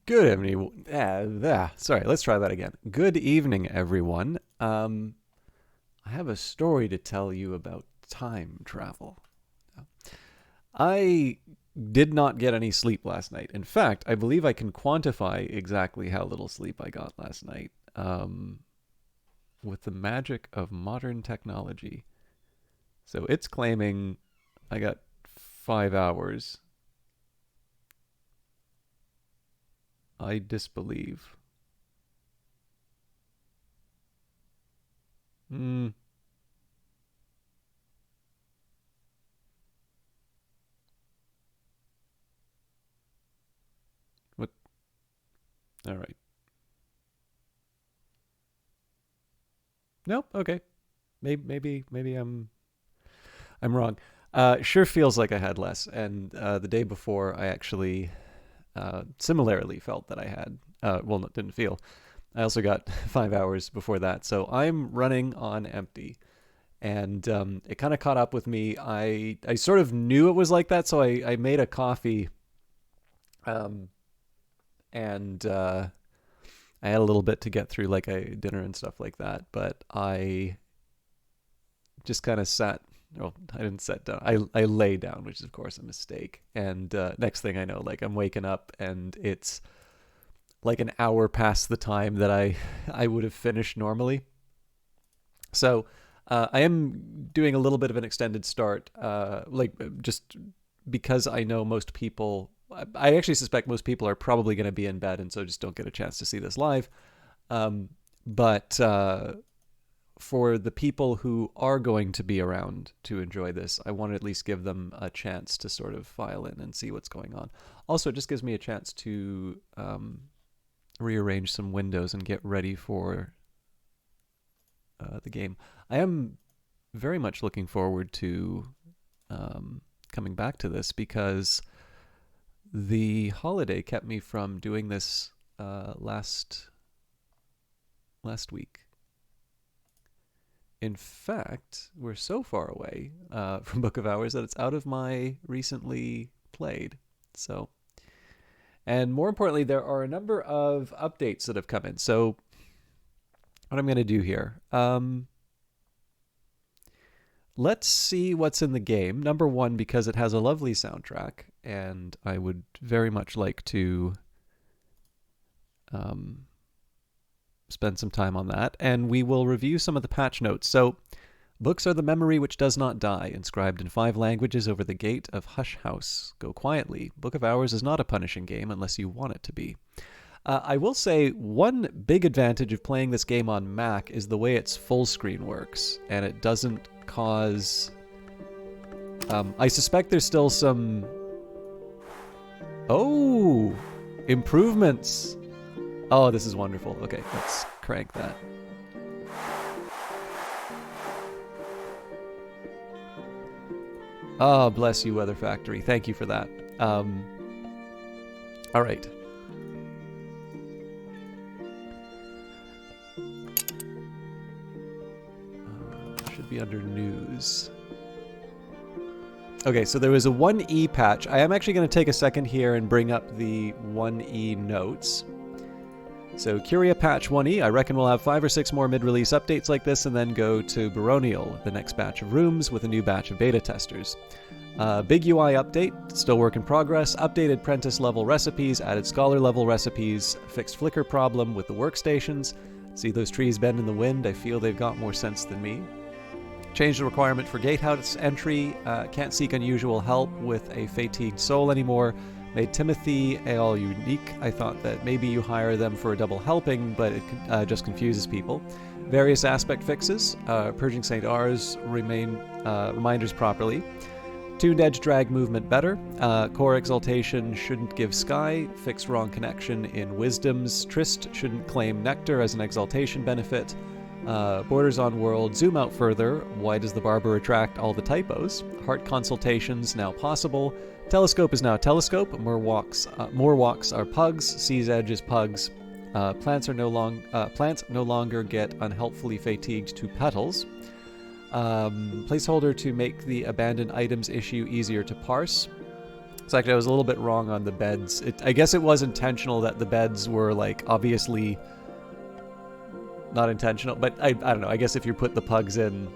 Good evening. Sorry, let's try that again. Good evening, everyone. I have a story to tell you about time travel. I did not get any sleep last night. In fact, I believe I can quantify exactly how little sleep I got last night with the magic of modern technology. So it's claiming I got 5 hours. I disbelieve. Hmm. What? All right. Nope. Okay. Maybe I'm wrong. Sure feels like I had less, and the day before I actually similarly felt that I had. Well, didn't feel. I also got 5 hours before that, so I'm running on empty, and it kind of caught up with me. I sort of knew it was like that, so I made a coffee, um, and I had a little bit to get through, like a dinner and stuff like that. But I just kind of sat. Well, I didn't sit down. I lay down, which is of course a mistake. And next thing I know, like I'm waking up and it's like an hour past the time that I would have finished normally. So I am doing a little bit of an extended start, just because I know most people. I actually suspect most people are probably going to be in bed, and so just don't get a chance to see this live. But for the people who are going to be around to enjoy this, I want to at least give them a chance to sort of file in and see what's going on. Also, it just gives me a chance to rearrange some windows and get ready for the game. I am very much looking forward to coming back to this because the holiday kept me from doing this last week. In fact, we're so far away from Book of Hours that it's out of my recently played. So, and more importantly, there are a number of updates that have come in. So, what I'm going to do here, let's see what's in the game. Number one, because it has a lovely soundtrack, and I would very much like to um, spend some time on that. And we will review some of the patch notes. So, books are the memory which does not die, inscribed in 5 languages over the gate of Hush House. Go quietly. Book of Hours is not a punishing game unless you want it to be. I will say one big advantage of playing this game on Mac is the way its full screen works, and it doesn't cause. I suspect there's still some. Oh, improvements. Oh, this is wonderful. Okay, let's crank that. Oh, bless you, Weather Factory. Thank you for that. All right. Should be under news. Okay, so there was a 1E patch. I am actually going to take a second here and bring up the 1E notes. So Curia patch 1E, I reckon we'll have 5 or 6 more mid-release updates like this and then go to Baronial, the next batch of rooms with a new batch of beta testers. Big UI update, still work in progress, updated Prentice level recipes, added Scholar level recipes, fixed flicker problem with the workstations. See those trees bend in the wind? I feel they've got more sense than me. Changed the requirement for gatehouse entry, can't seek unusual help with a fatigued soul anymore. Made Timothy all unique. I thought that maybe you hire them for a double helping, but it just confuses people. Various aspect fixes, purging St. R's reminders properly. Tuned edge drag movement better. Core exaltation shouldn't give sky. Fixed wrong connection in wisdoms. Trist shouldn't claim nectar as an exaltation benefit. Borders on world, zoom out further. Why does the barber retract all the typos? Heart consultations now possible. Telescope is now telescope. More walks are pugs. Sea's edge is pugs. Plants no longer get unhelpfully fatigued to petals. Placeholder to make the abandoned items issue easier to parse. So actually, I was a little bit wrong on the beds. I guess it was intentional that the beds were, like, obviously not intentional. But I don't know. I guess if you put the pugs in,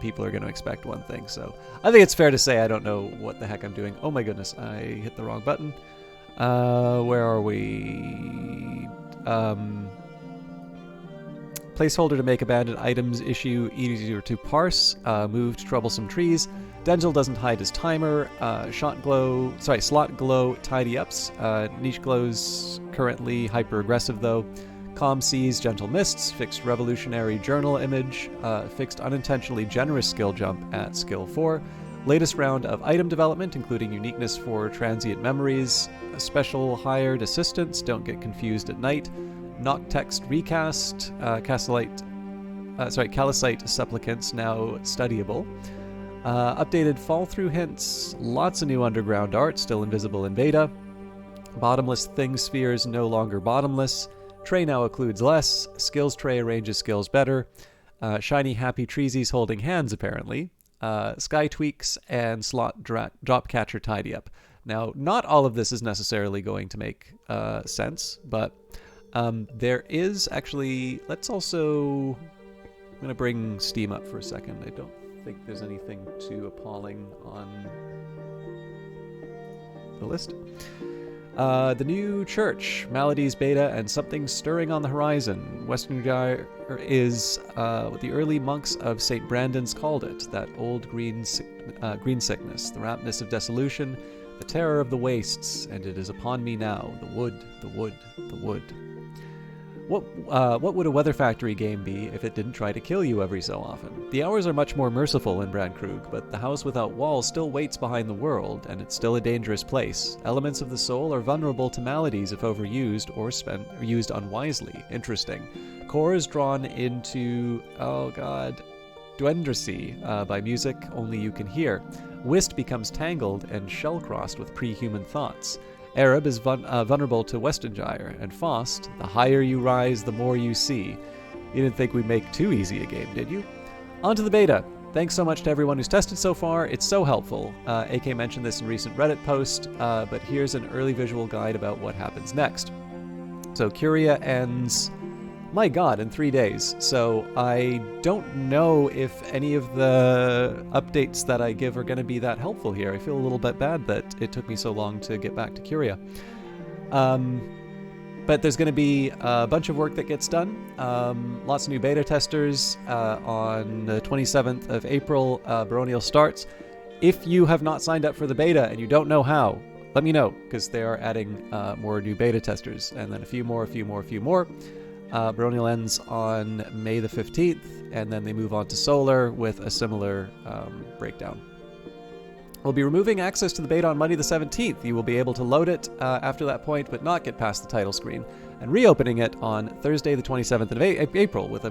people are going to expect one thing. So I think it's fair to say I don't know what the heck I'm doing. Oh my goodness, I hit the wrong button. Where are we? Placeholder to make abandoned items issue easier to parse. Moved troublesome trees. Dengel doesn't hide his timer. Slot glow tidy ups. Niche glows currently hyper aggressive though. Calm seas gentle mists. Fixed revolutionary journal image. Fixed unintentionally generous skill jump at skill 4. Latest round of item development, including uniqueness for transient memories. Special hired assistants. Don't get confused at night. Knock text recast. Calcite supplicants now studyable. Updated fall-through hints. Lots of new underground art, still invisible in beta. Bottomless thing spheres no longer bottomless. Tray now includes less. Skills tray arranges skills better. Shiny happy treesies holding hands, apparently. Sky tweaks and slot drop catcher tidy up. Now, not all of this is necessarily going to make sense, but there is actually... Let's also... I'm going to bring Steam up for a second. I don't think there's anything too appalling on the list. The new church, Maladies beta, and something stirring on the horizon. Western Gyre is what the early monks of St. Brandon's called it, that old green sickness, the rampness of dissolution, the terror of the wastes, and it is upon me now, the wood, the wood, the wood. What would a Weather Factory game be if it didn't try to kill you every so often? The hours are much more merciful in Brandkrug, but the house without walls still waits behind the world, and it's still a dangerous place. Elements of the soul are vulnerable to maladies if overused or used unwisely. Interesting. Core is drawn into, Duendracy by music only you can hear. Whist becomes tangled and shell-crossed with pre-human thoughts. Arab is vulnerable to Westengyre, and Faust, the higher you rise, the more you see. You didn't think we'd make too easy a game, did you? On to the beta. Thanks so much to everyone who's tested so far. It's so helpful. AK mentioned this in a recent Reddit post, but here's an early visual guide about what happens next. So Curia ends, my god, in 3 days. So I don't know if any of the updates that I give are going to be that helpful here. I feel a little bit bad that it took me so long to get back to Curia. But there's going to be a bunch of work that gets done. Lots of new beta testers. On the 27th of April, Baronial starts. If you have not signed up for the beta and you don't know how, let me know, because they are adding more new beta testers. And then a few more. Baronial ends on May the 15th, and then they move on to Solar with a similar breakdown. We'll be removing access to the beta on Monday the 17th. You will be able to load it after that point, but not get past the title screen, and reopening it on Thursday the 27th of April with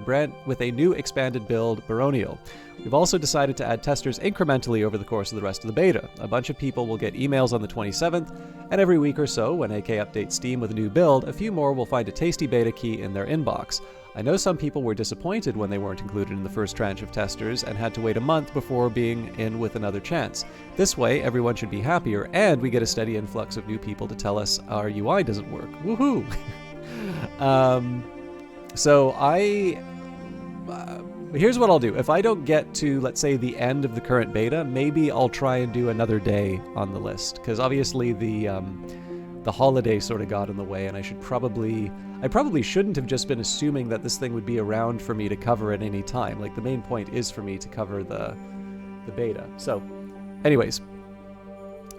a new expanded build, Baronial. We've also decided to add testers incrementally over the course of the rest of the beta. A bunch of people will get emails on the 27th, and every week or so, when AK updates Steam with a new build, a few more will find a tasty beta key in their inbox. I know some people were disappointed when they weren't included in the first tranche of testers and had to wait a month before being in with another chance. This way, everyone should be happier, and we get a steady influx of new people to tell us our UI doesn't work. Woohoo! Here's what I'll do. If I don't get to, let's say, the end of the current beta, maybe I'll try and do another day on the list, because obviously the holiday sort of got in the way, and I probably shouldn't have just been assuming that this thing would be around for me to cover at any time. Like, the main point is for me to cover the beta. So, anyways,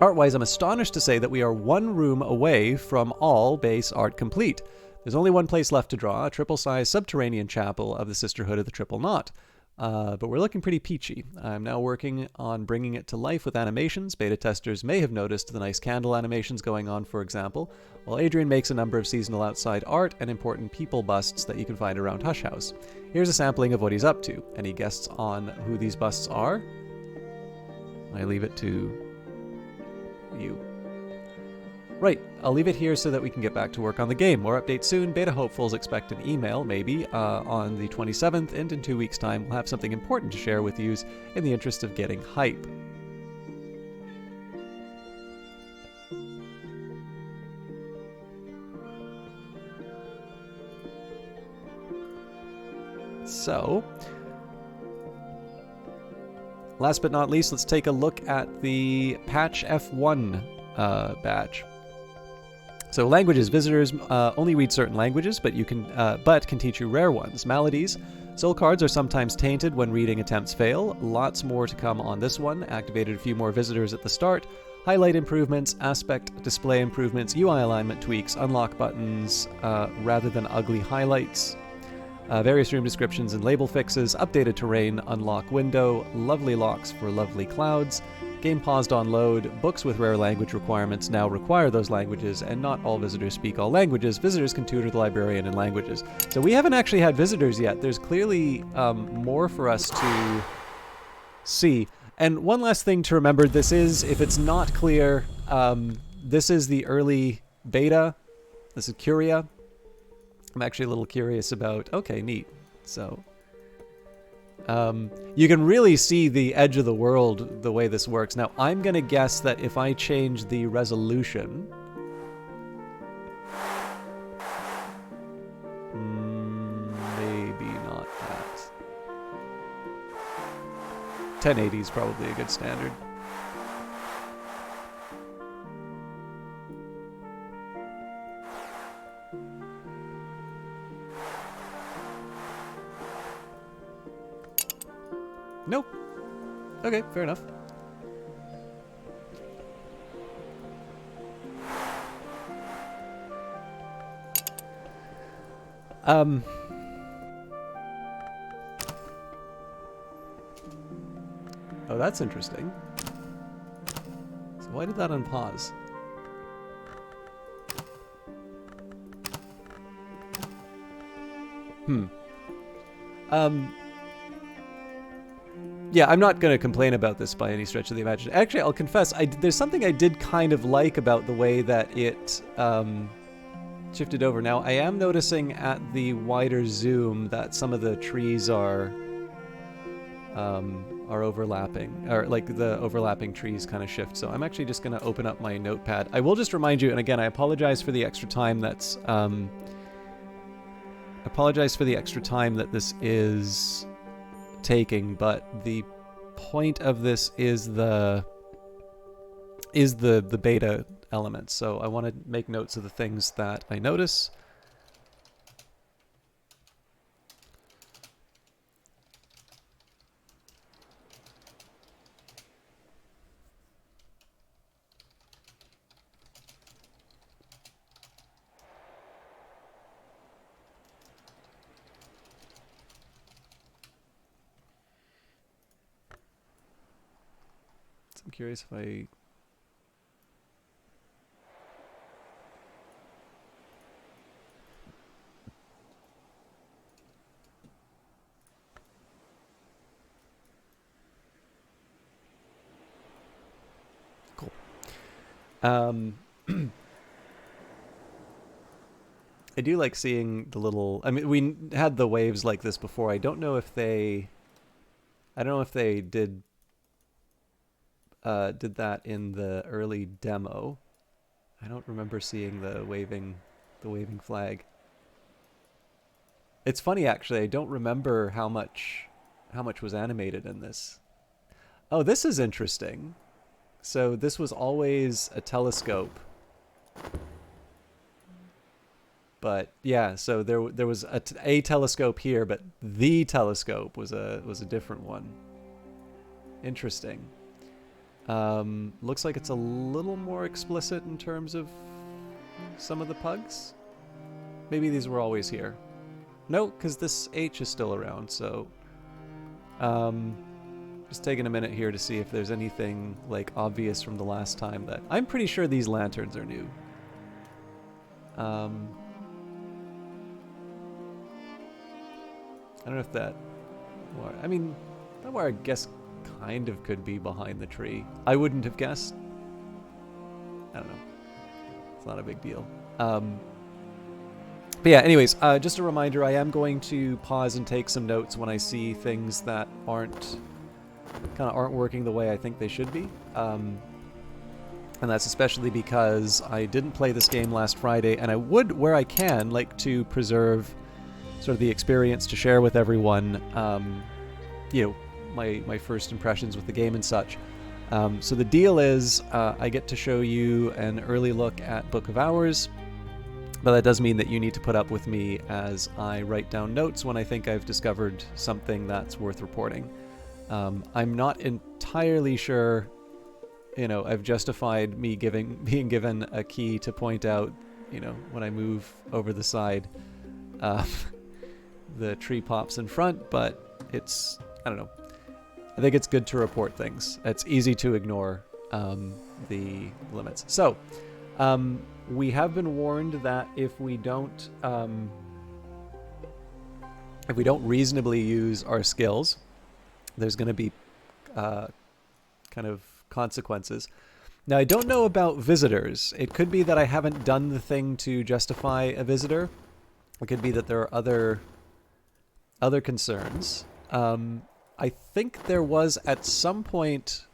art-wise, I'm astonished to say that we are one room away from all base art complete. There's only one place left to draw, a triple-size subterranean chapel of the Sisterhood of the Triple Knot. But we're looking pretty peachy. I'm now working on bringing it to life with animations. Beta testers may have noticed the nice candle animations going on, for example, while Adrian makes a number of seasonal outside art and important people busts that you can find around Hush House. Here's a sampling of what he's up to. Any guests on who these busts are? I leave it to you. Right, I'll leave it here so that we can get back to work on the game. More updates soon. Beta hopefuls expect an email, maybe, on the 27th, and in 2 weeks' time we'll have something important to share with you in the interest of getting hype. So, last but not least, let's take a look at the patch F1 badge. So languages, visitors only read certain languages, but can teach you rare ones. Maladies, soul cards are sometimes tainted when reading attempts fail. Lots more to come on this one. Activated a few more visitors at the start. Highlight improvements, aspect display improvements, UI alignment tweaks, unlock buttons rather than ugly highlights. Various room descriptions and label fixes, updated terrain, unlock window, lovely locks for lovely clouds. Game paused on load. Books with rare language requirements now require those languages, and not all visitors speak all languages. Visitors can tutor the librarian in languages. So we haven't actually had visitors yet. There's clearly more for us to see. And one last thing to remember, this is, if it's not clear, this is the early beta. This is Curia. I'm actually a little curious about... Okay, neat. So... you can really see the edge of the world the way this works. Now, I'm going to guess that if I change the resolution... maybe not that. 1080 is probably a good standard. Nope. Okay, fair enough. Oh, that's interesting. So why did that unpause? Yeah, I'm not going to complain about this by any stretch of the imagination. Actually, I'll confess, there's something I did kind of like about the way that it shifted over. Now, I am noticing at the wider zoom that some of the trees are overlapping, or like the overlapping trees kind of shift. So I'm actually just going to open up my notepad. I will just remind you, and again, I apologize for the extra time that's that this is taking, but the point of this is the beta element. So I want to make notes of the things that I notice. I'm curious if I... Cool. I do like seeing the little... I mean, we had the waves like this before. I don't know if they did that in the early demo. I don't remember seeing the waving flag. It's funny, actually. I don't remember how much was animated in this. Oh, this is interesting. So this was always a telescope. But yeah, so there was a telescope here, but the telescope was a different one. Interesting. Looks like it's a little more explicit in terms of some of the pugs. Maybe these were always here. No, because this H is still around, so... just taking a minute here to see if there's anything, like, obvious from the last time that... I'm pretty sure these lanterns are new. I don't know if that... I mean, that where I guess kind of could be behind the tree. I wouldn't have guessed. I don't know. It's not a big deal. But yeah, anyways, just a reminder, I am going to pause and take some notes when I see things that aren't working the way I think they should be. And that's especially because I didn't play this game last Friday, and I would, where I can, like to preserve sort of the experience to share with everyone. You know, my first impressions with the game and such. So the deal is, I get to show you an early look at Book of Hours, but that does mean that you need to put up with me as I write down notes when I think I've discovered something that's worth reporting. I'm not entirely sure, you know, I've justified me being given a key to point out, you know, when I move over the side, the tree pops in front, but it's, I don't know. I think it's good to report things. It's easy to ignore the limits. So, we have been warned that if we don't reasonably use our skills, there's going to be kind of consequences. Now, I don't know about visitors. It could be that I haven't done the thing to justify a visitor. It could be that there are other concerns. I think there was at some point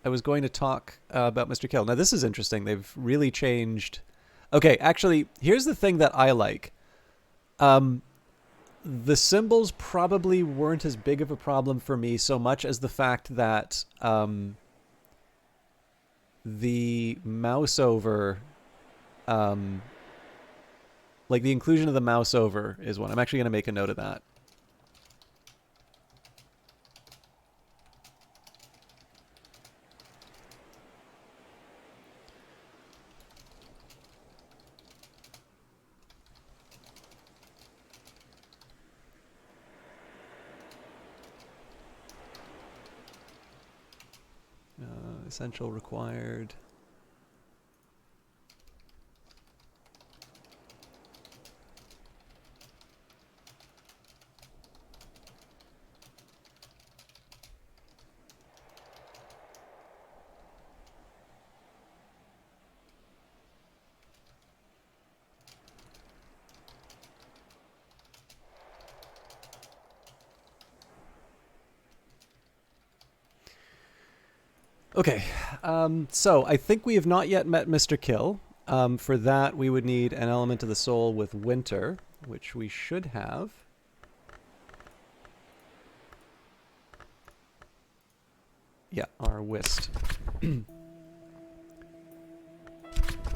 I was going to talk about Mr. Kill. Now, this is interesting. They've really changed. Okay, actually, here's the thing that I like. The symbols probably weren't as big of a problem for me so much as the fact that the mouse over, like the inclusion of the mouse over is one. I'm actually going to make a note of that. Essential required. Okay, so I think we have not yet met Mr. Kill. For that, we would need an element of the soul with winter, which we should have. Yeah, our whist.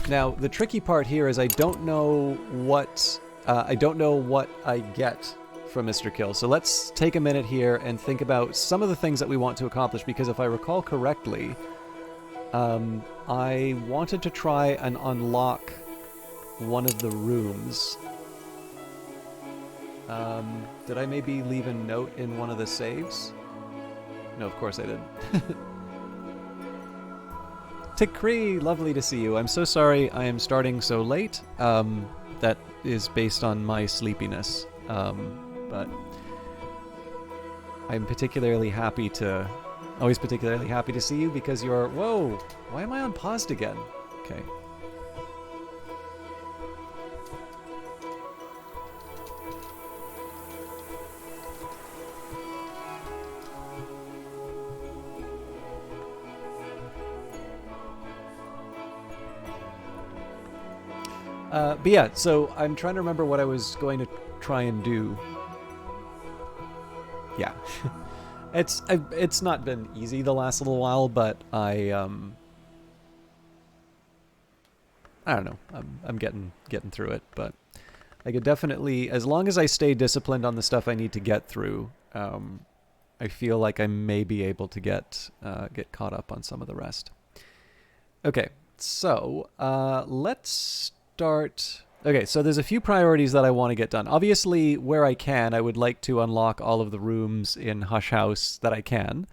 Now, the tricky part here is I don't know what I get from Mr. Kill. So let's take a minute here and think about some of the things that we want to accomplish, because if I recall correctly, I wanted to try and unlock one of the rooms. Did I maybe leave a note in one of the saves? No, of course I didn't. Tikri, lovely to see you. I'm so sorry I am starting so late. That is based on my sleepiness. But I'm particularly happy to, always particularly happy to see you because you're, whoa, why am I on paused again? Okay. But yeah, so I'm trying to remember what I was going to try and do. Yeah. It's not been easy the last little while, but I don't know. I'm getting through it, but I could definitely, as long as I stay disciplined on the stuff I need to get through, I feel like I may be able to get caught up on some of the rest. Okay, so let's start. Okay, so there's a few priorities that I want to get done. Obviously, where I can, I would like to unlock all of the rooms in Hush House that I can.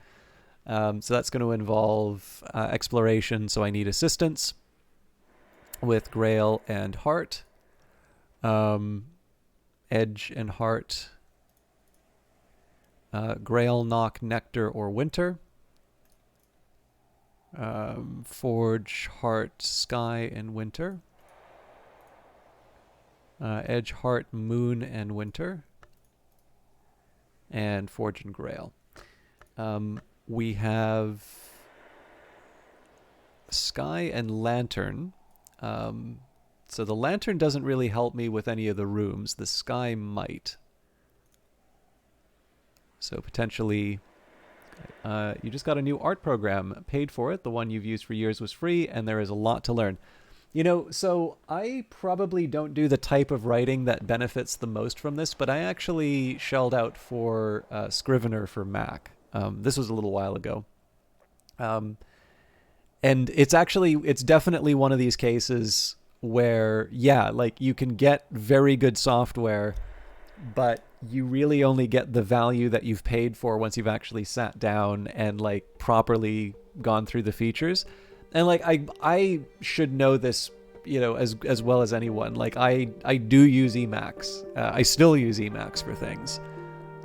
So that's going to involve exploration, so I need assistance with Grail and Heart. Edge and Heart. Grail, Knock, Nectar, or Winter. Forge, Heart, Sky, and Winter. Edge, Heart, Moon, and Winter. And Forge and Grail. We have Sky and Lantern. So the Lantern doesn't really help me with any of the rooms. The Sky might. So potentially, you just got a new art program, paid for it. The one you've used for years was free, and there is a lot to learn. So I probably don't do the type of writing that benefits the most from this, but I actually shelled out for Scrivener for Mac. This was a little while ago. Um, and it's definitely one of these cases where, yeah, like you can get very good software, but you really only get the value that you've paid for once you've actually sat down and like properly gone through the features. And like I should know this, as well as anyone. Like I do use Emacs. I still use Emacs for things.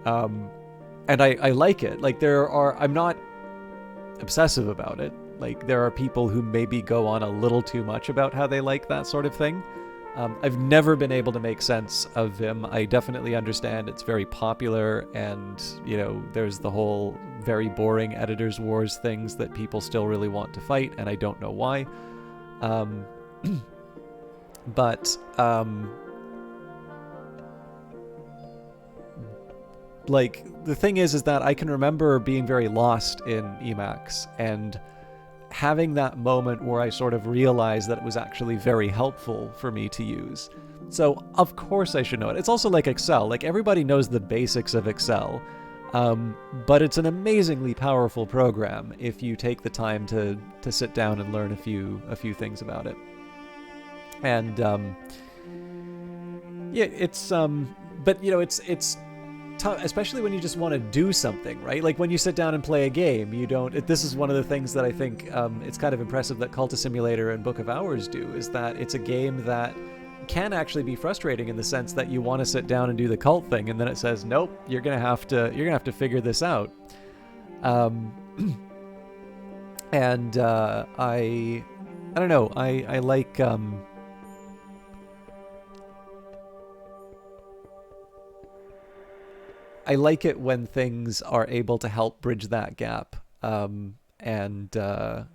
And I like it. Like I'm not obsessive about it. Like there are people who maybe go on a little too much about how they like that sort of thing. I've never been able to make sense of Vim. I definitely understand it's very popular, and there's the whole very boring editors wars things that people still really want to fight, and I don't know why. But like the thing is that I can remember being very lost in Emacs and having that moment where I sort of realized that it was actually very helpful for me to use. So of course I should know it. It's also like Excel. Like everybody knows the basics of Excel, but it's an amazingly powerful program if you take the time to sit down and learn a few things about it. And yeah, it's but it's tough, especially when you just want to do something, right? Like when you sit down and play a game, you don't. This is one of the things that I think it's kind of impressive that Cultist Simulator and Book of Hours do, is that it's a game that can actually be frustrating in the sense that you want to sit down and do the cult thing, and then it says, nope, you're gonna have to figure this out. And I don't know. I like. I like it when things are able to help bridge that gap. And I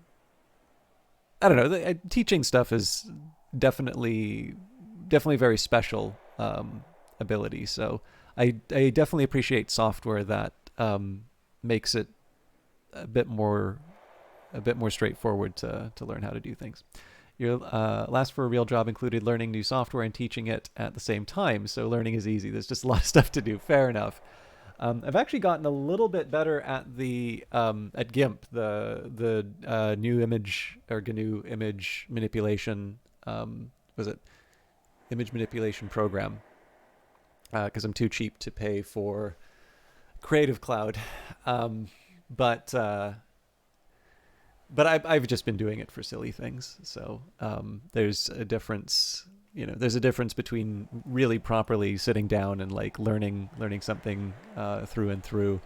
don't know. Teaching stuff is definitely very special ability. So I definitely appreciate software that makes it a bit more straightforward to learn how to do things. Your last for a real job included learning new software and teaching it at the same time. So learning is easy. There's just a lot of stuff to do. Fair enough. I've actually gotten a little bit better at the at GIMP, the new image or GNU image manipulation. Was it image manipulation program? Because I'm too cheap to pay for Creative Cloud, but I've just been doing it for silly things. So there's a difference. There's a difference between really properly sitting down and like learning something through and through,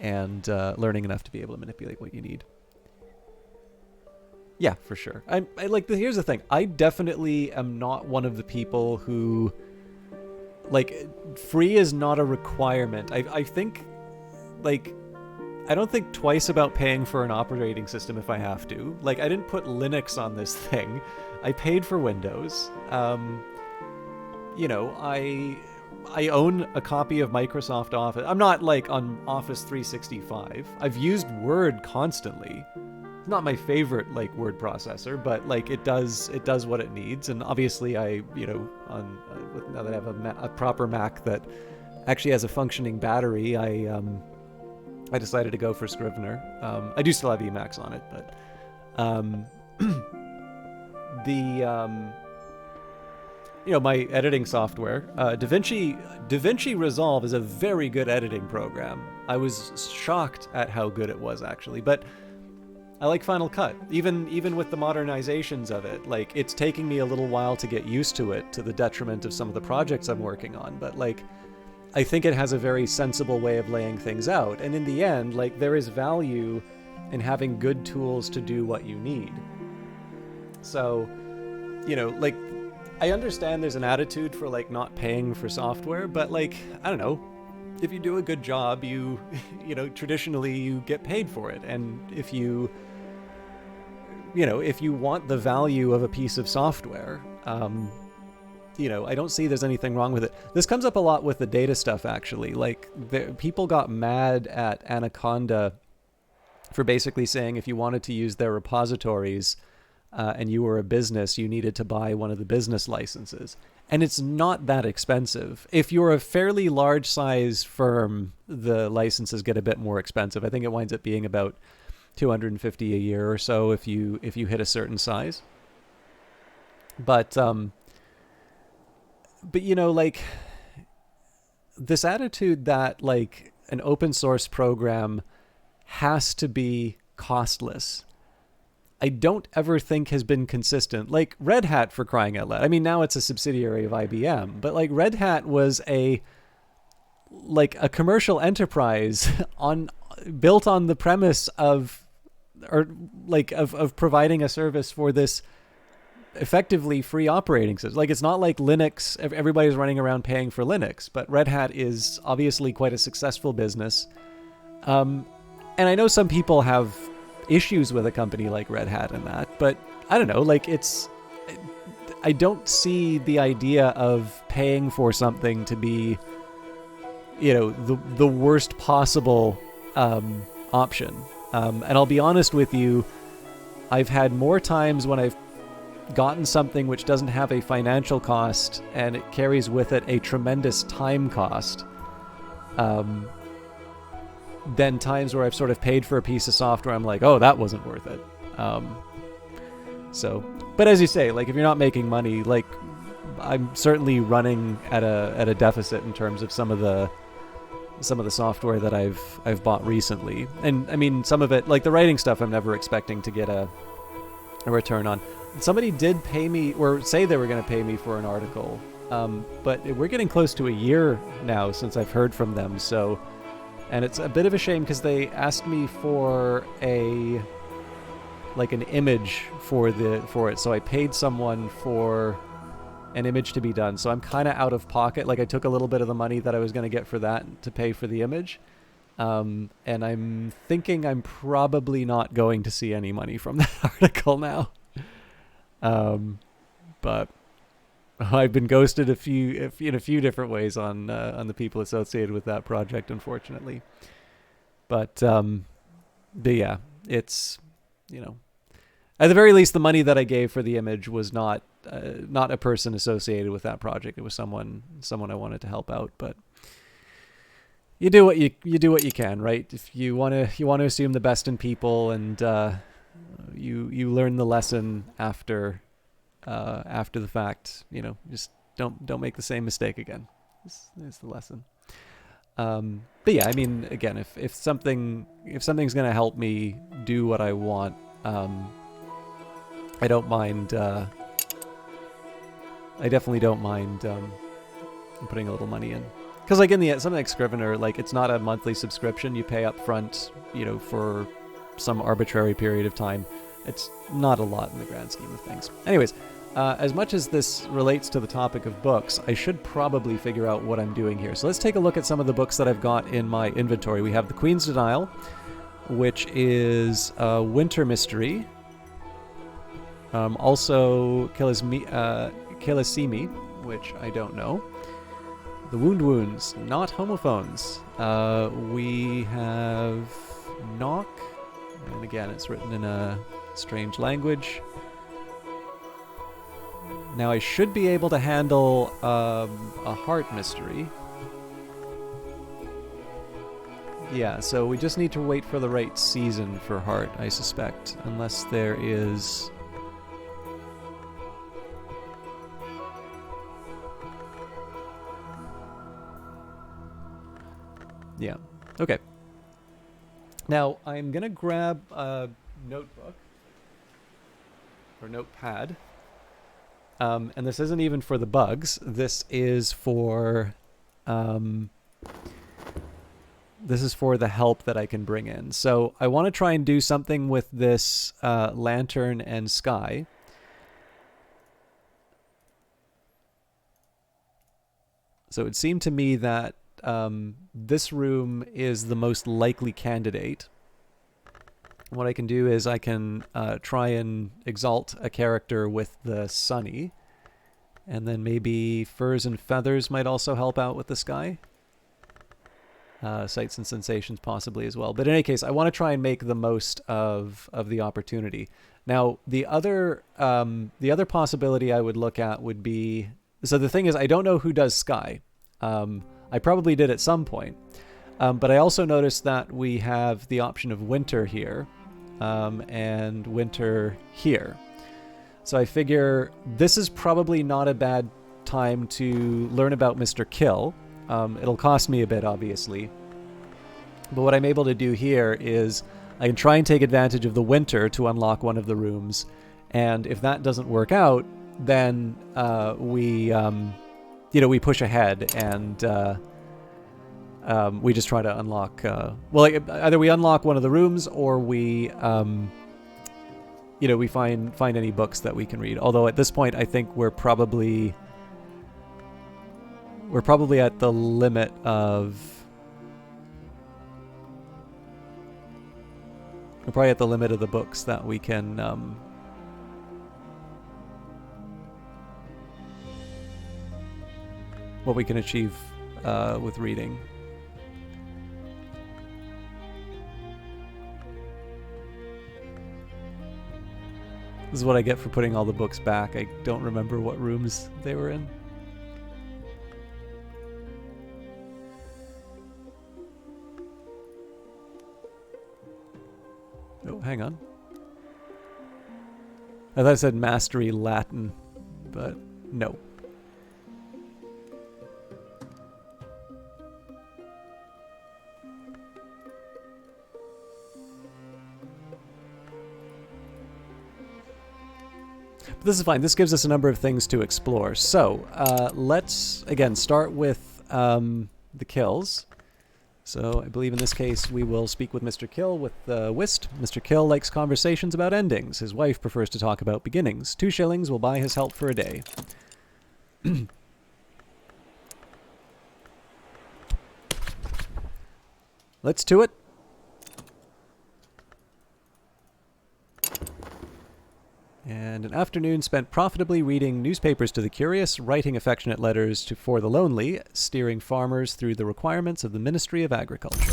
and learning enough to be able to manipulate what you need. Yeah, for sure. I like. Here's the thing. I definitely am not one of the people who like free is not a requirement. I think like. I don't think twice about paying for an operating system if I have to. Like, I didn't put Linux on this thing. I paid for Windows. I own a copy of Microsoft Office. I'm not like on Office 365. I've used Word constantly. It's not my favorite like word processor, but like it does what it needs. And obviously, now that I have a proper Mac that actually has a functioning battery, I decided to go for Scrivener. I do still have Emacs on it, but my editing software, DaVinci Resolve is a very good editing program. I was shocked at how good it was actually, but I like Final Cut. Even with the modernizations of it, like it's taking me a little while to get used to it, to the detriment of some of the projects I'm working on, but like I think it has a very sensible way of laying things out. And in the end, like there is value in having good tools to do what you need. So, like I understand there's an attitude for like not paying for software, but like, I don't know, if you do a good job, traditionally you get paid for it. And if you want the value of a piece of software, I don't see there's anything wrong with it. This comes up a lot with the data stuff, actually. Like, people got mad at Anaconda for basically saying if you wanted to use their repositories and you were a business, you needed to buy one of the business licenses. And it's not that expensive. If you're a fairly large size firm, the licenses get a bit more expensive. I think it winds up being about $250 a year or so if you hit a certain size. But like, this attitude that like an open source program has to be costless, I don't ever think has been consistent. Like Red Hat, for crying out loud. I mean, now it's a subsidiary of IBM, but like Red Hat was a commercial enterprise built on the premise of providing a service for this effectively free operating system. Like, it's not like Linux, everybody's running around paying for Linux, but Red Hat is obviously quite a successful business. And I know some people have issues with a company like Red Hat and that, but I don't know, like, I don't see the idea of paying for something to be, the worst possible option. And I'll be honest with you, I've had more times when I've gotten something which doesn't have a financial cost and it carries with it a tremendous time cost, than times where I've sort of paid for a piece of software I'm like, oh, that wasn't worth it. But as you say, like, if you're not making money, like, I'm certainly running at a deficit in terms of some of the software that I've bought recently. And I mean, some of it, like the writing stuff, I'm never expecting to get a return on. Somebody did pay me, or say they were going to pay me for an article, but we're getting close to a year now since I've heard from them. So, and it's a bit of a shame because they asked me for an image for it. So I paid someone for an image to be done. So I'm kind of out of pocket. Like, I took a little bit of the money that I was going to get for that to pay for the image. And I'm thinking I'm probably not going to see any money from that article now. But I've been ghosted in a few different ways on the people associated with that project, unfortunately. But yeah, it's, at the very least, the money that I gave for the image was not a person associated with that project. It was someone I wanted to help out. But you do what you can, right? If you want to assume the best in people, and you learn the lesson after the fact. Just don't make the same mistake again. Is the lesson. But yeah, I mean, again, if something's gonna help me do what I want, I don't mind. I definitely don't mind putting a little money in. Because, like, in the end, something like Scrivener, like, it's not a monthly subscription. You pay up front, for some arbitrary period of time. It's not a lot in the grand scheme of things. Anyways, as much as this relates to the topic of books, I should probably figure out what I'm doing here. So let's take a look at some of the books that I've got in my inventory. We have The Queen's Denial, which is a winter mystery. Also, Kilisimi, which I don't know. The Wounds, not homophones. We have Knock, and again, it's written in a strange language. Now, I should be able to handle a heart mystery. Yeah, so we just need to wait for the right season for heart, I suspect, unless there is... Yeah. Okay. Now, I'm going to grab a notebook or notepad. And this isn't even for the bugs. This is for the help that I can bring in. So I want to try and do something with this lantern and sky. So it would seem to me that this room is the most likely candidate. What I can do is I can try and exalt a character with the sunny. And then maybe furs and feathers might also help out with the sky. Sights and sensations possibly as well. But in any case, I want to try and make the most of the opportunity. Now, the other possibility I would look at would be, so the thing is, I don't know who does sky. I probably did at some point. But I also noticed that we have the option of winter here and winter here. So I figure this is probably not a bad time to learn about Mr. Kill. It'll cost me a bit, obviously. But what I'm able to do here is I can try and take advantage of the winter to unlock one of the rooms. And if that doesn't work out, then we push ahead and we just try to unlock... either we unlock one of the rooms or we find any books that we can read. Although at this point, I think we're probably at the limit of... We're probably at the limit of the books that we can... what we can achieve with reading. This is what I get for putting all the books back. I don't remember what rooms they were in. Oh, hang on. I thought I said mastery Latin, but no. This is fine. This gives us a number of things to explore. So let's, again, start with the kills. So I believe in this case we will speak with Mr. Kill with Whist. Mr. Kill likes conversations about endings. His wife prefers to talk about beginnings. 2 shillings will buy his help for a day. Let's to it. And an afternoon spent profitably reading newspapers to the curious, writing affectionate letters for the lonely, steering farmers through the requirements of the Ministry of Agriculture.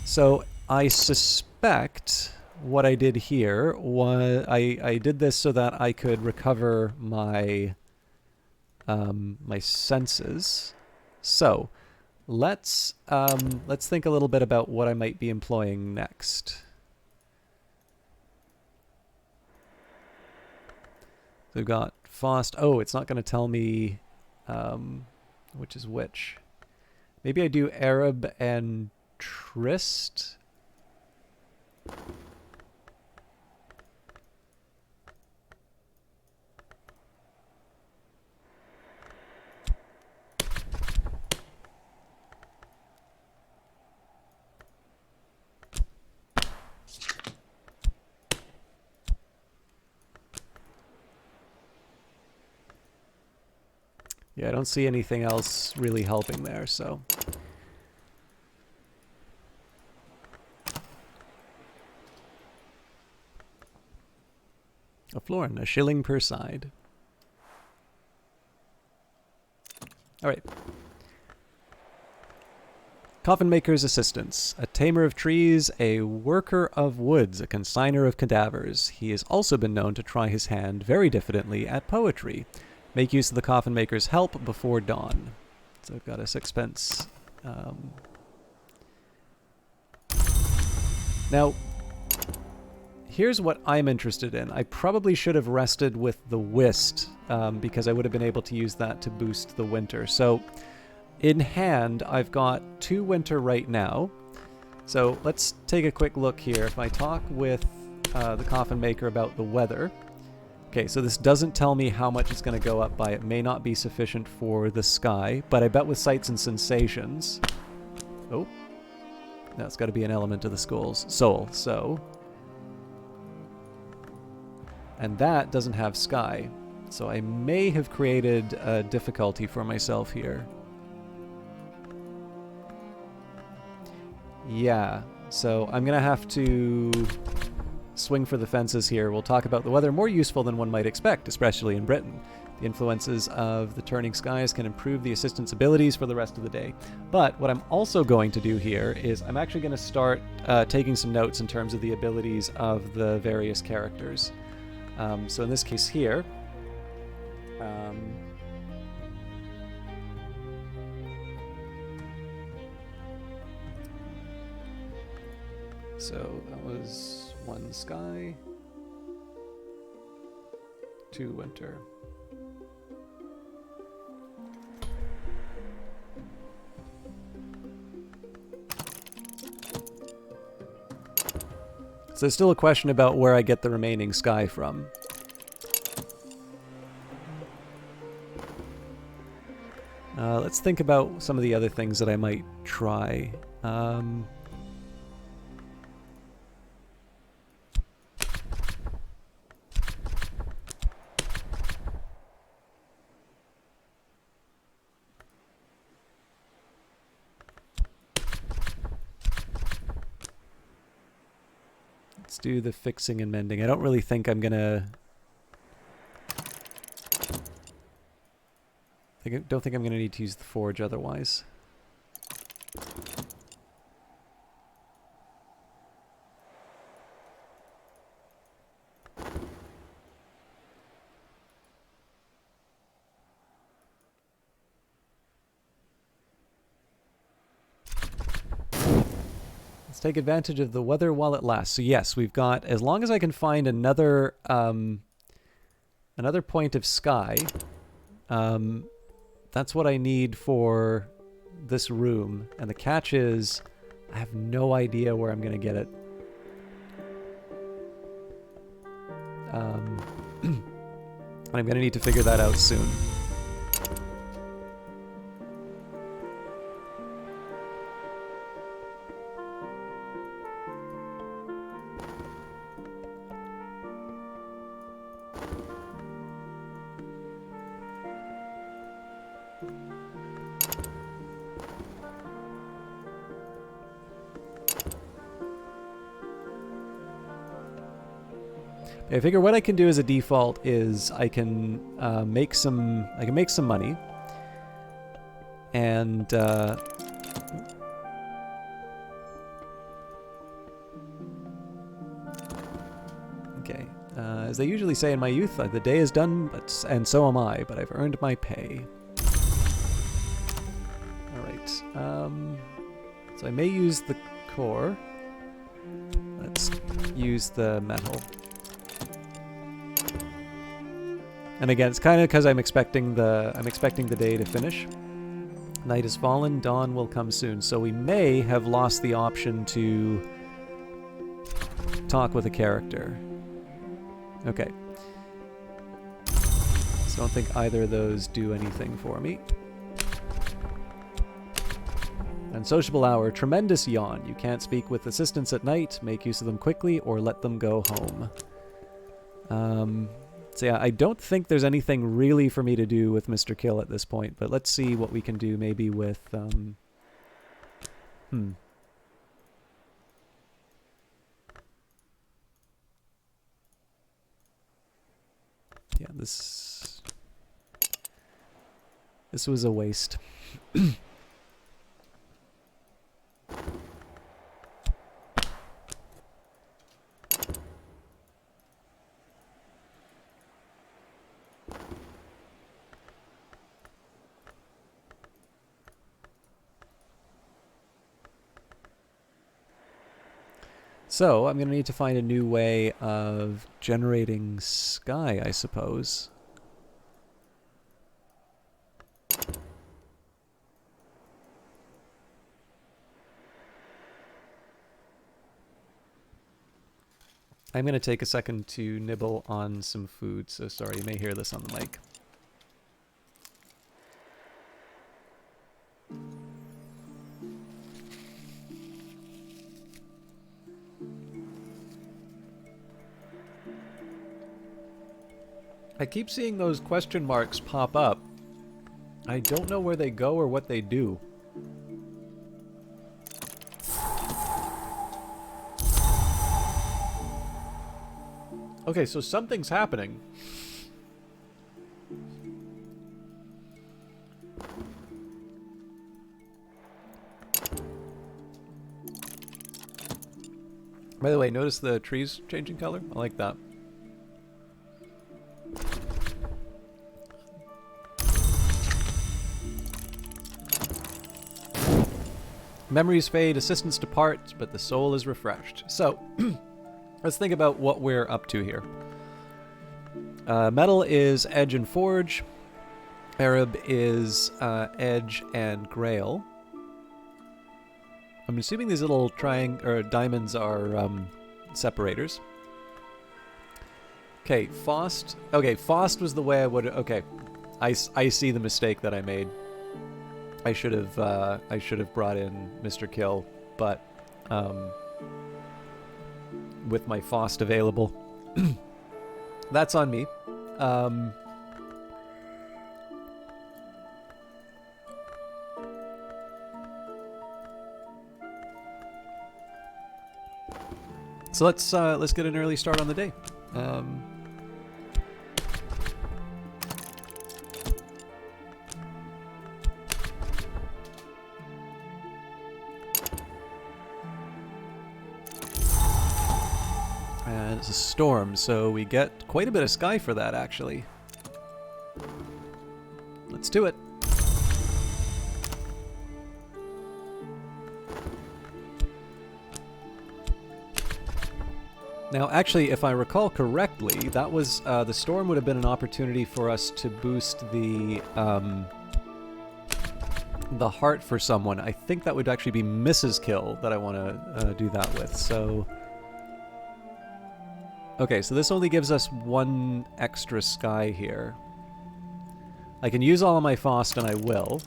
So I suspect what I did here was I did this so that I could recover my my senses. So let's think a little bit about what I might be employing next. We've got Faust. Oh, it's not going to tell me which is which. Maybe I do Arab and Trist. Yeah, I don't see anything else really helping there, so... A florin, a shilling per side. Alright. Coffin maker's assistants. A tamer of trees, a worker of woods, a consigner of cadavers. He has also been known to try his hand very diffidently at poetry. Make use of the coffin maker's help before dawn. So I've got a 6-pence. Now, here's what I'm interested in. I probably should have rested with the Whist, because I would have been able to use that to boost the winter. So, in hand, I've got 2 winter right now. So let's take a quick look here. If I talk with the coffin maker about the weather... Okay, so this doesn't tell me how much it's going to go up by. It may not be sufficient for the sky, but I bet with sights and sensations... Oh. That's got to be an element of the soul, so... And that doesn't have sky. So I may have created a difficulty for myself here. Yeah, so I'm going to have to... swing for the fences here. We'll talk about the weather, more useful than one might expect, especially in Britain. The influences of the turning skies can improve the assistant's abilities for the rest of the day. But what I'm also going to do here is I'm actually going to start taking some notes in terms of the abilities of the various characters. So in this case here, so that was 1 sky, 2 winter. So there's still a question about where I get the remaining sky from. Let's think about some of the other things that I might try. Let's do the fixing and mending. I don't really think I'm gonna... I don't think I'm gonna need to use the forge otherwise. Let's take advantage of the weather while it lasts. So yes, we've got, as long as I can find another another point of sky, that's what I need for this room. And the catch is, I have no idea where I'm going to get it. And I'm going to need to figure that out soon. I figure what I can do as a default is I can make some money, and okay. As they usually say in my youth, the day is done, and so am I. But I've earned my pay. All right. So I may use the core. Let's use the metal. And again, it's kind of because I'm expecting the day to finish. Night has fallen, dawn will come soon. So we may have lost the option to talk with a character. Okay. So I don't think either of those do anything for me. Unsociable hour, tremendous yawn. You can't speak with assistants at night. Make use of them quickly or let them go home. So yeah, I don't think there's anything really for me to do with Mr. Kill at this point, but let's see what we can do maybe with, Yeah, this was a waste. So, I'm going to need to find a new way of generating sky, I suppose. I'm going to take a second to nibble on some food, so sorry, you may hear this on the mic. I keep seeing those question marks pop up. I don't know where they go or what they do. Okay, so something's happening. By the way, notice the trees changing color? I like that. Memories fade, assistance depart, but the soul is refreshed. So, let's think about what we're up to here. Metal is edge and forge. Arab is edge and grail. I'm assuming these little diamonds are separators. Okay, Faust. Okay, Faust was the way I would. Okay, I see the mistake that I made. I should have brought in Mr. Kill, but with my Faust available, that's on me. So let's get an early start on the day. And it's a storm, so we get quite a bit of sky for that, actually. Let's do it. Now, actually, if I recall correctly, that was the storm would have been an opportunity for us to boost the heart for someone. I think that would actually be Mrs. Kill that I want to do that with. So, okay, so this only gives us one extra sky here. I can use all of my Faust, and I will,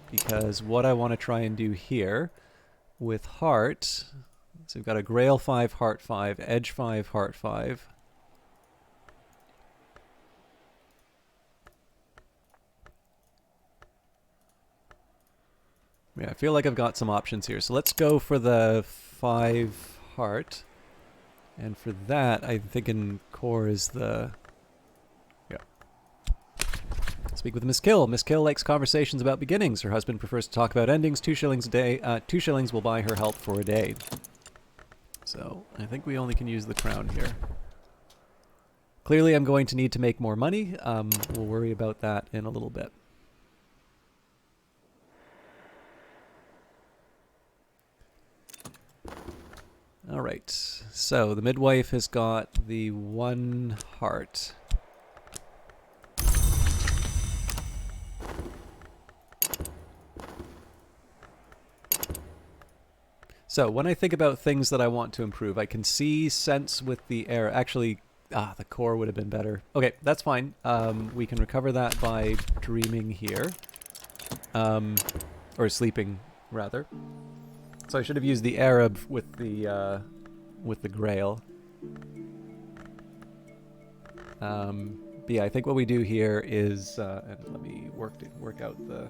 because what I want to try and do here with heart. So we've got a Grail 5, Heart 5, Edge 5, Heart 5. Yeah, I feel like I've got some options here. So let's go for the 5 Heart. And for that, I'm thinking core is the... Yeah. Speak with Miss Kill. Miss Kill likes conversations about beginnings. Her husband prefers to talk about endings. 2 shillings a day. 2 shillings will buy her help for a day. So, I think we only can use the crown here. Clearly, I'm going to need to make more money. We'll worry about that in a little bit. All right. So, the midwife has got the 1 heart. So, when I think about things that I want to improve, I can see sense with the air. Actually, the core would have been better. Okay, that's fine. We can recover that by dreaming here. Or sleeping, rather. So I should have used the Arab with the Grail. But yeah, I think what we do here is... and let me work out the...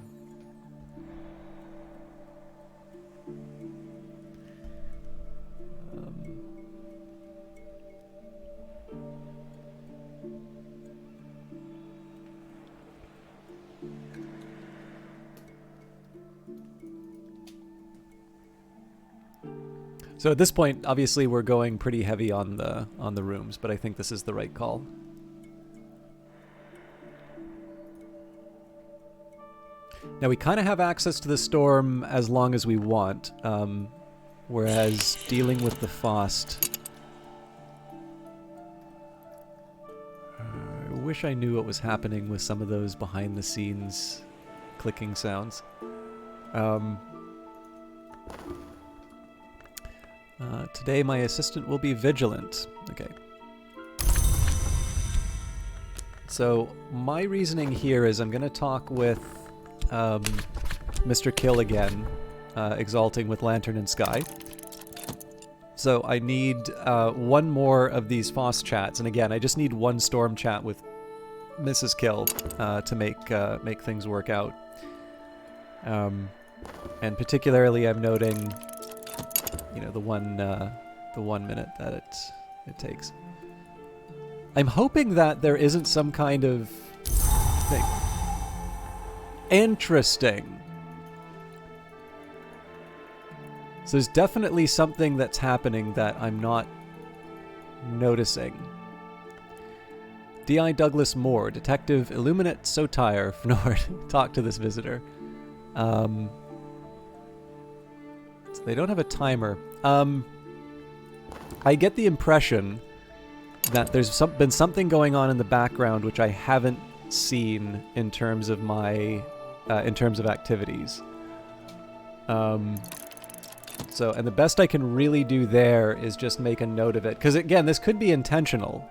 So at this point, obviously, we're going pretty heavy on the rooms, but I think this is the right call. Now we kind of have access to the storm as long as we want, whereas dealing with the Faust. I wish I knew what was happening with some of those behind-the-scenes clicking sounds. Today my assistant will be vigilant. Okay. So my reasoning here is I'm going to talk with Mr. Kill again, exalting with Lantern and Sky. So I need one more of these Foss chats, and again, I just need one storm chat with Mrs. Kill to make things work out. And particularly, I'm noting, you know, the 1 minute that it takes. I'm hoping that there isn't some kind of thing. Interesting. So there's definitely something that's happening that I'm not noticing. D.I. Douglas Moore, Detective Illuminate Sotire, Fnord, talk to this visitor. So they don't have a timer. I get the impression that there's been something going on in the background which I haven't seen in terms of my activities. So, and the best I can really do there is just make a note of it, because again, this could be intentional.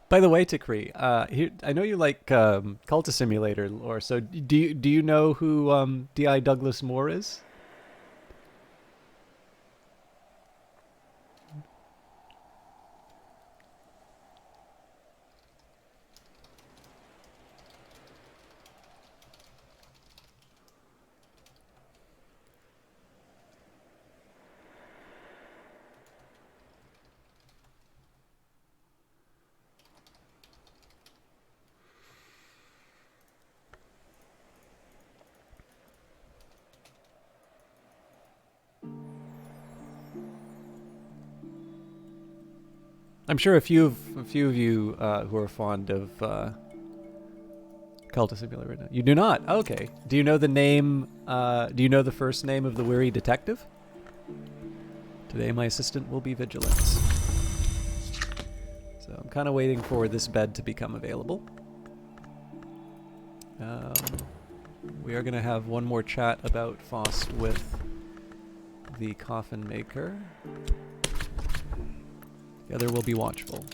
By the way, Tikri, I know you like Cultist Simulator, or so. Do you know who D.I. Douglas Moore is? I'm sure a few of you who are fond of Cultist Simulator right now. You do not. Okay. Do you know the name? Do you know the first name of the weary detective? Today, my assistant will be vigilant. So I'm kind of waiting for this bed to become available. We are going to have one more chat about Foss with the coffin maker. The other will be watchful.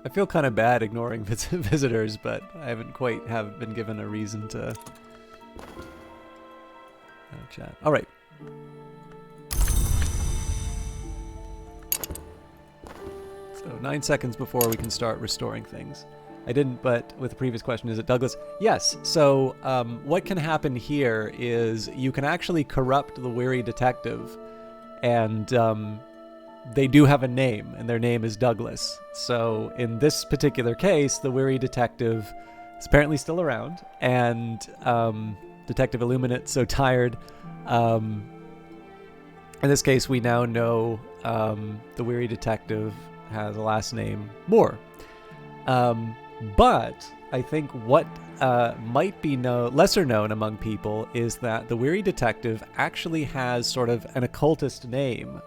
I feel kind of bad ignoring visitors, but I haven't quite been given a reason to chat. All right. So 9 seconds before we can start restoring things. I didn't, but with the previous question, is it Douglas? Yes. So what can happen here is you can actually corrupt the weary detective, and they do have a name, and their name is Douglas. So in this particular case, the weary detective is apparently still around, and Detective Illuminate so tired. In this case, we now know the weary detective has a last name Moore. But I think what might be lesser known among people is that the weary detective actually has sort of an occultist name.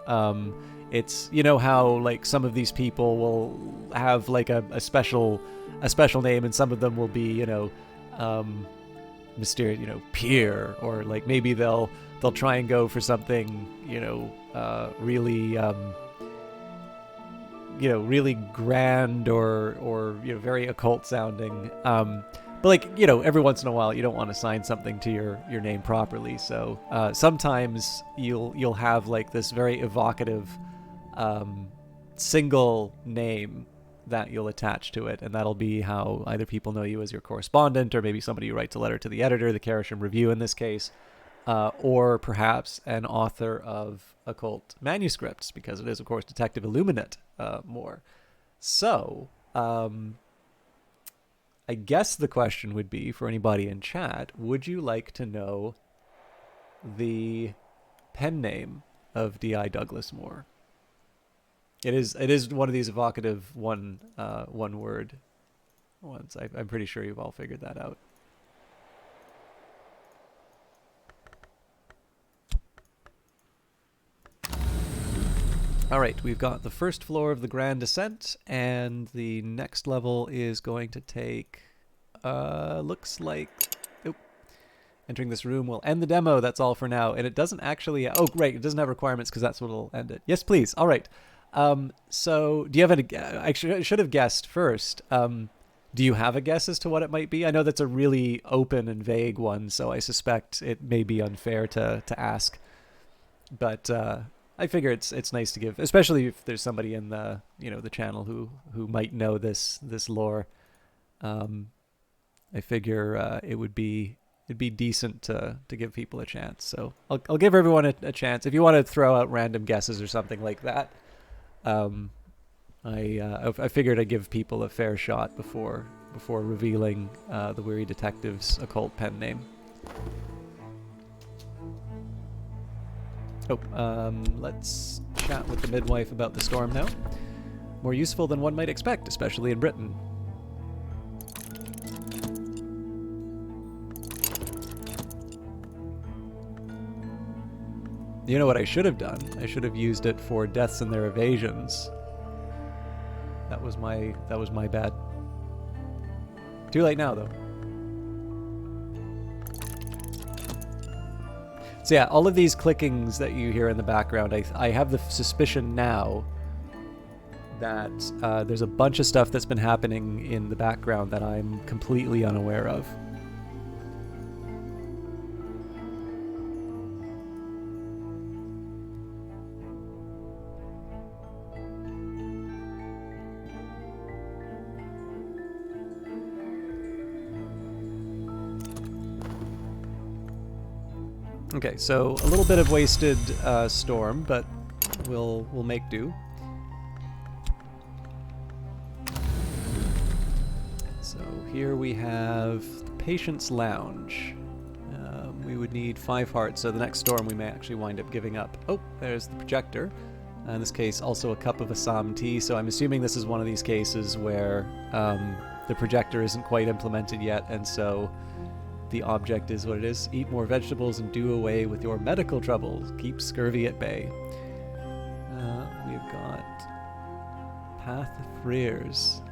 It's, you know how like some of these people will have like a special name, and some of them will be, you know, mysterious, you know, Peer, or like maybe they'll try and go for something, you know, really you know, really grand or you know, very occult sounding. But like, you know, every once in a while you don't want to sign something to your name properly. So sometimes you'll have like this very evocative single name that you'll attach to it, and that'll be how either people know you as your correspondent, or maybe somebody who writes a letter to the editor, the Carisham Review in this case, or perhaps an author of occult manuscripts, because it is, of course, Detective Illuminate Moore. So, I guess the question would be, for anybody in chat, would you like to know the pen name of D.I. Douglas Moore? It is one of these evocative one word ones. I'm pretty sure you've all figured that out. All right, we've got the first floor of the Grand Descent, and the next level is going to take, looks like, oh, entering this room will end the demo. That's all for now. And it doesn't actually, oh, great, it doesn't have requirements because that's what'll end it. Yes, please. All right. So do you have I should have guessed first. Do you have a guess as to what it might be? I know that's a really open and vague one, so I suspect it may be unfair to ask. But I figure it's nice to give, especially if there's somebody in the channel who might know this lore. I figure it'd be decent to give people a chance. So I'll give everyone a chance. If you want to throw out random guesses or something like that, I figured I'd give people a fair shot before revealing the Weary Detective's occult pen name. Oh, let's chat with the midwife about the storm now. More useful than one might expect, especially in Britain. You know what I should have done? I should have used it for deaths and their evasions. That was my bad. Too late now, though. So yeah, all of these clickings that you hear in the background, I have the suspicion now that there's a bunch of stuff that's been happening in the background that I'm completely unaware of. Okay, so a little bit of wasted storm, but we'll make do. So here we have Patient's Lounge. We would need 5 hearts, so the next storm we may actually wind up giving up. Oh, there's the projector. In this case, also a cup of Assam tea, so I'm assuming this is one of these cases where the projector isn't quite implemented yet, and so the object is what it is. Eat more vegetables and do away with your medical troubles. Keep scurvy at bay. We've got Path of Freers.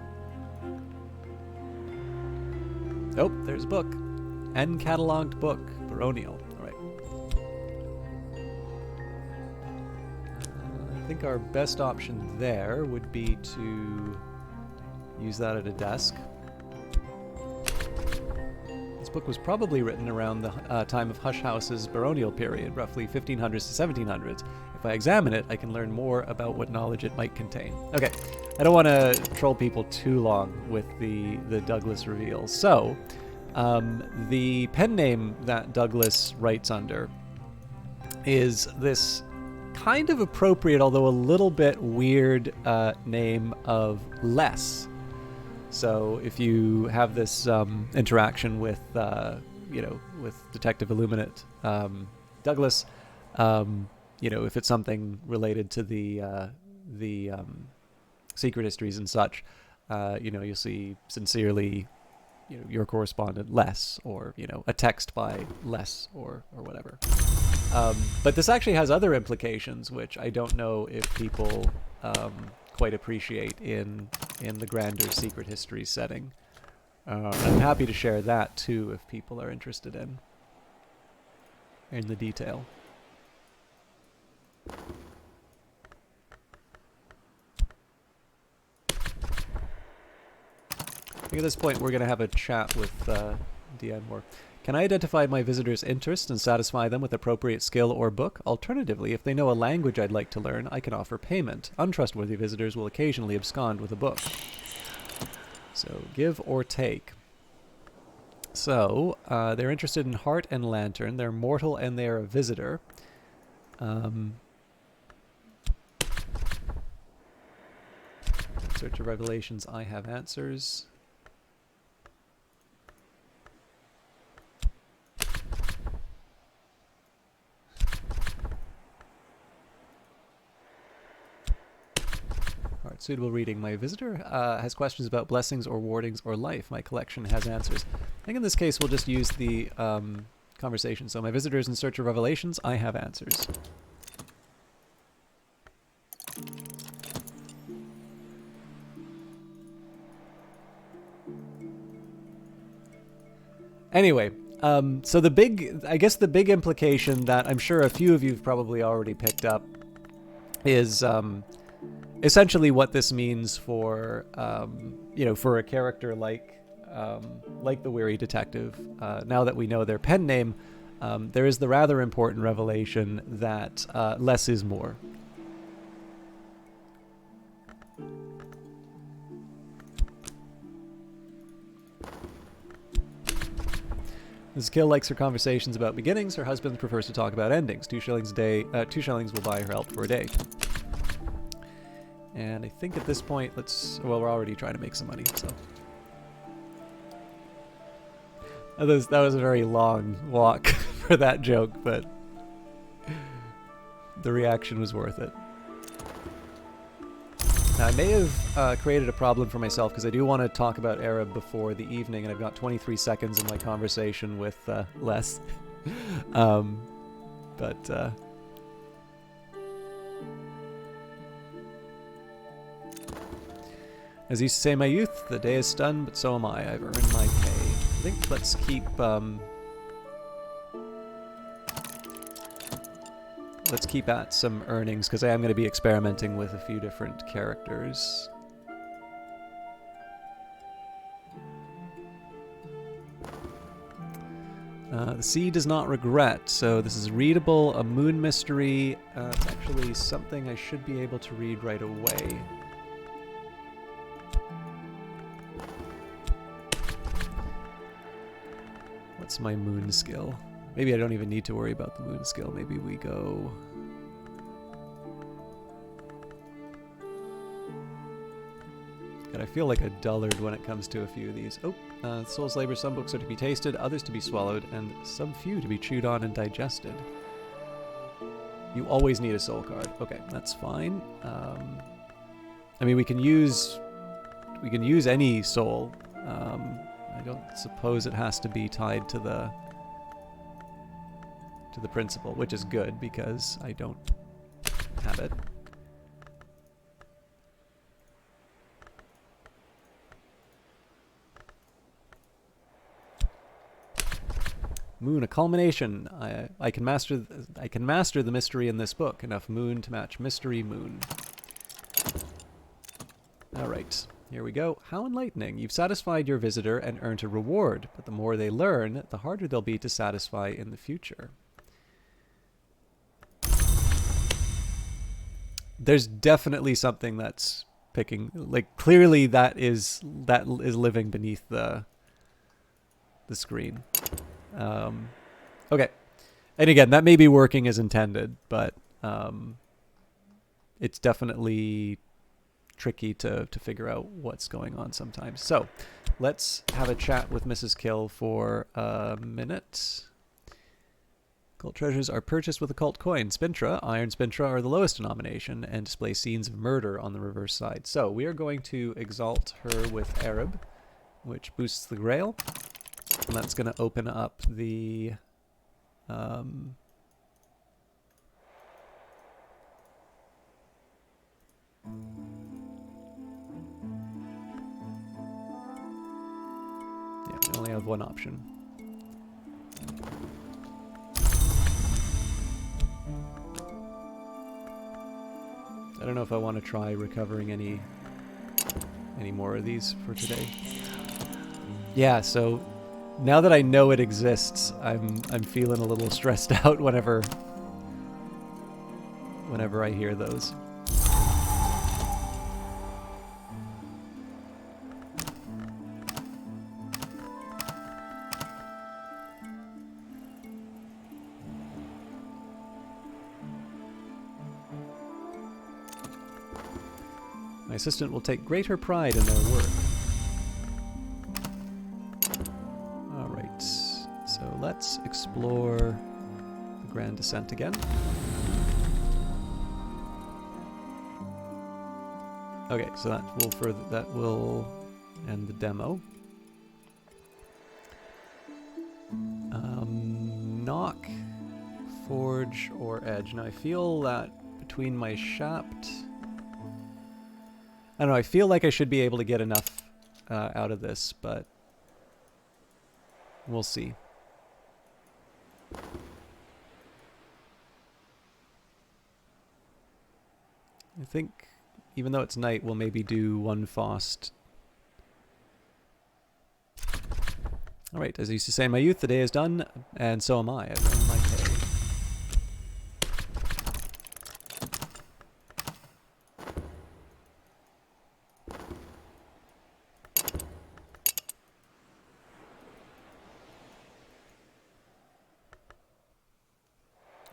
Oh, there's a book. Uncatalogued book. Baronial. All right. I think our best option there would be to use that at a desk. This book was probably written around the time of Hush House's baronial period, roughly 1500s to 1700s. If I examine it, I can learn more about what knowledge it might contain. Okay, I don't want to troll people too long with the Douglas reveal. So, the pen name that Douglas writes under is this kind of appropriate, although a little bit weird name of Les. So if you have this interaction with, with Detective Illuminate Douglas, if it's something related to the secret histories and such, you'll see sincerely, your correspondent Les, or a text by Les, or whatever. But this actually has other implications, which I don't know if people quite appreciate in the grander secret history setting. I'm happy to share that too if people are interested in the detail. I think at this point we're going to have a chat with Deanne Moore. Can I identify my visitors' interests and satisfy them with appropriate skill or book? Alternatively, if they know a language I'd like to learn, I can offer payment. Untrustworthy visitors will occasionally abscond with a book. So, give or take. So, they're interested in Heart and Lantern. They're mortal and they're a visitor. Search of Revelations, I have answers. not suitable reading. My visitor has questions about blessings or wardings or life. My collection has answers. I think in this case we'll just use the conversation. So my visitor is in search of revelations. I have answers. Anyway, so I guess the big implication that I'm sure a few of you've probably already picked up is essentially what this means for, for a character like the Weary Detective. Now that we know their pen name, there is the rather important revelation that less is more. Mrs. Kill likes her conversations about beginnings. Her husband prefers to talk about endings. 2 shillings a day. 2 shillings will buy her help for a day. And I think at this point, well, we're already trying to make some money, so. That was a very long walk for that joke, but the reaction was worth it. Now, I may have created a problem for myself because I do want to talk about Arab before the evening, and I've got 23 seconds in my conversation with Les. As I used to say in my youth, the day is done, but so am I. I've earned my pay. I think let's keep at some earnings, because I am going to be experimenting with a few different characters. The Sea Does Not Regret. So this is readable, a moon mystery. It's actually something I should be able to read right away. What's my moon skill? Maybe I don't even need to worry about the moon skill. Maybe we go... God, I feel like a dullard when it comes to a few of these. Oh, Soul's Labor. Some books are to be tasted, others to be swallowed, and some few to be chewed on and digested. You always need a soul card. Okay, that's fine. I mean, we can use any soul. I don't suppose it has to be tied to the principal, which is good because I don't have it. Moon, a culmination. I can master the mystery in this book. Enough moon to match mystery moon. All right, here we go. How enlightening. You've satisfied your visitor and earned a reward, but the more they learn, the harder they'll be to satisfy in the future. There's definitely something that's picking, like, clearly that is living beneath the screen. Okay. And again, that may be working as intended, but it's definitely tricky to figure out what's going on sometimes. So let's have a chat with Mrs. Kill for a minute. Occult treasures are purchased with occult coin. Spintra, iron spintra, are the lowest denomination and display scenes of murder on the reverse side. So we are going to exalt her with Arab, which boosts the grail. And that's going to open up the... yeah, we only have one option. I don't know if I want to try recovering any more of these for today. Yeah, so now that I know it exists, I'm feeling a little stressed out whenever I hear those. My assistant will take greater pride in their work. Alright, so let's explore the Grand Descent again. Okay, so that will end the demo. Knock, forge, or edge. Now I feel that between my shaft, I don't know. I feel like I should be able to get enough out of this, but we'll see. I think, even though it's night, we'll maybe do one fast. All right, as I used to say in my youth, the day is done, and so am I. I've earned my pay.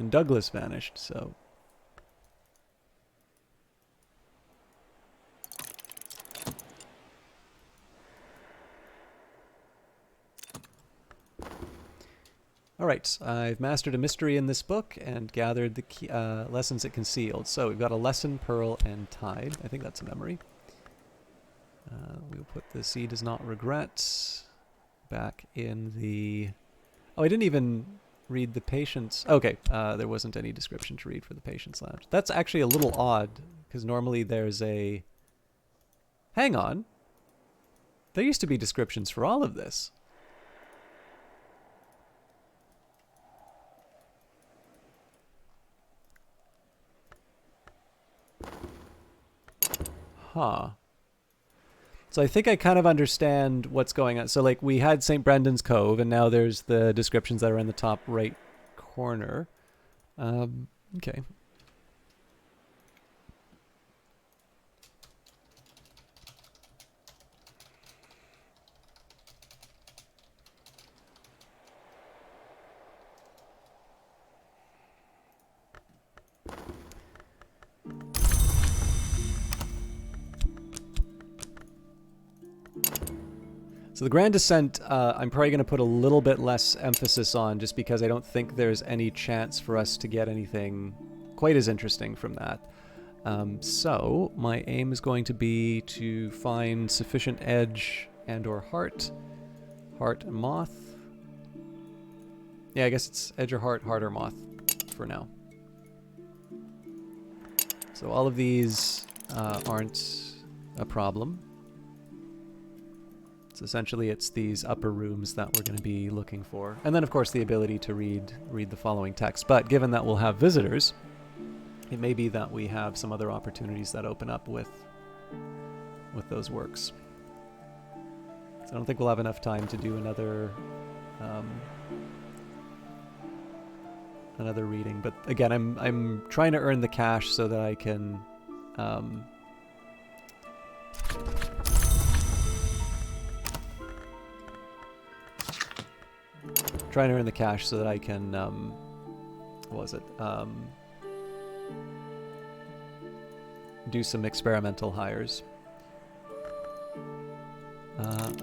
And Douglas vanished, so... Alright, I've mastered a mystery in this book and gathered the key, lessons it concealed. So we've got a lesson, pearl, and tide. I think that's a memory. We'll put the sea does not regret back in the... Oh, I didn't even read the patient's... Okay, there wasn't any description to read for the patient's lounge. That's actually a little odd, because normally there's a... Hang on. There used to be descriptions for all of this. Huh. So I think I kind of understand what's going on. So like we had St. Brendan's Cove, and now there's the descriptions that are in the top right corner. Okay. So the Grand Descent, I'm probably going to put a little bit less emphasis on just because I don't think there's any chance for us to get anything quite as interesting from that. So my aim is going to be to find sufficient edge and or heart. Heart and moth. Yeah, I guess it's edge or heart or moth for now. So all of these aren't a problem. So essentially it's these upper rooms that we're going to be looking for. And then of course the ability to read the following text. But given that we'll have visitors, it may be that we have some other opportunities that open up with those works. So I don't think we'll have enough time to do another reading. But again, I'm trying to earn the cash so that I can trying to earn the cash so that I can, what was it? Do some experimental hires.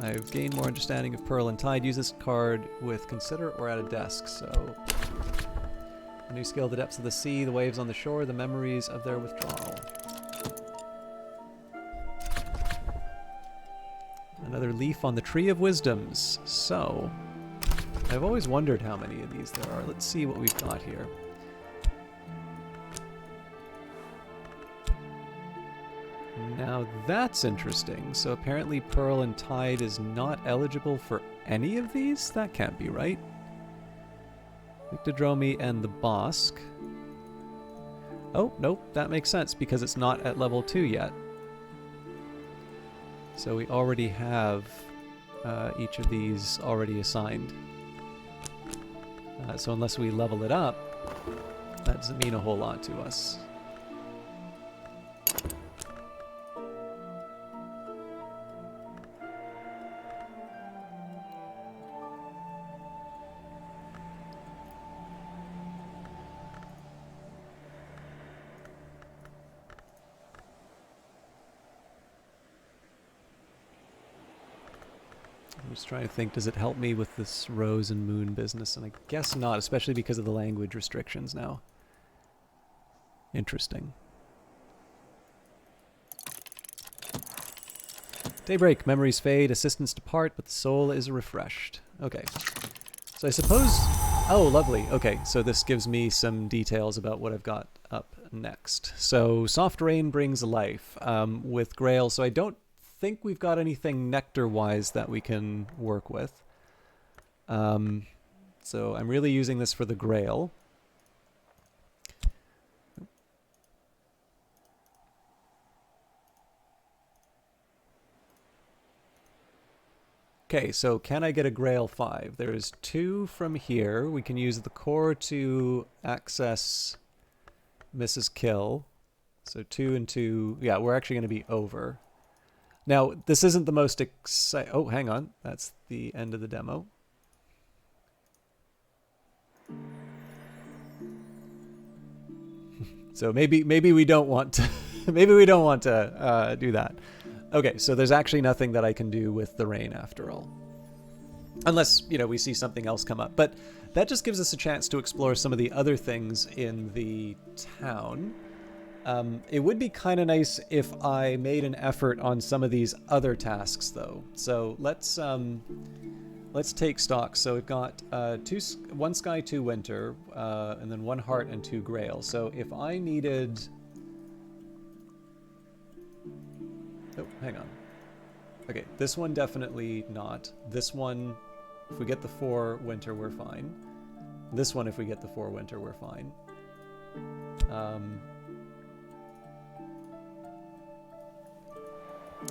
I've gained more understanding of Pearl and Tide. Use this card with Consider or at a desk. So, a new skill, the depths of the sea, the waves on the shore, the memories of their withdrawal. Another leaf on the Tree of Wisdoms. So... I've always wondered how many of these there are. Let's see what we've got here. Now that's interesting. So apparently Pearl and Tide is not eligible for any of these? That can't be right. Victodromy and the Bosque. Oh, nope, that makes sense because it's not at level 2 yet. So we already have each of these already assigned. So unless we level it up, that doesn't mean a whole lot to us. I'm just trying to think, does it help me with this Rose and Moon business? And I guess not, especially because of the language restrictions now. Interesting. Daybreak, memories fade, assistants depart, but the soul is refreshed. Okay. So I suppose... Oh, lovely. Okay, so this gives me some details about what I've got up next. So Soft Rain brings life with Grail. So I don't think we've got anything nectar-wise that we can work with. So I'm really using this for the Grail. Okay, so can I get a Grail 5? There's 2 from here. We can use the core to access Mrs. Kill. So 2 and 2. Yeah, we're actually going to be over. Now, this isn't the most exciting... Oh, hang on. That's the end of the demo. So maybe we don't want to... maybe we don't want to do that. Okay, so there's actually nothing that I can do with the rain after all. Unless, you know, we see something else come up. But that just gives us a chance to explore some of the other things in the town. It would be kind of nice if I made an effort on some of these other tasks, though. So let's take stock. So we've got 1 sky, 2 winter, and then 1 heart and 2 grail. So if I needed... Oh, hang on. Okay, this one definitely not. This one, if we get the 4 winter, we're fine. This one, if we get the 4 winter, we're fine.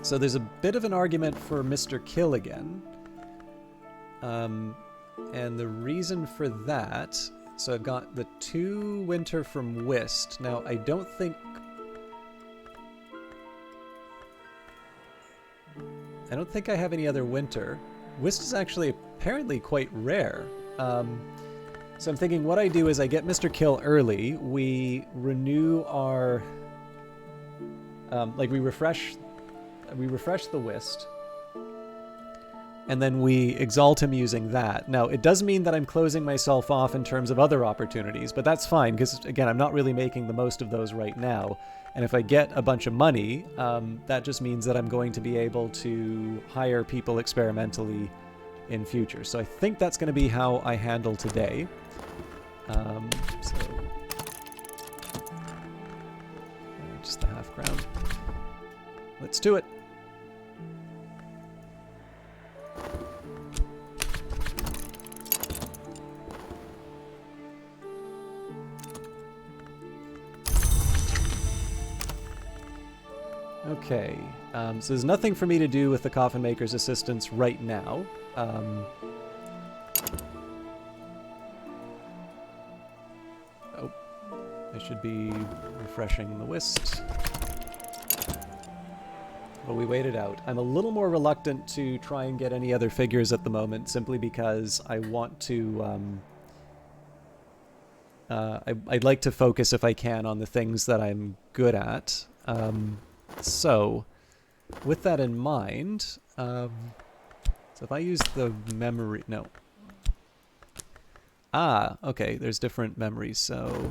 So there's a bit of an argument for Mr. Kill again. And the reason for that... So I've got the 2 winter from Whist. Now, I don't think I have any other winter. Whist is actually apparently quite rare. So I'm thinking what I do is I get Mr. Kill early. We renew our... we refresh the Whist. And then we exalt him using that. Now, it does mean that I'm closing myself off in terms of other opportunities, but that's fine, because, again, I'm not really making the most of those right now. And if I get a bunch of money, that just means that I'm going to be able to hire people experimentally in future. So I think that's going to be how I handle today. Just the half crown. Let's do it. Okay, so there's nothing for me to do with the Coffin Maker's assistance right now. Oh, I should be refreshing the Whist. But we waited out. I'm a little more reluctant to try and get any other figures at the moment, simply because I want to... I'd like to focus, if I can, on the things that I'm good at. So, with that in mind, so if I use the memory... No. Ah, okay, there's different memories, so...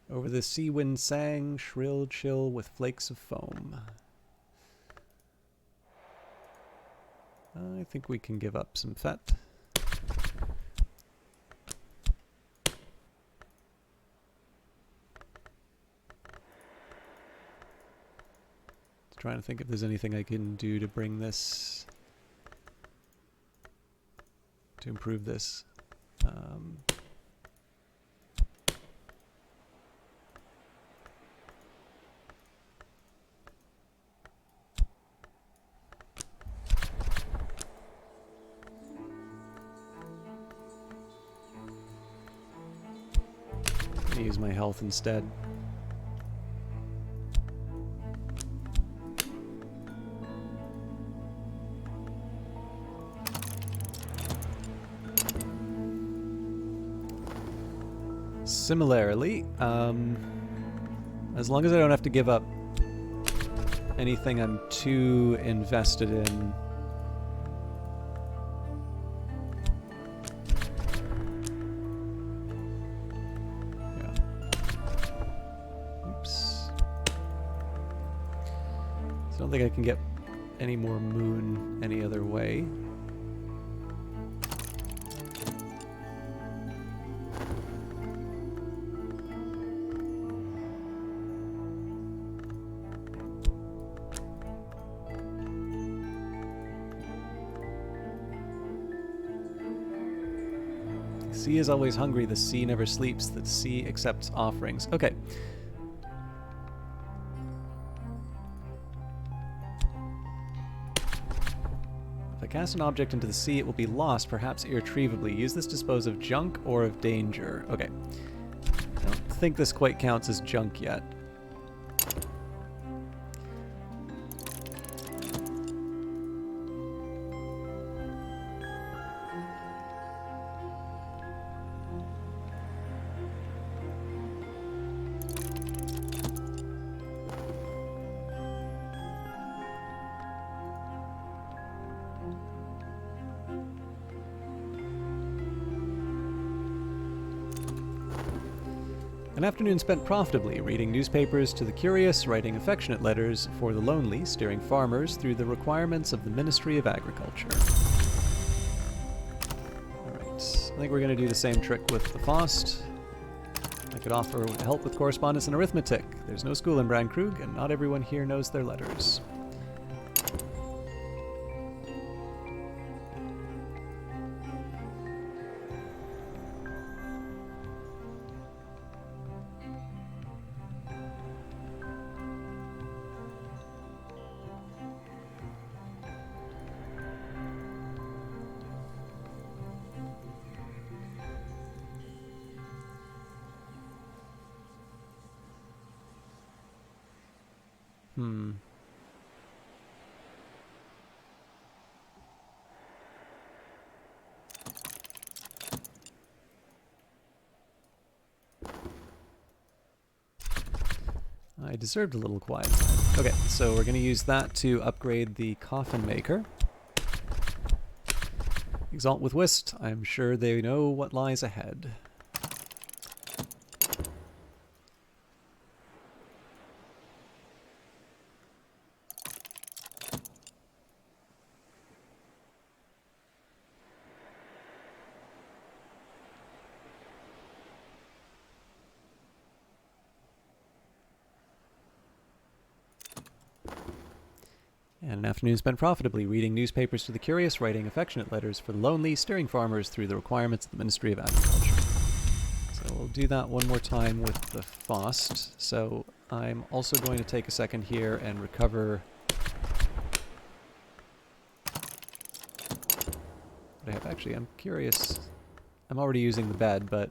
Over the sea wind sang, shrill chill with flakes of foam. I think we can give up some fat. Trying to think if there's anything I can do to bring this, to improve this. Use my health instead. Similarly, as long as I don't have to give up anything I'm too invested in. Yeah. Oops. So I don't think I can get any more moon any other way. The sea is always hungry, the sea never sleeps, the sea accepts offerings. Okay. If I cast an object into the sea, it will be lost, perhaps irretrievably. Use this to dispose of junk or of danger. Okay. I don't think this quite counts as junk yet. An afternoon spent profitably, reading newspapers to the curious, writing affectionate letters for the lonely, steering farmers through the requirements of the Ministry of Agriculture. Alright, I think we're going to do the same trick with the Faust. I could offer help with correspondence and arithmetic. There's no school in Brandkrug, and not everyone here knows their letters. I deserved a little quiet time. Okay, so we're going to use that to upgrade the coffin maker. Exalt with Whist. I'm sure they know what lies ahead. And an afternoon spent profitably, reading newspapers to the curious, writing affectionate letters for the lonely, steering farmers through the requirements of the Ministry of Agriculture. So we'll do that one more time with the Faust. So I'm also going to take a second here and recover what I have. Actually, I'm curious. I'm already using the bed, but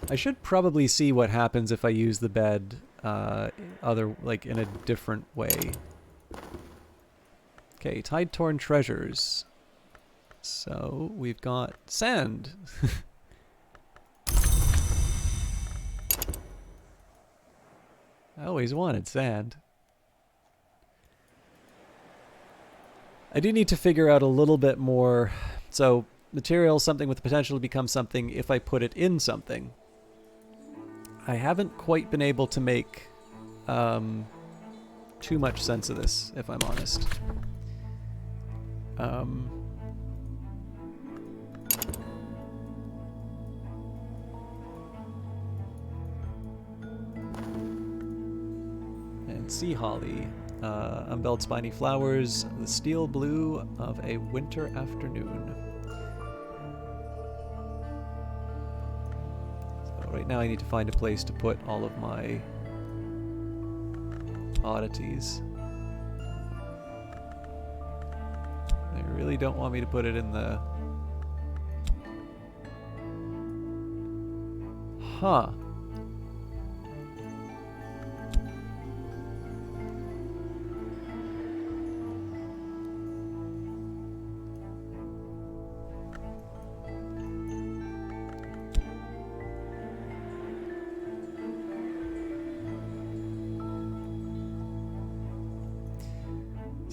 I should probably see what happens if I use the bed in a different way. Okay, tide-torn treasures. So we've got sand. I always wanted sand. I do need to figure out a little bit more. So material, something with the potential to become something if I put it in something. I haven't quite been able to make too much sense of this, if I'm honest. And sea holly, unbelled spiny flowers, the steel blue of a winter afternoon. Right now I need to find a place to put all of my oddities. They really don't want me to put it in the... Huh.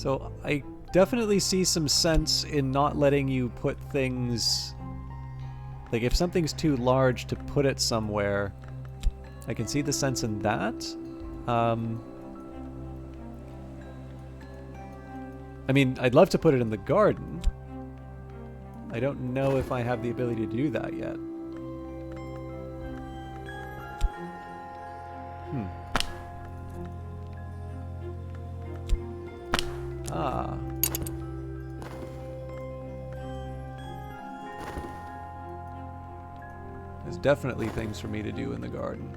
So I definitely see some sense in not letting you put things... Like, if something's too large to put it somewhere, I can see the sense in that. I mean, I'd love to put it in the garden. I don't know if I have the ability to do that yet. Ah. There's definitely things for me to do in the garden.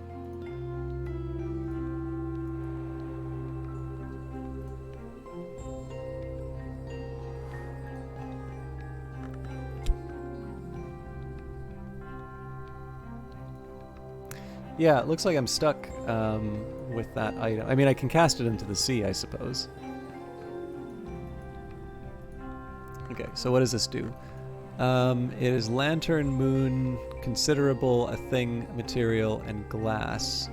Yeah, it looks like I'm stuck with that item. I mean, I can cast it into the sea, I suppose. Okay, so what does this do? It is lantern, moon, considerable, a thing, material, and glass.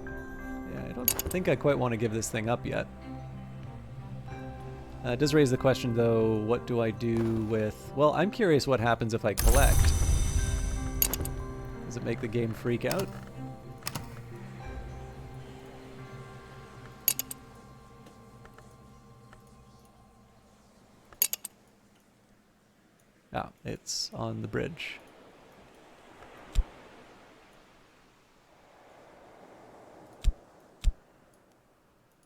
Yeah, I don't think I quite want to give this thing up yet. It does raise the question, though, what do I do with... Well, I'm curious what happens if I collect. Does it make the game freak out? Ah, it's on the bridge.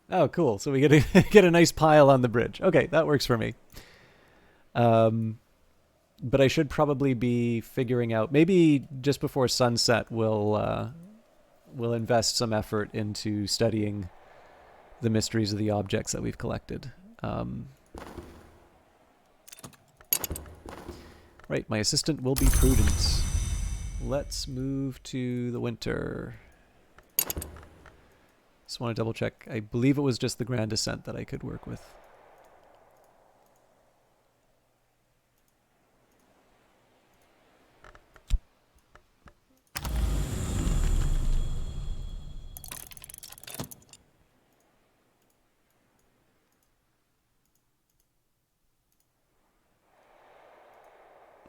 Oh, cool. So we get a, get a nice pile on the bridge. Okay, that works for me. But I should probably be figuring out... Maybe just before sunset, we'll invest some effort into studying the mysteries of the objects that we've collected. Right, my assistant will be Prudence. Let's move to the winter. Just want to double check. I believe it was just the Grand Descent that I could work with.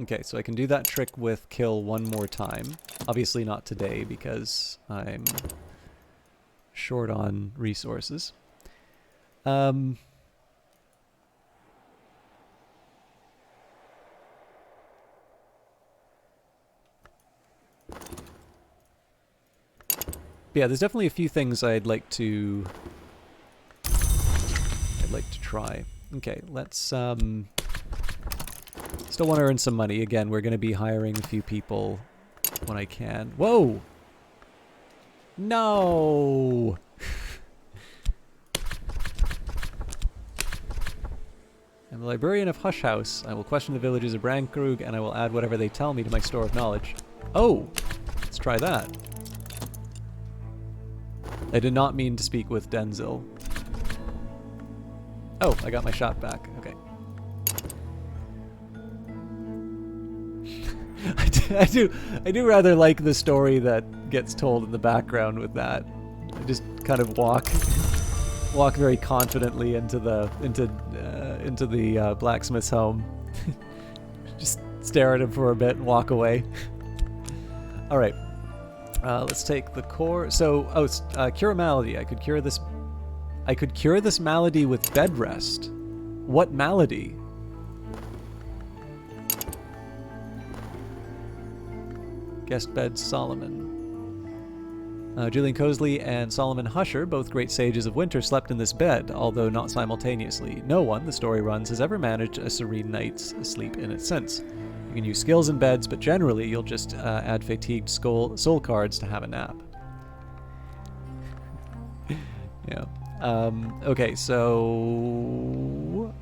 Okay, so I can do that trick with kill one more time. Obviously not today because I'm short on resources. Yeah, there's definitely a few things I'd like to try. Okay, let's still want to earn some money. Again, we're going to be hiring a few people when I can. Whoa! No! I'm a librarian of Hush House. I will question the villagers of Brankrug, and I will add whatever they tell me to my store of knowledge. Oh! Let's try that. I did not mean to speak with Denzil. Oh, I got my shot back. Okay. I do rather like the story that gets told in the background with that. I just kind of walk very confidently into the blacksmith's home. Just stare at him for a bit and walk away. All right. Let's take the core. So, cure a malady. I could cure this malady with bed rest. What malady? Guest bed Solomon. Julian Cosley and Solomon Husher, both great sages of winter, slept in this bed, although not simultaneously. No one, the story runs, has ever managed a serene night's sleep in it since. You can use skills in beds, but generally you'll just add fatigued soul cards to have a nap. Yeah. Okay, so...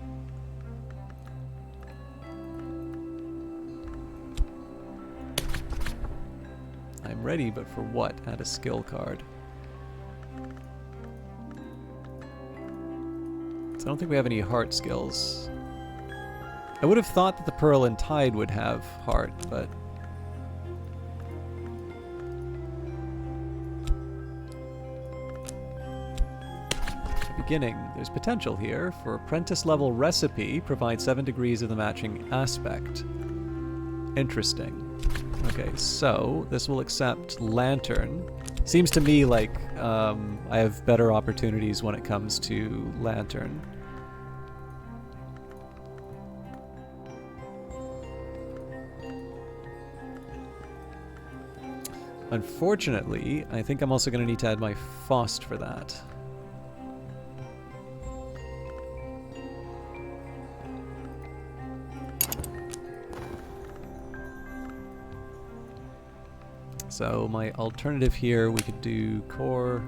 I'm ready, but for what? Add a skill card. So I don't think we have any heart skills. I would have thought that the Pearl and Tide would have heart, but... I'd be beginning. There's potential here for apprentice level recipe. Provide 7 degrees of the matching aspect. Interesting. Okay, so this will accept lantern. Seems to me like I have better opportunities when it comes to lantern. Unfortunately, I think I'm also going to need to add my Faust for that. So my alternative here, we could do core,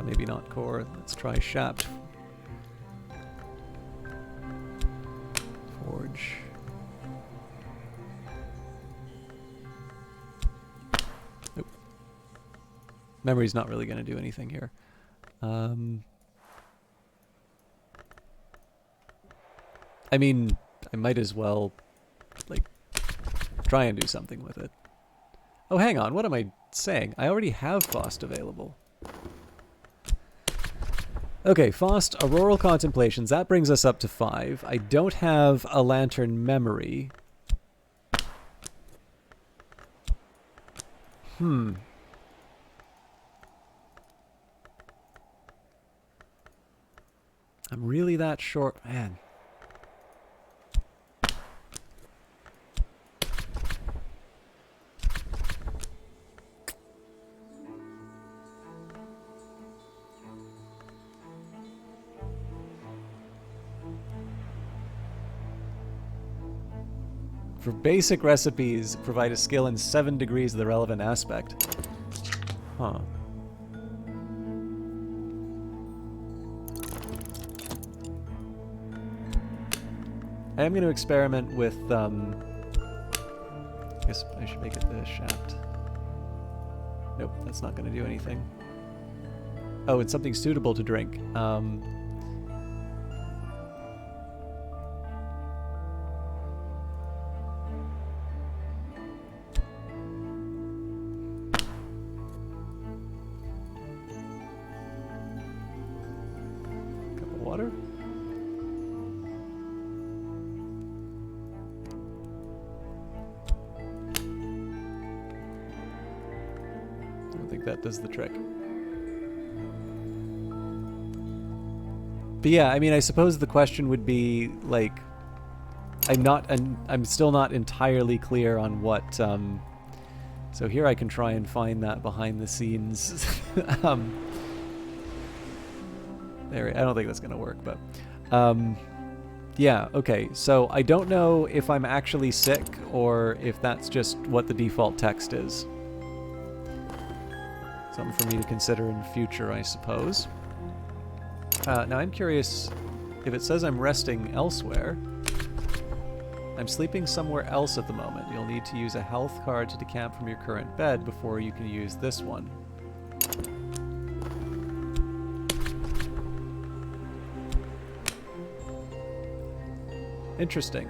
maybe not core. Let's try shaft. Forge. Nope. Memory's not really going to do anything here. I mean, I might as well, like, try and do something with it. Oh, hang on. What am I saying? I already have Faust available. Okay, Faust, Auroral Contemplations. That brings us up to 5. I don't have a Lantern Memory. I'm really that short. Man. For basic recipes, provide a skill in 7 degrees of the relevant aspect. Huh. I am going to experiment with, I guess I should make it the shaft. Nope, that's not going to do anything. Oh, it's something suitable to drink. Cup of water. I don't think that does the trick. But yeah, I mean, I suppose the question would be, like, I'm still not entirely clear on what, so here I can try and find that behind the scenes. There, I don't think that's going to work, but, yeah, okay, so I don't know if I'm actually sick or if that's just what the default text is. Something for me to consider in future, I suppose. Now I'm curious, if it says I'm resting elsewhere, I'm sleeping somewhere else at the moment. You'll need to use a health card to decamp from your current bed before you can use this one. Interesting.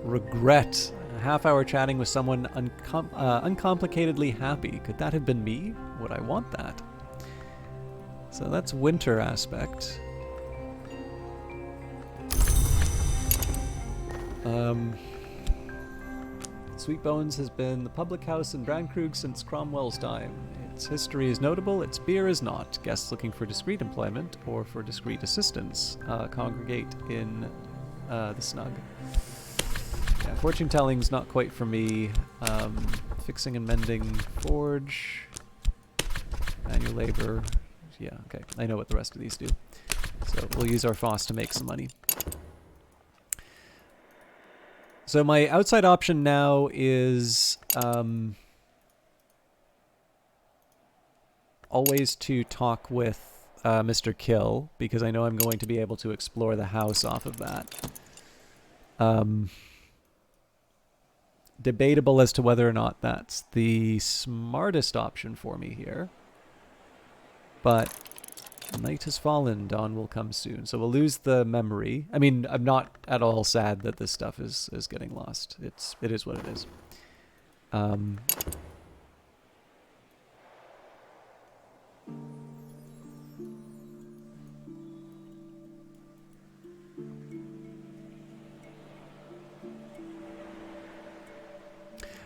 Regret. A half-hour chatting with someone uncomplicatedly happy. Could that have been me? Would I want that? So that's winter aspect. Sweet Bones has been the public house in Brandkrug since Cromwell's time. Its history is notable, its beer is not. Guests looking for discreet employment or for discreet assistance congregate in the snug. Yeah, fortune telling's not quite for me. Fixing and mending, forge, manual labor. Yeah, okay. I know what the rest of these do. So we'll use our Faust to make some money. So my outside option now is always to talk with Mr. Kill, because I know I'm going to be able to explore the house off of that. Debatable as to whether or not that's the smartest option for me here. But night has fallen, dawn will come soon. So we'll lose the memory. I mean, I'm not at all sad that this stuff is getting lost. It is what it is. Um,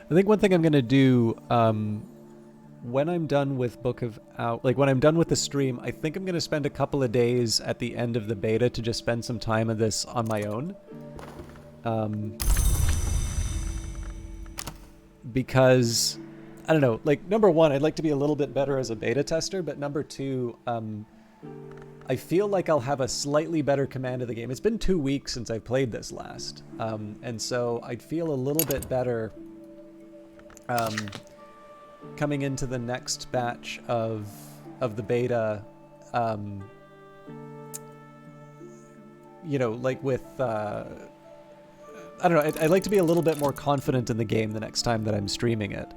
I think one thing I'm going to do when I'm done with Book of Out, like when I'm done with the stream, I think I'm going to spend a couple of days at the end of the beta to just spend some time on this on my own. Because, I don't know, like, number one, I'd like to be a little bit better as a beta tester, but number two, I feel like I'll have a slightly better command of the game. It's been 2 weeks since I played this last, and so I'd feel a little bit better coming into the next batch of the beta, you know, like with, I don't know, I'd like to be a little bit more confident in the game the next time that I'm streaming it.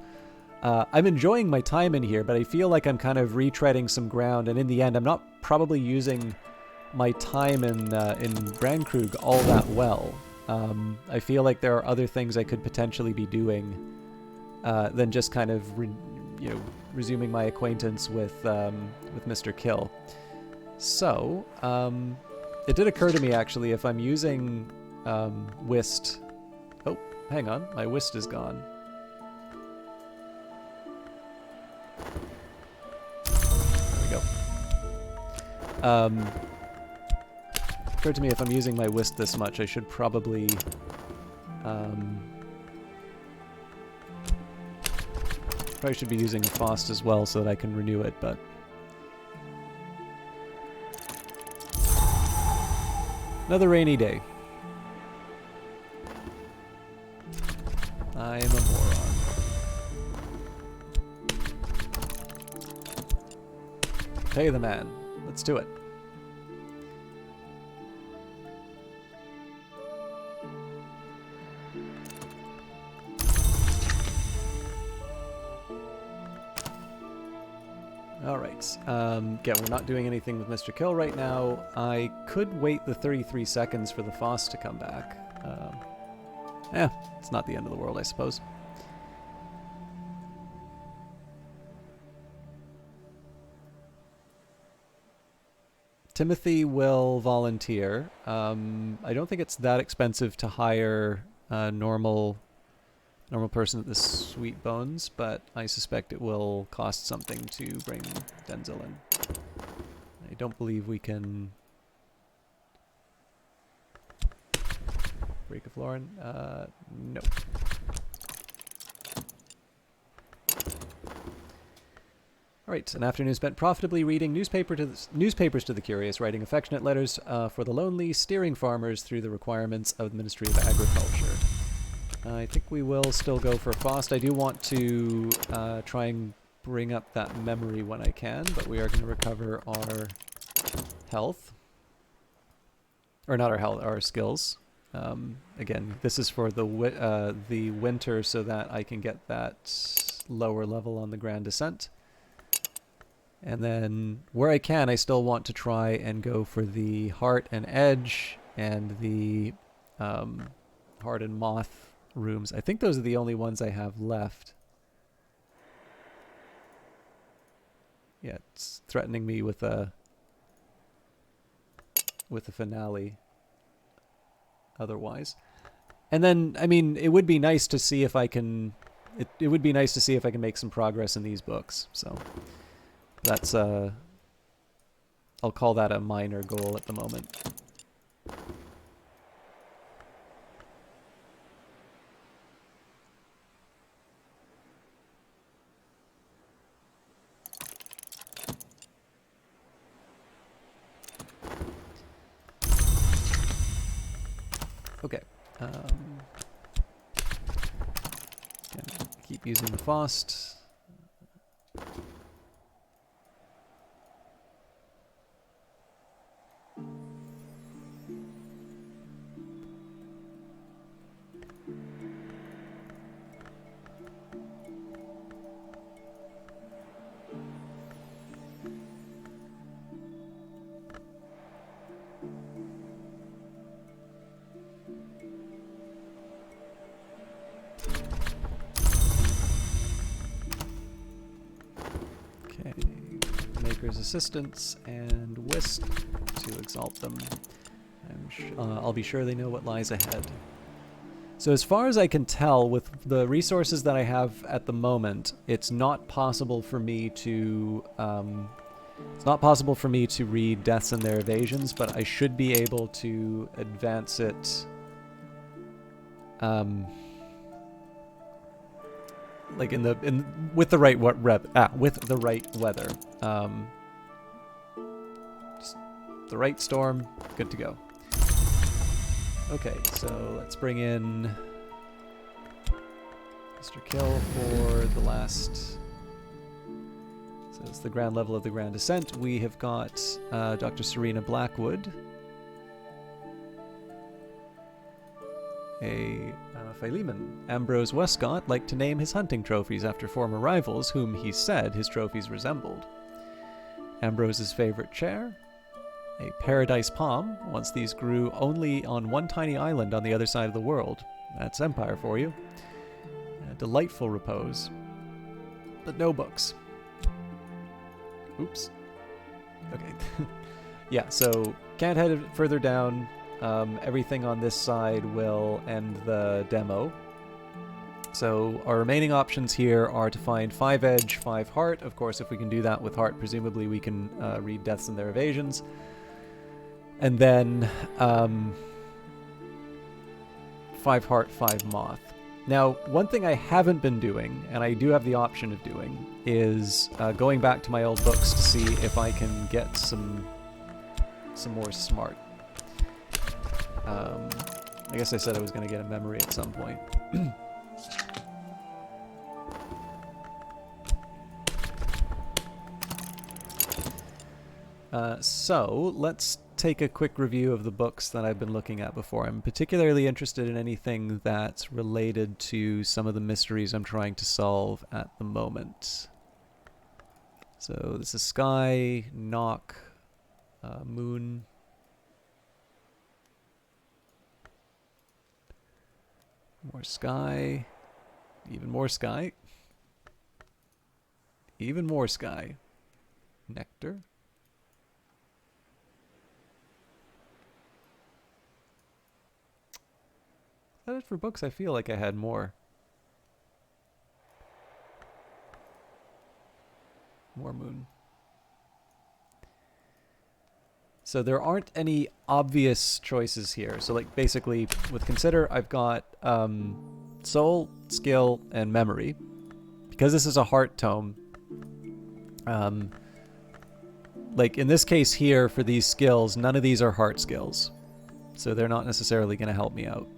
I'm enjoying my time in here, but I feel like I'm kind of retreading some ground, and in the end, I'm not probably using my time in Brandkrug all that well. I feel like there are other things I could potentially be doing than just kind of resuming my acquaintance with Mr. Kill. So it did occur to me actually, if I'm using Whist. Oh, hang on, my Whist is gone. There we go. Occurred to me, if I'm using my Whist this much, I should probably probably should be using a Fost as well so that I can renew it, but another rainy day. I am a moron. Pay the man. Let's do it. Alright, again, we're not doing anything with Mr. Kill right now. I could wait the 33 seconds for the Fost to come back. It's not the end of the world, I suppose. Timothy will volunteer. I don't think it's that expensive to hire a normal person at the Sweet Bones, but I suspect it will cost something to bring Denzel in. I don't believe we can break a Florin. No. All right, an afternoon spent profitably reading newspapers to the curious, writing affectionate letters for the lonely, steering farmers through the requirements of the Ministry of Agriculture. I think we will still go for Fost. I do want to try and bring up that memory when I can, but we are going to recover our health. Or not our health, our skills. Again, this is for the winter so that I can get that lower level on the Grand Descent. And then, where I can, I still want to try and go for the Heart and Edge and the Heart and Moth rooms. I think those are the only ones I have left. Yeah, it's threatening me with a finale otherwise. And then, I mean, it would be nice to see if I can it would be nice to see if I can make some progress in these books. So that's I'll call that a minor goal at the moment. Okay. Keep using the Fost. Tinker's Assistants and Whisk to exalt them. I'll be sure they know what lies ahead. So as far as I can tell, with the resources that I have at the moment, it's not possible for me to read Deaths and Their Evasions, but I should be able to advance it. Like with the right weather. Just the right storm, good to go. Okay, so let's bring in Mr. Kill for the last. So it's the ground level of the Grand Descent. We have got Dr. Serena Blackwood, a Philemon. Ambrose Westcott liked to name his hunting trophies after former rivals whom he said his trophies resembled. Ambrose's favorite chair? A paradise palm. Once these grew only on one tiny island on the other side of the world. That's Empire for you. A delightful repose. But no books. Oops. Okay. Yeah, so can't head further down. Everything on this side will end the demo. So our remaining options here are to find 5 edge, 5 heart. Of course, if we can do that with heart, presumably we can read Deaths and Their Evasions. And then 5 heart, 5 moth. Now, one thing I haven't been doing, and I do have the option of doing, is going back to my old books to see if I can get some more smart. I guess I said I was going to get a memory at some point. So, let's take a quick review of the books that I've been looking at before. I'm particularly interested in anything that's related to some of the mysteries I'm trying to solve at the moment. So, this is Sky, Knock, Moon. More Sky. Even more Sky. Even more Sky. Nectar. Is that it for books? I feel like I had more. More Moon. So there aren't any obvious choices here. So like basically with Consider, I've got Soul, Skill, and Memory. Because this is a heart tome, like in this case here for these skills, none of these are heart skills. So they're not necessarily going to help me out.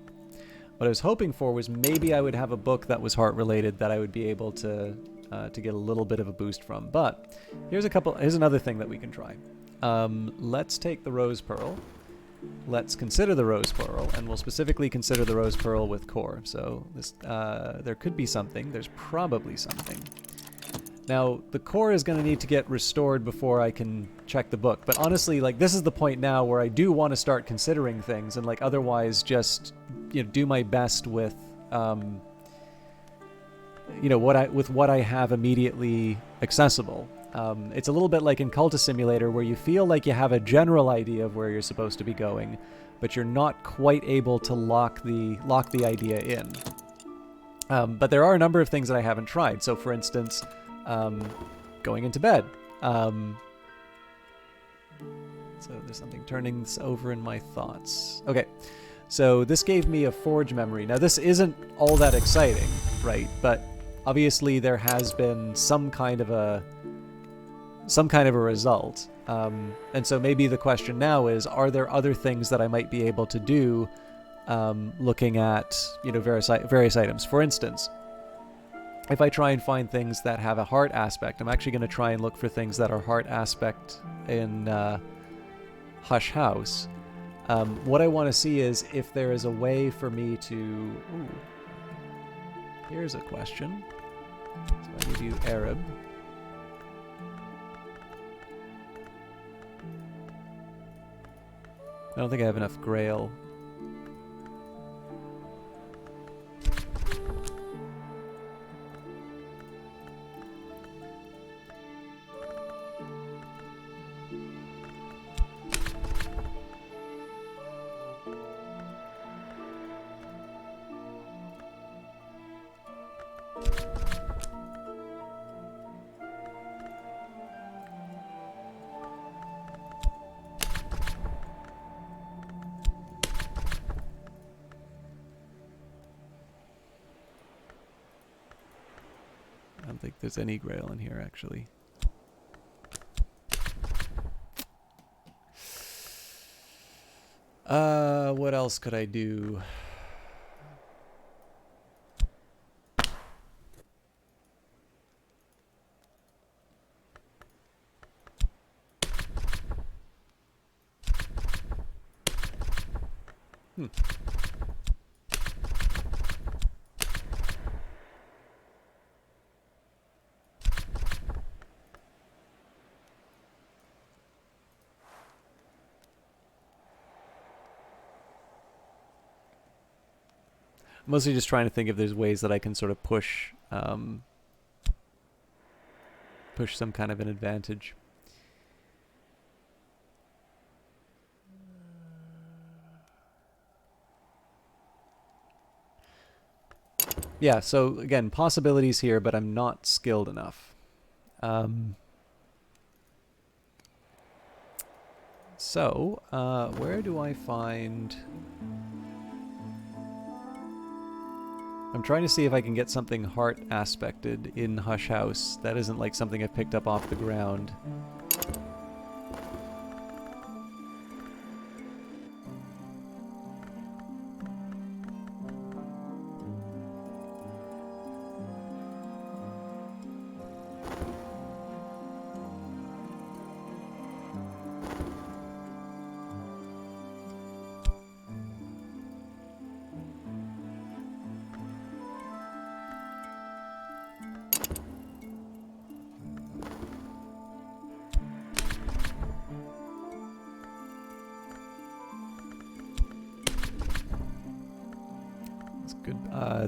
What I was hoping for was maybe I would have a book that was heart related that I would be able to get a little bit of a boost from. But here's another thing that we can try. Let's take the Rose Pearl. Let's consider the Rose Pearl, and we'll specifically consider the Rose Pearl with core. So this, there could be something. There's probably something. Now, the core is going to need to get restored before I can check the book. But honestly, like, this is the point now where I do want to start considering things and, like, otherwise just, you know, do my best with, you know, what I have immediately accessible. It's a little bit like in Cultist Simulator, where you feel like you have a general idea of where you're supposed to be going, but you're not quite able to lock the idea in. But there are a number of things that I haven't tried. So, for instance, going into bed. So there's something turning this over in my thoughts. Okay, so this gave me a forge memory. Now this isn't all that exciting, right? But obviously there has been some kind of a result. And so maybe the question now is, are there other things that I might be able to do looking at, you know, various items? For instance, if I try and find things that have a heart aspect, I'm actually going to try and look for things that are heart aspect in Hush House. What I want to see is if there is a way for me to... Ooh, here's a question. So I need you Arab. I don't think I have enough Grail. there's any grail in here, actually. What else could I do? Mostly just trying to think if there's ways that I can sort of push some kind of an advantage. Yeah, so again, possibilities here, but I'm not skilled enough. So, where do I find... I'm trying to see if I can get something heart aspected in Hush House. That isn't like something I picked up off the ground.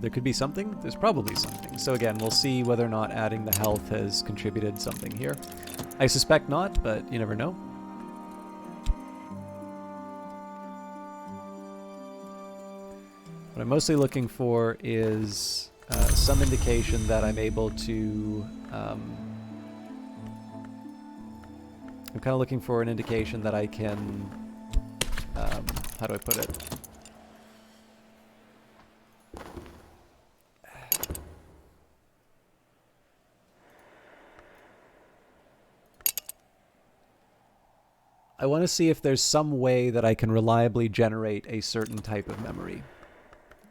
There could be something. There's probably something. So again, we'll see whether or not adding the health has contributed something here. I suspect not, but you never know. What I'm mostly looking for is some indication that I'm able to... I'm kind of looking for an indication that I can... how do I put it? I want to see if there's some way that I can reliably generate a certain type of memory.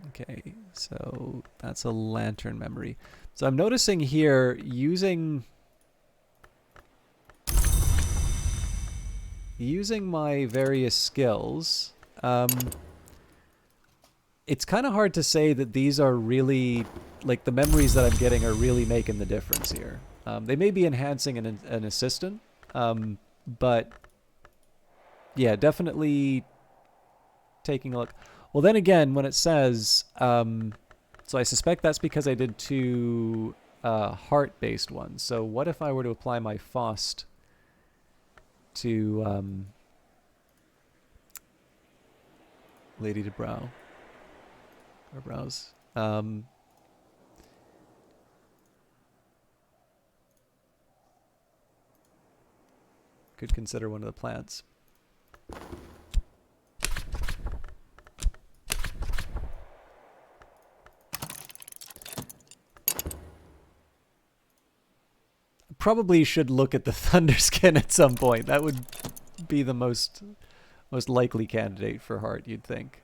Okay, so that's a lantern memory. So I'm noticing here, using my various skills, it's kind of hard to say that these are really, like the memories that I'm getting are really making the difference here. They may be enhancing an assistant, but yeah, definitely taking a look. Well, then again, when it says, so I suspect that's because I did 2 heart-based ones. So what if I were to apply my Faust to Lady de Brow? Or Brows. Could consider one of the plants. Probably should look at the Thunderskin at some point. That would be the most likely candidate for heart, you'd think.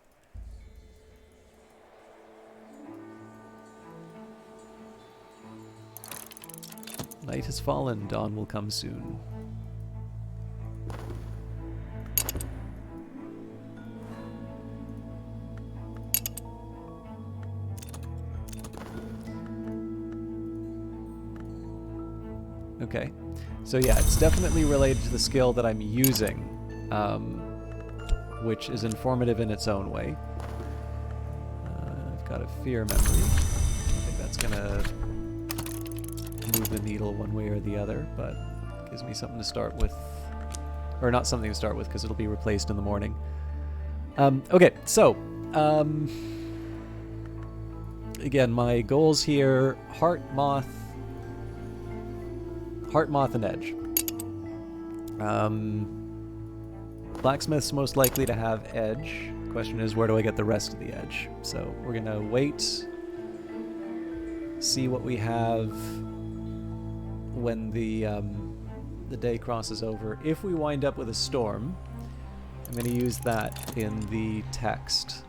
Night has fallen, dawn will come soon. Okay, so yeah, it's definitely related to the skill that I'm using, which is informative in its own way. I've got a fear memory. I think that's gonna move the needle one way or the other, but gives me something to start with. Or not something to start with, because it'll be replaced in the morning. Okay, so, again, my goals here, Heart, Moth, and Edge. Blacksmith's most likely to have Edge. Question is, where do I get the rest of the Edge? So we're gonna wait, see what we have when the day crosses over. If we wind up with a storm, I'm going to use that in the text.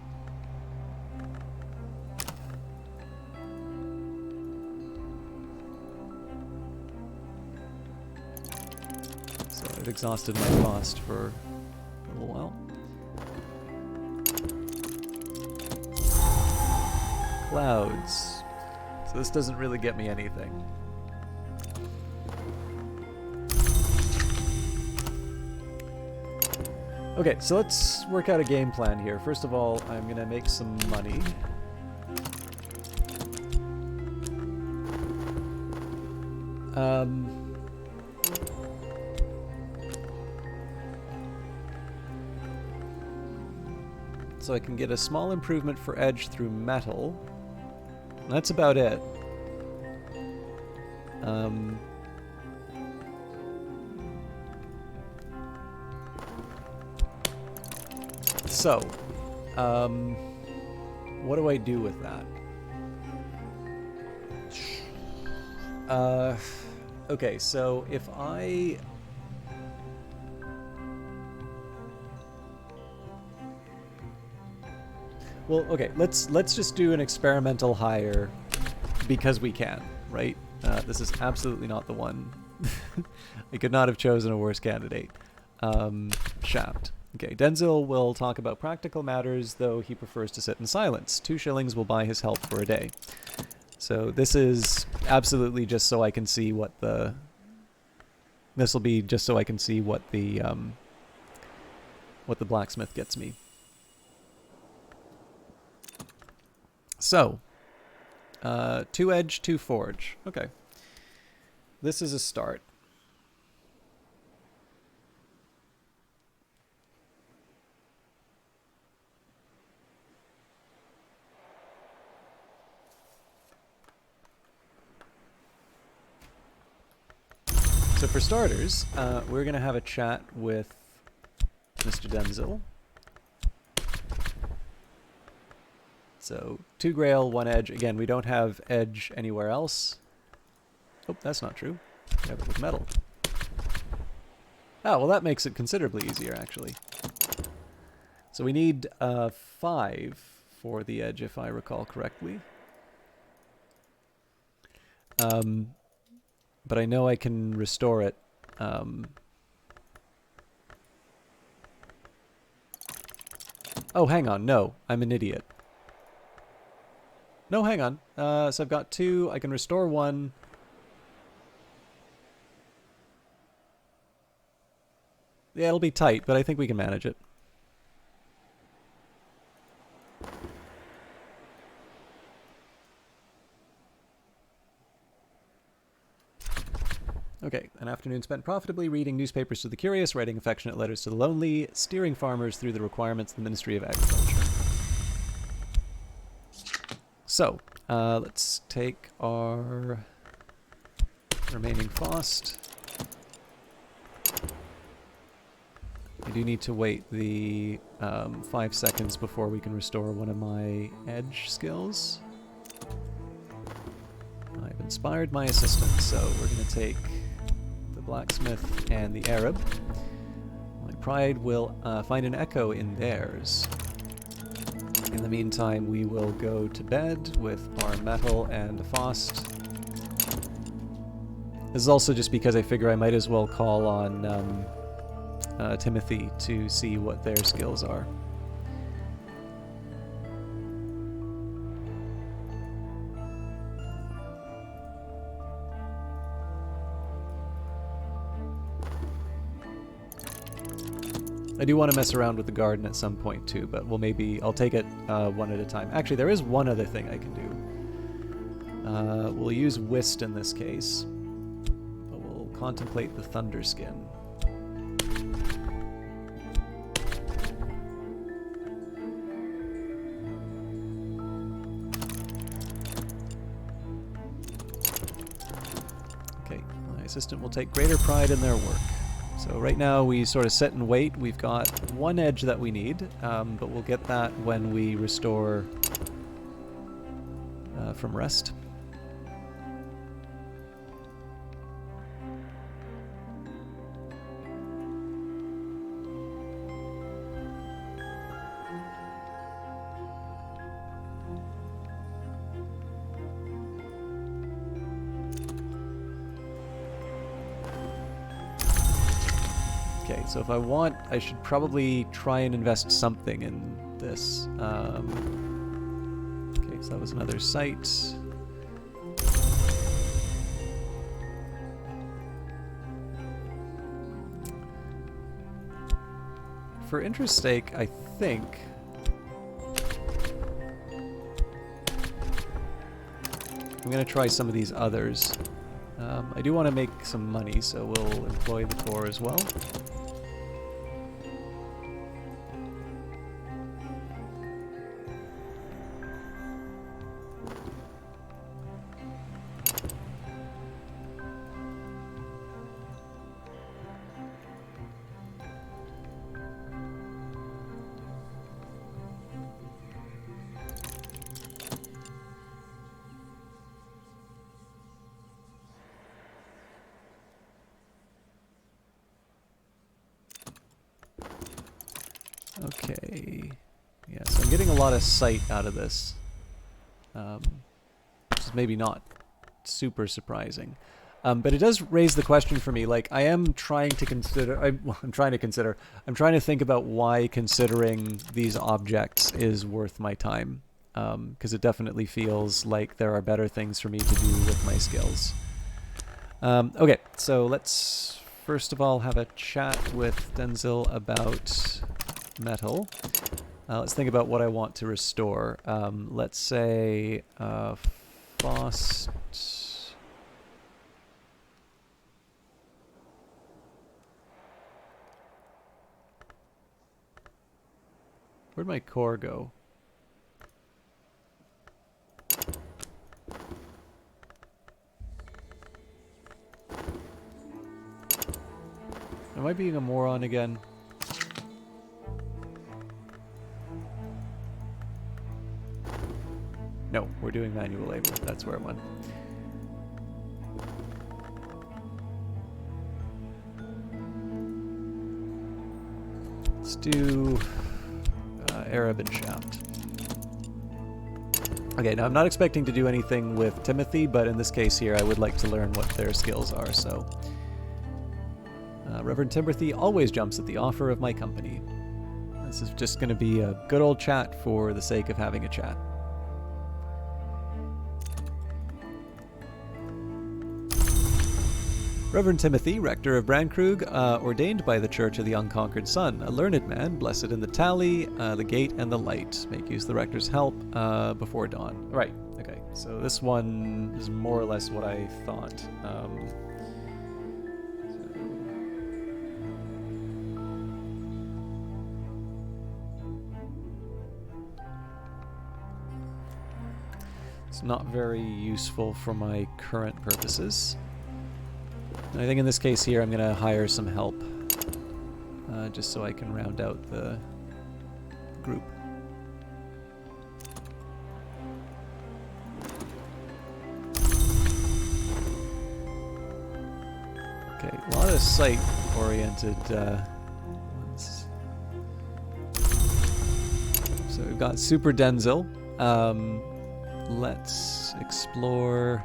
So I've exhausted my cost for a little while. Clouds. So this doesn't really get me anything. Okay, so let's work out a game plan here. First of all, I'm going to make some money. So I can get a small improvement for edge through metal. That's about it. So, what do I do with that? Okay, so if I... Well, okay, let's just do an experimental hire because we can, right? This is absolutely not the one. I could not have chosen a worse candidate. Shaft. Okay, Denzil will talk about practical matters, though he prefers to sit in silence. 2 shillings will buy his help for a day. So this is absolutely just so I can see what the... This will be just so I can see what the blacksmith gets me. So, 2 edge, 2 forge. Okay. This is a start. So for starters, we're going to have a chat with Mr. Denzil. So 2 grail, 1 edge. Again, we don't have edge anywhere else. Oh, that's not true. We have it with metal. Oh, well that makes it considerably easier, actually. So we need 5 for the edge, if I recall correctly. But I know I can restore it. Oh, hang on. No, I'm an idiot. No, hang on. So I've got 2. I can restore 1. Yeah, it'll be tight, but I think we can manage it. Okay, an afternoon spent profitably reading newspapers to the curious, writing affectionate letters to the lonely, steering farmers through the requirements of the Ministry of Agriculture. So, let's take our remaining Faust. I do need to wait the 5 seconds before we can restore one of my edge skills. I've inspired my assistant, so we're going to take the blacksmith and the Arab. My pride will find an echo in theirs. In the meantime, we will go to bed with our metal and a Faust. This is also just because I figure I might as well call on Timothy to see what their skills are. I do want to mess around with the garden at some point too, but I'll take it one at a time. Actually, there is one other thing I can do. We'll use Whist in this case, but we'll contemplate the Thunderskin. Okay, my assistant will take greater pride in their work. So right now we sort of sit and wait. We've got 1 edge that we need, but we'll get that when we restore from rest. Okay, so if I want, I should probably try and invest something in this. Okay, so that was another site. For interest's sake, I think I'm going to try some of these others. I do want to make some money, so we'll employ the poor as well. Okay. Yeah, so I'm getting a lot of sight out of this. Which is maybe not super surprising. But it does raise the question for me, like, I am trying to consider, I'm trying to think about why considering these objects is worth my time. Because it definitely feels like there are better things for me to do with my skills. Okay, so let's first of all have a chat with Denzil about metal. Let's think about what I want to restore. Let's say Fost. Where'd my core go? Am I being a moron again? No, we're doing manual labor. That's where it went. Let's do Arab and Shaft. Okay, now I'm not expecting to do anything with Timothy, but in this case here I would like to learn what their skills are, so... Reverend Timothy always jumps at the offer of my company. This is just going to be a good old chat for the sake of having a chat. Reverend Timothy, rector of Brandkrug, ordained by the Church of the Unconquered Sun, a learned man, blessed in the tally, the gate, and the light. Make use of the rector's help before dawn. Right, okay, so this one is more or less what I thought. It's not very useful for my current purposes. I think in this case here I'm going to hire some help, just so I can round out the group. Okay, a lot of site-oriented ones. So we've got Super Denzil. Let's explore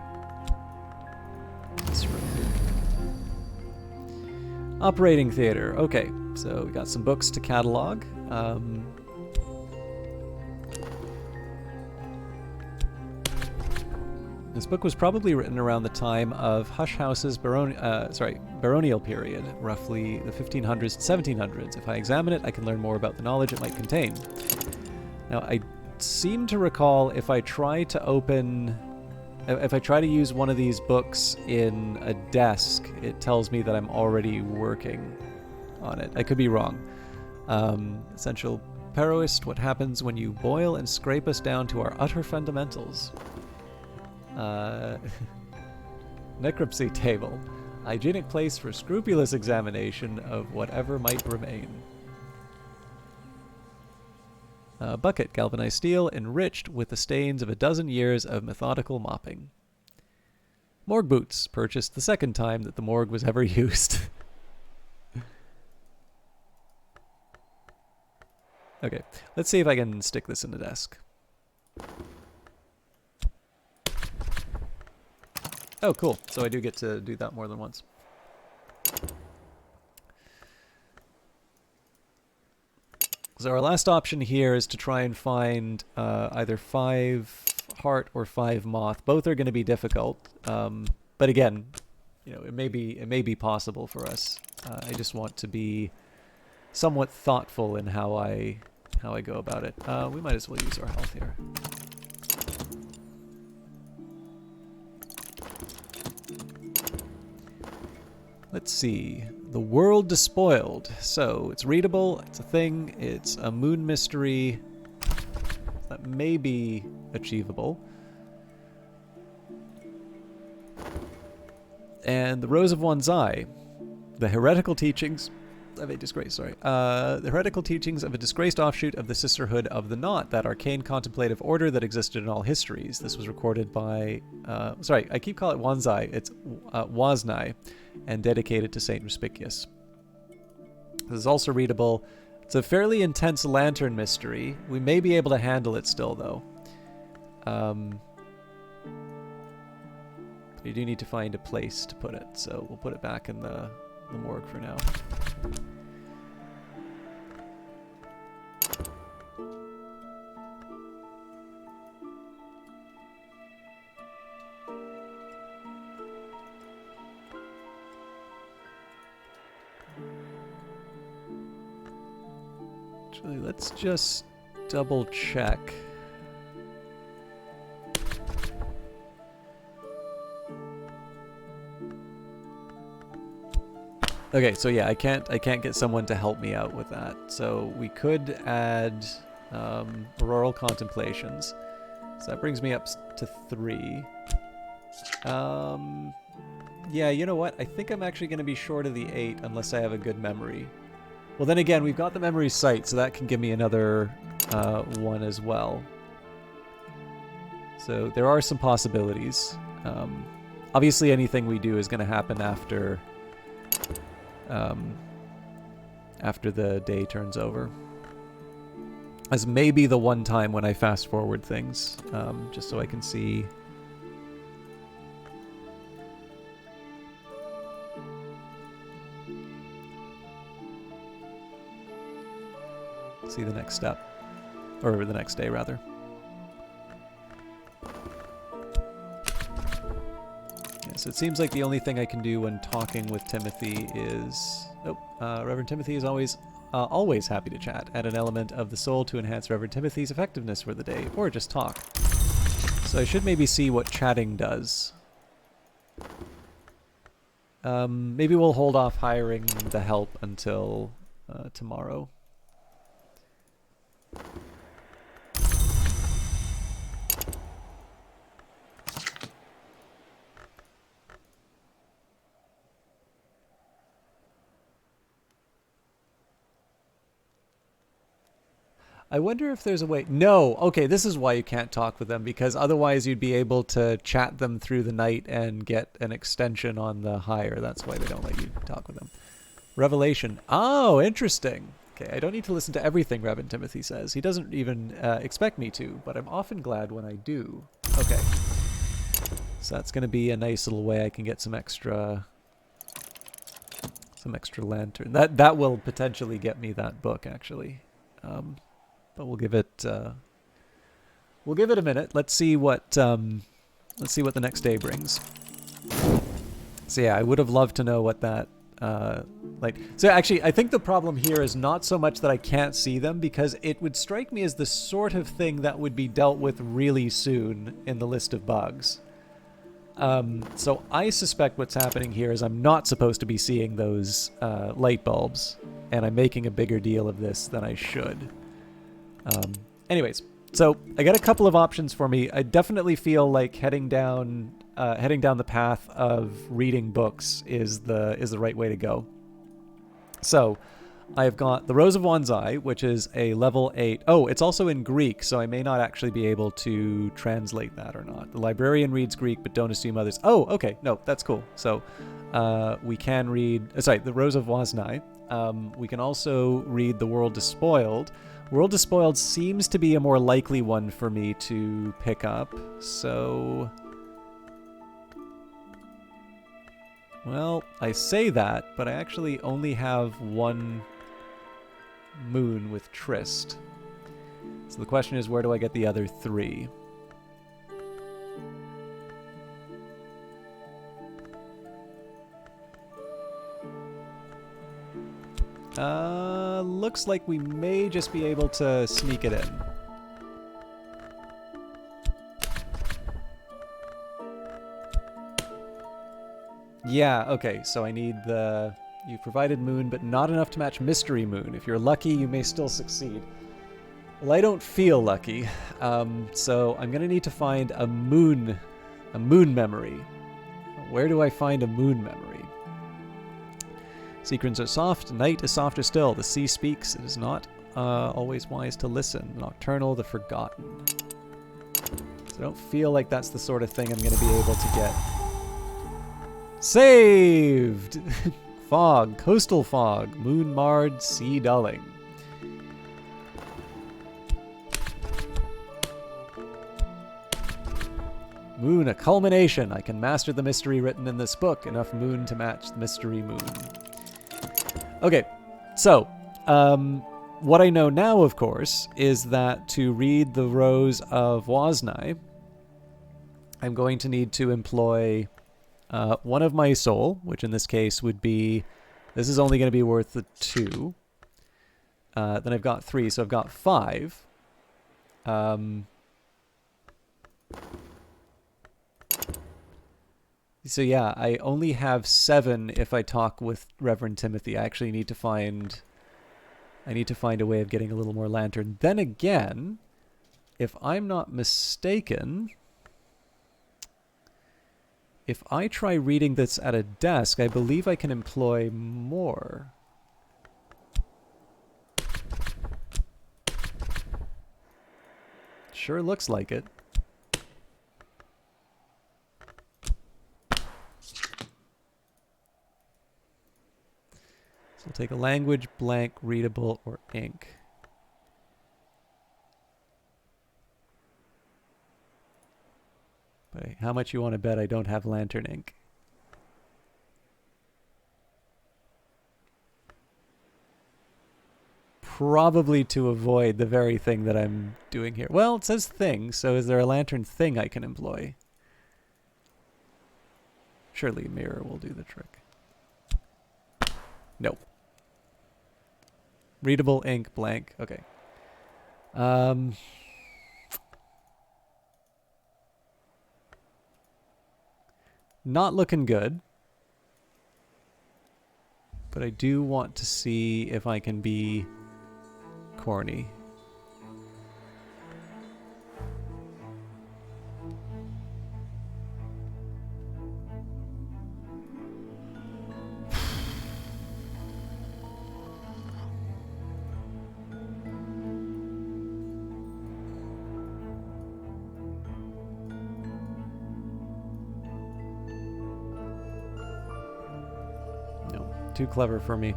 this room. Operating theater. Okay, so we got some books to catalog. This book was probably written around the time of Hush House's baronial period, roughly the 1500s to 1700s. If I examine it, I can learn more about the knowledge it might contain. Now, I seem to recall if I try to use one of these books in a desk, it tells me that I'm already working on it. I could be wrong. Essential Paroist, what happens when you boil and scrape us down to our utter fundamentals? Necropsy table. Hygienic place for scrupulous examination of whatever might remain. Bucket, galvanized steel, enriched with the stains of a dozen years of methodical mopping. Morgue boots, purchased the second time that the morgue was ever used. Okay, let's see if I can stick this in the desk. Oh, cool. So I do get to do that more than once. So our last option here is to try and find either 5 heart or 5 moth. Both are going to be difficult, but again, you know, it may be possible for us. I just want to be somewhat thoughtful in how I go about it. We might as well use our health here. Let's see. The World Despoiled. So it's readable, it's a thing, it's a moon mystery that may be achievable. And the Rose of One's Eye. The heretical teachings of a disgrace, the heretical teachings of a disgraced offshoot of the Sisterhood of the Knot, that arcane contemplative order that existed in all histories. This was recorded by, I keep calling it Wanzai, it's Waznai, and dedicated to Saint Respicius. This is also readable. It's a fairly intense lantern mystery. We may be able to handle it still, though. You do need to find a place to put it, so we'll put it back in the morgue for now. Actually, let's just double check. Okay, so yeah, I can't get someone to help me out with that. So we could add Auroral Contemplations. So that brings me up to 3. Yeah, you know what? I think I'm actually going to be short of the 8 unless I have a good memory. Well, then again, we've got the memory sight, so that can give me another 1 as well. So there are some possibilities. Obviously, anything we do is going to happen after the day turns over. As maybe the one time when I fast forward things, just so I can see. See the next step, or the next day rather. Yeah, so it seems like the only thing I can do when talking with Timothy is, Reverend Timothy is always happy to chat. Add an element of the soul to enhance Reverend Timothy's effectiveness for the day, or just talk. So I should maybe see what chatting does. Maybe we'll hold off hiring the help until tomorrow. I wonder if there's a way. No, okay, this is why you can't talk with them, because otherwise you'd be able to chat them through the night and get an extension on the hire. That's why they don't let you talk with them. Revelation. Oh, interesting. Okay, I don't need to listen to everything Reverend Timothy says. He doesn't even expect me to, but I'm often glad when I do. Okay. So that's going to be a nice little way I can get some extra lantern. That will potentially get me that book, actually. But we'll give it a minute. Let's see what the next day brings. So yeah, I would have loved to know what that so actually, I think the problem here is not so much that I can't see them, because it would strike me as the sort of thing that would be dealt with really soon in the list of bugs. So I suspect what's happening here is I'm not supposed to be seeing those light bulbs, and I'm making a bigger deal of this than I should. Anyways, so I got a couple of options for me. I definitely feel like heading down the path of reading books is the right way to go. So I've got the Rose of One's Eye, which is a level 8. Oh, it's also in Greek, so I may not actually be able to translate that or not. The librarian reads Greek, but don't assume others. Oh, okay. No, that's cool. So we can read... the Rose of Waznai. We can also read The World Despoiled. World Despoiled seems to be a more likely one for me to pick up, so... Well, I say that, but I actually only have one moon with Trist. So the question is, where do I get the other 3? Looks like we may just be able to sneak it in. Yeah, okay, so I need the... You've provided moon, but not enough to match mystery moon. If you're lucky, you may still succeed. Well, I don't feel lucky, so I'm gonna need to find a moon memory. Where do I find a moon memory? Secrets are soft, night is softer still. The sea speaks, it is not always wise to listen. Nocturnal, the forgotten. So I don't feel like that's the sort of thing I'm gonna be able to get. Saved! Fog, coastal fog, moon marred, sea dulling. Moon, a culmination. I can master the mystery written in this book. Enough moon to match the mystery moon. Okay, so, what I know now, of course, is that to read the Rose of Woznai, I'm going to need to employ one of my soul, which in this case would be... This is only going to be worth the 2. Then I've got 3, so I've got 5. So yeah, I only have 7 if I talk with Reverend Timothy. I actually need to find... I need to find a way of getting a little more lantern. Then again, if I'm not mistaken... If I try reading this at a desk, I believe I can employ more. Sure looks like it. So we'll take a language, blank, readable, or ink. But how much you want to bet I don't have lantern ink? Probably to avoid the very thing that I'm doing here. Well, it says thing, so is there a lantern thing I can employ? Surely a mirror will do the trick. Nope. Readable, ink, blank. Okay. Not looking good. But I do want to see if I can be corny. Too clever for me.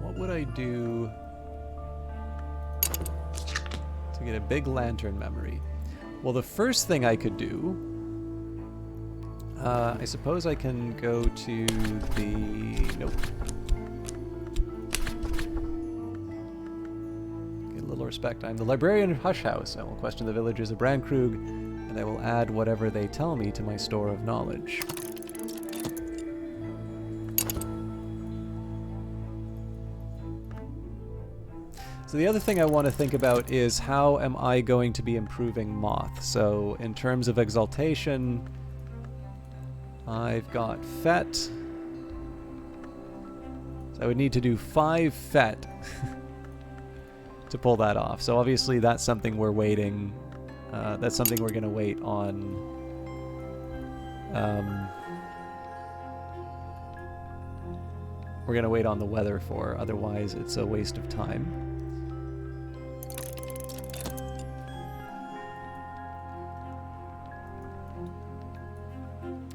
What would I do to get a big lantern memory? Well, the first thing I could do, I suppose I can go to the... Nope. Get a little respect. I'm the librarian of Hush House. I will question the villagers of Brandkrug, and I will add whatever they tell me to my store of knowledge. So the other thing I want to think about is how am I going to be improving Moth? So in terms of exaltation, I've got Fet. So I would need to do 5 Fet to pull that off. So obviously that's something we're waiting. That's something we're going to wait on. We're going to wait on the weather for. Otherwise, it's a waste of time.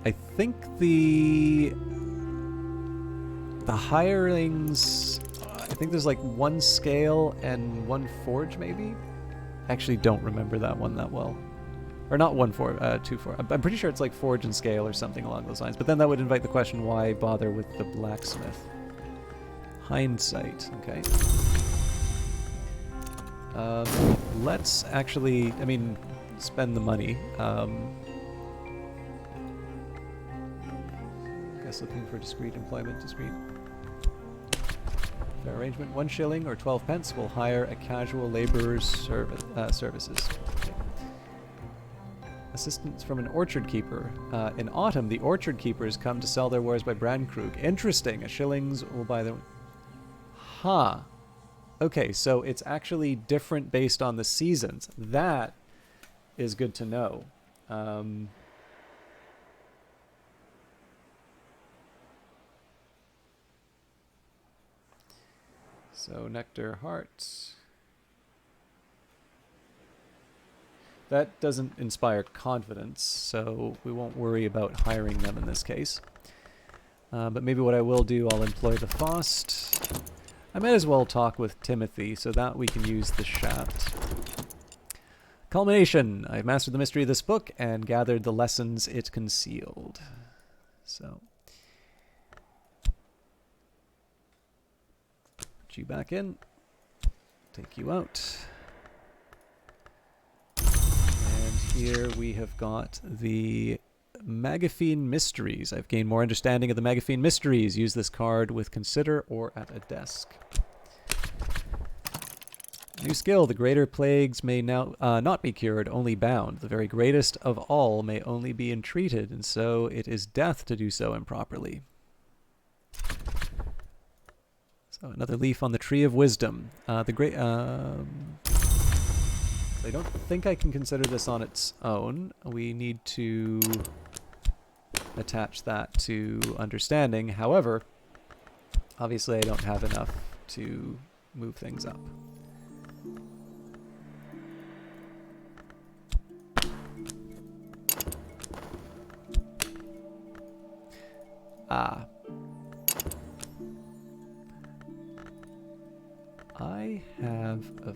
I think the hirings, I think there's like 1 scale and 1 forge maybe? I actually don't remember that one that well. Or not 1 4, 2 4. I'm pretty sure it's like forge and scale or something along those lines. But then that would invite the question, why bother with the blacksmith? Hindsight, okay. Let's actually, I mean, spend the money. Guess looking for discrete employment, discrete. Fair arrangement, 1 shilling or 12 pence will hire a casual laborer's services. Okay. Assistance from an orchard keeper. In autumn, the orchard keepers come to sell their wares by Brandkrug. Interesting, a shillings will buy them. Huh. Okay, so it's actually different based on the seasons. That is good to know. So nectar, hearts. That doesn't inspire confidence, so we won't worry about hiring them in this case. But maybe what I will do, I'll employ the Faust. I might as well talk with Timothy so that we can use the shaft. Culmination. I've mastered the mystery of this book and gathered the lessons it concealed. So, put you back in. Take you out. And here we have got the Magaphine Mysteries. I've gained more understanding of the Magaphine Mysteries. Use this card with Consider or at a desk. New skill. The greater plagues may now not be cured, only bound. The very greatest of all may only be entreated, and so it is death to do so improperly. So another leaf on the Tree of Wisdom. The great... I don't think I can consider this on its own. We need to attach that to understanding. However, obviously I don't have enough to move things up. I have a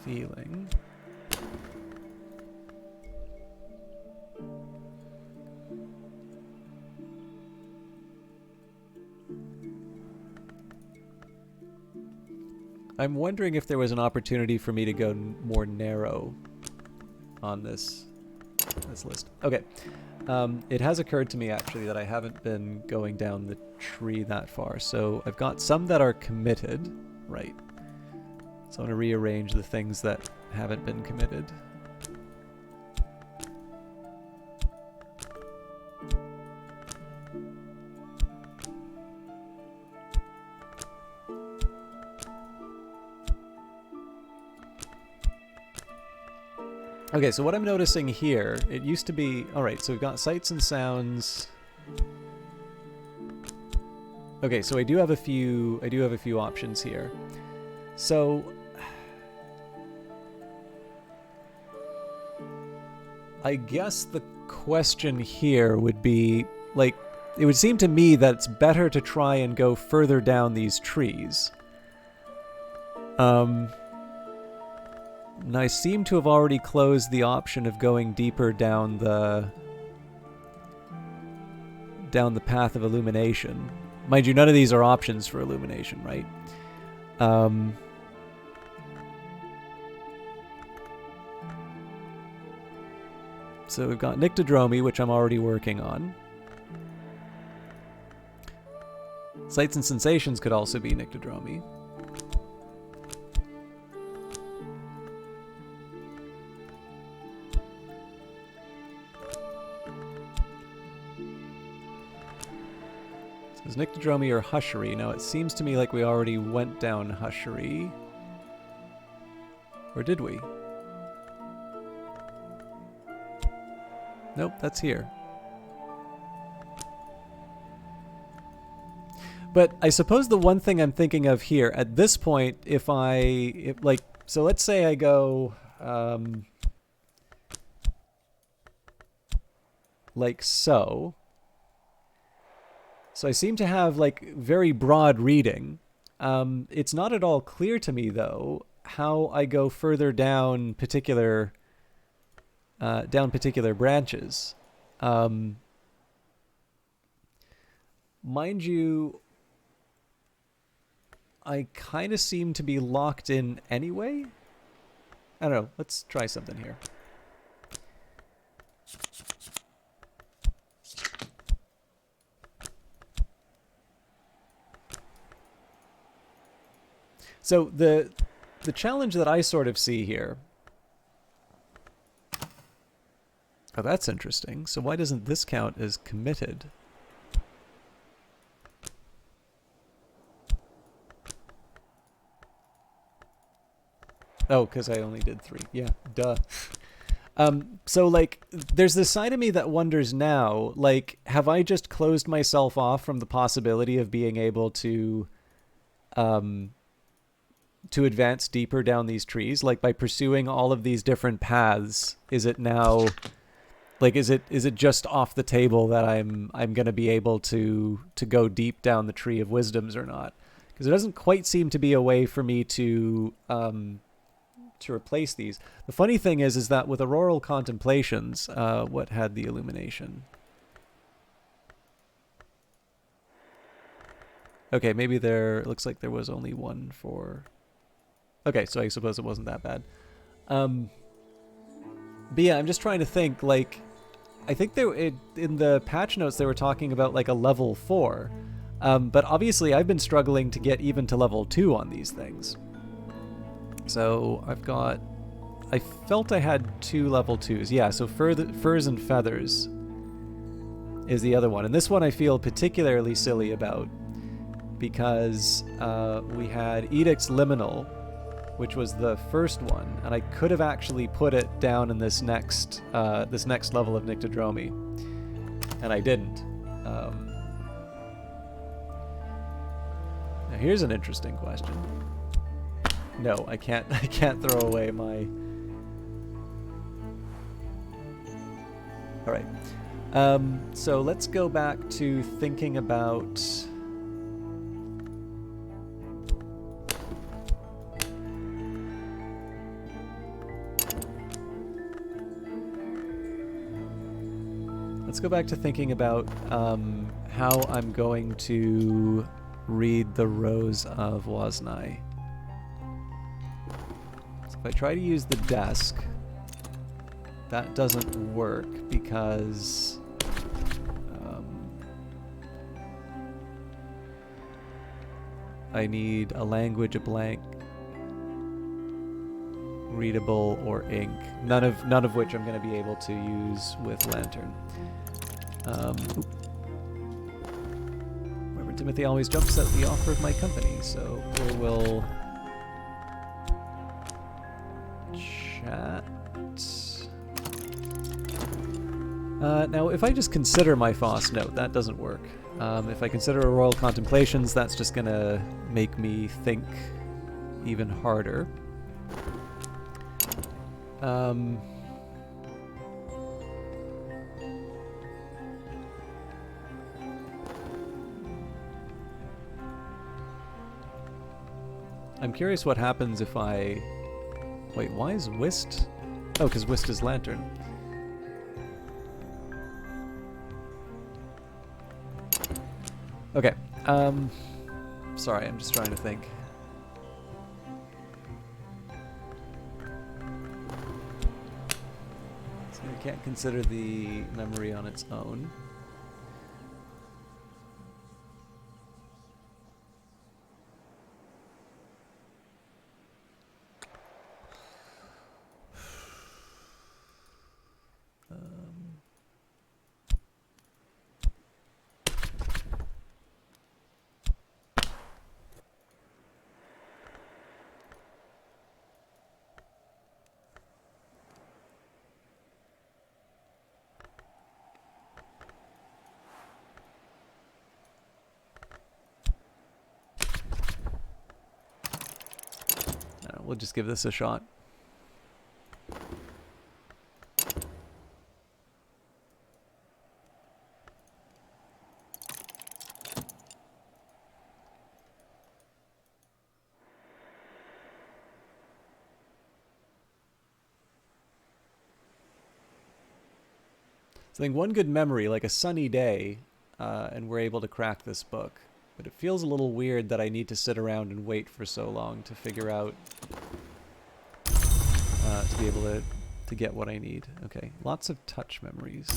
feeling... I'm wondering if there was an opportunity for me to go more narrow on this list. Okay. It has occurred to me, actually, that I haven't been going down the tree that far. So I've got some that are committed, right? So I'm going to rearrange the things that haven't been committed. Okay, so what I'm noticing here, it used to be... Alright, so we've got sights and sounds. Okay, so I do have a few options here. So I guess the question here would be, like, it would seem to me that it's better to try and go further down these trees. And I seem to have already closed the option of going deeper down the path of illumination. Mind you, none of these are options for illumination, right? So we've got Nyctodromy, which I'm already working on. Sights and sensations could also be Nyctodromy. So is Nyctodromy or Hushery? Now it seems to me like we already went down Hushery. Or did we? Nope, that's here. But I suppose the one thing I'm thinking of here, at this point, so let's say I go, like so. So I seem to have, like, very broad reading. It's not at all clear to me, though, how I go further down particular down particular branches. Um, Mind you, I kind of seem to be locked in anyway. I don't know. Let's try something here. So the challenge that I sort of see here. Oh, that's interesting. So why doesn't this count as committed? Oh, because I only did 3. Yeah, duh. So like, there's this side of me that wonders now, like, have I just closed myself off from the possibility of being able um, to advance deeper down these trees? Like, by pursuing all of these different paths, is it now, like, is it just off the table that I'm gonna be able to go deep down the tree of wisdoms or not? Because there doesn't quite seem to be a way for me to replace these. The funny thing is that with auroral contemplations, what had the illumination? Okay, maybe it looks like there was only one for. Okay, so I suppose it wasn't that bad. Um, but yeah, I'm just trying to think. Like, I think in the patch notes they were talking about like a level 4, but obviously I've been struggling to get even to level 2 on these things. So I felt I had 2 level 2s. Yeah, so Furs and Feathers is the other one. And this one I feel particularly silly about because we had Edict's Liminal, which was the first one, and I could have actually put it down in this next level of Nyctodromy, and I didn't. Now here's an interesting question. No, I can't. I can't throw away my. All right. So let's go back to thinking about. Let's go back to thinking about how I'm going to read the Rose of Woznai. So if I try to use the desk, that doesn't work because I need a language, a blank, readable, or ink. None of which I'm going to be able to use with Lantern. Reverend Timothy always jumps at the offer of my company, so we will chat. Now, if I just consider my Foss note, that doesn't work. If I consider a Royal Contemplations, that's just going to make me think even harder. I'm curious what happens if I... Wait, why is Whist? Oh, because Whist is Lantern. Okay. Sorry, I'm just trying to think. So I can't consider the memory on its own. We'll just give this a shot. So I think one good memory, like a sunny day, and we're able to crack this book. But it feels a little weird that I need to sit around and wait for so long to figure out, to be able to get what I need. Okay, lots of touch memories.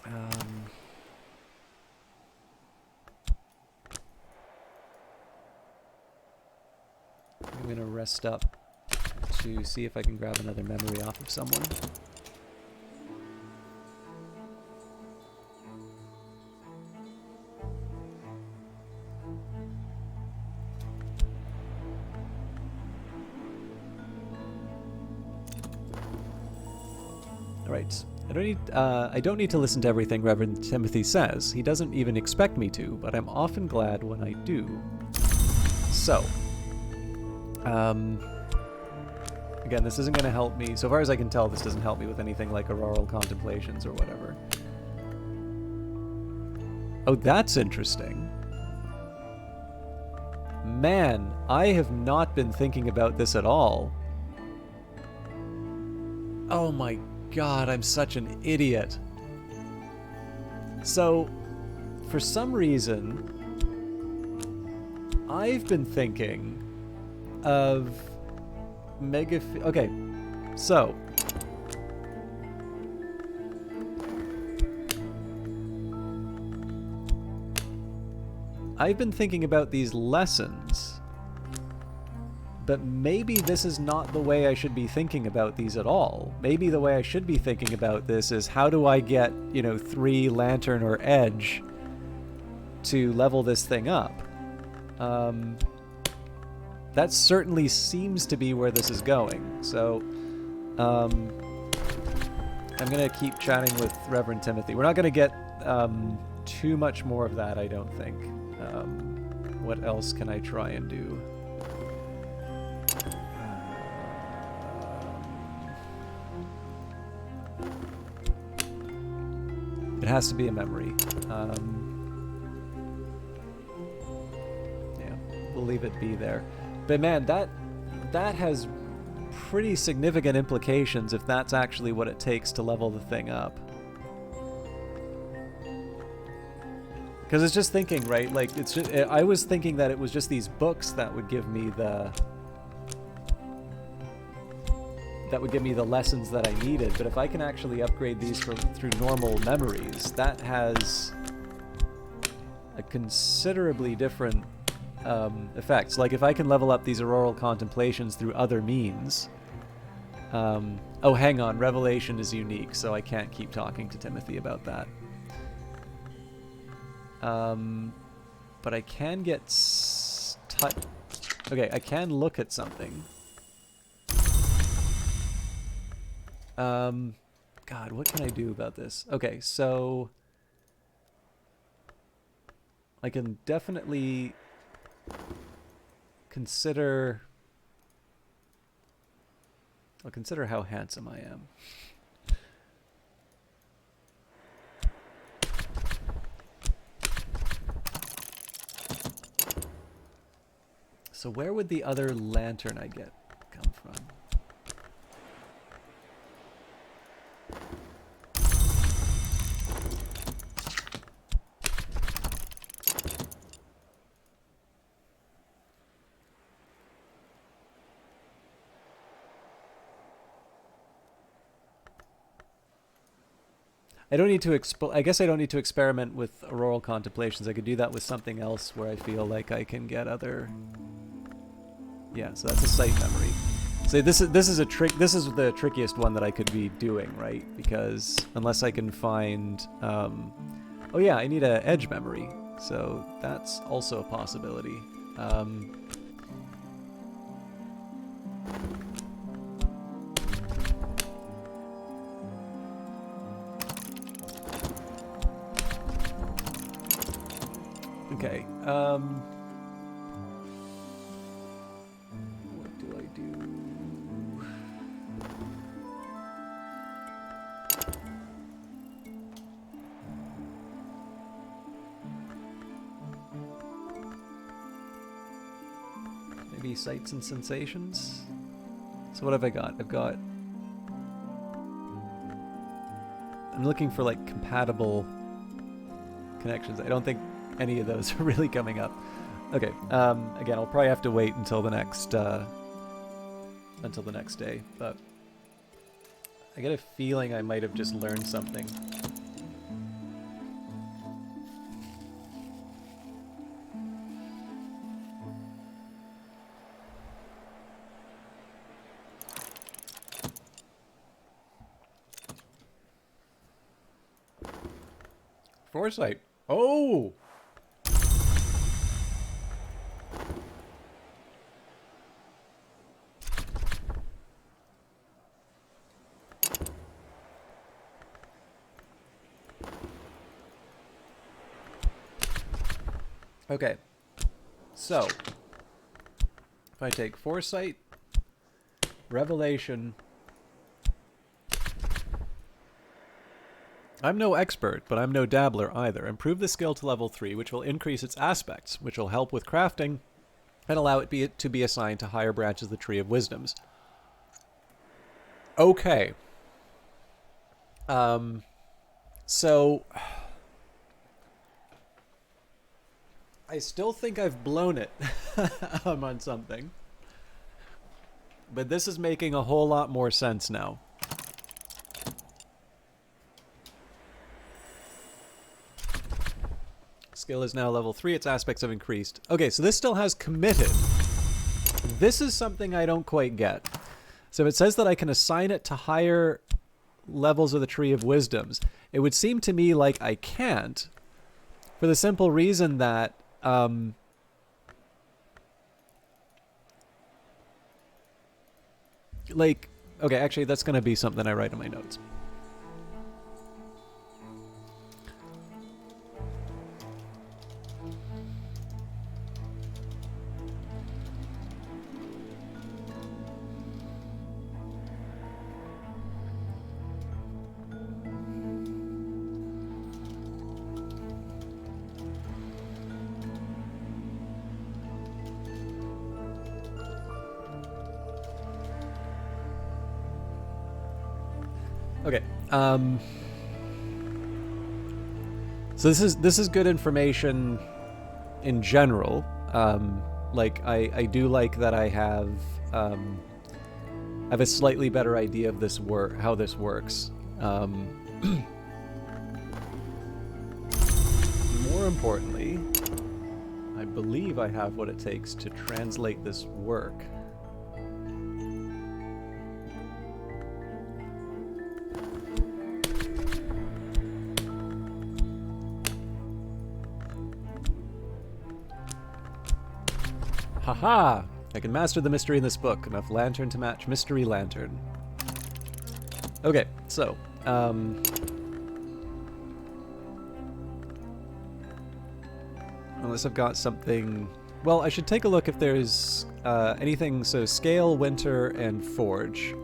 I'm going to rest up to see if I can grab another memory off of someone. All right. I don't need to listen to everything Reverend Timothy says. He doesn't even expect me to, but I'm often glad when I do. So, again, this isn't going to help me. So far as I can tell, this doesn't help me with anything like auroral contemplations or whatever. Oh, that's interesting. Man, I have not been thinking about this at all. Oh my God, I'm such an idiot. So, for some reason, I've been thinking of okay, so I've been thinking about these lessons, but maybe this is not the way I should be thinking about these at all. Maybe the way I should be thinking about this is, how do I get, 3 lantern or edge to level this thing up? That certainly seems to be where this is going. So, I'm going to keep chatting with Reverend Timothy. We're not going to get too much more of that, I don't think. What else can I try and do? It has to be a memory. Yeah, we'll leave it be there. But man, that has pretty significant implications if that's actually what it takes to level the thing up. Because it's just thinking, right? Like, it's just, I was thinking that it was just these books that would give me the lessons that I needed. But if I can actually upgrade these through normal memories, that has a considerably different effects. Like, if I can level up these auroral contemplations through other means. Oh, hang on. Revelation is unique, so I can't keep talking to Timothy about that. But I can get okay, I can look at something. God, what can I do about this? Okay, so I can definitely consider... I'll consider how handsome I am. So where would the other lantern I get come from? I don't need to I guess I don't need to experiment with auroral contemplations. I could do that with something else where I feel like I can get other... Yeah, so that's a sight memory. So this is a trick. This is the trickiest one that I could be doing, right? Because unless I can find... oh yeah, I need an edge memory. So that's also a possibility. Okay. What do I do? Maybe sights and sensations? So what have I got? I've got I'm looking for like compatible connections. I don't think any of those are really coming up. Okay. Again, I'll probably have to wait until the next day, but I get a feeling I might have just learned something. Foresight. Oh! Okay. So, if I take Foresight, Revelation... I'm no expert, but I'm no dabbler either. Improve the skill to level 3, which will increase its aspects, which will help with crafting, and allow it to be assigned to higher branches of the Tree of Wisdoms. Okay. So... I still think I've blown it on something. But this is making a whole lot more sense now. Skill is now level 3. Its aspects have increased. Okay, so this still has committed. This is something I don't quite get. So it says that I can assign it to higher levels of the Tree of Wisdoms. It would seem to me like I can't, for the simple reason that like, okay, actually that's going to be something I write in my notes. Okay. So this is good information in general. Like I do like that I have a slightly better idea of this how this works. More importantly, I believe I have what it takes to translate this work. Haha! I can master the mystery in this book. Enough lantern to match mystery lantern. Okay, so, unless I've got something... Well, I should take a look if there's anything... So, scale, winter, and forge.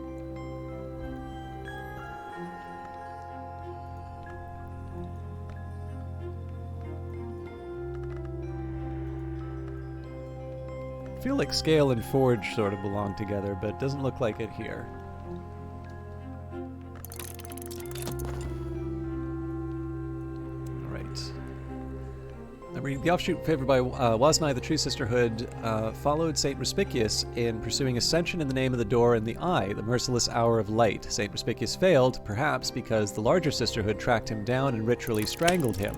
I feel like scale and forge sort of belong together, but it doesn't look like it here. The offshoot favored by Wasnai, the True Sisterhood, followed Saint Respicius in pursuing ascension in the name of the door and the eye, the merciless hour of light. Saint Respicius failed, perhaps because the larger sisterhood tracked him down and ritually strangled him.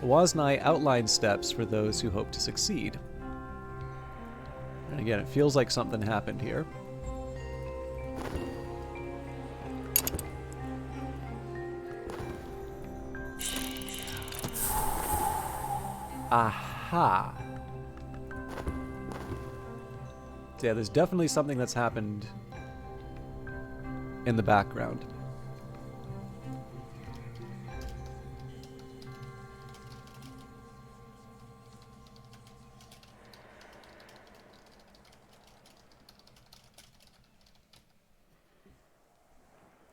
Wasnai outlined steps for those who hope to succeed. And again, it feels like something happened here. Aha! So yeah, there's definitely something that's happened in the background.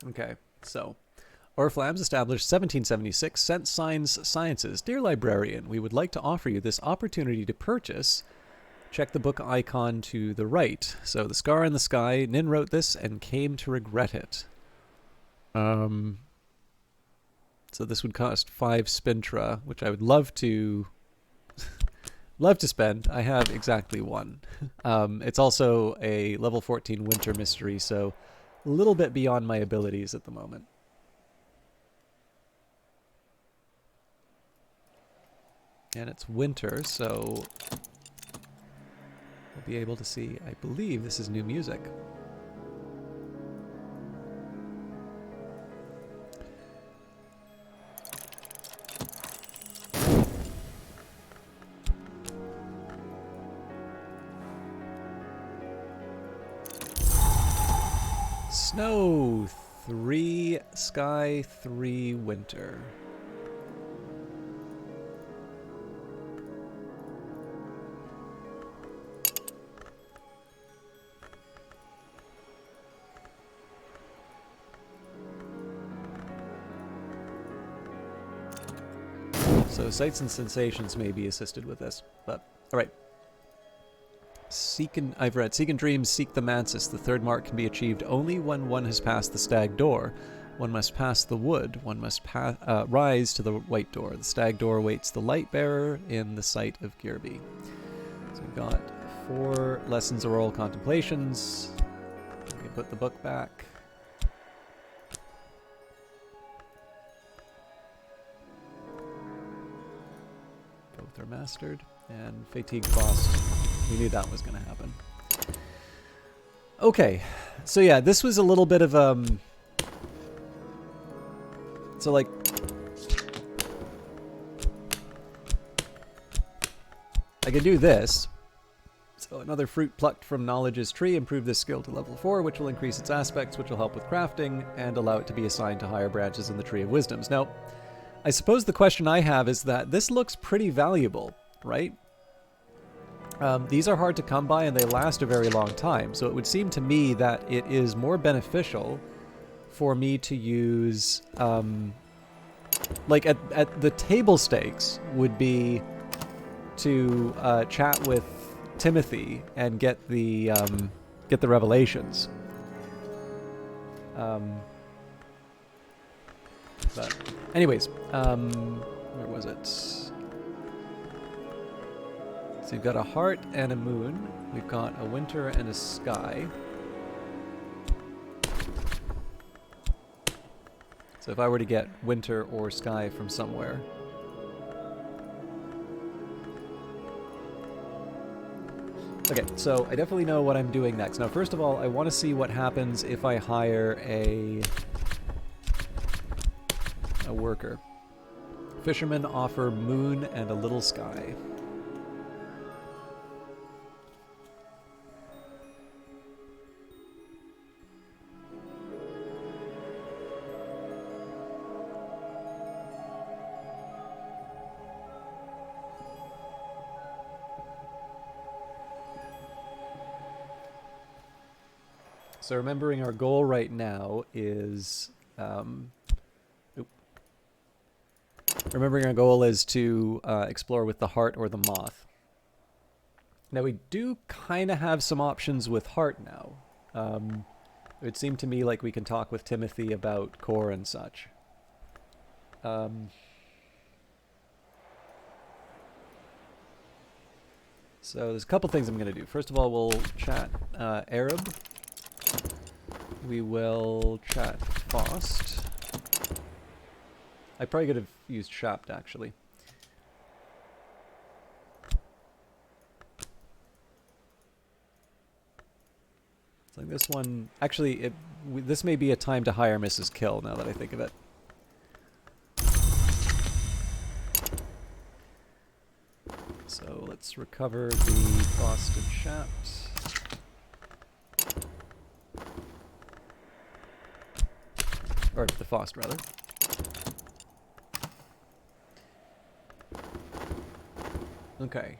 Okay, so... Oriflamme's established 1776 Sense Signs Sciences. Dear librarian, we would like to offer you this opportunity to purchase. Check the book icon to the right. So, The Scar in the Sky. Nin wrote this and came to regret it. So this would cost 5 spintra, which I would love to love to spend. I have exactly 1. It's also a level 14 winter mystery, so a little bit beyond my abilities at the moment. And it's winter, so we'll be able to see, I believe this is new music. Snow 3, sky 3, winter. So sights and sensations may be assisted with this, but all right. I've read, seek in dreams, seek the mantis. The third mark can be achieved only when one has passed the stag door. One must pass the wood. One must rise to the white door. The stag door awaits the light bearer in the sight of Girby. So we've got 4 lessons of oral contemplations. We can put the book back. Both are mastered. And fatigue frost. We knew that was going to happen. Okay, so yeah, this was a little bit of so like I can do this. So another fruit plucked from knowledge's tree, improve this skill to level 4, which will increase its aspects, which will help with crafting and allow it to be assigned to higher branches in the tree of wisdoms. Now, I suppose the question I have is that this looks pretty valuable, right? These are hard to come by and they last a very long time, so it would seem to me that it is more beneficial for me to use, like at the table stakes would be to chat with Timothy and get the revelations. But anyways, where was it? So we've got a heart and a moon. We've got a winter and a sky. So if I were to get winter or sky from somewhere. Okay, so I definitely know what I'm doing next. Now, first of all, I want to see what happens if I hire a worker. Fishermen offer moon and a little sky. So remembering our goal right now is, remembering our goal is to explore with the heart or the moth. Now we do kind of have some options with heart now. It would seem to me like we can talk with Timothy about core and such. So there's a couple things I'm going to do. First of all, we'll chat Arab. We will chat Faust. I probably could have used Shapt, actually. So this one... Actually, this may be a time to hire Mrs. Kill, now that I think of it. So let's recover the Faust and Shapt. Or the Faust, rather. Okay.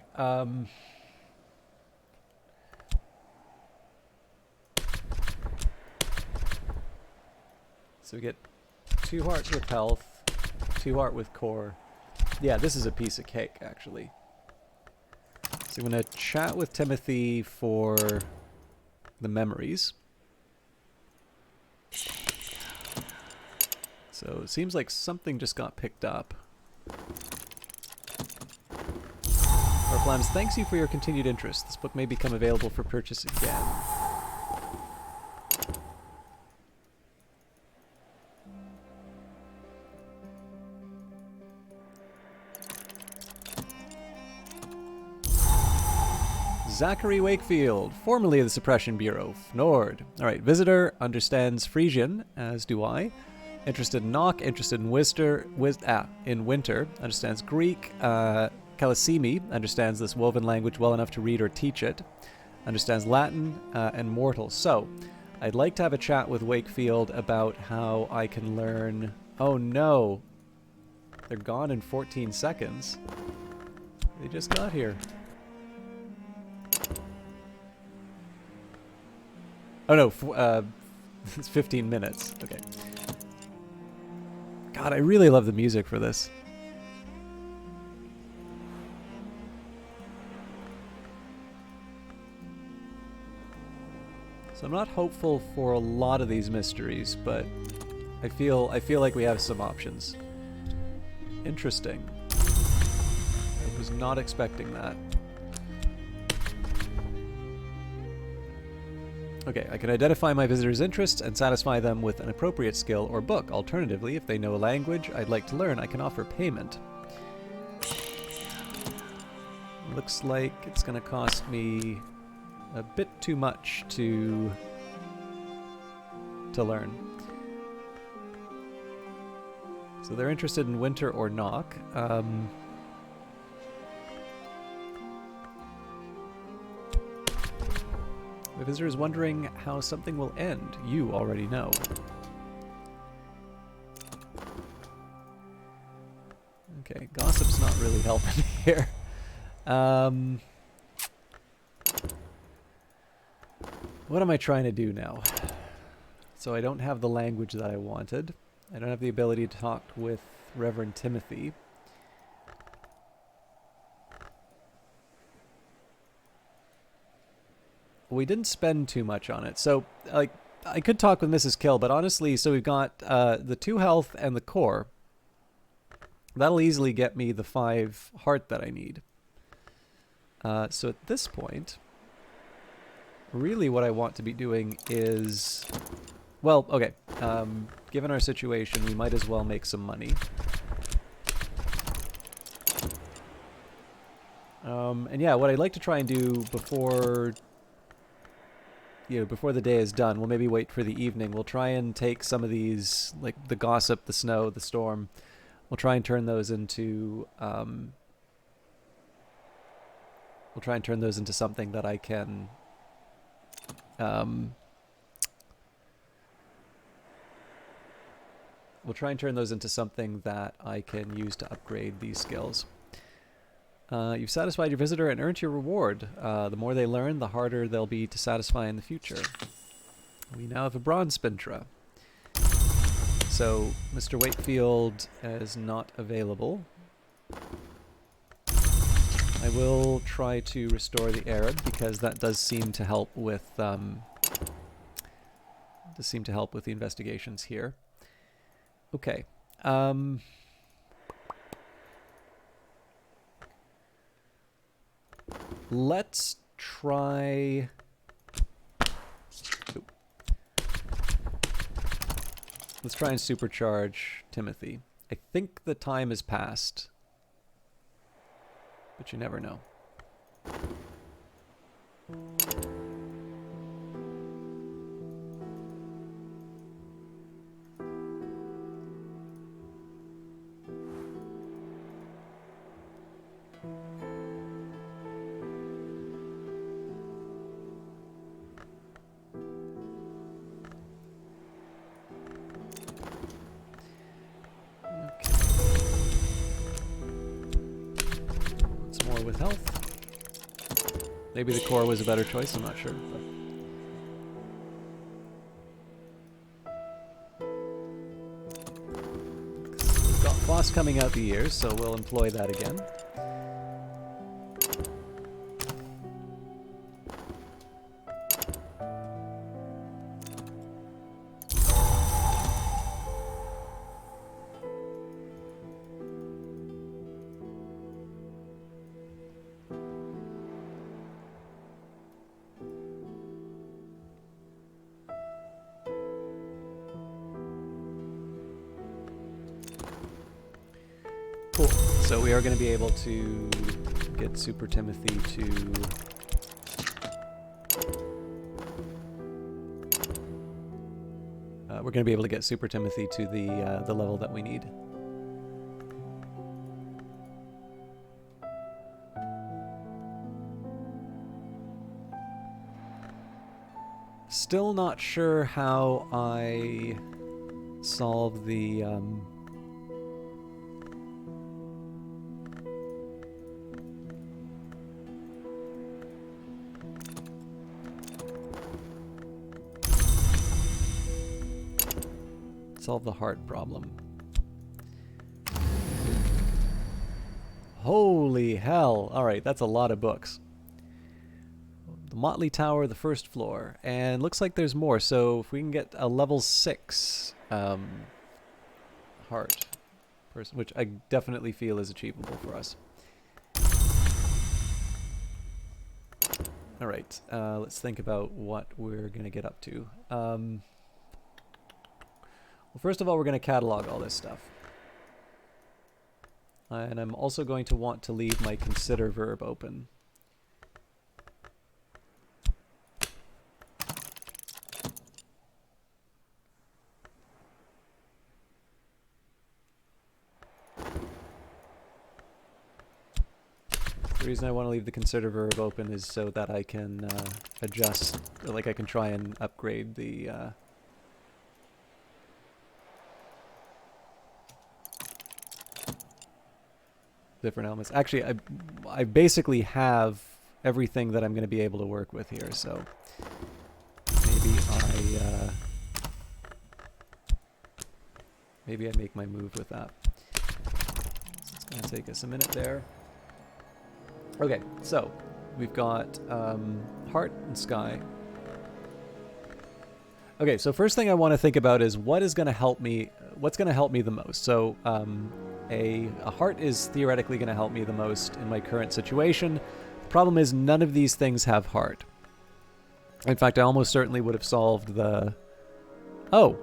So we get 2 hearts with health, 2 heart with core. Yeah, this is a piece of cake, actually. So I'm going to chat with Timothy for the memories. So it seems like something just got picked up. Orflams, thanks you for your continued interest. This book may become available for purchase again. Zachary Wakefield, formerly of the Suppression Bureau, Nord. Alright, visitor, understands Frisian, as do I. Interested in Knock, interested in in Winter, understands Greek. Kalasimi understands this woven language well enough to read or teach it. Understands Latin and Mortal. So, I'd like to have a chat with Wakefield about how I can learn... Oh no! They're gone in 14 seconds. They just got here. Oh no, it's 15 minutes. Okay. God, I really love the music for this. So I'm not hopeful for a lot of these mysteries, but I feel like we have some options. Interesting. I was not expecting that. Okay, I can identify my visitor's interests and satisfy them with an appropriate skill or book. Alternatively, if they know a language I'd like to learn, I can offer payment. Looks like it's going to cost me a bit too much to learn. So they're interested in Winter or Knock. The visitor is wondering how something will end. You already know. Okay, gossip's not really helping here. What am I trying to do now? So I don't have the language that I wanted. I don't have the ability to talk with Reverend Timothy. We didn't spend too much on it. So, like, I could talk with Mrs. Kill, but honestly, so we've got the 2 health and the core. That'll easily get me the 5 heart that I need. So at this point, really what I want to be doing is... Well, okay. Given our situation, we might as well make some money. And yeah, what I'd like to try and do before... before the day is done, we'll maybe wait for the evening. We'll try and take some of these, like the gossip, the snow, the storm. We'll try and turn those into, something that I can, we'll try and turn those into something that I can use to upgrade these skills. You've satisfied your visitor and earned your reward. The more they learn, the harder they'll be to satisfy in the future. We now have a bronze spintra. So, Mr. Wakefield is not available. I will try to restore the Arab because that does seem to help with the investigations here. Okay. Let's try... Ooh. Let's try and supercharge Timothy. I think the time has passed. But you never know. With health. Maybe the core was a better choice, I'm not sure. But we've got Foss coming out the ears, so we'll employ that again. So we are going to be able to get Super Timothy to... we're going to be able to get Super Timothy to the level that we need. Still not sure how I solve the heart problem. Holy hell. All right, that's a lot of books. The Motley Tower, the first floor. And looks like there's more. So if we can get a level 6 heart person, which I definitely feel is achievable for us. All right, let's think about what we're going to get up to. Well, first of all, we're going to catalog all this stuff. And I'm also going to want to leave my consider verb open. The reason I want to leave the consider verb open is so that I can adjust, or like I can try and upgrade the different elements. Actually, I basically have everything that I'm going to be able to work with here, so maybe I make my move with that. So it's going to take us a minute there. Okay, so we've got heart and sky. Okay, so first thing I want to think about is what's going to help me the most. So a heart is theoretically going to help me the most in my current situation. The problem is none of these things have heart. In fact, I almost certainly would have solved the... Oh.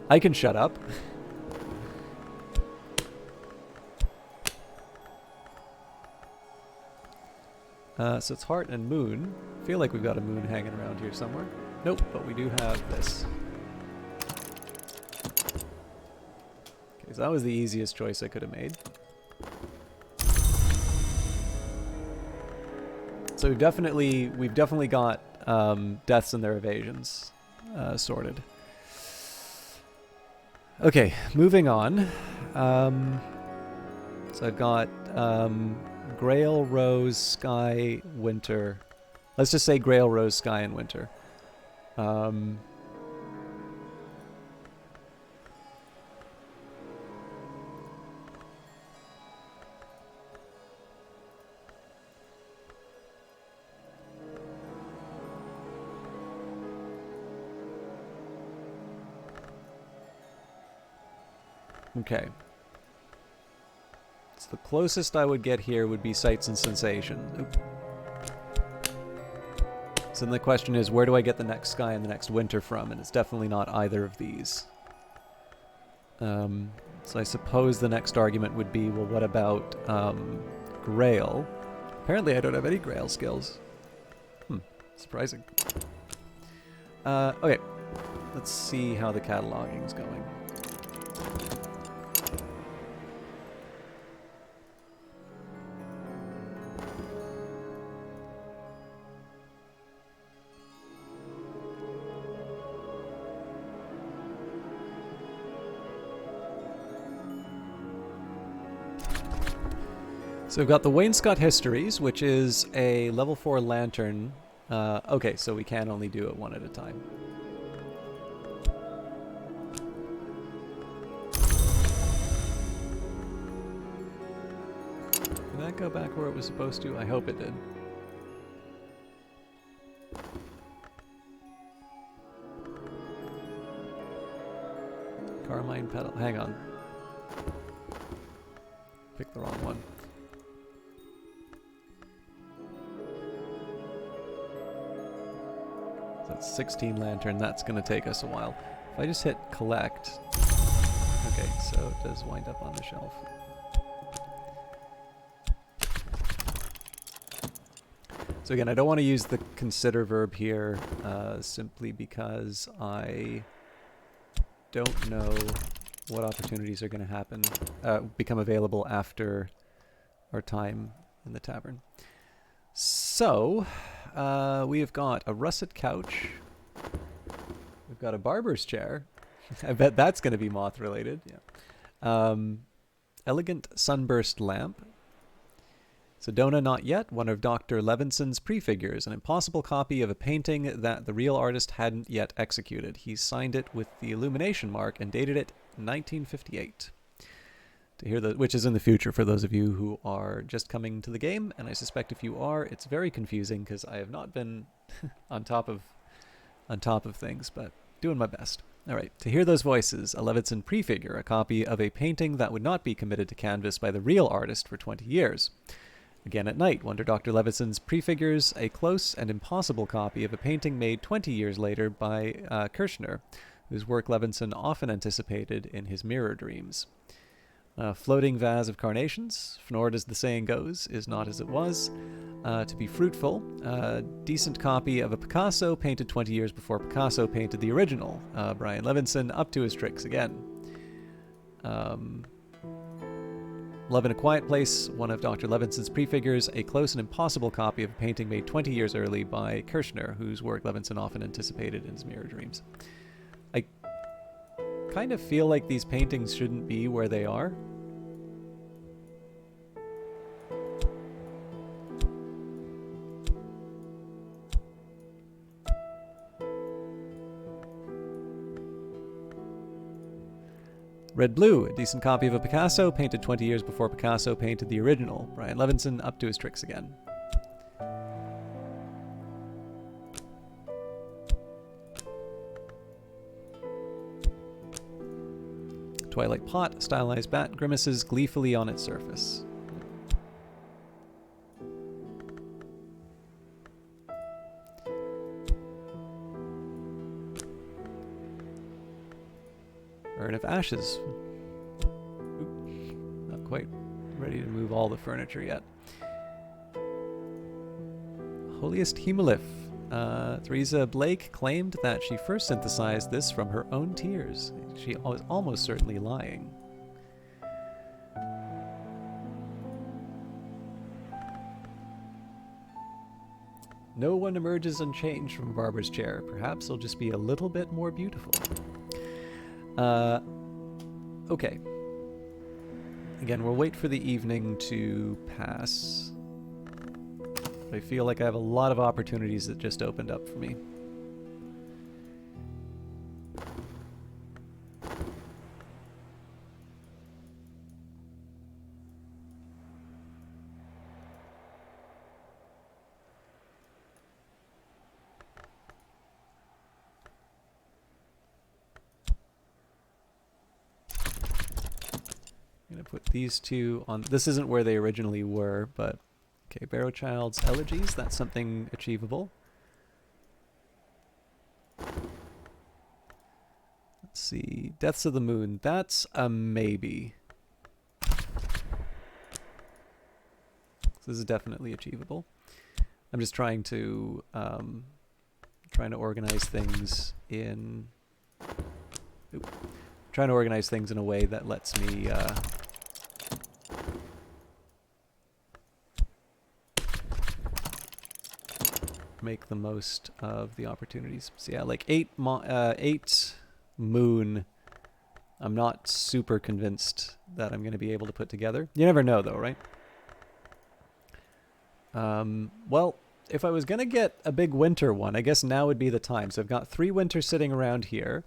I can shut up. So it's heart and moon. I feel like we've got a moon hanging around here somewhere. Nope, but we do have this. Okay, so that was the easiest choice I could have made. So we've definitely got deaths and their evasions sorted. Okay, moving on. So I've got Grail, Rose, Sky, Winter. Let's just say Grail, Rose, Sky, and Winter. Okay. So the closest I would get here would be Sights and Sensation. Oop. So then the question is, where do I get the next Sky and the next Winter from? And it's definitely not either of these. So I suppose the next argument would be, well, what about Grail? Apparently I don't have any Grail skills. Surprising. Okay, let's see how the cataloging is going. So we've got the Wainscot Histories, which is a level 4 lantern. Okay, so we can only do it one at a time. Did that go back where it was supposed to? I hope it did. Carmine Petal. Hang on. Picked the wrong one. That's 16 lantern. That's going to take us a while. If I just hit collect. Okay, so it does wind up on the shelf. So again, I don't want to use the consider verb here simply because I don't know what opportunities are going to happen, become available after our time in the tavern. So, we have got a russet couch. We've got a barber's chair. I bet that's going to be moth related. Yeah. Elegant sunburst lamp. Sedona Not Yet, one of Dr. Levinson's prefigures, an impossible copy of a painting that the real artist hadn't yet executed. He signed it with the illumination mark and dated it 1958. To hear which is in the future for those of you who are just coming to the game, and I suspect if you are, it's very confusing because I have not been on top of things, but doing my best. All right, to hear those voices, a Levinson prefigure, a copy of a painting that would not be committed to canvas by the real artist for 20 years. Again at night, one of Dr. Levinson's prefigures, a close and impossible copy of a painting made 20 years later by Kirchner, whose work Levinson often anticipated in his mirror dreams. Floating vase of carnations, nor, as the saying goes, is not as it was. To be fruitful, a decent copy of a Picasso painted 20 years before Picasso painted the original. Brian Levinson up to his tricks again. Love in a Quiet Place, one of Dr. Levinson's prefigures, a close and impossible copy of a painting made 20 years early by Kirchner, whose work Levinson often anticipated in his mirror dreams. I kind of feel like these paintings shouldn't be where they are. Red Blue, a decent copy of a Picasso, painted 20 years before Picasso painted the original. Brian Levinson up to his tricks again. Twilight Pot, stylized bat grimaces gleefully on its surface. Urn of Ashes. Oop, not quite ready to move all the furniture yet. Holiest Hemolith. Theresa Blake claimed that she first synthesized this from her own tears. She was almost certainly lying. No one emerges unchanged from a barber's chair. Perhaps it'll just be a little bit more beautiful. Okay. Again, we'll wait for the evening to pass. But I feel like I have a lot of opportunities that just opened up for me. Put these two on. This isn't where they originally were, but okay. Barrowchild's Elegies, that's something achievable. Let's see. Deaths of the Moon, that's a maybe. This is definitely achievable. I'm just trying to organize things in. Trying to organize things in a way that lets me make the most of the opportunities. So yeah, like 8 moon, I'm not super convinced that I'm going to be able to put together. You never know though, right? Well, if I was going to get a big winter one, I guess now would be the time. So I've got 3 winters sitting around here.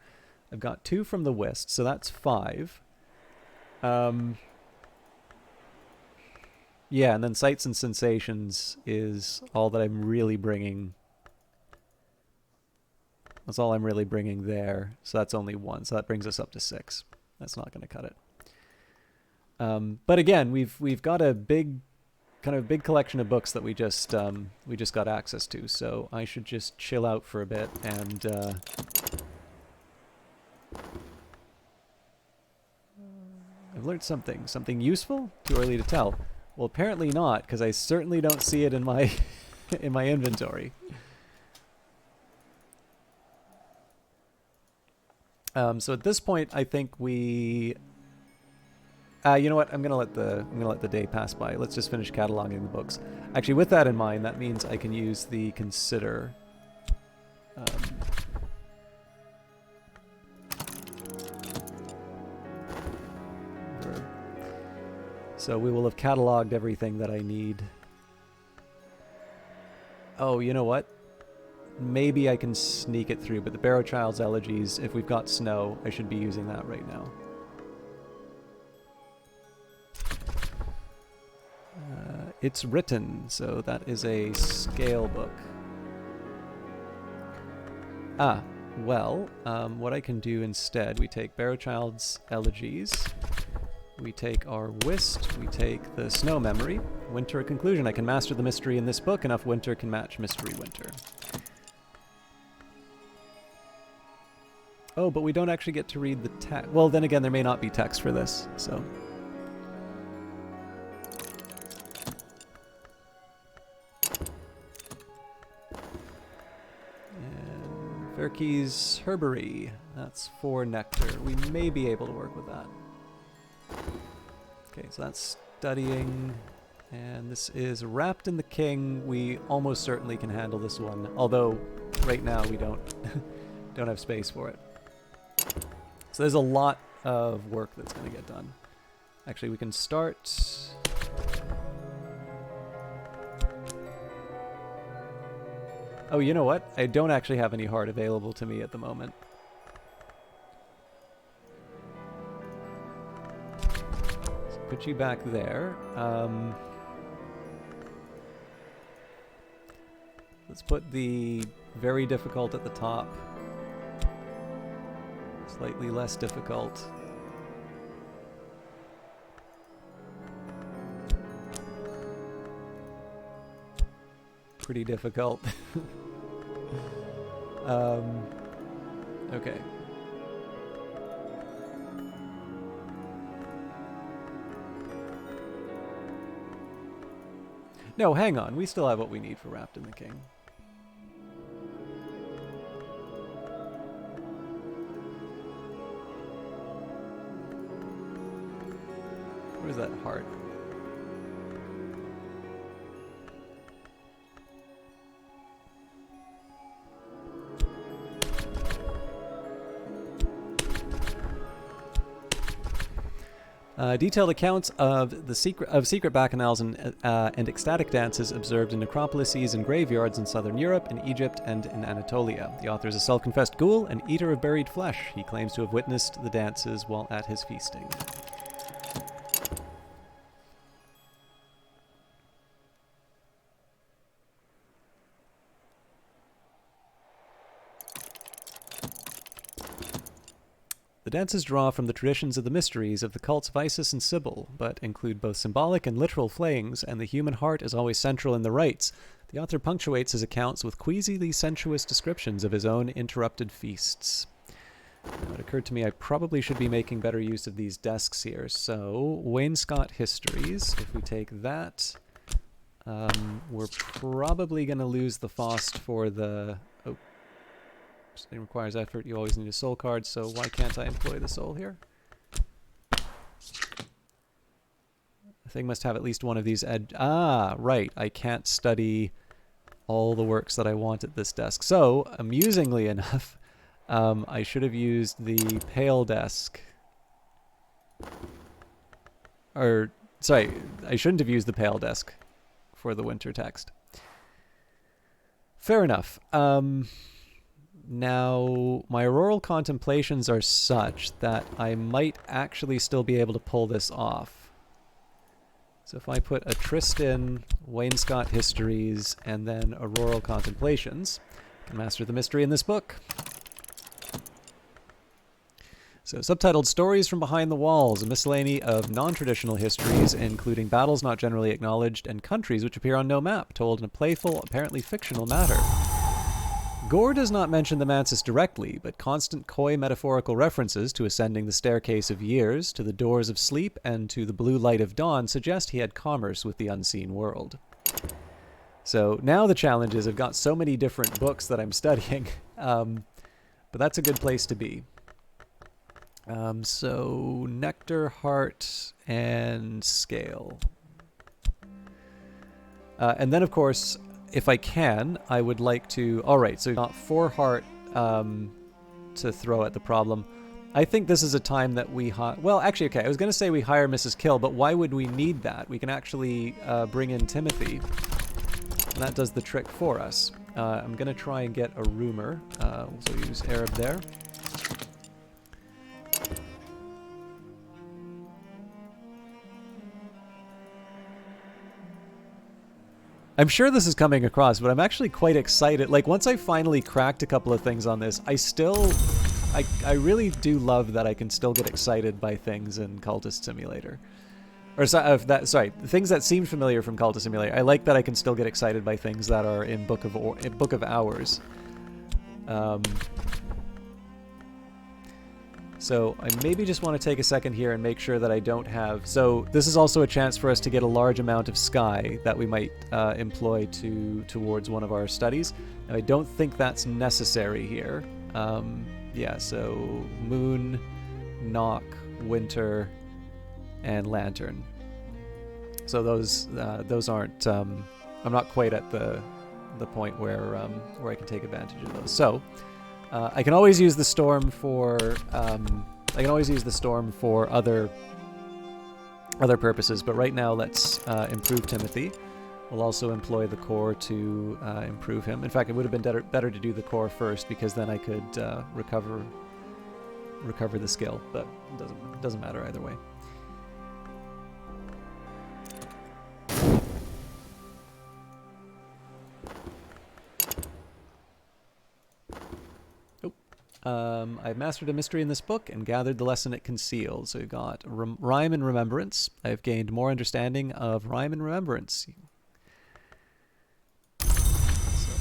I've got 2 from the west, so that's 5. Yeah, and then Sights and Sensations is all that I'm really bringing. That's all I'm really bringing there. So that's only 1. So that brings us up to 6. That's not going to cut it. But again, we've got a big collection of books that we just got access to. So I should just chill out for a bit and I've learned something. Something useful? Too early to tell. Well, apparently not, because I certainly don't see it in my in my inventory. So at this point, I think we. You know what? I'm gonna let the day pass by. Let's just finish cataloging the books. Actually, with that in mind, that means I can use the consider. Verb. So we will have cataloged everything that I need. Oh, you know what? Maybe I can sneak it through, but the Barrow Child's Elegies, if we've got snow, I should be using that right now. It's written, so that is a scale book. Ah, well, what I can do instead, we take Barrow Child's Elegies, we take our Whist, we take the Snow Memory, Winter Conclusion. I can master the mystery in this book, enough winter can match mystery winter. Oh, but we don't actually get to read the text. Well, then again, there may not be text for this, so... Ferkey's Herbery. That's 4 nectar. We may be able to work with that. Okay, so that's studying. And this is Wrapped in the King. We almost certainly can handle this one. Although, right now we don't don't have space for it. So there's a lot of work that's going to get done. Actually, we can start... Oh, you know what? I don't actually have any heart available to me at the moment. So put you back there. Let's put the very difficult at the top. Slightly less difficult. Pretty difficult. Okay. No, hang on. We still have what we need for Wrapped in the King. Where's that heart? Detailed accounts of the secret bacchanals and ecstatic dances observed in necropolises and graveyards in southern Europe, in Egypt, and in Anatolia. The author is a self-confessed ghoul, an eater of buried flesh. He claims to have witnessed the dances while at his feasting. The dances draw from the traditions of the mysteries of the cults of Isis and Sybil, but include both symbolic and literal flayings, and the human heart is always central in the rites. The author punctuates his accounts with queasily sensuous descriptions of his own interrupted feasts. Now, it occurred to me I probably should be making better use of these desks here. So, Wainscot Histories, if we take that, we're probably going to lose the FOST for the... Oh. It requires effort. You always need a soul card, so why can't I employ the soul here? The thing must have at least one of these Ah, right. I can't study all the works that I want at this desk. So, amusingly enough, I should have used the Pale desk. Or, sorry, I shouldn't have used the Pale desk for the winter text. Fair enough. Now, my auroral contemplations are such that I might actually still be able to pull this off. So if I put a Tristan, Wainscot Histories, and then auroral contemplations, I can master the mystery in this book. So, subtitled Stories from Behind the Walls, a miscellany of non-traditional histories, including battles not generally acknowledged and countries which appear on no map, told in a playful, apparently fictional manner. Gore does not mention the mantis directly, but constant coy metaphorical references to ascending the staircase of years, to the doors of sleep, and to the blue light of dawn suggest he had commerce with the unseen world. So now the challenge is I've got so many different books that I'm studying, but that's a good place to be. So nectar, heart, and scale. And then, of course, if I can, I would like to... All right, so we've got 4 heart to throw at the problem. I think this is a time that we... Well, actually, okay, I was going to say we hire Mrs. Kill, but why would we need that? We can actually bring in Timothy, and that does the trick for us. I'm going to try and get a rumor, so use Arab there. I'm sure this is coming across, but I'm actually quite excited. Like, once I finally cracked a couple of things on this, I really do love that I can still get excited by things in Cultist Simulator. Or, sorry, things that seem familiar from Cultist Simulator. I like that I can still get excited by things that are in Book of Hours. So I maybe just want to take a second here and make sure that I don't have... So this is also a chance for us to get a large amount of sky that we might employ towards one of our studies. Now, I don't think that's necessary here. Yeah, so moon, knock, winter, and lantern. So those aren't... I'm not quite at the point where I can take advantage of those. So... I can always use the storm for other purposes, but right now let's improve Timothy. We'll also employ the core to improve him. In fact, it would have been better to do the core first, because then I could recover the skill, but it doesn't matter either way. I've mastered a mystery in this book and gathered the lesson it conceals. So we've got rhyme and remembrance. I've gained more understanding of rhyme and remembrance. So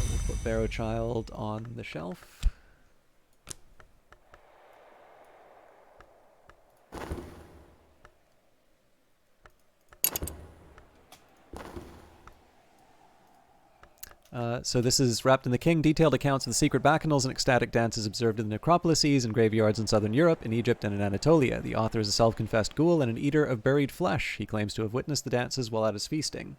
we'll put Barrow Child on the shelf. So this is Wrapped in the King, detailed accounts of the secret bacchanals and ecstatic dances observed in the necropolises and graveyards in southern Europe, in Egypt, and in Anatolia. The author is a self-confessed ghoul and an eater of buried flesh. He claims to have witnessed the dances while at his feasting.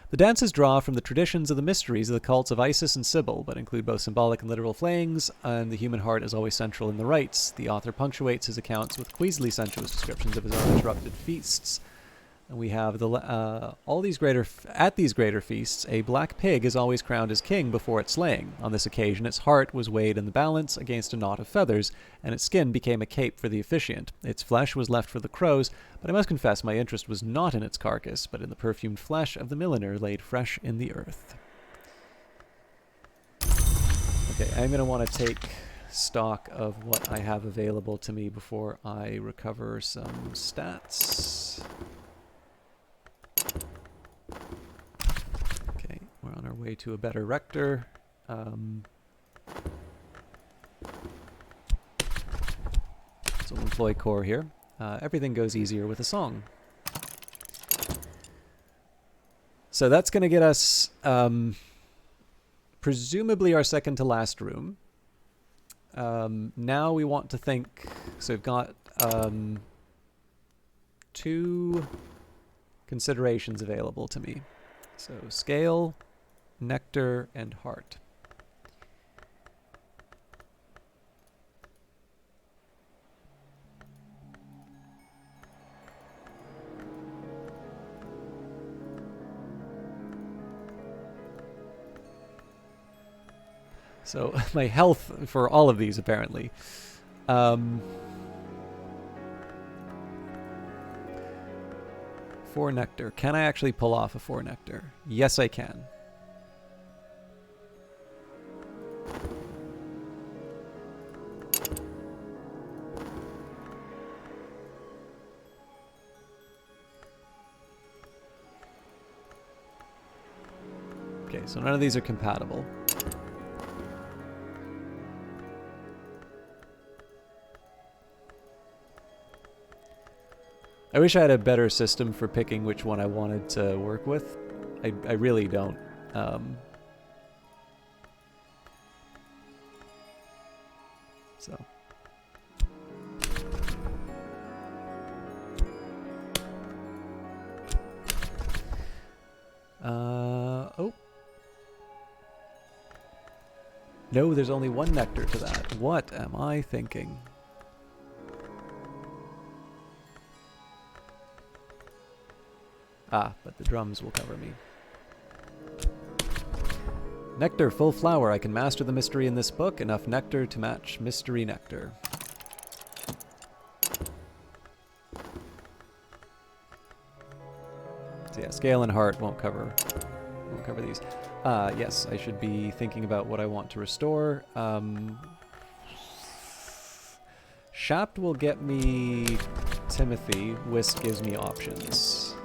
The dances draw from the traditions of the mysteries of the cults of Isis and Sybil, but include both symbolic and literal flayings, and the human heart is always central in the rites. The author punctuates his accounts with queasily sensuous descriptions of his uninterrupted feasts. And we have at these greater feasts, a black pig is always crowned as king before its slaying. On this occasion, its heart was weighed in the balance against a knot of feathers, and its skin became a cape for the officiant. Its flesh was left for the crows, but I must confess my interest was not in its carcass, but in the perfumed flesh of the milliner laid fresh in the earth. Okay, I'm going to want to take stock of what I have available to me before I recover some stats. Okay, we're on our way to a better rector. So we'll employ core here. Everything goes easier with a song. So that's going to get us presumably our second to last room. Now we want to think... So we've got 2 considerations available to me. So scale, nectar, and heart. So my health for all of these apparently. Four nectar. Can I actually pull off a 4 nectar? Yes, I can. Okay, so none of these are compatible. I wish I had a better system for picking which one I wanted to work with. I really don't. So. Oh. No, there's only one nectar to that. What am I thinking? Ah, but the drums will cover me. Nectar, full flower. I can master the mystery in this book. Enough nectar to match mystery nectar. So yeah, scale and heart won't cover these. Yes, I should be thinking about what I want to restore. Shapt will get me Timothy. Whisk gives me options.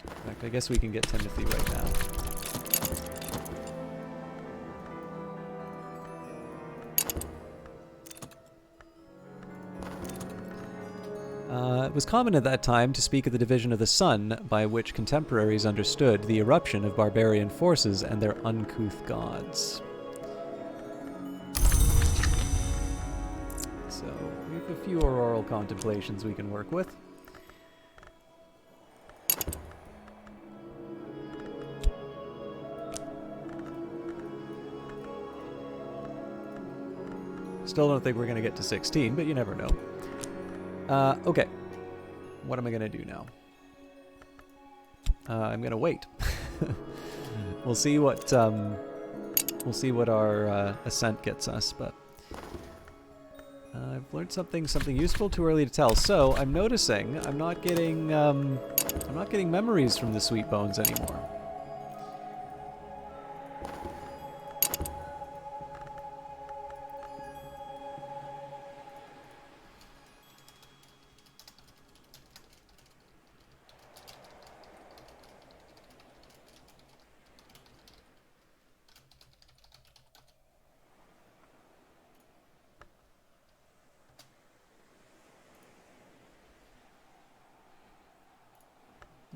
In fact, I guess we can get Timothy right now. It was common at that time to speak of the division of the sun, by which contemporaries understood the eruption of barbarian forces and their uncouth gods. So, we have a few auroral contemplations we can work with. Still don't think we're going to get to 16, but you never know. Okay. What am I going to do now? I'm going to wait. We'll see what our ascent gets us, but I've learned something useful. Too early to tell. So I'm noticing I'm not getting memories from the sweet bones anymore.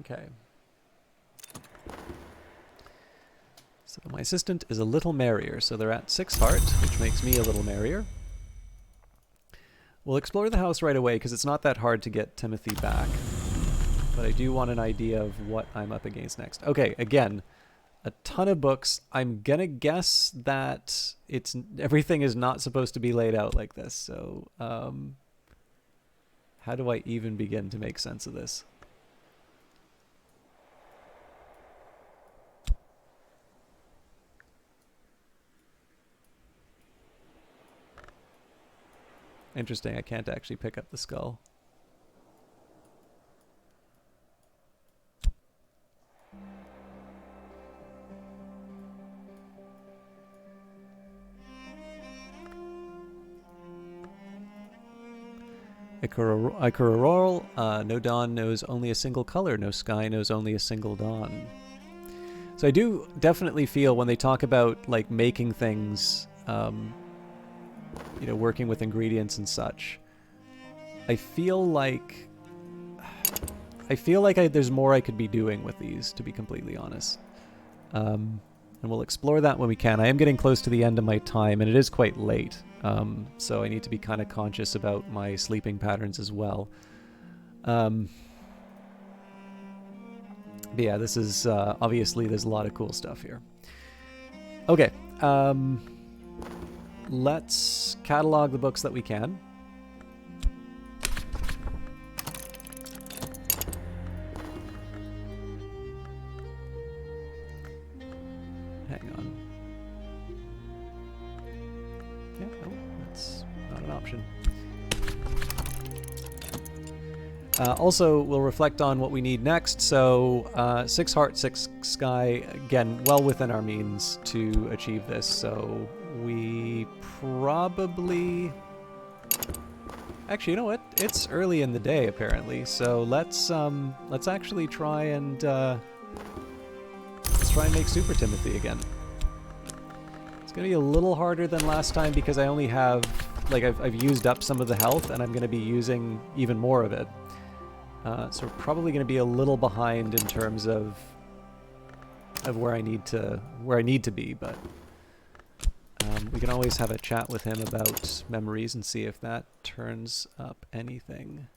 Okay. So my assistant is a little merrier, so they're at 6 heart, which makes me a little merrier. We'll explore the house right away, because it's not that hard to get Timothy back. But I do want an idea of what I'm up against next. Okay, again, a ton of books. I'm gonna guess that everything is not supposed to be laid out like this, so how do I even begin to make sense of this? Interesting, I can't actually pick up the skull. Icarural, no dawn knows only a single color, no sky knows only a single dawn. So I do definitely feel when they talk about like making things, you know, working with ingredients and such, I feel like there's more I could be doing with these, to be completely honest. And we'll explore that when we can. I am getting close to the end of my time, and it is quite late, so I need to be kind of conscious about my sleeping patterns as well. But yeah, this is obviously there's a lot of cool stuff here. Okay, let's catalog the books that we can. Hang on. Yeah, oh, that's not an option. Also, we'll reflect on what we need next. So, 6 heart, 6 sky, again, well within our means to achieve this. So, we probably... Actually, you know what? It's early in the day, apparently. So, let's actually try and make Super Timothy again. It's going to be a little harder than last time because I only have like I've used up some of the health, and I'm going to be using even more of it. So we're probably going to be a little behind in terms of where I need to be, but we can always have a chat with him about memories and see if that turns up anything.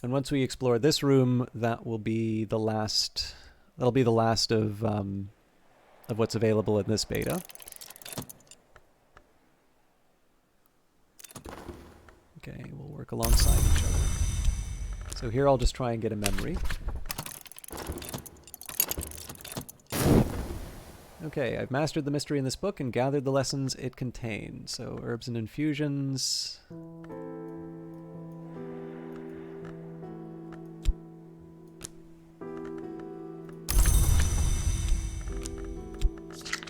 And once we explore this room, that will be the last. That'll be the last of what's available in this beta. Okay, we'll work alongside each other. So here I'll just try and get a memory. Okay, I've mastered the mystery in this book and gathered the lessons it contains. So herbs and infusions.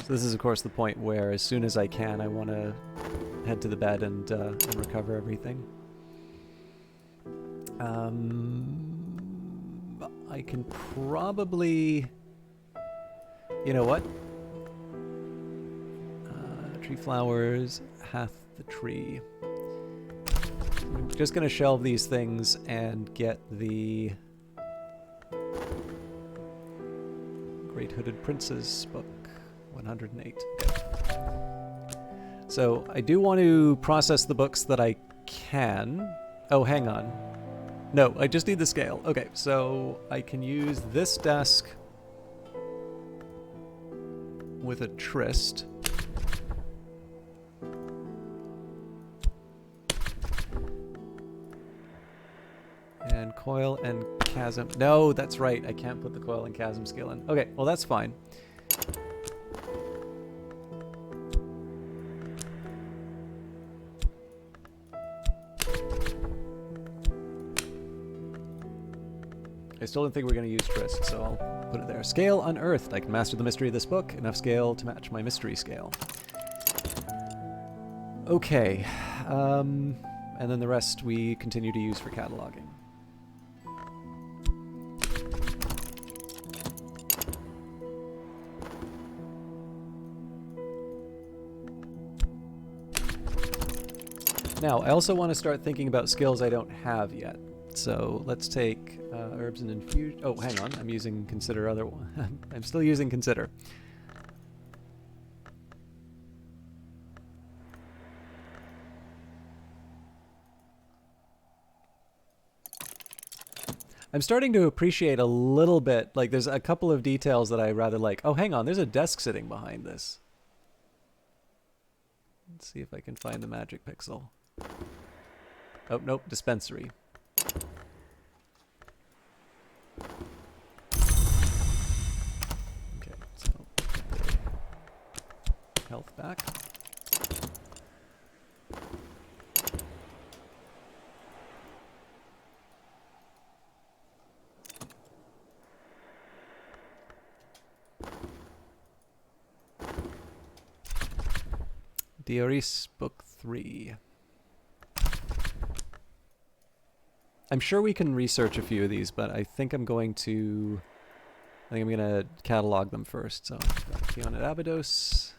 So this is, of course, the point where as soon as I can, I want to head to the bed and recover everything. I can probably... You know what? Tree flowers hath the tree. I'm just going to shelve these things and get the Great Hooded Prince's book, 108. Okay. So I do want to process the books that I can. Oh, hang on. No, I just need the scale. Okay, so I can use this desk with a tryst. And coil and chasm. No, that's right. I can't put the coil and chasm skill in. Okay, well that's fine. I still don't think we're going to use tryst, so I'll put it there. Scale unearthed. I can master the mystery of this book. Enough scale to match my mystery scale. Okay. And then the rest we continue to use for cataloging. Now, I also want to start thinking about skills I don't have yet. So let's take herbs and infusion. Oh, hang on. I'm using consider other one. I'm still using consider. I'm starting to appreciate a little bit, like there's a couple of details that I rather like. Oh, hang on. There's a desk sitting behind this. Let's see if I can find the magic pixel. Oh, nope. Dispensary. Okay, so health back. Dioris, Book 3. I'm sure we can research a few of these, but I think I'm going to catalog them first. So, Keon at Abydos.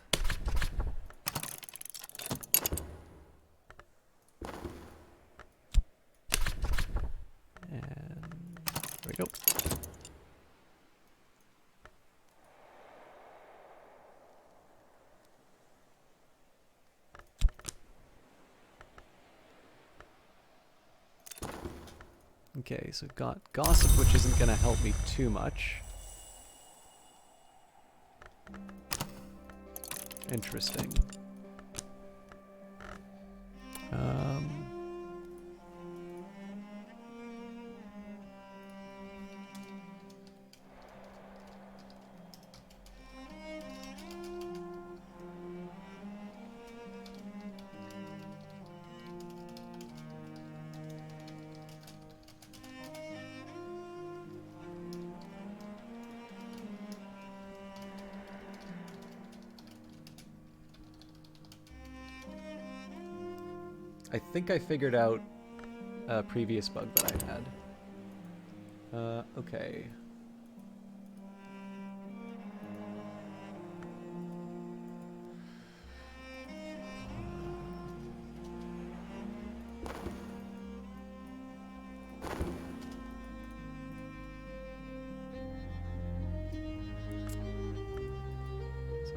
And there we go. Okay, so we've got gossip, which isn't going to help me too much. Interesting. I think I figured out a previous bug that I had. Okay.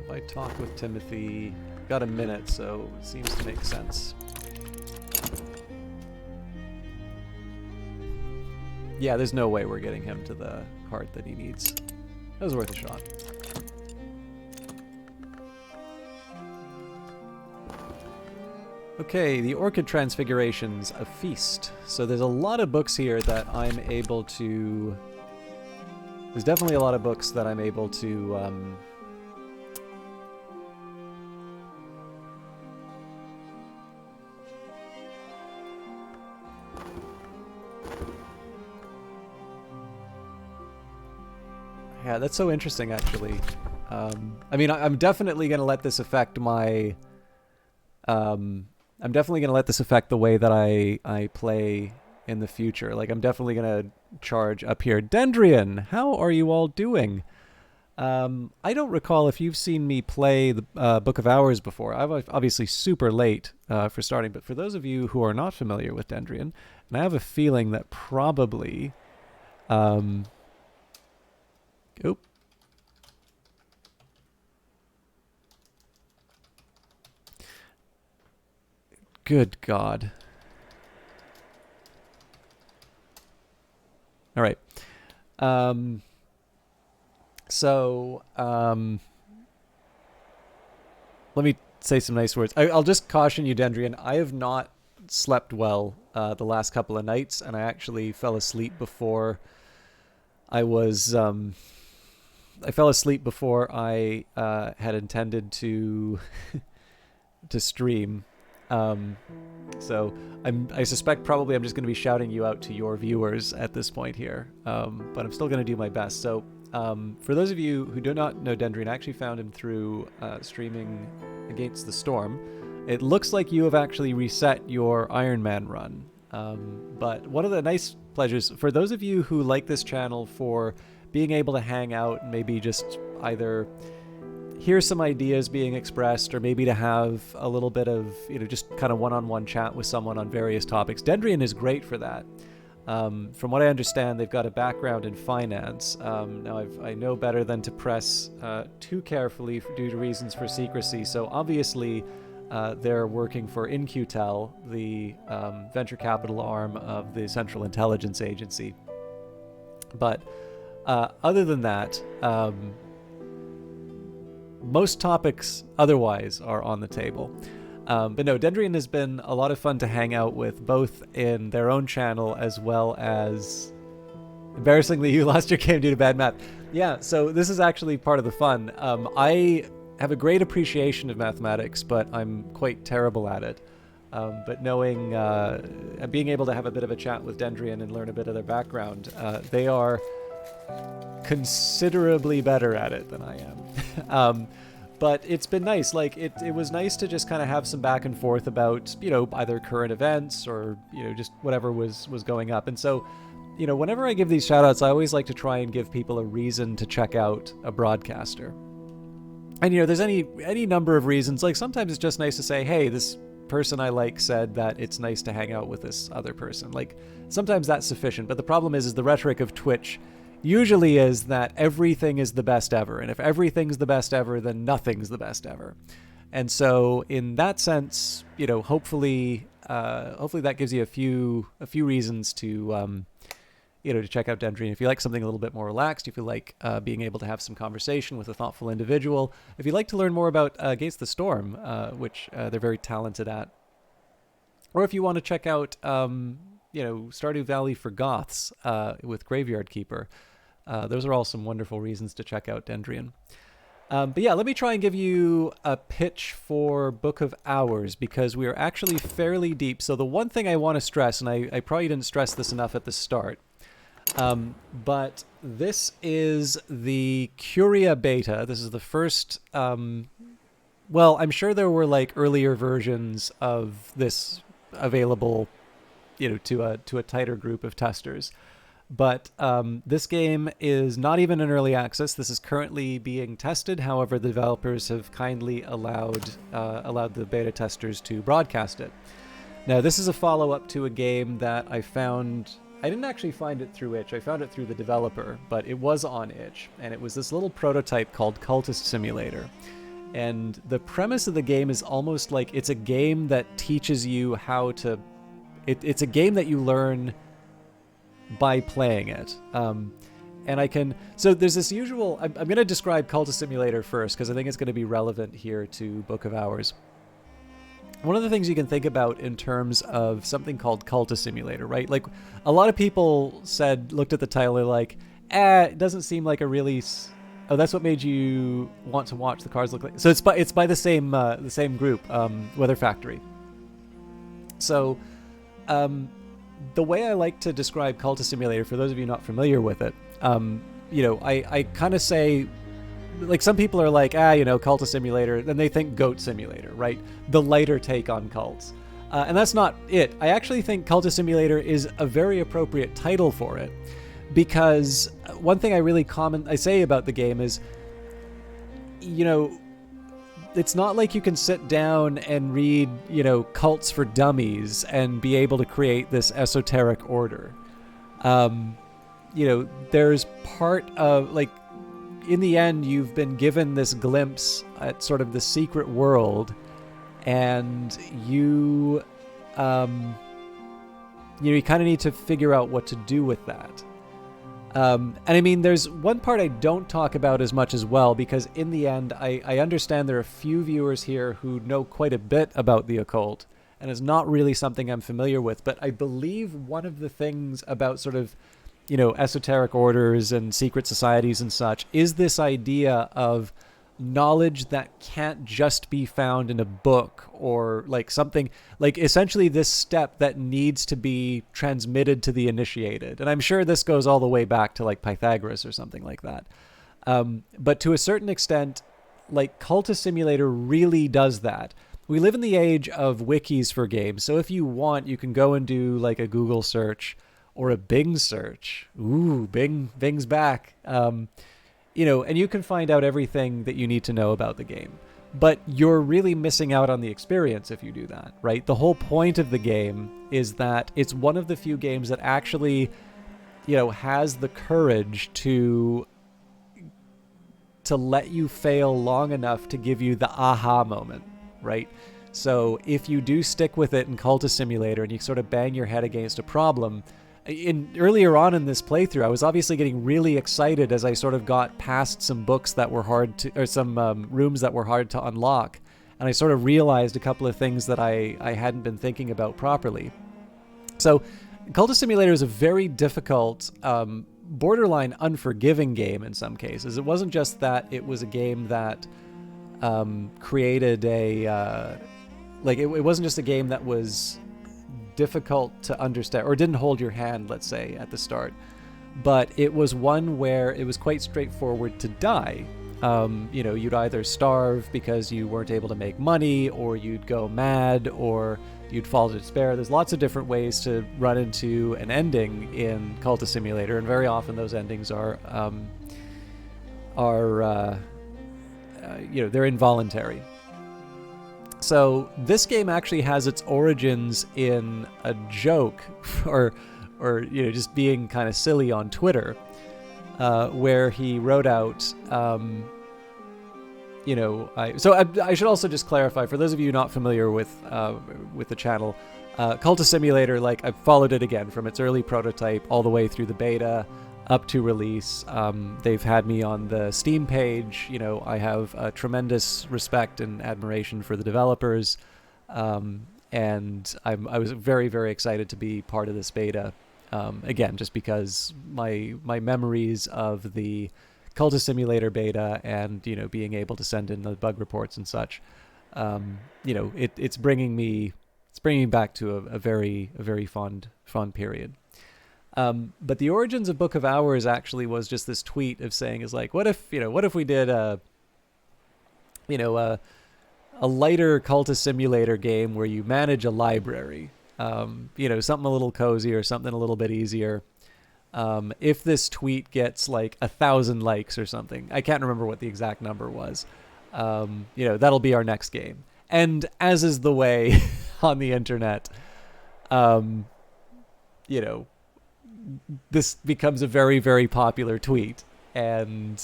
if I talk with Timothy, got a minute, so it seems to make sense. Yeah, there's no way we're getting him to the heart that he needs. That was worth a shot. Okay, the Orchid Transfigurations, a feast. So there's a lot of books here that I'm able to... There's definitely a lot of books that I'm able to... Yeah, that's so interesting, actually. I mean, I'm definitely going to let this affect my... I'm definitely going to let this affect the way that I play in the future. Like, I'm definitely going to charge up here. Dendrian, how are you all doing? I don't recall if you've seen me play the Book of Hours before. I'm obviously super late for starting, but for those of you who are not familiar with Dendrian, and I have a feeling that probably... Oop. Good God. All right. Let me say some nice words. I'll just caution you, Dendrian. I have not slept well the last couple of nights, and I actually fell asleep before I was... I fell asleep before I had intended to to stream. So I suspect probably I'm just going to be shouting you out to your viewers at this point here, but I'm still going to do my best. So for those of you who do not know Dendrian, I actually found him through streaming Against the Storm. It looks like you have actually reset your Iron Man run, but one of the nice pleasures for those of you who like this channel for being able to hang out and maybe just either hear some ideas being expressed or maybe to have a little bit of, just kind of one-on-one chat with someone on various topics. Dendrian is great for that. From what I understand, they've got a background in finance. Now, I know better than to press too carefully due to reasons for secrecy. So obviously, they're working for In-Q-Tel, the venture capital arm of the Central Intelligence Agency. But other than that, most topics otherwise are on the table. But no, Dendrian has been a lot of fun to hang out with, both in their own channel as well as... Embarrassingly, you lost your game due to bad math. Yeah, so this is actually part of the fun. I have a great appreciation of mathematics, but I'm quite terrible at it. But knowing, being able to have a bit of a chat with Dendrian and learn a bit of their background, they are considerably better at it than I am. But it's been nice. Like, it was nice to just kind of have some back and forth about, either current events or, just whatever was going up. And so, whenever I give these shout outs, I always like to try and give people a reason to check out a broadcaster. And, there's any number of reasons. Like, sometimes it's just nice to say, hey, this person I like said that it's nice to hang out with this other person. Like, sometimes that's sufficient. But the problem is the rhetoric of Twitch usually is that everything is the best ever. And if everything's the best ever, then nothing's the best ever. And so in that sense, hopefully that gives you a few reasons to, to check out Dendrian. If you like something a little bit more relaxed, if you like being able to have some conversation with a thoughtful individual, if you'd like to learn more about Against the Storm, which they're very talented at, or if you want to check out, Stardew Valley for Goths with Graveyard Keeper. Those are all some wonderful reasons to check out Dendrian. But yeah, let me try and give you a pitch for Book of Hours, because we are actually fairly deep. So the one thing I want to stress, and I probably didn't stress this enough at the start, but this is the Curia beta. This is the first... well, I'm sure there were earlier versions of this available to a tighter group of testers. But this game is not even in early access. This is currently being tested. However, the developers have kindly allowed the beta testers to broadcast it. Now, this is a follow-up to a game that I found... I didn't actually find it through itch. I found it through the developer, but it was on itch. And it was this little prototype called Cultist Simulator. And the premise of the game is almost like it's a game that teaches you how to. It's a game that you learn by playing it. And I can. So there's this usual. I'm going to describe Cultist Simulator first because I think it's going to be relevant here to Book of Hours. One of the things you can think about in terms of something called Cultist Simulator, right? Like a lot of people looked at the title, they're like, it doesn't seem like a really. Oh, that's what made you want to watch the cars look like. So it's by the same group, Weather Factory. So, the way I like to describe Cultist Simulator, for those of you not familiar with it, I kind of say, like some people are like, Cultist Simulator, then they think Goat Simulator, right? The lighter take on cults. And that's not it. I actually think Cultist Simulator is a very appropriate title for it, because one thing I say about the game is, it's not like you can sit down and read, Cults for Dummies and be able to create this esoteric order. There's part of, like, in the end, you've been given this glimpse at sort of the secret world, and you kind of need to figure out what to do with that. And I mean, there's one part I don't talk about as much as well, because in the end, I understand there are a few viewers here who know quite a bit about the occult, and it's not really something I'm familiar with. But I believe one of the things about sort of, esoteric orders and secret societies and such is this idea of knowledge that can't just be found in a book, or like something like essentially this step that needs to be transmitted to the initiated. And I'm sure this goes all the way back to like Pythagoras or something like that. But to a certain extent, like Cultist Simulator really does that. We live in the age of wikis for games. So if you want, you can go and do like a Google search or a Bing search. Ooh, Bing's back. And you can find out everything that you need to know about the game. But you're really missing out on the experience if you do that, right? The whole point of the game is that it's one of the few games that actually, has the courage to let you fail long enough to give you the aha moment, right? So if you do stick with it in Cultist Simulator and you sort of bang your head against a problem, earlier on in this playthrough, I was obviously getting really excited as I sort of got past some books that were hard to, or some rooms that were hard to unlock, and I sort of realized a couple of things that I hadn't been thinking about properly. So, Cultist Simulator is a very difficult, borderline unforgiving game in some cases. It wasn't just that it was a game that created a, it wasn't just a game that was difficult to understand or didn't hold your hand, let's say, at the start, but it was one where it was quite straightforward to die. You'd either starve because you weren't able to make money, or you'd go mad, or you'd fall to despair. There's lots of different ways to run into an ending in Cultist Simulator, and very often those endings are they're involuntary. So this game actually has its origins in a joke, or just being kind of silly on Twitter, where he wrote out, I should also just clarify for those of you not familiar with the channel, Cultist Simulator, like, I've followed it again from its early prototype all the way through the beta up to release. They've had me on the Steam page. I have a tremendous respect and admiration for the developers, and I was very, very excited to be part of this beta. Again, just because my memories of the Cultist Simulator beta and being able to send in the bug reports and such, it's bringing me back to a very fond period. But the origins of Book of Hours actually was just this tweet of saying, is like, what if we did a lighter Cultist Simulator game where you manage a library, something a little cozy or something a little bit easier. If this tweet gets like 1,000 likes or something, I can't remember what the exact number was, that'll be our next game. And as is the way on the internet, this becomes a very, very popular tweet, and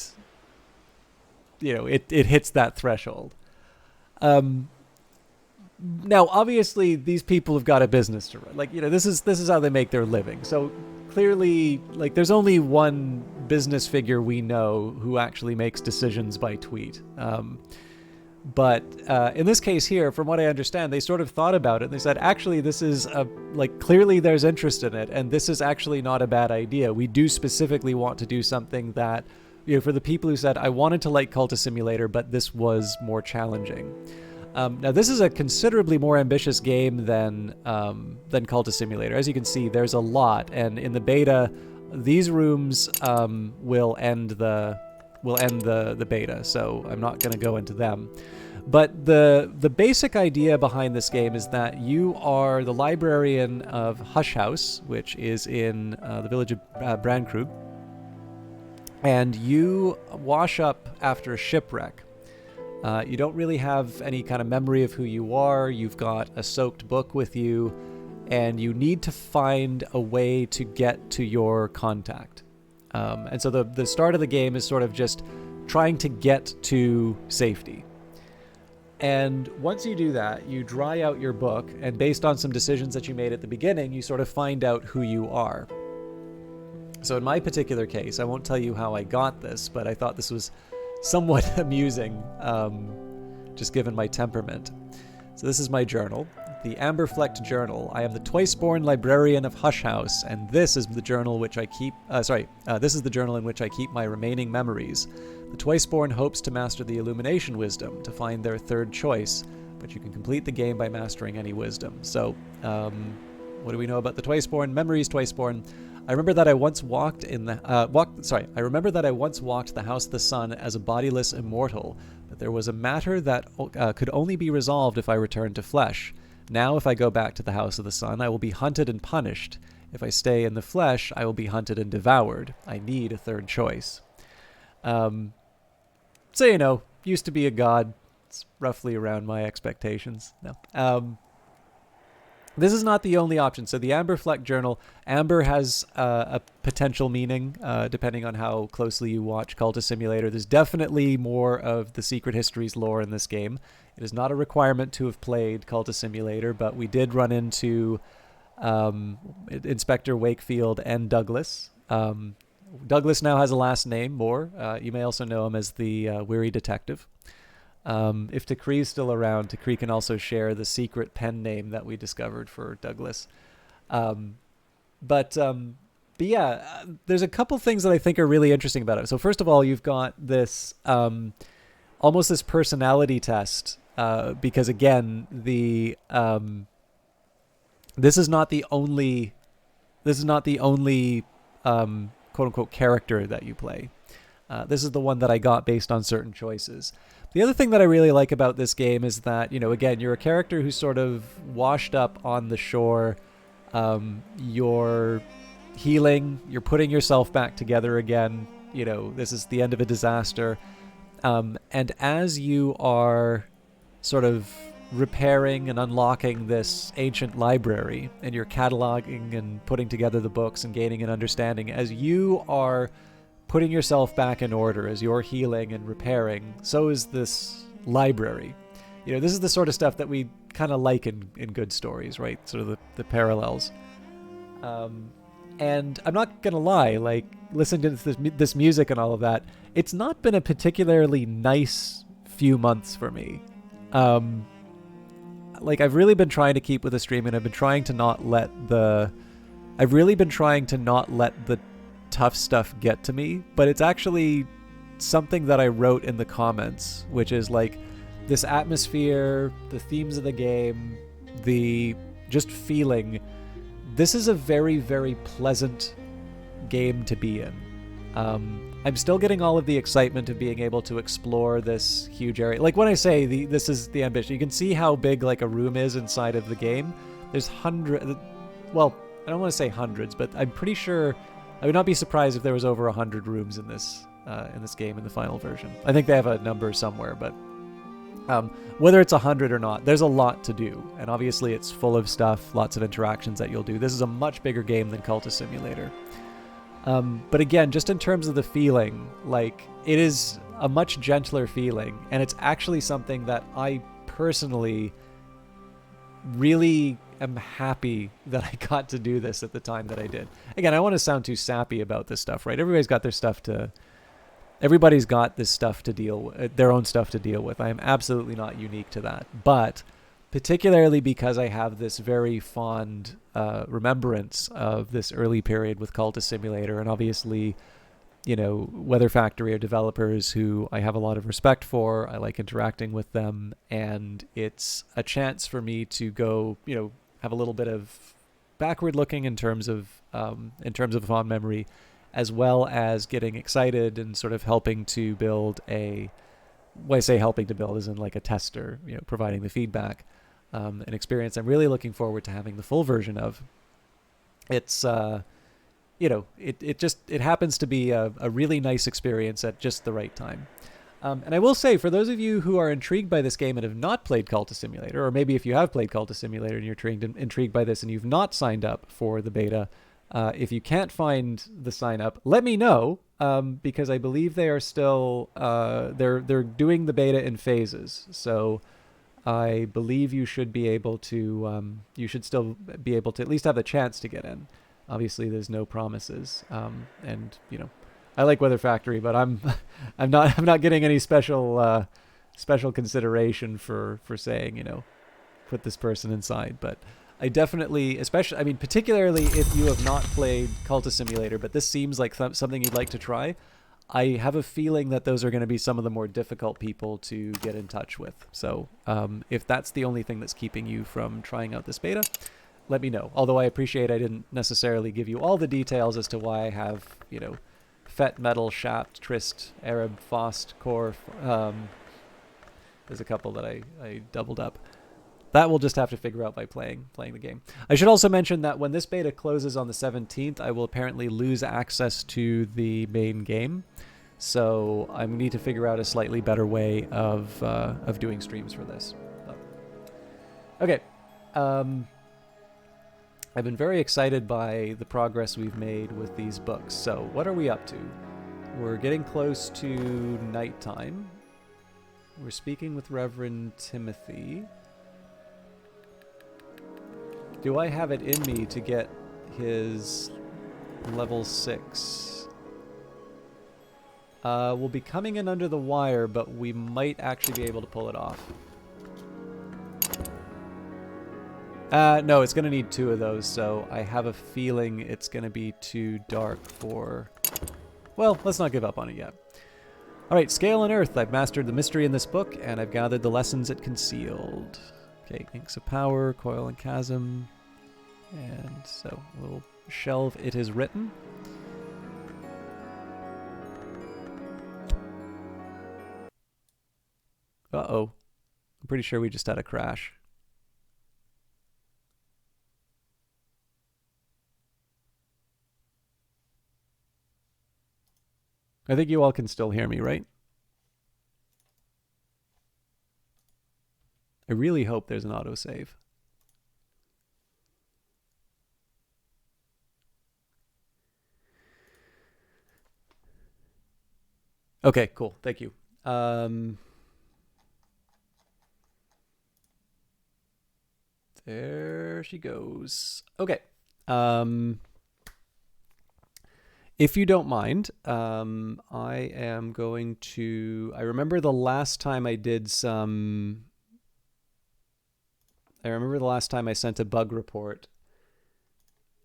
it hits that threshold. Um, Now, obviously, these people have got a business to run. Like, this is how they make their living. So clearly, like, there's only one business figure we know who actually makes decisions by tweet. But in this case here, from what I understand, they sort of thought about it. And they said, actually, this is clearly there's interest in it, and this is actually not a bad idea. We do specifically want to do something that, for the people who said, I wanted to like Cultist Simulator, but this was more challenging. Now, this is a considerably more ambitious game than Cultist Simulator. As you can see, there's a lot, and in the beta, these rooms will end the beta. So I'm not going to go into them. But the basic idea behind this game is that you are the librarian of Hush House, which is in the village of Brandkrug, and you wash up after a shipwreck. You don't really have any kind of memory of who you are. You've got a soaked book with you, and you need to find a way to get to your contact. And so the start of the game is sort of just trying to get to safety. And once you do that, you dry out your book, and based on some decisions that you made at the beginning, you sort of find out who you are. So in my particular case, I won't tell you how I got this, but I thought this was somewhat amusing, just given my temperament. So this is my journal, the Amber-Flecked Journal. I am the twice-born librarian of Hush House, and this is the journal which I keep. This is the journal in which I keep my remaining memories. The twice-born hopes to master the Illumination wisdom to find their third choice, but you can complete the game by mastering any wisdom. So, what do we know about the twice-born? Memories, twice-born. I remember that I once walked I remember that I once walked the House of the Sun as a bodiless immortal, but there was a matter that could only be resolved if I returned to flesh. Now, if I go back to the House of the Sun, I will be hunted and punished. If I stay in the flesh, I will be hunted and devoured. I need a third choice. So, used to be a god. It's roughly around my expectations. No. This is not the only option. So the Amber-Flecked Journal, amber has a potential meaning depending on how closely you watch Cultist Simulator. There's definitely more of the Secret Histories lore in this game. It is not a requirement to have played Cultist Simulator, but we did run into Inspector Wakefield and Douglas. Douglas now has a last name, Moore. You may also know him as the Weary Detective. If Takri's still around, Takri can also share the secret pen name that we discovered for Douglas. But yeah, there's a couple things that I think are really interesting about it. So first of all, you've got this almost this personality test because again, this is not the only quote unquote character that you play. This is the one that I got based on certain choices. The other thing that I really like about this game is that, again, you're a character who's sort of washed up on the shore. You're healing. You're putting yourself back together again. This is the end of a disaster. And as you are sort of repairing and unlocking this ancient library, and you're cataloging and putting together the books and gaining an understanding, as you are putting yourself back in order, as you're healing and repairing, so is this library. This is the sort of stuff that we kind of like in good stories, right? Sort of the parallels. And I'm not going to lie, like, listening to this music and all of that, it's not been a particularly nice few months for me. Like, I've really been trying to keep with the stream, and I've been trying to not let the tough stuff get to me, but it's actually something that I wrote in the comments, which is like this atmosphere, the themes of the game, the just feeling. This is a very, very pleasant game to be in. I'm still getting all of the excitement of being able to explore this huge area. Like when I say this is the ambition, you can see how big like a room is inside of the game. There's well, I don't want to say hundreds, but I'm pretty sure I would not be surprised if there was over 100 rooms in this game in the final version. I think they have a number somewhere, but whether it's 100 or not, there's a lot to do, and obviously it's full of stuff, lots of interactions that you'll do. This is a much bigger game than Cultist Simulator. But again, just in terms of the feeling, like, it is a much gentler feeling, and it's actually something that I personally really am happy that I got to do this at the time that I did. Again, I don't want to sound too sappy about this stuff, right? Everybody's got this stuff to deal with, their own stuff to deal with. I am absolutely not unique to that. But particularly because I have this very fond remembrance of this early period with Cultist Simulator, and obviously, Weather Factory are developers who I have a lot of respect for. I like interacting with them, and it's a chance for me to go, have a little bit of backward looking in terms of fond memory, as well as getting excited and sort of helping to build when I say helping to build, as in like a tester, providing the feedback, an experience I'm really looking forward to having the full version of. It's it happens to be a really nice experience at just the right time. And I will say, for those of you who are intrigued by this game and have not played Cultist Simulator, or maybe if you have played Cultist Simulator and you're intrigued by this and you've not signed up for the beta, if you can't find the sign up, let me know, because I believe they are still they're doing the beta in phases. So I believe you should be able to you should still be able to at least have a chance to get in. Obviously, there's no promises, and I like Weather Factory, but I'm not getting any special consideration for saying put this person inside. But I definitely, particularly if you have not played Cultist Simulator, but this seems like something you'd like to try, I have a feeling that those are going to be some of the more difficult people to get in touch with. So if that's the only thing that's keeping you from trying out this beta, let me know. Although I appreciate I didn't necessarily give you all the details as to why I have, Fet, Metal, Shaft, Trist, Arab, Fost, Core. There's a couple that I doubled up. That we'll just have to figure out by playing the game. I should also mention that when this beta closes on the 17th, I will apparently lose access to the main game. So I need to figure out a slightly better way of doing streams for this. Okay. I've been very excited by the progress we've made with these books. So what are we up to? We're getting close to nighttime. We're speaking with Reverend Timothy. Do I have it in me to get his level 6? We'll be coming in under the wire, but we might actually be able to pull it off. No, it's going to need 2 of those, so I have a feeling it's going to be too dark for... Well, let's not give up on it yet. Alright, Scale and Earth. I've mastered the mystery in this book, and I've gathered the lessons it concealed. Okay, Inks of Power, Coil and Chasm. And so, we'll shelve It Is Written. Uh-oh. I'm pretty sure we just had a crash. I think you all can still hear me, right? I really hope there's an autosave. Okay, cool. Thank you. There she goes. Okay. If you don't mind, I am going to... I remember the last time I did some... I remember the last time I sent a bug report.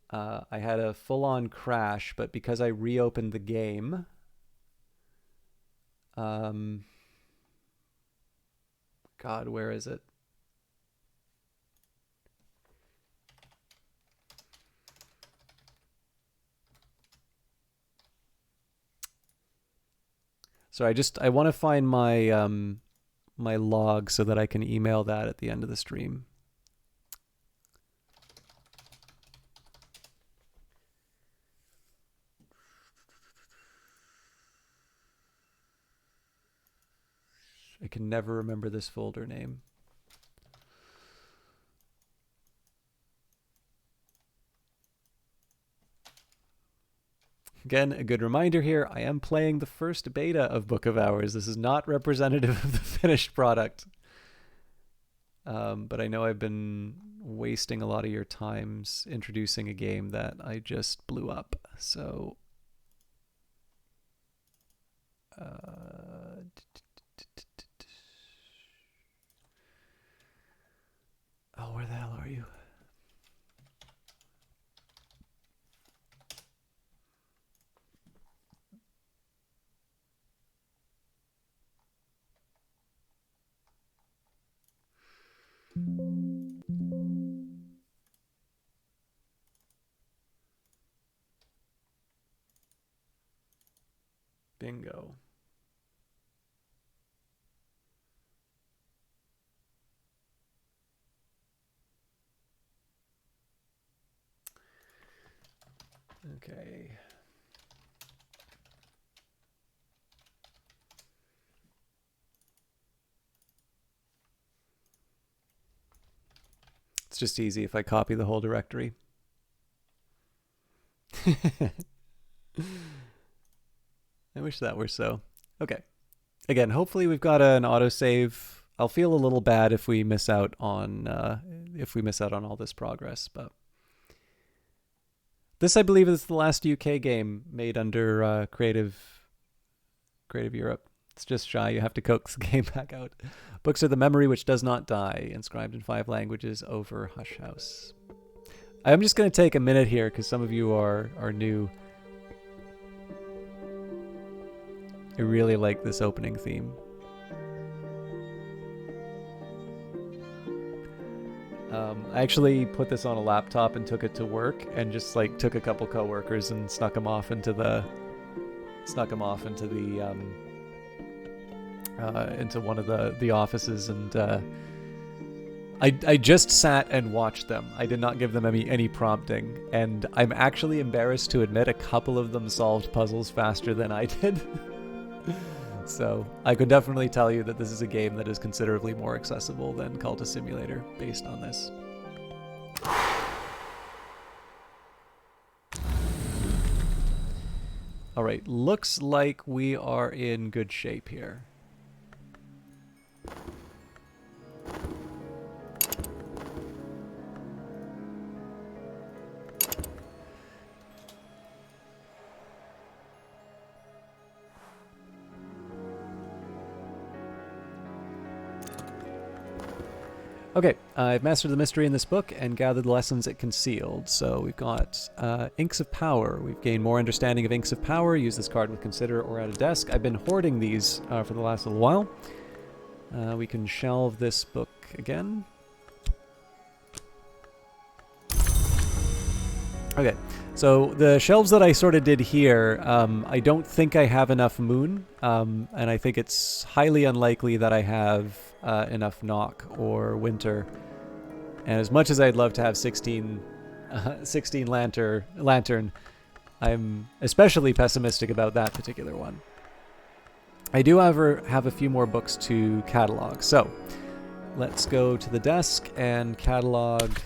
I had a full-on crash, but because I reopened the game... God, where is it? So I want to find my my log so that I can email that at the end of the stream. I can never remember this folder name. Again, a good reminder here, I am playing the first beta of Book of Hours. This is not representative of the finished product. but I know I've been wasting a lot of your times introducing a game that I just blew up. So, oh, where the hell are you? Bingo. Okay. It's just easy if I copy the whole directory. I wish that were so. Okay. Again, hopefully we've got an autosave. I'll feel a little bad if we miss out on all this progress, but this, I believe, is the last UK game made under Creative Europe. It's just shy. You have to coax the game back out. Books are the memory which does not die, inscribed in 5 languages over Hush House. I'm just going to take a minute here because some of you are new. I really like this opening theme. I actually put this on a laptop and took it to work, and just like took a couple coworkers and snuck them off into the into one of the offices, and I just sat and watched them. I did not give them any prompting, and I'm actually embarrassed to admit a couple of them solved puzzles faster than I did. So I could definitely tell you that this is a game that is considerably more accessible than Cultist Simulator based on this. All right, looks like we are in good shape here. Okay, I've mastered the mystery in this book and gathered the lessons it concealed. So we've got Inks of Power. We've gained more understanding of Inks of Power. Use this card with Consider or at a desk. I've been hoarding these for the last little while. We can shelve this book again. Okay, so the shelves that I sort of did here, I don't think I have enough Moon, and I think it's highly unlikely that I have enough Knock or Winter. And as much as I'd love to have 16 Lantern, I'm especially pessimistic about that particular one. I do, however, have a few more books to catalog, so let's go to the desk and catalog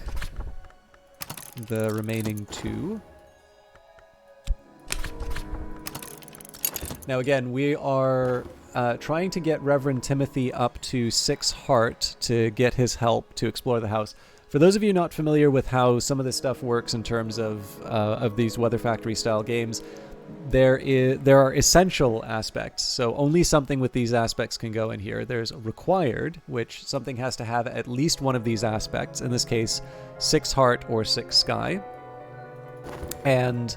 the remaining 2. Now again, we are trying to get Reverend Timothy up to 6 heart to get his help to explore the house. For those of you not familiar with how some of this stuff works in terms of these Weather Factory style games, there are essential aspects. So only something with these aspects can go in here. There's required, which something has to have at least one of these aspects. In this case, 6 heart or 6 sky. And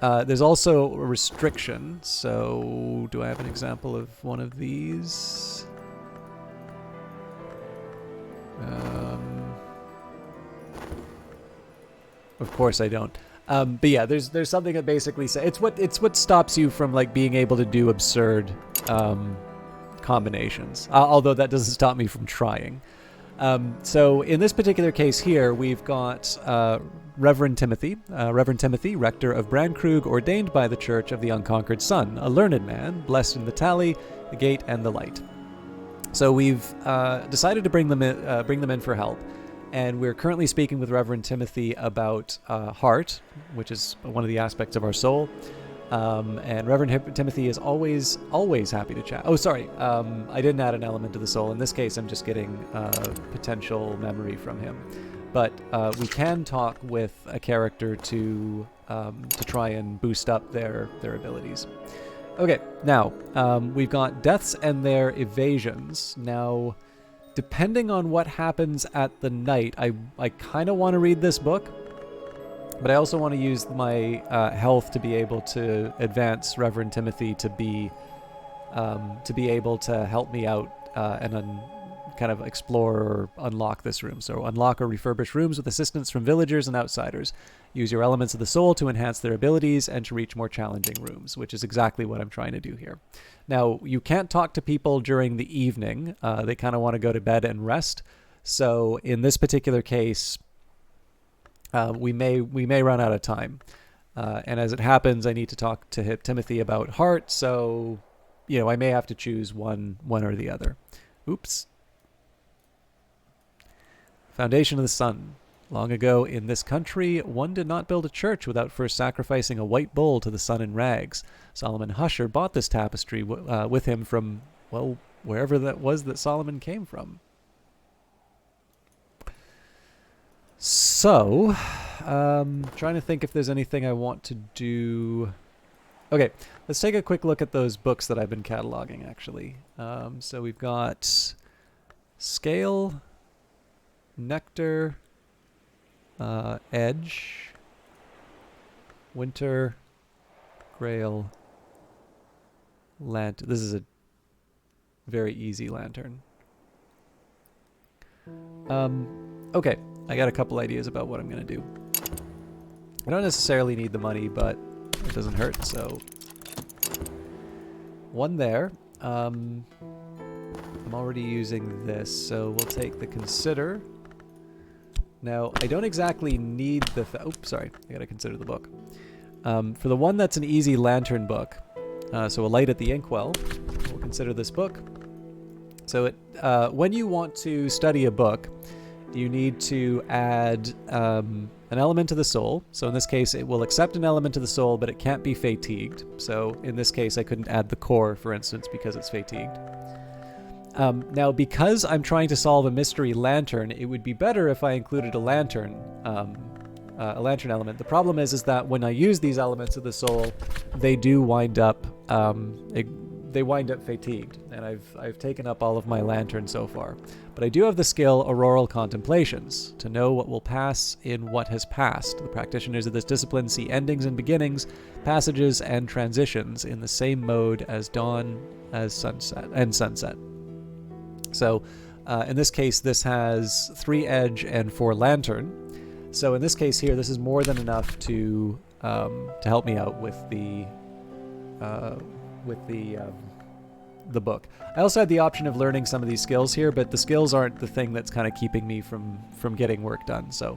there's also a restriction. So do I have an example of one of these? Of course I don't. But yeah, there's something that basically says it's what stops you from like being able to do absurd combinations. Although that doesn't stop me from trying. So in this particular case here, we've got Reverend Timothy, rector of Brandkrug, ordained by the Church of the Unconquered Sun, a learned man, blessed in the tally, the gate, and the light. So we've decided to bring them in for help. And we're currently speaking with Reverend Timothy about heart, which is one of the aspects of our soul. And Reverend Timothy is always happy to chat. Oh, sorry, I didn't add an element of the soul. In this case, I'm just getting potential memory from him. But we can talk with a character to try and boost up their abilities. Okay, now we've got deaths and their evasions. Now, depending on what happens at the night, I kind of want to read this book. But I also want to use my health to be able to advance Reverend Timothy to be able to help me out and kind of explore or unlock this room. So unlock or refurbish rooms with assistance from villagers and outsiders. Use your elements of the soul to enhance their abilities and to reach more challenging rooms, which is exactly what I'm trying to do here. Now, you can't talk to people during the evening. They kind of want to go to bed and rest. So in this particular case, we may run out of time, and as it happens, I need to talk to Timothy about heart. So, I may have to choose one or the other. Oops. Foundation of the Sun. Long ago in this country, one did not build a church without first sacrificing a white bull to the sun in rags. Solomon Husher bought this tapestry with him from, well, wherever that was that Solomon came from. So, trying to think if there's anything I want to do. Okay, let's take a quick look at those books that I've been cataloging, actually. So we've got Scale, Nectar, Edge, Winter, Grail, Lantern. This is a very easy lantern. Okay, I got a couple ideas about what I'm going to do. I don't necessarily need the money, but it doesn't hurt, so... One there. I'm already using this, so we'll take the Consider. Now, I don't exactly need the... Oops, sorry. I gotta consider the book. For the one that's an easy lantern book, so a light at the inkwell, we'll consider this book. So when you want to study a book, you need to add an element to the soul. So in this case, it will accept an element to the soul, but it can't be fatigued. So in this case, I couldn't add the core, for instance, because it's fatigued. Now, because I'm trying to solve a mystery lantern, it would be better if I included a lantern element. The problem is that when I use these elements of the soul, they do wind up fatigued, and I've taken up all of my lantern so far. But I do have the skill Auroral Contemplations, to know what will pass in what has passed. The practitioners of this discipline see endings and beginnings, passages and transitions in the same mode as dawn, as sunset, and sunset. So in this case, this has 3 edge and 4 lantern. So in this case here, this is more than enough to help me out with the book. I also had the option of learning some of these skills here, but the skills aren't the thing that's kind of keeping me from getting work done. So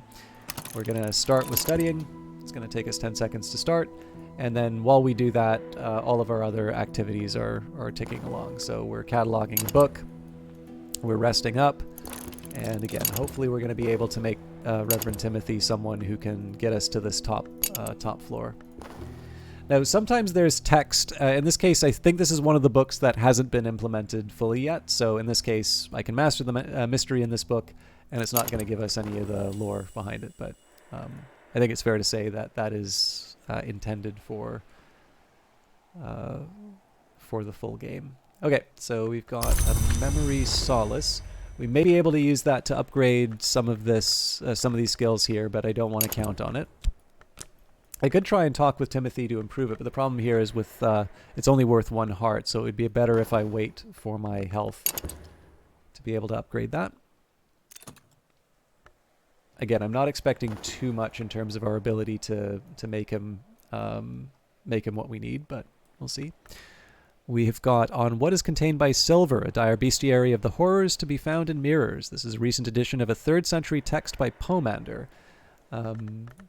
we're going to start with studying. It's going to take us 10 seconds to start. And then while we do that, all of our other activities are ticking along. So we're cataloging a book. We're resting up. And again, hopefully we're going to be able to make Reverend Timothy someone who can get us to this top floor. Now, sometimes there's text. In this case, I think this is one of the books that hasn't been implemented fully yet. So in this case, I can master the mystery in this book, and it's not going to give us any of the lore behind it. But I think it's fair to say that that is intended for the full game. Okay, so we've got a Memory Solace. We may be able to use that to upgrade some of these skills here, but I don't want to count on it. I could try and talk with Timothy to improve it, but the problem here is with it's only worth 1 heart, so it would be better if I wait for my health to be able to upgrade that. Again, I'm not expecting too much in terms of our ability to make him what we need, but we'll see. We have got on What is Contained by Silver, a dire bestiary of the horrors to be found in mirrors. This is a recent edition of a 3rd century text by Pomander.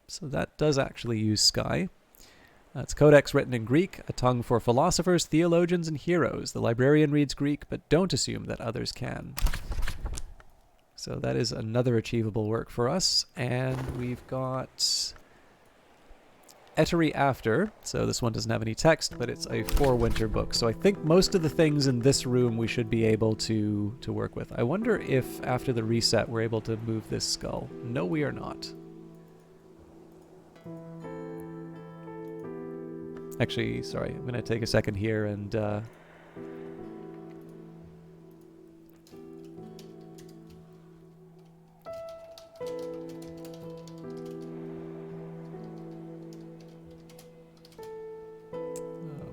So that does actually use Sky. It's codex written in Greek, a tongue for philosophers, theologians, and heroes. The librarian reads Greek, but don't assume that others can. So that is another achievable work for us. And we've got Etery After. So this one doesn't have any text, but it's a 4-winter book. So I think most of the things in this room we should be able to work with. I wonder if after the reset we're able to move this skull. No, we are not. Actually, sorry, I'm going to take a second here and...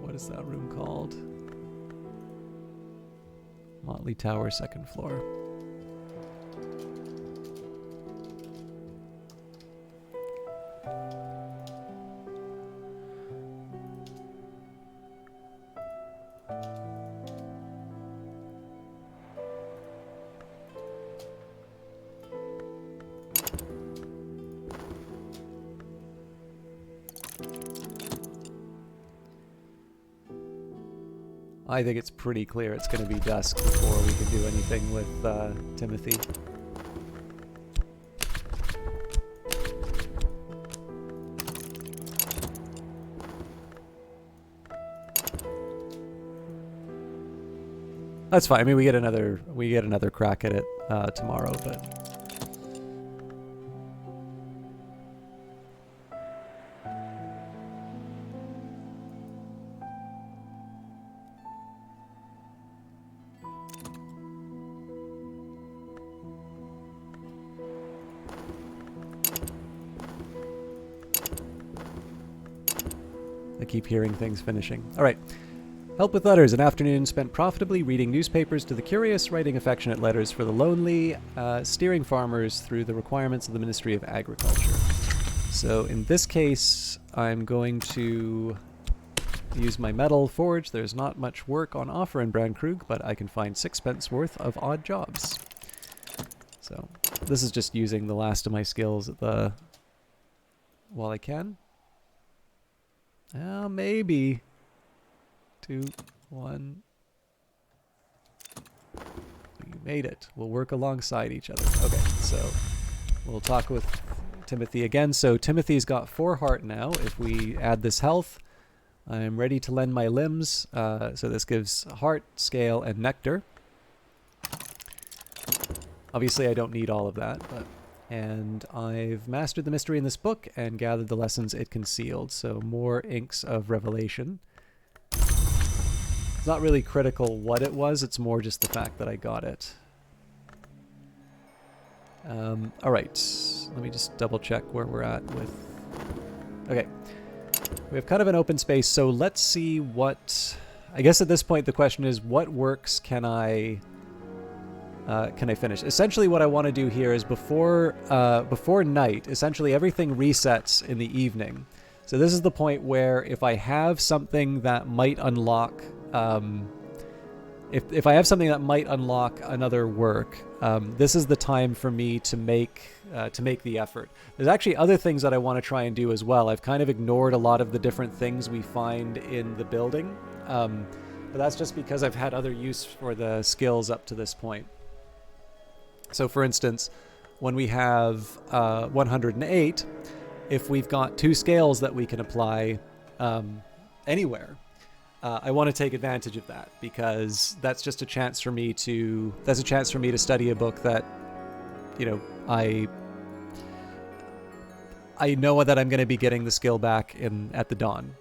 what is that room called? Motley Tower, 2nd floor. I think it's pretty clear it's going to be dusk before we can do anything with Timothy. That's fine. I mean, we get another crack at it tomorrow, but. I keep hearing things finishing. All right. Help with letters. An afternoon spent profitably reading newspapers to the curious, writing affectionate letters for the lonely, steering farmers through the requirements of the Ministry of Agriculture. So in this case, I'm going to use my metal forge. There's not much work on offer in Brandkrug, but I can find 6 worth of odd jobs. So this is just using the last of my skills at the while I can. Maybe 2, 1. We made it. We'll work alongside each other. Okay, so we'll talk with Timothy again. So Timothy's got 4 heart now. If we add this health, I'm ready to lend my limbs. So this gives heart, scale, and nectar. Obviously, I don't need all of that, but... And I've mastered the mystery in this book and gathered the lessons it concealed. So more inks of revelation. It's not really critical what it was. It's more just the fact that I got it. All right. Let me just double check where we're at with... Okay. We have kind of an open space. So let's see what... I guess at this point the question is, what works can I finish? Essentially what I want to do here is before night, essentially everything resets in the evening. So this is the point where if I have something that might unlock, if I have something that might unlock another work, this is the time for me to make the effort. There's actually other things that I want to try and do as well. I've kind of ignored a lot of the different things we find in the building, but that's just because I've had other use for the skills up to this point. So for instance, when we have 108, if we've got 2 scales that we can apply anywhere, I want to take advantage of that, because that's just a chance for me to study a book that, you know, I know that I'm going to be getting the skill back at the dawn.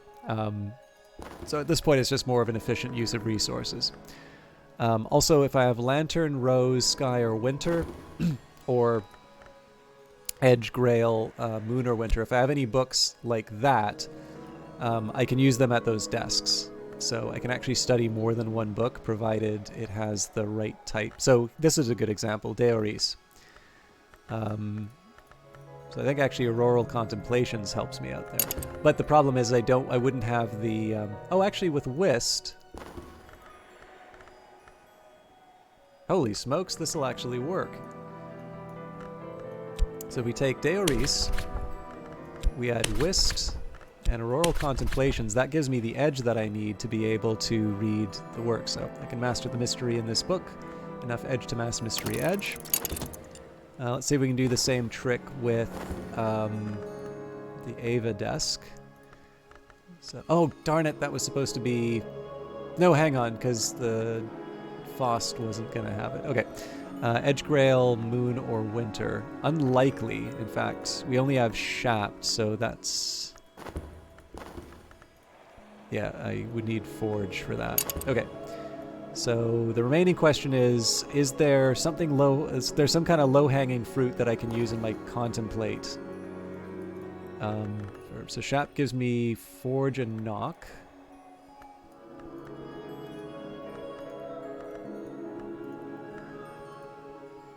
So at this point, it's just more of an efficient use of resources. Also, if I have Lantern, Rose, Sky, or Winter, or Edge, Grail, Moon, or Winter, if I have any books like that, I can use them at those desks. So I can actually study more than one book, provided it has the right type. So this is a good example, Deoris. So I think actually Auroral Contemplations helps me out there. But the problem is I wouldn't have the... actually with Whist... Holy smokes, this will actually work. So we take Deoris, we add Whist and Auroral Contemplations. That gives me the edge that I need to be able to read the work. So I can master the mystery in this book. Enough edge to master mystery edge. Let's see if we can do the same trick with the Ava desk. So, oh, darn it, that was supposed to be... No, hang on, because the Fost wasn't going to have it. Okay. Edgegrail, Moon, or Winter. Unlikely, in fact. We only have Shapt, so that's... Yeah, I would need Forge for that. Okay. So the remaining question is there something low... Is there some kind of low-hanging fruit that I can use in my Contemplate? So Shapt gives me Forge and Knock.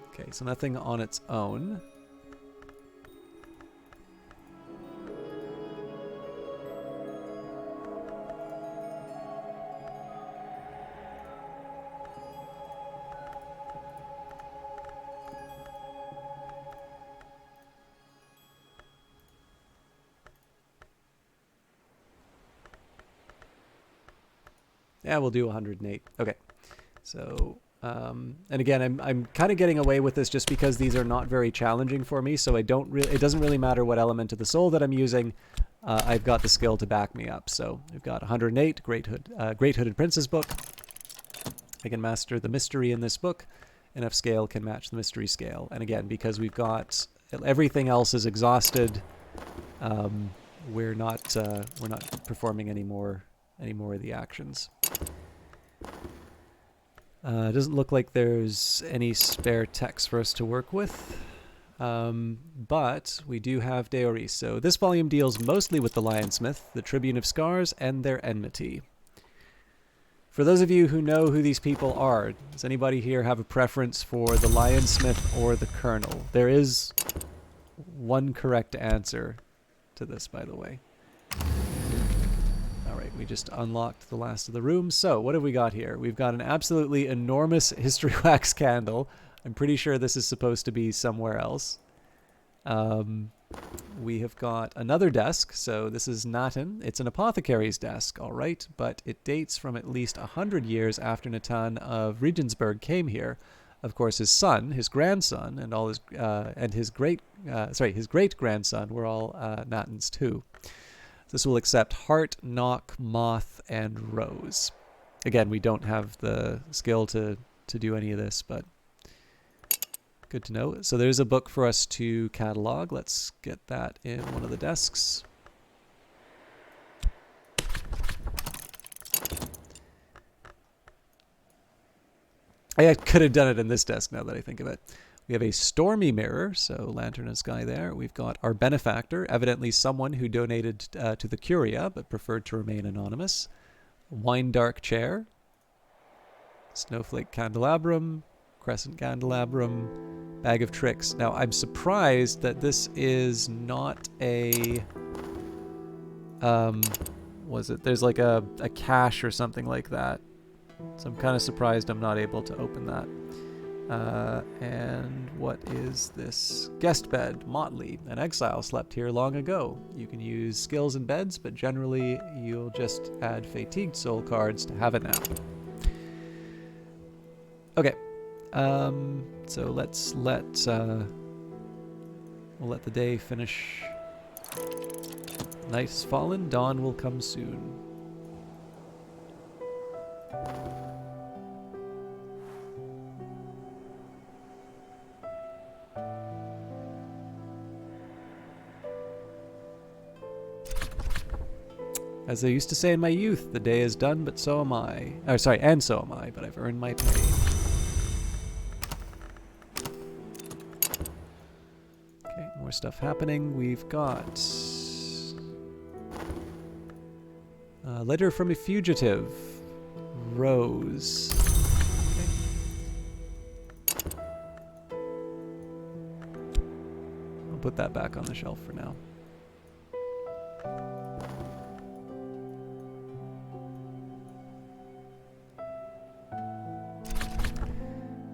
Okay, so nothing on its own. Yeah, we'll do 108. Okay. So, and again, I'm kind of getting away with this just because these are not very challenging for me, so I don't really, it doesn't really matter what element of the soul that I'm using. I've got the skill to back me up. So we've got 108, Great Hooded Princess book. I can master the mystery in this book. Enough scale can match the mystery scale. And again, because we've got everything else is exhausted, we're not performing any more of the actions. It doesn't look like there's any spare text for us to work with, but we do have Deoris. So this volume deals mostly with the Lionsmith, the Tribune of Scars, and their enmity. For those of you who know who these people are, does anybody here have a preference for the Lionsmith or the Colonel? There is one correct answer to this, by the way. We just unlocked the last of the rooms. So what have we got here? We've got an absolutely enormous history wax candle. I'm pretty sure this is supposed to be somewhere else. We have got another desk. So this is Natan. It's an apothecary's desk, all right, but it dates from at least 100 years after Natan of Regensburg came here. Of course, his son, his grandson, and all his his great grandson were all Natan's too. This will accept Heart, Knock, Moth, and Rose. Again, we don't have the skill to do any of this, but good to know. So there's a book for us to catalog. Let's get that in one of the desks. I could have done it in this desk now that I think of it. We have a Stormy Mirror, so Lantern and Sky there. We've got our Benefactor, evidently someone who donated to the Curia, but preferred to remain anonymous. Wine Dark Chair. Snowflake Candelabrum. Crescent Candelabrum. Bag of Tricks. Now, I'm surprised that this is not a... There's like a cache or something like that. So I'm kind of surprised I'm not able to open that. And what is this? Guest bed, Motley. An exile slept here long ago. You can use skills and beds, but generally you'll just add fatigued soul cards to have a nap. Okay. So let's we'll let the day finish. Night has fallen, dawn will come soon. As I used to say in my youth, the day is done, but so am I. Oh, sorry, and so am I, but I've earned my pay. Okay, more stuff happening. We've got... letter from a fugitive. Rose. Okay. I'll put that back on the shelf for now.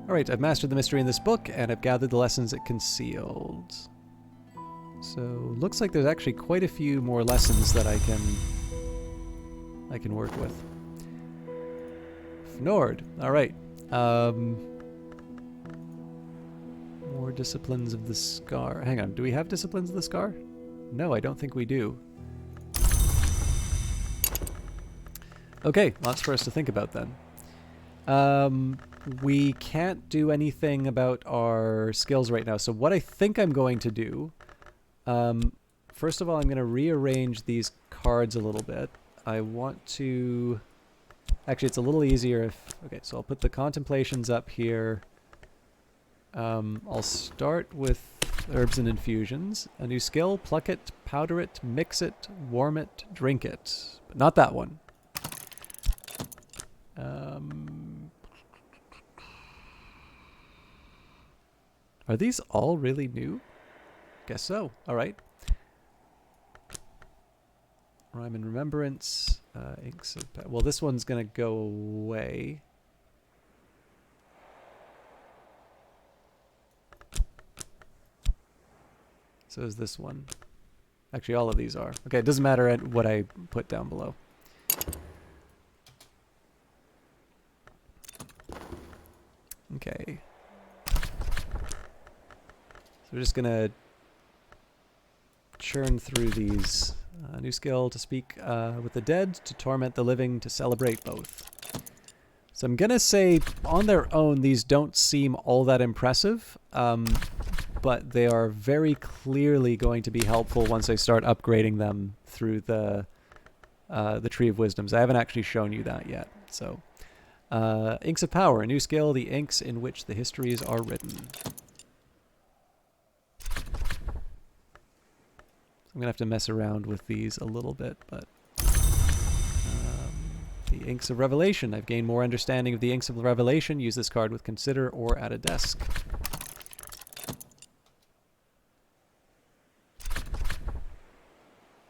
Alright, I've mastered the mystery in this book, and I've gathered the lessons it concealed. So, looks like there's actually quite a few more lessons that I can work with. Fnord, alright. More Disciplines of the Scar. Hang on, do we have Disciplines of the Scar? No, I don't think we do. Okay, lots for us to think about then. We can't do anything about our skills right now. So what I think I'm going to do, first of all, I'm going to rearrange these cards a little bit. I want to... Actually, it's a little easier if... Okay, so I'll put the contemplations up here. I'll start with herbs and infusions. A new skill: pluck it, powder it, mix it, warm it, drink it. But not that one. Are these all really new? Guess so. All right. Rhyme and remembrance. Inks of... Well, this one's going to go away. So is this one. Actually, all of these are. Okay, it doesn't matter what I put down below. Okay. So we're just going to churn through these. New skill: to speak with the dead, to torment the living, to celebrate both. So I'm going to say on their own, these don't seem all that impressive, but they are very clearly going to be helpful once I start upgrading them through the Tree of Wisdoms. I haven't actually shown you that yet. So, Inks of Power, a new skill: the inks in which the histories are written. I'm going to have to mess around with these a little bit, but... the Inks of Revelation. I've gained more understanding of the Inks of Revelation. Use this card with Consider or at a desk.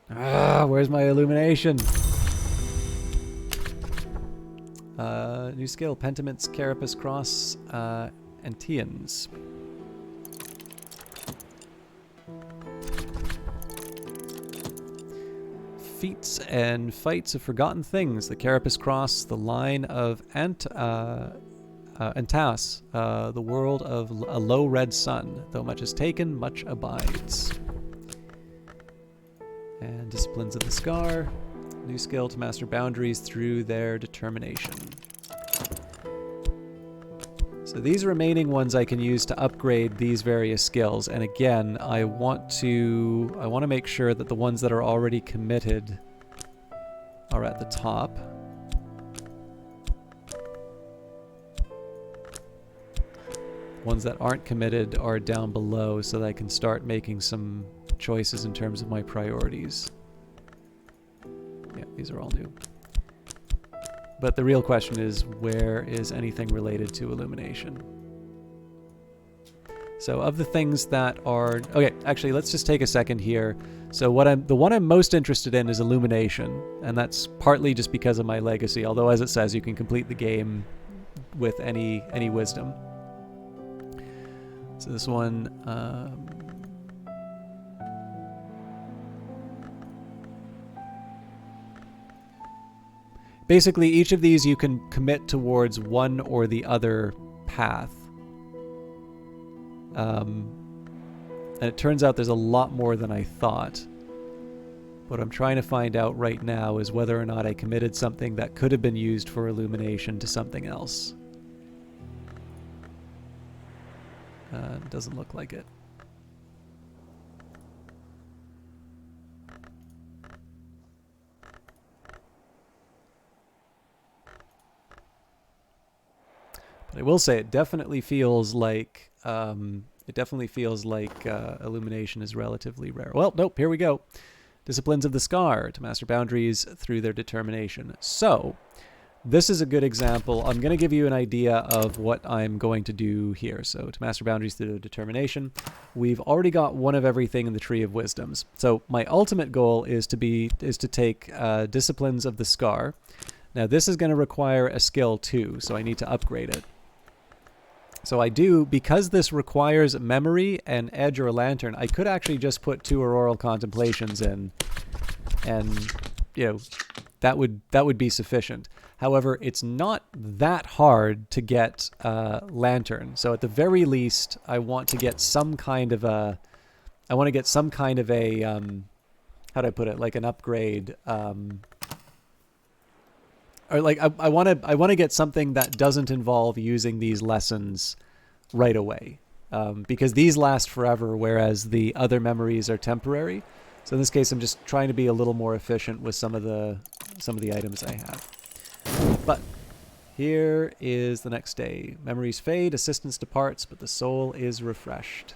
Where's my illumination? New skill: Pentiments, Carapace Cross, Anteans. Feats and fights of forgotten things. The Carapace Cross, the line of Antas, the world of a low red sun. Though much is taken, much abides. And Disciplines of the Scar. New skill: to master boundaries through their determination. So these remaining ones I can use to upgrade these various skills. And again, I want to make sure that the ones that are already committed are at the top. Ones that aren't committed are down below, so that I can start making some choices in terms of my priorities. Yeah, these are all new. But the real question is, where is anything related to illumination? So of the things that are... Okay, actually, let's just take a second here. So the one I'm most interested in is illumination, and that's partly just because of my legacy, although as it says, you can complete the game with any wisdom. So this one... basically, each of these you can commit towards one or the other path. And it turns out there's a lot more than I thought. What I'm trying to find out right now is whether or not I committed something that could have been used for illumination to something else. Doesn't look like it. But I will say it definitely feels like illumination is relatively rare. Well, nope, here we go. Disciplines of the Scar, to master boundaries through their determination. So, this is a good example. I'm going to give you an idea of what I'm going to do here. So, to master boundaries through their determination, we've already got one of everything in the Tree of Wisdoms. So, my ultimate goal is to take Disciplines of the Scar. Now, this is going to require a skill too, so I need to upgrade it. So I do, because this requires memory, an edge, or a lantern, I could actually just put 2 auroral contemplations in, and, you know, that would be sufficient. However, it's not that hard to get lantern. So at the very least, I want to get some kind of a, how do I put it, like an upgrade, or like I want to get something that doesn't involve using these lessons right away, because these last forever, whereas the other memories are temporary. So in this case, I'm just trying to be a little more efficient with some of the items I have. But here is the next day. Memories fade, assistance departs, but the soul is refreshed.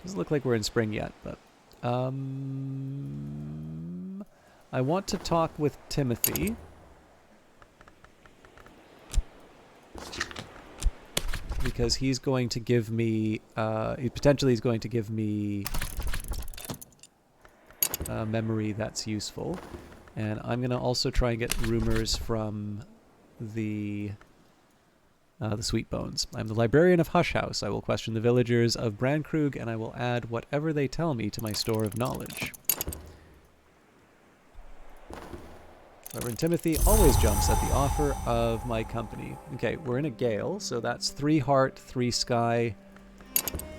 Doesn't look like we're in spring yet, but I want to talk with Timothy. Because he's going to give me, he's going to give me a memory that's useful. And I'm going to also try and get rumors from the Sweet Bones. I'm the librarian of Hush House. I will question the villagers of Brandkrug, and I will add whatever they tell me to my store of knowledge. Reverend Timothy always jumps at the offer of my company. Okay, we're in a gale, so that's 3 heart, 3 sky.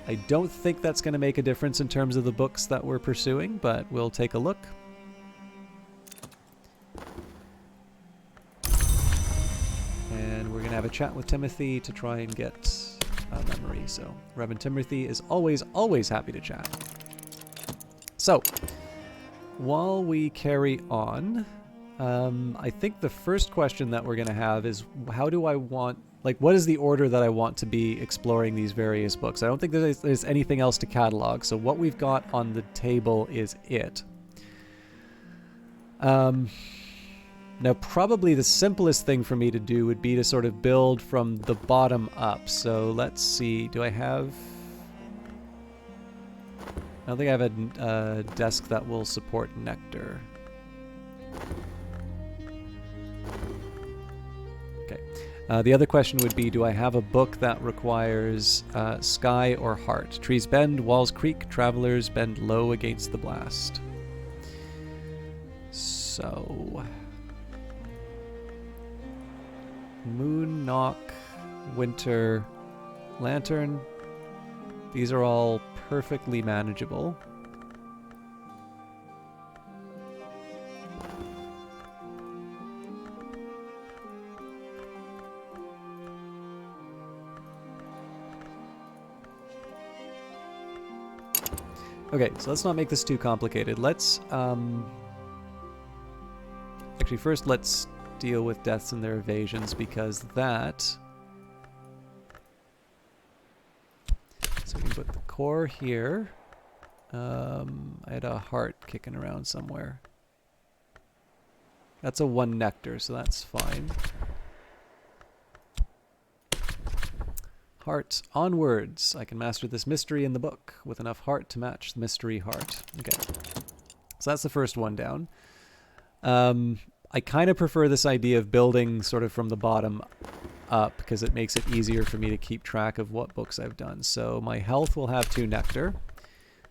I don't think that's going to make a difference in terms of the books that we're pursuing, but we'll take a look. And we're going to have a chat with Timothy to try and get a memory. So Reverend Timothy is always, always happy to chat. So, while we carry on, I think the first question that we're going to have is, how do I want, like, what is the order that I want to be exploring these various books? I don't think there's anything else to catalog, so what we've got on the table is it. Now, probably the simplest thing for me to do would be to sort of build from the bottom up. So let's see, do I have... I don't think I have a desk that will support Nectar. Okay. The other question would be, do I have a book that requires Sky or Heart? Trees bend, walls creak, travelers bend low against the blast. So... Moon, Knock, Winter, Lantern. These are all perfectly manageable. Okay, so let's not make this too complicated. Let's, actually, first let's deal with deaths and their evasions, because that... So we can put the core here. I had a heart kicking around somewhere. That's a 1 nectar, so that's fine. Heart, onwards. I can master this mystery in the book with enough heart to match the mystery heart. Okay. So that's the first one down. I kind of prefer this idea of building sort of from the bottom up, because it makes it easier for me to keep track of what books I've done. So my health will have 2 nectar.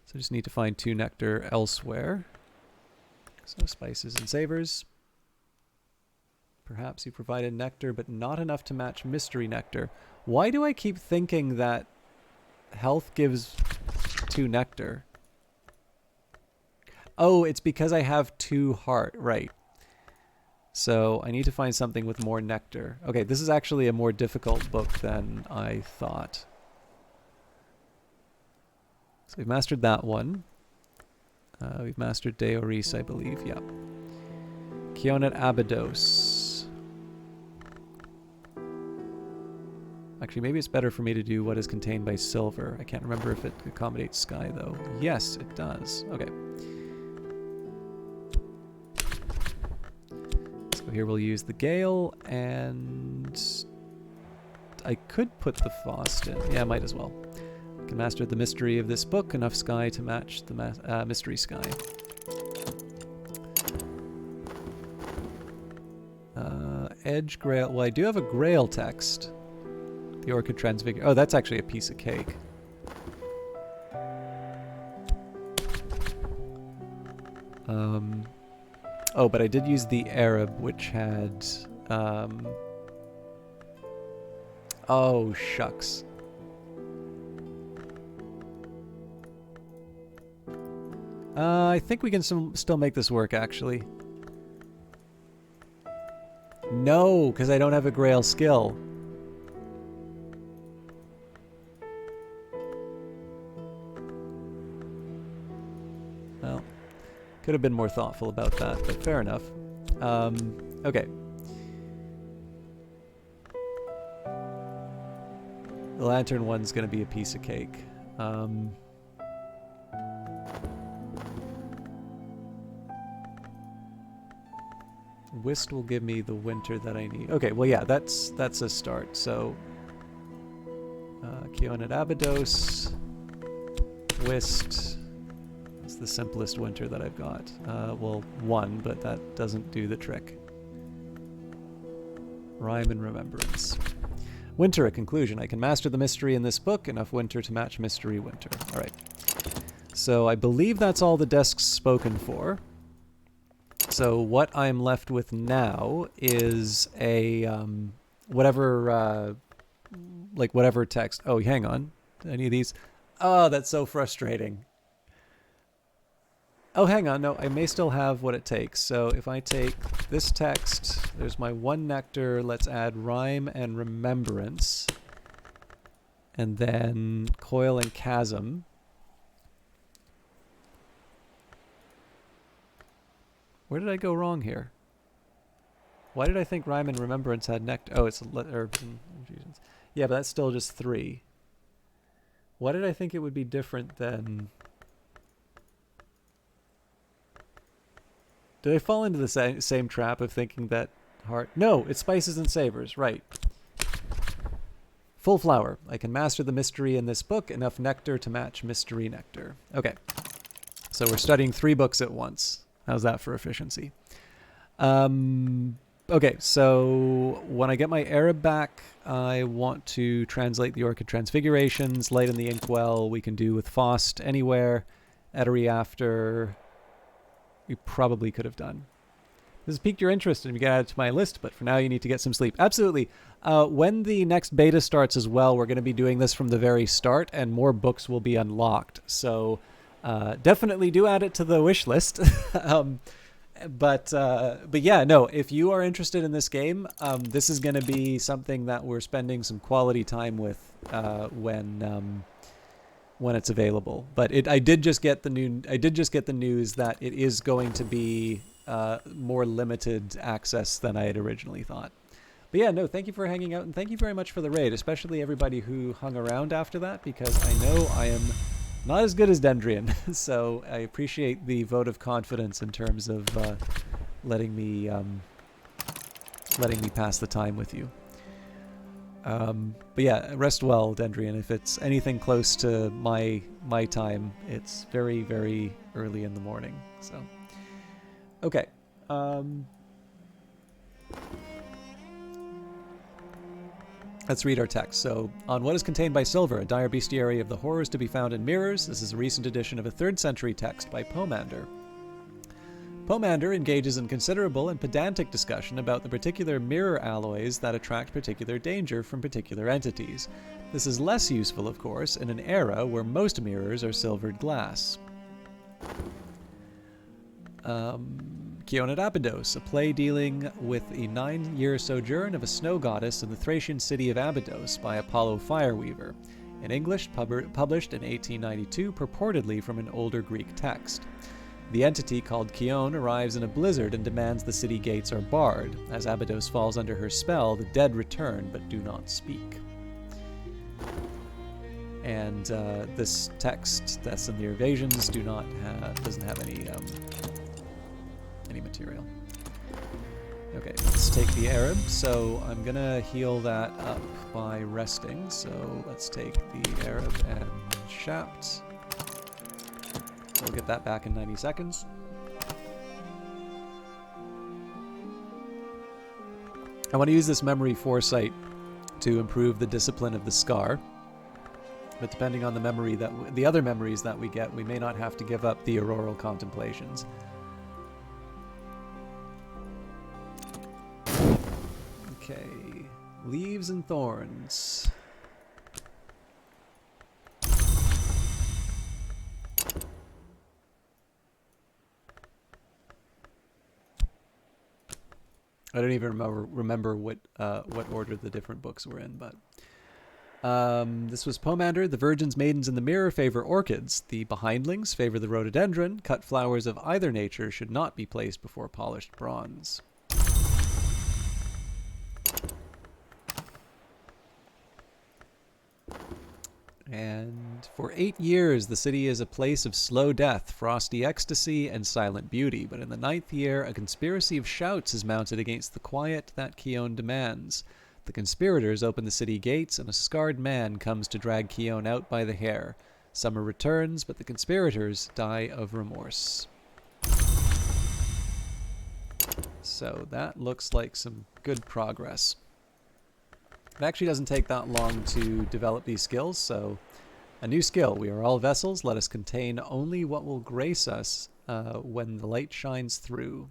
So I just need to find 2 nectar elsewhere. So spices and savors. Perhaps you provided nectar, but not enough to match mystery nectar. Why do I keep thinking that health gives 2 nectar? Oh, it's because I have 2 heart, right. So I need to find something with more nectar. Okay, this is actually a more difficult book than I thought. So we've mastered that one. We've mastered Deoris, I believe, yeah. Kionet Abydos. Actually, maybe it's better for me to do what is contained by silver. I can't remember if it accommodates sky, though. Yes, it does. Okay. So here we'll use the Gale, and I could put the Faust in. Yeah, might as well. I can master the mystery of this book. Enough sky to match the mystery sky. Edge Grail. Well, I do have a Grail text. The Orchid Transfigure. Oh, that's actually a piece of cake. Oh, but I did use the Arab, which had... Oh, shucks. I think we can still make this work, actually. No, because I don't have a Grail skill. Well, could have been more thoughtful about that, but fair enough. Okay. The lantern one's going to be a piece of cake. Whist will give me the winter that I need. Okay, well, yeah, that's a start. So, Keon at Abydos, Whist. It's the simplest winter that I've got. Well, one, but that doesn't do the trick. Rhyme and remembrance. Winter, a conclusion. I can master the mystery in this book. Enough winter to match mystery winter. All right. So I believe that's all the desks spoken for. So what I'm left with now is a whatever text. Oh, hang on. Any of these? Oh, that's so frustrating. Oh, hang on. No, I may still have what it takes. So if I take this text, there's my one nectar. Let's add rhyme and remembrance. And then coil and chasm. Where did I go wrong here? Why did I think rhyme and remembrance had nectar? Oh, it's herbs and infusions. Yeah, but that's still just 3. Why did I think it would be different than... Did I fall into the same trap of thinking that heart? No, it's spices and savors, right. Full flower. I can master the mystery in this book. Enough nectar to match mystery nectar. Okay. So we're studying 3 books at once. How's that for efficiency? Okay, so when I get my Arab back, I want to translate the Orchid Transfigurations, Light in the Inkwell, we can do with Faust anywhere, Etery after... We probably could have done. This has piqued your interest and you get added to my list, but for now you need to get some sleep. Absolutely. When the next beta starts as well, we're going to be doing this from the very start and more books will be unlocked. So definitely do add it to the wish list. But yeah, no, if you are interested in this game, this is going to be something that we're spending some quality time with when it's available. But I did just get the news that it is going to be more limited access than I had originally thought. But yeah, no, thank you for hanging out and thank you very much for the raid, especially everybody who hung around after that, because I know I am not as good as Dendrian. So I appreciate the vote of confidence in terms of letting me pass the time with you. But yeah, rest well, Dendrian. If it's anything close to my time, it's very, very early in the morning. So, okay. Let's read our text. So, on what is contained by silver, a dire bestiary of the horrors to be found in mirrors. This is a recent edition of a 3rd century text by Pomander. Pomander engages in considerable and pedantic discussion about the particular mirror alloys that attract particular danger from particular entities. This is less useful, of course, in an era where most mirrors are silvered glass. Keon at Abydos, a play dealing with a 9-year sojourn of a snow goddess in the Thracian city of Abydos by Apollo Fireweaver. In English, published in 1892, purportedly from an older Greek text. The entity, called Keon, arrives in a blizzard and demands the city gates are barred. As Abydos falls under her spell, the dead return but do not speak. And this text, that's in the evasions, doesn't have any material. Okay, let's take the Arab. So I'm gonna heal that up by resting. So let's take the Arab and Shapt. We'll get that back in 90 seconds. I want to use this memory foresight to improve the discipline of the scar. But depending on the other memories that we get, we may not have to give up the auroral contemplations. Okay, leaves and thorns. I don't even remember what order the different books were in, but this was Pomander. The virgins, maidens, in the mirror favor orchids. The behindlings favor the rhododendron. Cut flowers of either nature should not be placed before polished bronze. And for 8 years, the city is a place of slow death, frosty ecstasy, and silent beauty. But in the 9th year, a conspiracy of shouts is mounted against the quiet that Keon demands. The conspirators open the city gates, and a scarred man comes to drag Keon out by the hair. Summer returns, but the conspirators die of remorse. So that looks like some good progress. It actually doesn't take that long to develop these skills, so a new skill. We are all vessels. Let us contain only what will grace us when the light shines through.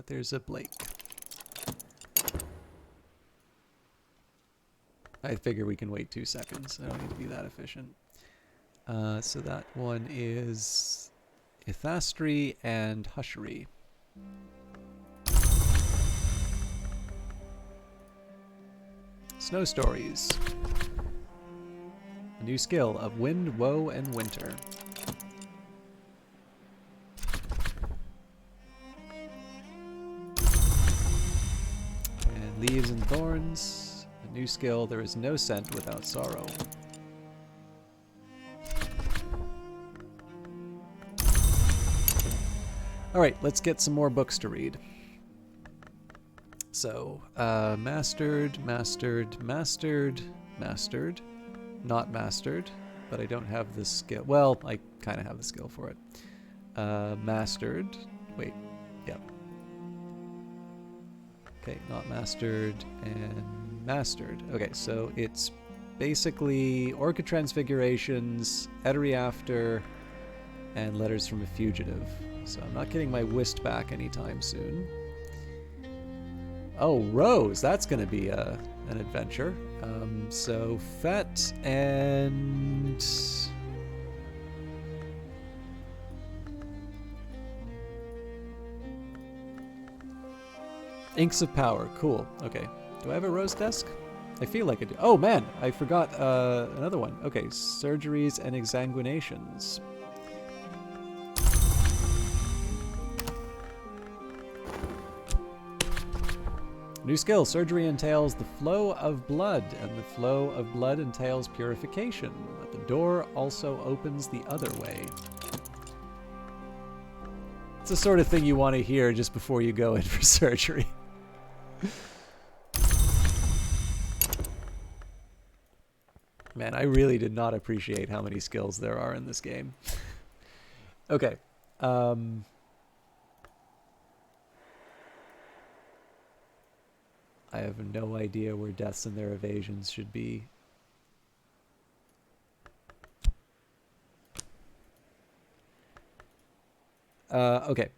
There's a Blake. I figure we can wait 2 seconds. I don't need to be that efficient. So that one is Ithastri and Hushery. Snow Stories. A new skill of Wind, Woe, and Winter. And Leaves and Thorns. A new skill, There is no scent without sorrow. Alright, let's get some more books to read. So, mastered, not mastered, but I don't have the skill. Well, I kind of have the skill for it. Mastered, wait, yeah. Okay, not mastered and mastered. Okay, so it's basically Orchid Transfigurations, Ettery After, and Letters from a Fugitive. So I'm not getting my whist back anytime soon. Oh, Rose, that's going to be an adventure. So Fett and... Inks of Power, cool. Okay, do I have a Rose desk? I feel like I do. Oh man, I forgot another one. Okay, Surgeries and Exsanguinations. New skill, surgery entails the flow of blood, and the flow of blood entails purification, but the door also opens the other way. It's the sort of thing you want to hear just before you go in for surgery. Man, I really did not appreciate how many skills there are in this game. Okay. I have no idea where deaths and their evasions should be. Okay.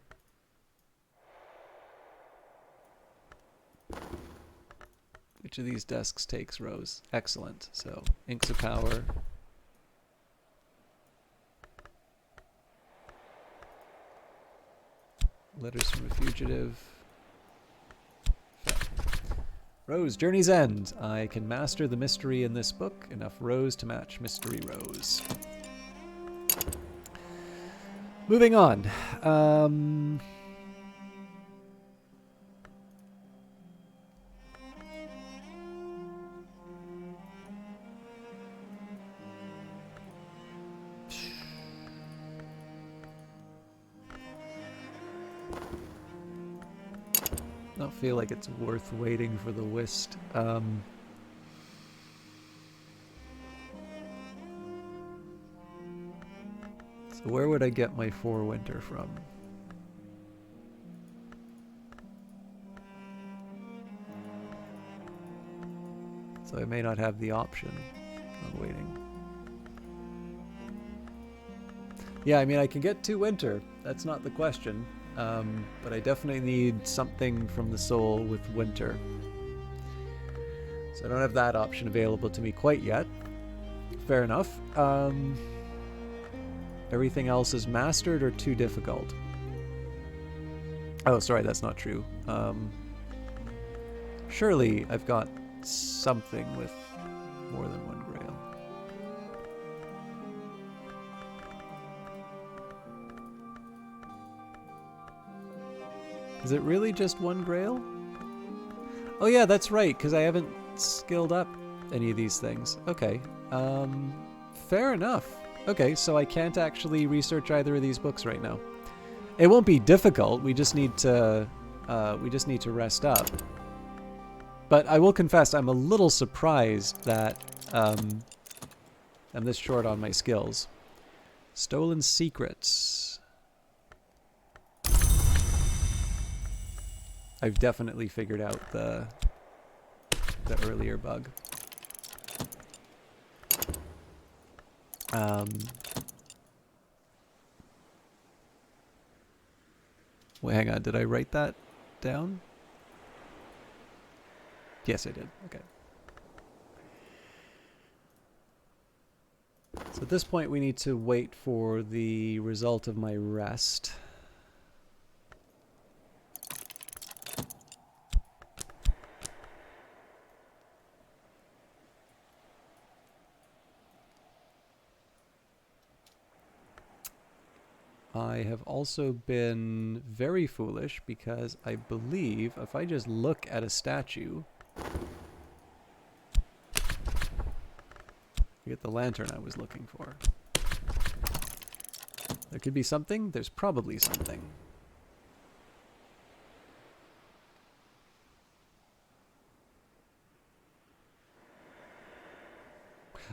Which of these desks takes Rose? Excellent. So, Inks of Power. Letters from a Fugitive. Rose, Journey's End. I can master the mystery in this book. Enough Rose to match Mystery Rose. Moving on. I don't feel like it's worth waiting for the whist. So where would I get my 4 winter from? So I may not have the option of waiting. Yeah, I mean, I can get 2 winter. That's not the question. But I definitely need something from the soul with winter. So I don't have that option available to me quite yet. Fair enough. Everything else is mastered or too difficult? Oh, sorry, that's not true. Surely I've got something with more than one grail. Is it really just one grail? Oh yeah, that's right, because I haven't skilled up any of these things. Okay. Fair enough. Okay, so I can't actually research either of these books right now. It won't be difficult. We just need to rest up. But I will confess, I'm a little surprised that I'm this short on my skills. Stolen secrets. I've definitely figured out the earlier bug. Wait, hang on. Did I write that down? Yes, I did. Okay. So at this point, we need to wait for the result of my rest. I have also been very foolish because I believe if I just look at a statue, I get the lantern I was looking for. There could be something. There's probably something.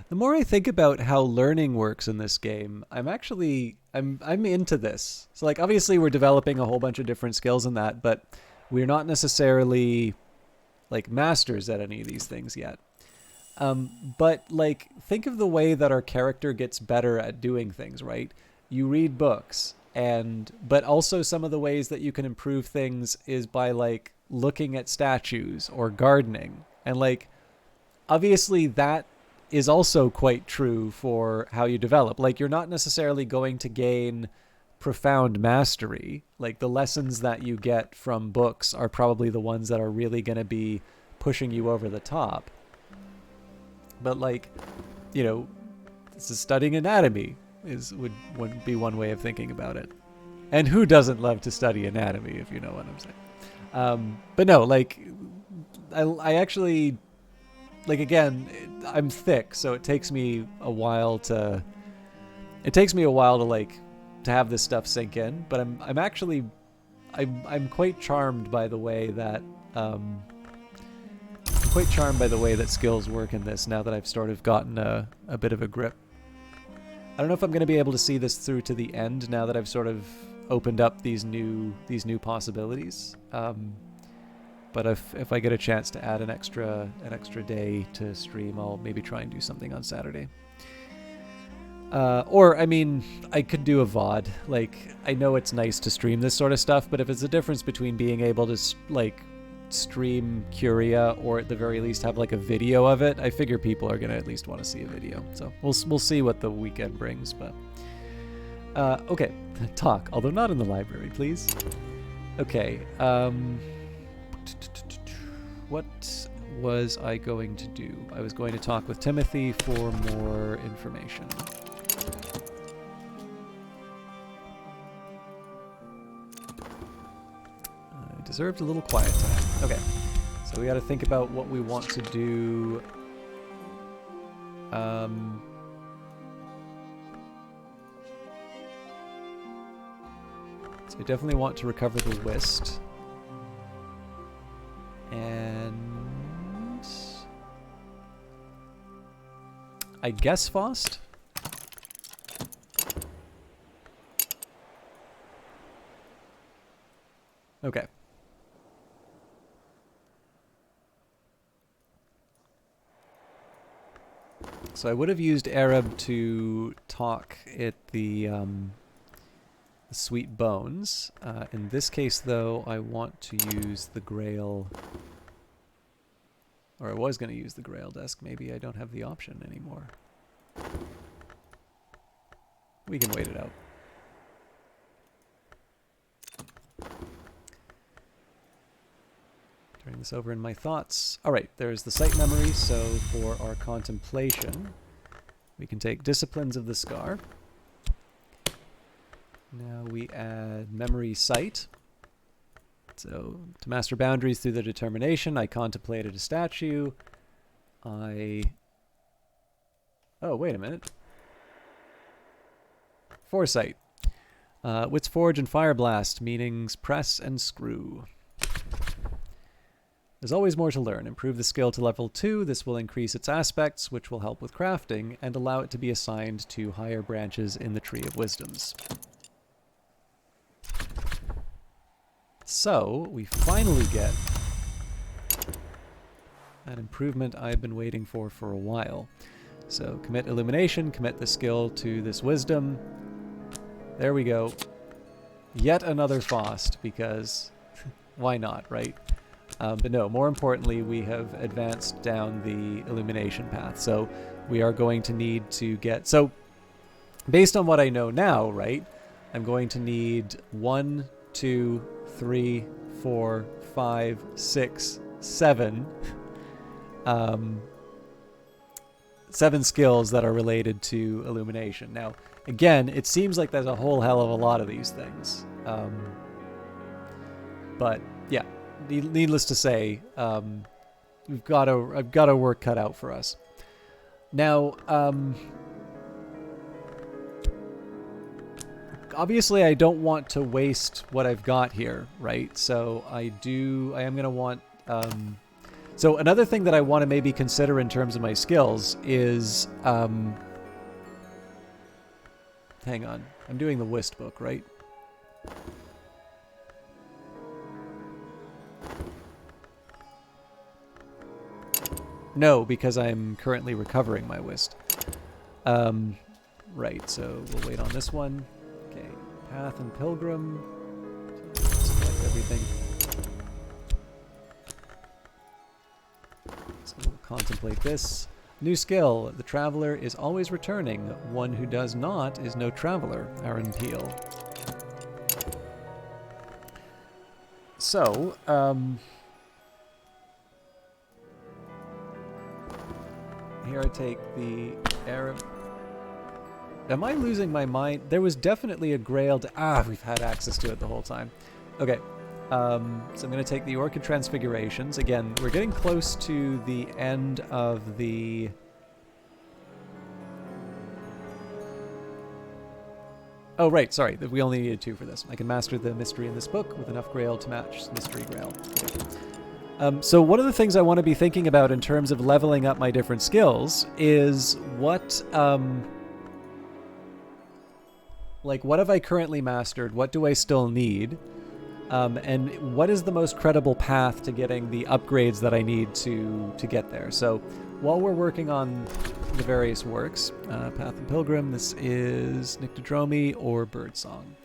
The more I think about how learning works in this game, I'm into this. So like obviously we're developing a whole bunch of different skills in that, but we're not necessarily like masters at any of these things yet. But like think of the way that our character gets better at doing things, right? You read books but also some of the ways that you can improve things is by like looking at statues or gardening. And like obviously that is also quite true for how you develop. Like you're not necessarily going to gain profound mastery. Like the lessons that you get from books are probably the ones that are really going to be pushing you over the top. But like, you know, this is studying anatomy would be one way of thinking about it. And who doesn't love to study anatomy, if you know what I'm saying? But no, like I actually like again, I'm thick, so it takes me a while to like to have this stuff sink in. But I'm quite charmed by the way that skills work in this now that I've sort of gotten a bit of a grip. I don't know if I'm going to be able to see this through to the end now that I've sort of opened up these new possibilities. But if I get a chance to add an extra day to stream, I'll maybe try and do something on Saturday. Or I mean, I could do a VOD. Like I know it's nice to stream this sort of stuff, but if it's a difference between being able to like stream Curia or at the very least have like a video of it, I figure people are gonna at least want to see a video. So we'll see what the weekend brings. But okay, talk. Although not in the library, please. Okay. What was I going to do? I was going to talk with Timothy for more information. I deserved a little quiet time. Okay, so we got to think about what we want to do. So I definitely want to recover the Whist. And I guess Faust? Okay. So I would have used Arab to talk at the Sweet Bones. In this case, though, I want to use the Grail. Or I was going to use the Grail desk. Maybe I don't have the option anymore. We can wait it out. During this over in my thoughts. All right, there's the sight memory. So for our contemplation, we can take Disciplines of the Scar. Now we add memory sight. So to master boundaries through the determination, I contemplated a statue. Oh, wait a minute. Foresight. Wits Forge and Fire Blast, meanings press and screw. There's always more to learn. Improve the skill to level 2. This will increase its aspects, which will help with crafting, and allow it to be assigned to higher branches in the Tree of Wisdoms. So, we finally get an improvement I've been waiting for a while. So, commit Illumination, commit the skill to this Wisdom. There we go. Yet another Faust, because why not, right? But no, more importantly, we have advanced down the Illumination path. So we are going to need to get... So based on what I know now, right, I'm going to need 1, 2, 3, 4, 5, 6, 7... 7 skills that are related to Illumination. Now, again, it seems like there's a whole hell of a lot of these things. But yeah, needless to say, I've got our work cut out for us. Now, obviously, I don't want to waste what I've got here, right? So I am going to want... So another thing that I want to maybe consider in terms of my skills is... hang on. I'm doing the Whist book, right? No, because I'm currently recovering my Whist. Right, so we'll wait on this one. Okay, Path and Pilgrim. Select everything. So we'll contemplate this. New skill. The traveler is always returning. One who does not is no traveler. Aaron Peel. So, here I take the Arab... Am I losing my mind? There was definitely a grail to... we've had access to it the whole time. Okay. So I'm going to take the Orchid Transfigurations. Again, we're getting close to the end of the... Oh, right, sorry. We only needed 2 for this. I can master the mystery in this book with enough grail to match mystery grail. Okay. So one of the things I want to be thinking about in terms of leveling up my different skills is what... like, what have I currently mastered? What do I still need? And what is the most credible path to getting the upgrades that I need to get there? So while we're working on the various works, Path and Pilgrim, this is Nyctodromy or Birdsong.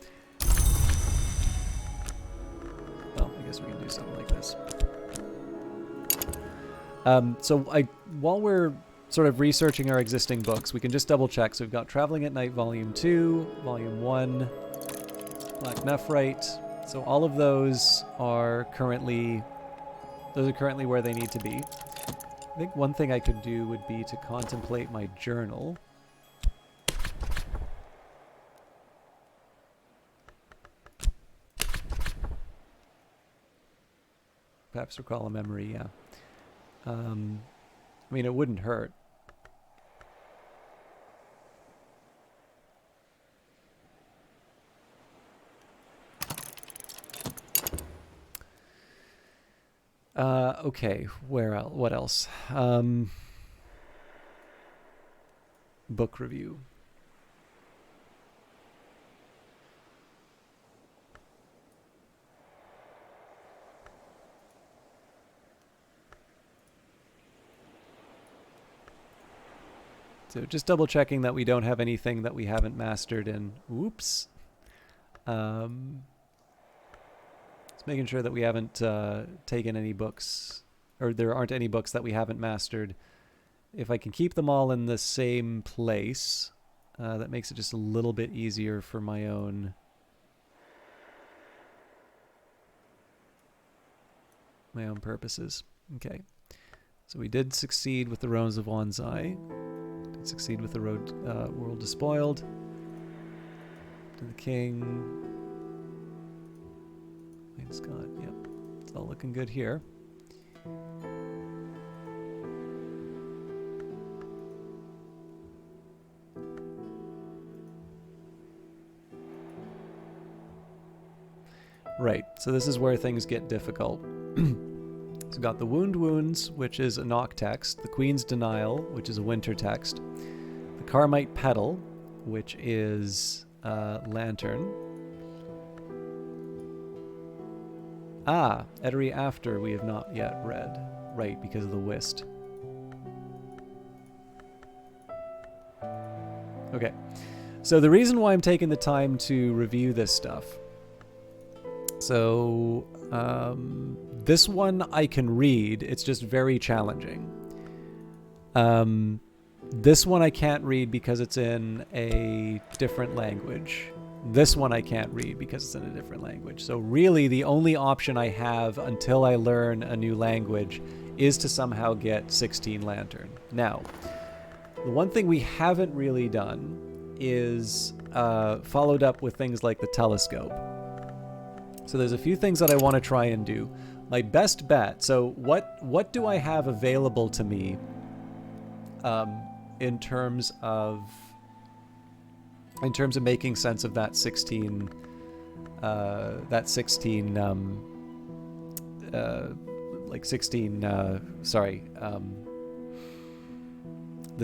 Well, I guess we can do something like this. So while we're sort of researching our existing books, we can just double check. So we've got Traveling at Night Volume 2, Volume 1, Black Nephrite. So all of those are currently where they need to be. I think one thing I could do would be to contemplate my journal. Perhaps recall a memory, yeah. I mean, it wouldn't hurt. Okay, what else? Book review. So just double checking that we don't have anything that we haven't mastered in. Whoops. Just making sure that we haven't taken any books, or there aren't any books that we haven't mastered. If I can keep them all in the same place, that makes it just a little bit easier for my own... my own purposes. Okay. So we did succeed with the Rose of Wanzai. Did succeed with the World Despoiled. To the King. Wayne Scott. Yep. It's all looking good here. Right, so this is where things get difficult. So we've got the Wounds, which is a knock text, the Queen's Denial, which is a winter text, the Carmite Petal, which is Lantern. Etery After we have not yet read, right, because of the Whist. Okay, so the reason why I'm taking the time to review this stuff, so this one I can read, it's just very challenging. This one I can't read because it's in a different language. This one I can't read because it's in a different language. So really the only option I have until I learn a new language is to somehow get 16 Lantern. Now, the one thing we haven't really done is followed up with things like the telescope. So there's a few things that I want to try and do. My best bet, so what do I have available to me in terms of making sense of that 16 the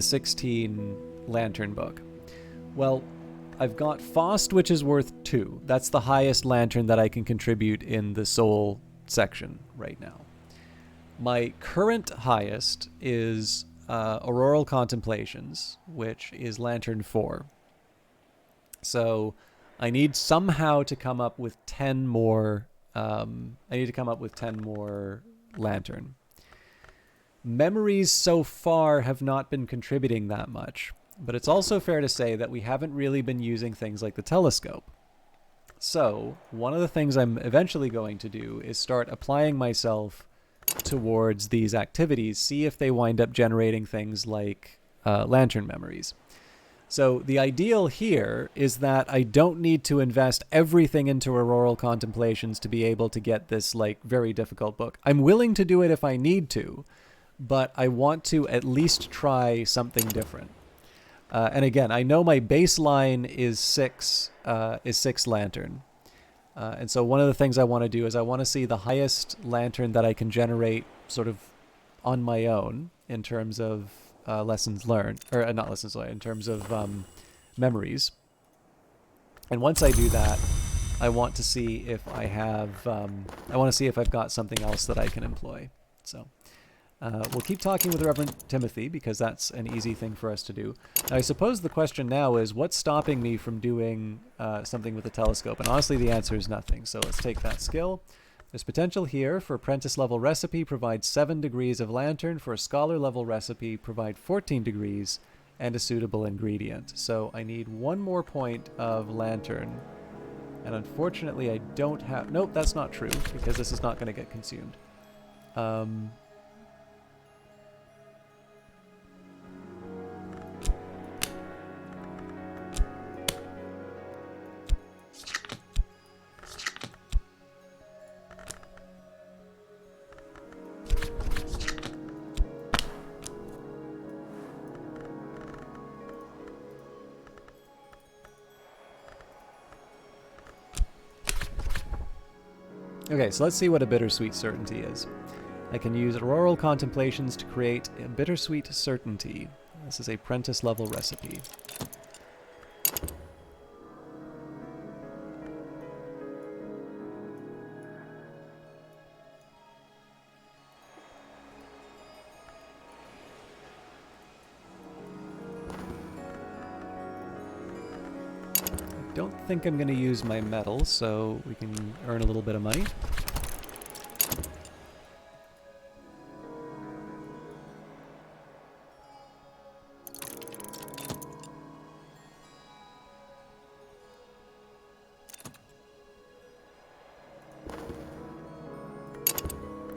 16 Lantern book. Well, I've got Faust, which is worth 2. That's the highest Lantern that I can contribute in the Soul section right now. My current highest is Auroral Contemplations, which is Lantern 4. So I need somehow to come up with 10 more. I need to come up with 10 more Lantern. Memories so far have not been contributing that much, but it's also fair to say that we haven't really been using things like the telescope. So one of the things I'm eventually going to do is start applying myself towards these activities, see if they wind up generating things like Lantern memories. So the ideal here is that I don't need to invest everything into Auroral Contemplations to be able to get this like very difficult book. I'm willing to do it if I need to, but I want to at least try something different. And again, I know my baseline is 6 Lantern. And so one of the things I want to do is I want to see the highest Lantern that I can generate sort of on my own in terms of lessons learned, or not lessons learned, in terms of memories. And once I do that, I want to see if I have, I want to see if I've got something else that I can employ. So we'll keep talking with Reverend Timothy because that's an easy thing for us to do. Now, I suppose the question now is what's stopping me from doing something with the telescope? And honestly, the answer is nothing. So let's take that skill. There's potential here for apprentice level recipe, provide 7 degrees of Lantern. For a scholar level recipe, provide 14 degrees and a suitable ingredient. So I need 1 more point of Lantern. And unfortunately, I don't have... Nope, that's not true because this is not going to get consumed. Okay, so let's see what a bittersweet certainty is. I can use Auroral Contemplations to create a bittersweet certainty. This is a apprentice level recipe. I don't think I'm going to use my metal, so we can earn a little bit of money.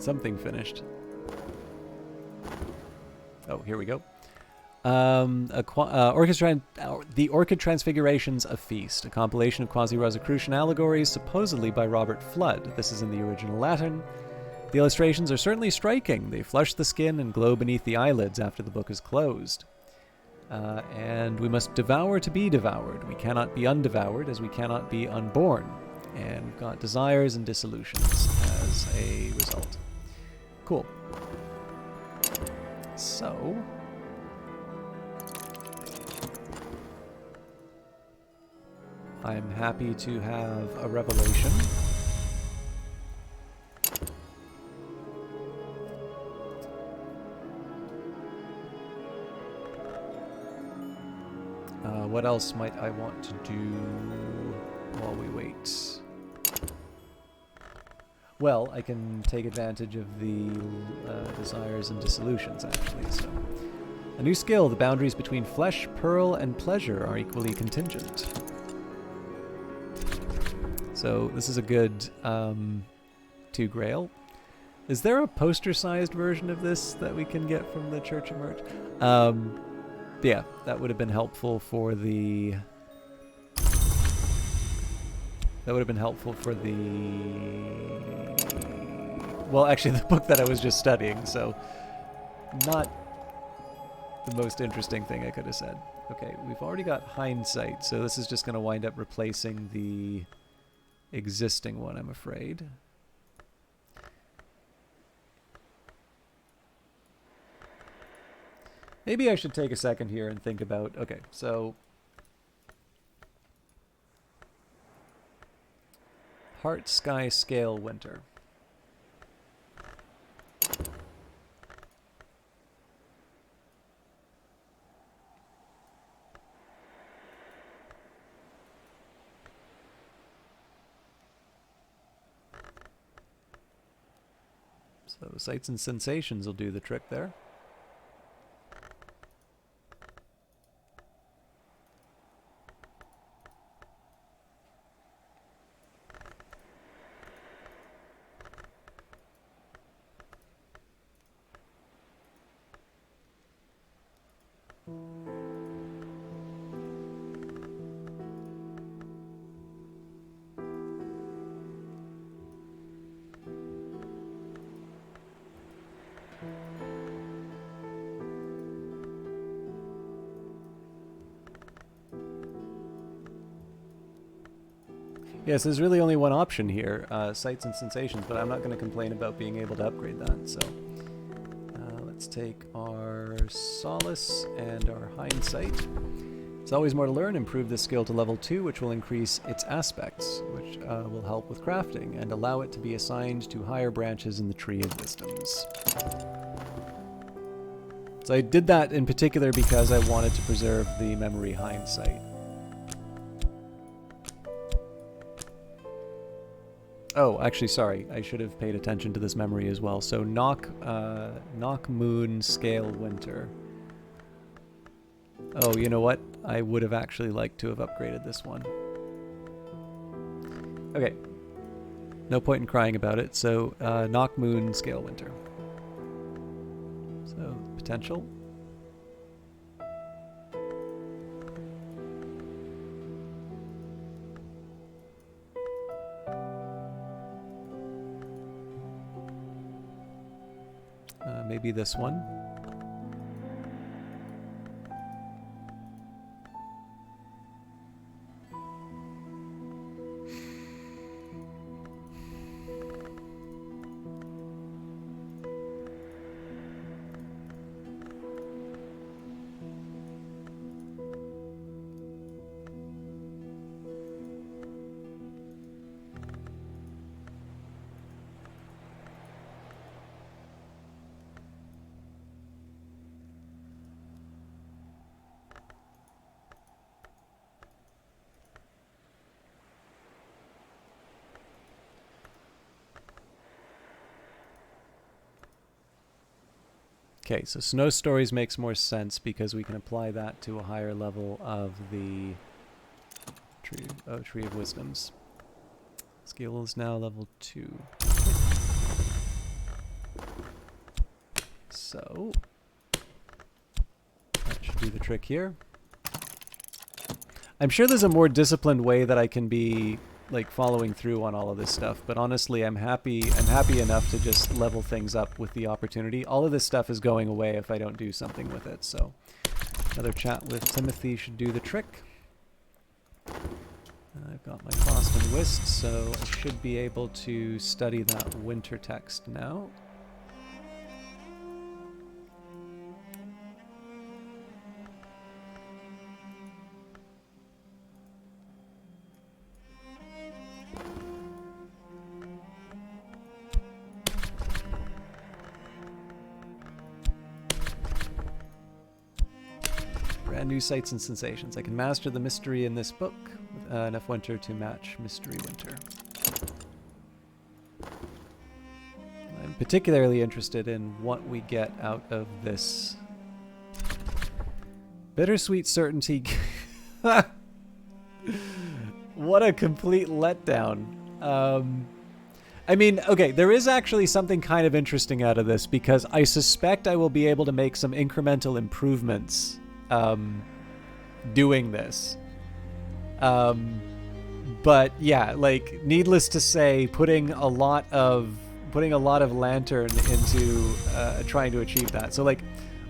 something finished. Oh, here we go. The Orchid Transfigurations, A Feast, a compilation of quasi-Rosicrucian allegories, supposedly by Robert Flood. This is in the original Latin. The illustrations are certainly striking. They flush the skin and glow beneath the eyelids after the book is closed. And we must devour to be devoured. We cannot be undevoured, as we cannot be unborn. And we've got desires and dissolutions as a result. Cool. So... I'm happy to have a revelation. What else might I want to do while we wait? Well, I can take advantage of the desires and dissolutions, actually. So, a new skill. The boundaries between flesh, pearl, and pleasure are equally contingent. So this is a good 2 Grail. Is there a poster-sized version of this that we can get from the Church of Merch? Yeah, that would have been helpful for the... That would have been helpful for the... Well, actually, the book that I was just studying, so... Not the most interesting thing I could have said. Okay, we've already got hindsight, so this is just going to wind up replacing the existing one, I'm afraid. Maybe I should take a second here and think about... Okay, so... Heart, Sky, Scale, Winter. So sights and sensations will do the trick there. Yes, there's really only one option here, sights and sensations, but I'm not going to complain about being able to upgrade that. So let's take our solace and our hindsight. There's always more to learn. Improve this skill to level 2, which will increase its aspects, which will help with crafting and allow it to be assigned to higher branches in the Tree of Wisdoms. So I did that in particular because I wanted to preserve the memory hindsight. Oh, actually, sorry. I should have paid attention to this memory as well. So knock moon, scale winter. Oh, you know what? I would have actually liked to have upgraded this one. Okay. No point in crying about it. So knock moon, scale winter. So potential. Maybe this one. Okay, so Snow Stories makes more sense because we can apply that to a higher level of the Tree of Wisdoms. Skill is now level 2. So that should do the trick here. I'm sure there's a more disciplined way that I can be like following through on all of this stuff, but honestly, I'm happy enough to just level things up with the opportunity. All of this stuff is going away if I don't do something with it. So another chat with Timothy should do the trick. I've got my Frost and Whist, so I should be able to study that winter text now. Brand new sights and sensations. I can master the mystery in this book with enough winter to match mystery winter. I'm particularly interested in what we get out of this bittersweet certainty. What a complete letdown. I mean, okay, there is actually something kind of interesting out of this because I suspect I will be able to make some incremental improvements doing this. But yeah, like needless to say, putting a lot of lantern into trying to achieve that. So like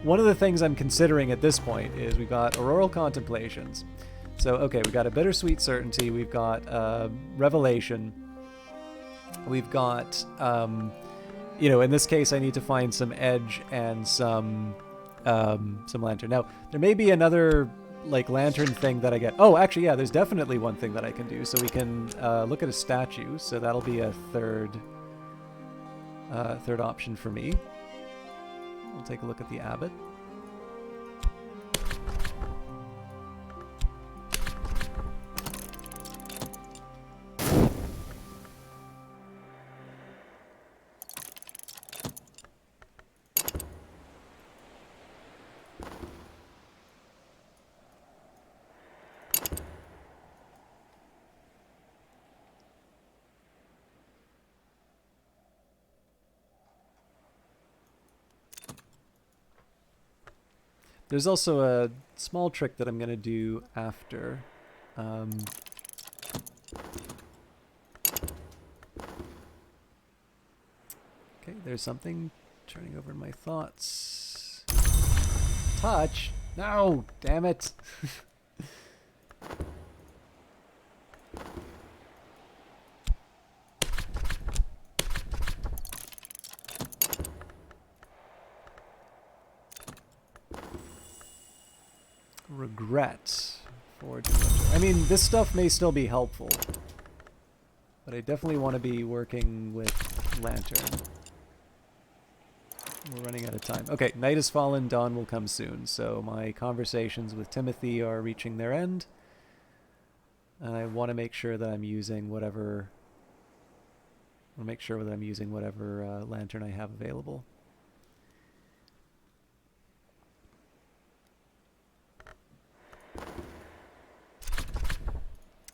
one of the things I'm considering at this point is we've got auroral contemplations. So okay, we've got a bittersweet certainty, we've got revelation, we've got you know, in this case I need to find some edge and some lantern. Now, there may be another like lantern thing that I get. Oh, actually, yeah, there's definitely one thing that I can do. So we can look at a statue. So that'll be a third option for me. We'll take a look at the abbot. There's also a small trick that I'm going to do after. Okay, there's something turning over in my thoughts. Touch? No! Damn it! Regret. Forge and winter. I mean, this stuff may still be helpful, but I definitely want to be working with lantern. We're running out of time. Okay, night has fallen, dawn will come soon. So my conversations with Timothy are reaching their end. And I want to make sure that I'm using whatever lantern I have available.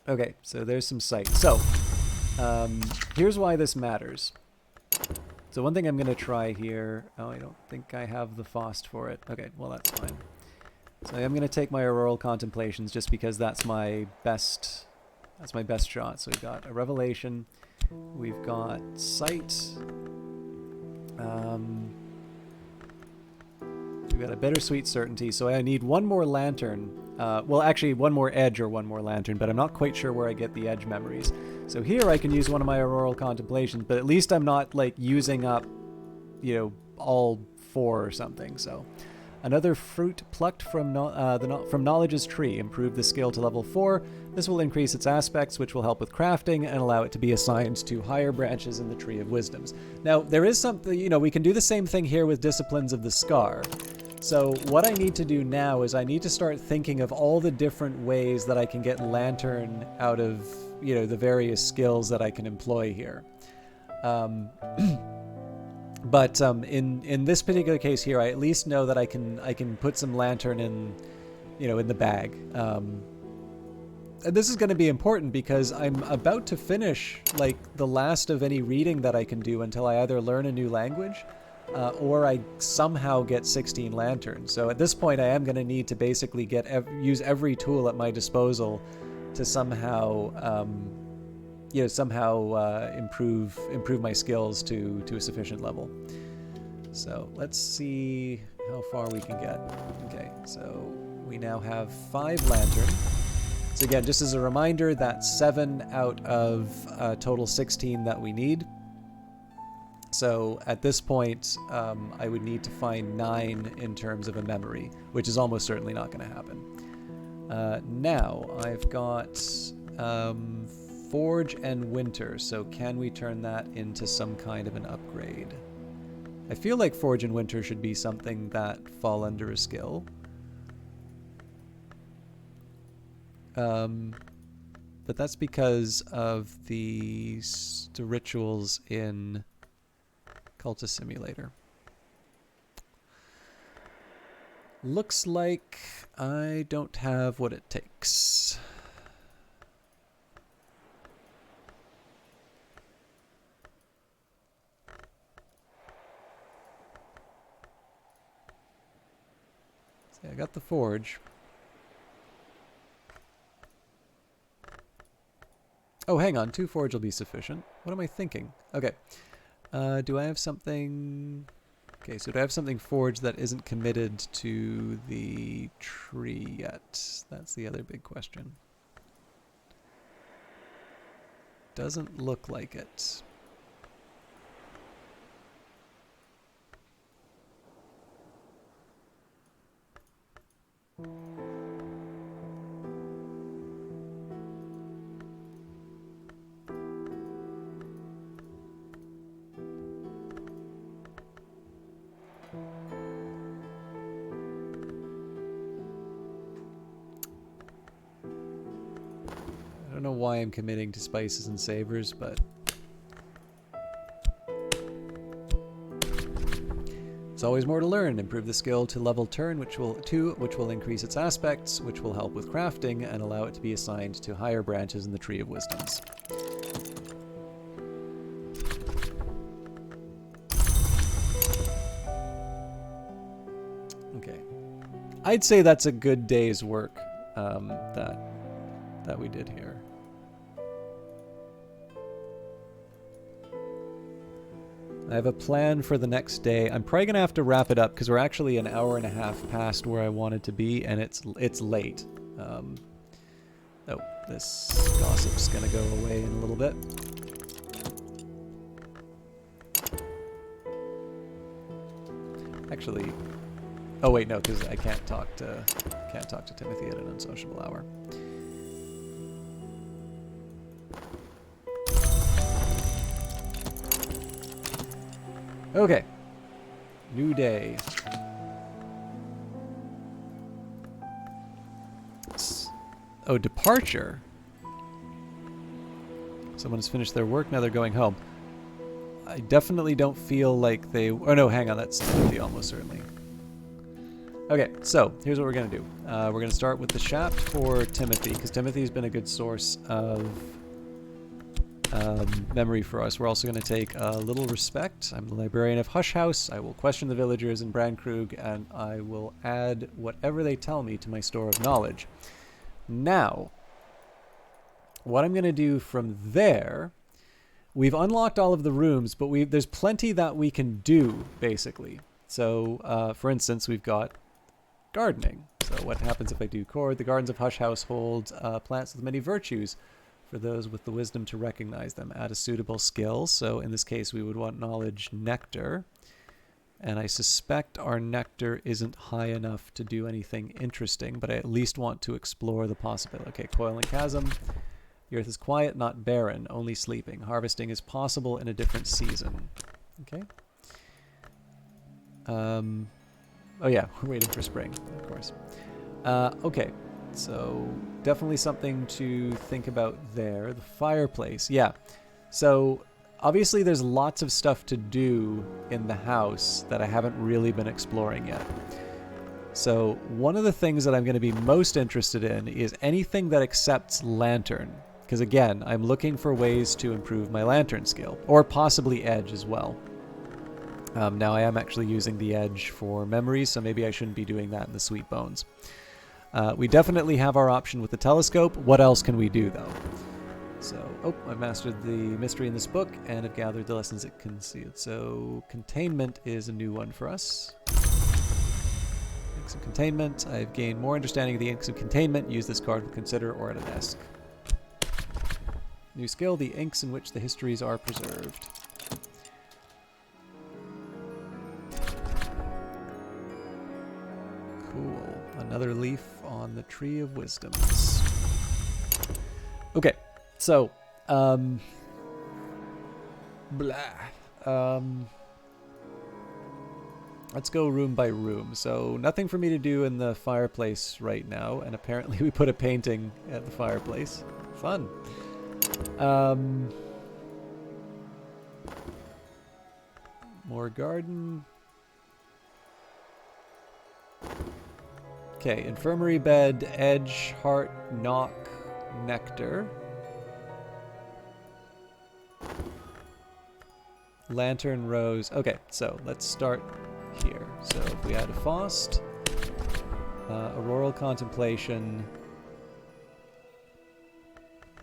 Okay, so there's some sight. So, here's why this matters. So one thing I'm going to try here... Oh, I don't think I have the Fost for it. Okay, well that's fine. So I'm going to take my Auroral Contemplations just because that's my best shot. So we've got a Revelation. We've got Sight. We've got a Bittersweet Certainty. So I need one more lantern. Well, actually, one more edge or one more lantern, but I'm not quite sure where I get the edge memories. So here I can use one of my Auroral Contemplations, but at least I'm not, like, using up, you know, all 4 or something. So another fruit plucked from Knowledge's tree. Improve the skill to level 4. This will increase its aspects, which will help with crafting and allow it to be assigned to higher branches in the Tree of Wisdoms. Now, there is something, you know, we can do the same thing here with Disciplines of the Scar. So what I need to do now is I need to start thinking of all the different ways that I can get lantern out of, you know, the various skills that I can employ here. But in this particular case here, I at least know that I can put some lantern in, you know, in the bag. And this is going to be important because I'm about to finish like the last of any reading that I can do until I either learn a new language or I somehow get 16 lanterns. So at this point, I am going to need to basically use every tool at my disposal to somehow, improve my skills to a sufficient level. So let's see how far we can get. Okay, so we now have 5 lanterns. So again, just as a reminder, that's 7 out of total 16 that we need. So at this point, I would need to find 9 in terms of a memory, which is almost certainly not going to happen. Now, I've got Forge and Winter, so can we turn that into some kind of an upgrade? I feel like Forge and Winter should be something that fall under a skill. But that's because of the rituals in Cultist Simulator. Looks like I don't have what it takes. See, I got the Forge. Oh, hang on. 2 Forge will be sufficient. What am I thinking? Okay. Do I have something... Okay, so do I have something forged that isn't committed to the tree yet? That's the other big question. Doesn't look like it. I don't know why I'm committing to spices and savors, but there's always more to learn. Improve the skill to level turn, which will increase its aspects, which will help with crafting and allow it to be assigned to higher branches in the Tree of Wisdoms. Okay, I'd say that's a good day's work that we did here. I have a plan for the next day. I'm probably gonna have to wrap it up because we're actually an hour and a half past where I wanted to be, and it's late. Oh, this gossip's gonna go away in a little bit. Actually, oh wait, no, because I can't talk to Timothy at an unsociable hour. Okay. New day. Oh, departure. Someone has finished their work, now they're going home. I definitely don't feel like they... Oh no, hang on, that's Timothy almost certainly. Okay, so here's what we're going to do. We're going to start with the shaft for Timothy, because Timothy's been a good source of memory for us. We're also going to take a little respect. I'm the librarian of Hush House. I will question the villagers in Brandkrug, and I will add whatever they tell me to my store of knowledge. Now, what I'm going to do from there, we've unlocked all of the rooms, but there's plenty that we can do, basically. So, for instance, we've got gardening. So what happens if I do chord? The gardens of Hush House hold plants with many virtues for those with the wisdom to recognize them. Add a suitable skill. So in this case, we would want knowledge nectar. And I suspect our nectar isn't high enough to do anything interesting, but I at least want to explore the possibility. Okay, coil and chasm. The earth is quiet, not barren, only sleeping. Harvesting is possible in a different season. Okay. Oh yeah, we're waiting for spring, of course. Okay, so definitely something to think about there. The fireplace, yeah. So obviously there's lots of stuff to do in the house that I haven't really been exploring yet. So one of the things that I'm going to be most interested in is anything that accepts lantern. Because again, I'm looking for ways to improve my lantern skill, or possibly edge as well. Now I am actually using the edge for memories, so maybe I shouldn't be doing that in the sweet bones. We definitely have our option with the telescope. What else can we do, though? So, I've mastered the mystery in this book and have gathered the lessons it concealed. So, containment is a new one for us. Inks of containment. I've gained more understanding of the inks of containment. Use this card with consider or at a desk. New skill, the inks in which the histories are preserved. Cool. Another leaf on the Tree of Wisdoms. Okay, so, let's go room by room. So, nothing for me to do in the fireplace right now, and apparently we put a painting at the fireplace. Fun. More garden. Okay, infirmary bed, edge, heart, knock, nectar. Lantern, rose. Okay, so let's start here. So if we add a Faust, auroral contemplation.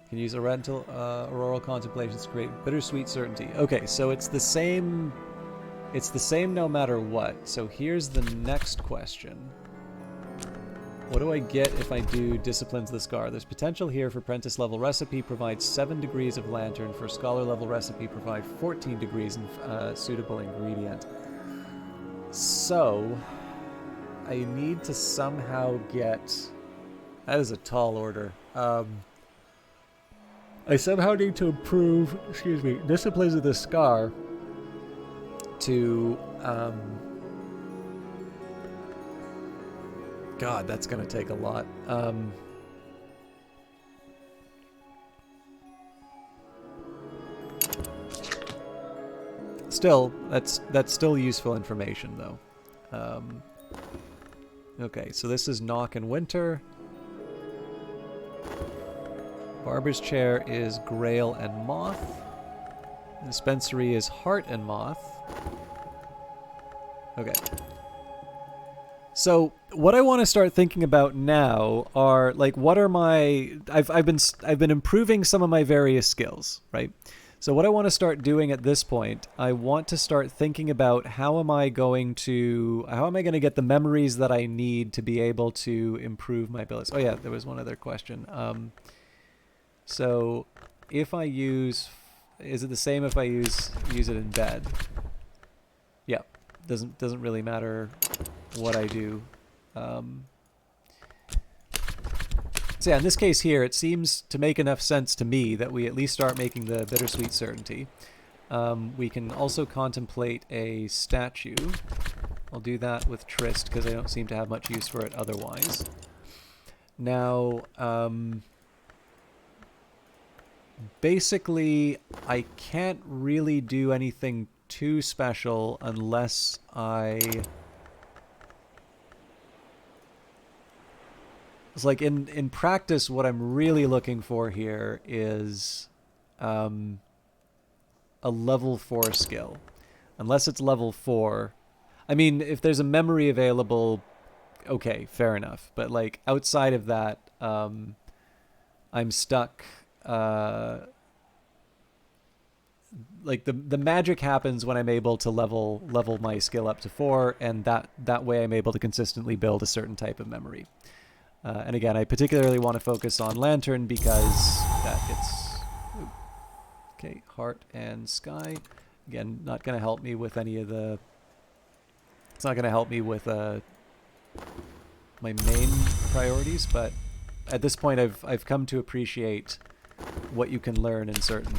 Can use a rental auroral contemplations to create bittersweet certainty. Okay, so it's the same. It's the same no matter what. So here's the next question. What do I get if I do Disciplines of the Scar? There's potential here for apprentice level recipe, provide 7 degrees of lantern. For scholar level recipe, provide 14 degrees and suitable ingredient. So, I need to somehow get... That is a tall order. I somehow need to improve, Disciplines of the Scar to... God, that's going to take a lot. Still, that's still useful information, though. Okay, so this is Knock and Winter. Barber's Chair is Grail and Moth. Dispensary is Heart and Moth. Okay. So what I want to start thinking about now are like what are my I've been improving some of my various skills, right? So what I want to start doing at this point, I want to start thinking about how am I going to get the memories that I need to be able to improve my abilities. Oh yeah, there was one other question. So if I use, is it the same if I use it in bed? Yeah, doesn't really matter what I do. So yeah, in this case here, it seems to make enough sense to me that we at least start making the bittersweet certainty. We can also contemplate a statue. I'll do that with Trist because I don't seem to have much use for it otherwise. Now, basically, I can't really do anything too special unless it's like in practice, what I'm really looking for here is a level 4 skill. Unless it's level 4. I mean, if there's a memory available, okay, fair enough. But like outside of that, I'm stuck. Like the magic happens when I'm able to level my skill up to 4, and that way I'm able to consistently build a certain type of memory. And again, I particularly want to focus on Lantern because that gets... Okay, Heart and Sky. Again, not going to help me with any of the... It's not going to help me with my main priorities, but at this point I've come to appreciate what you can learn in certain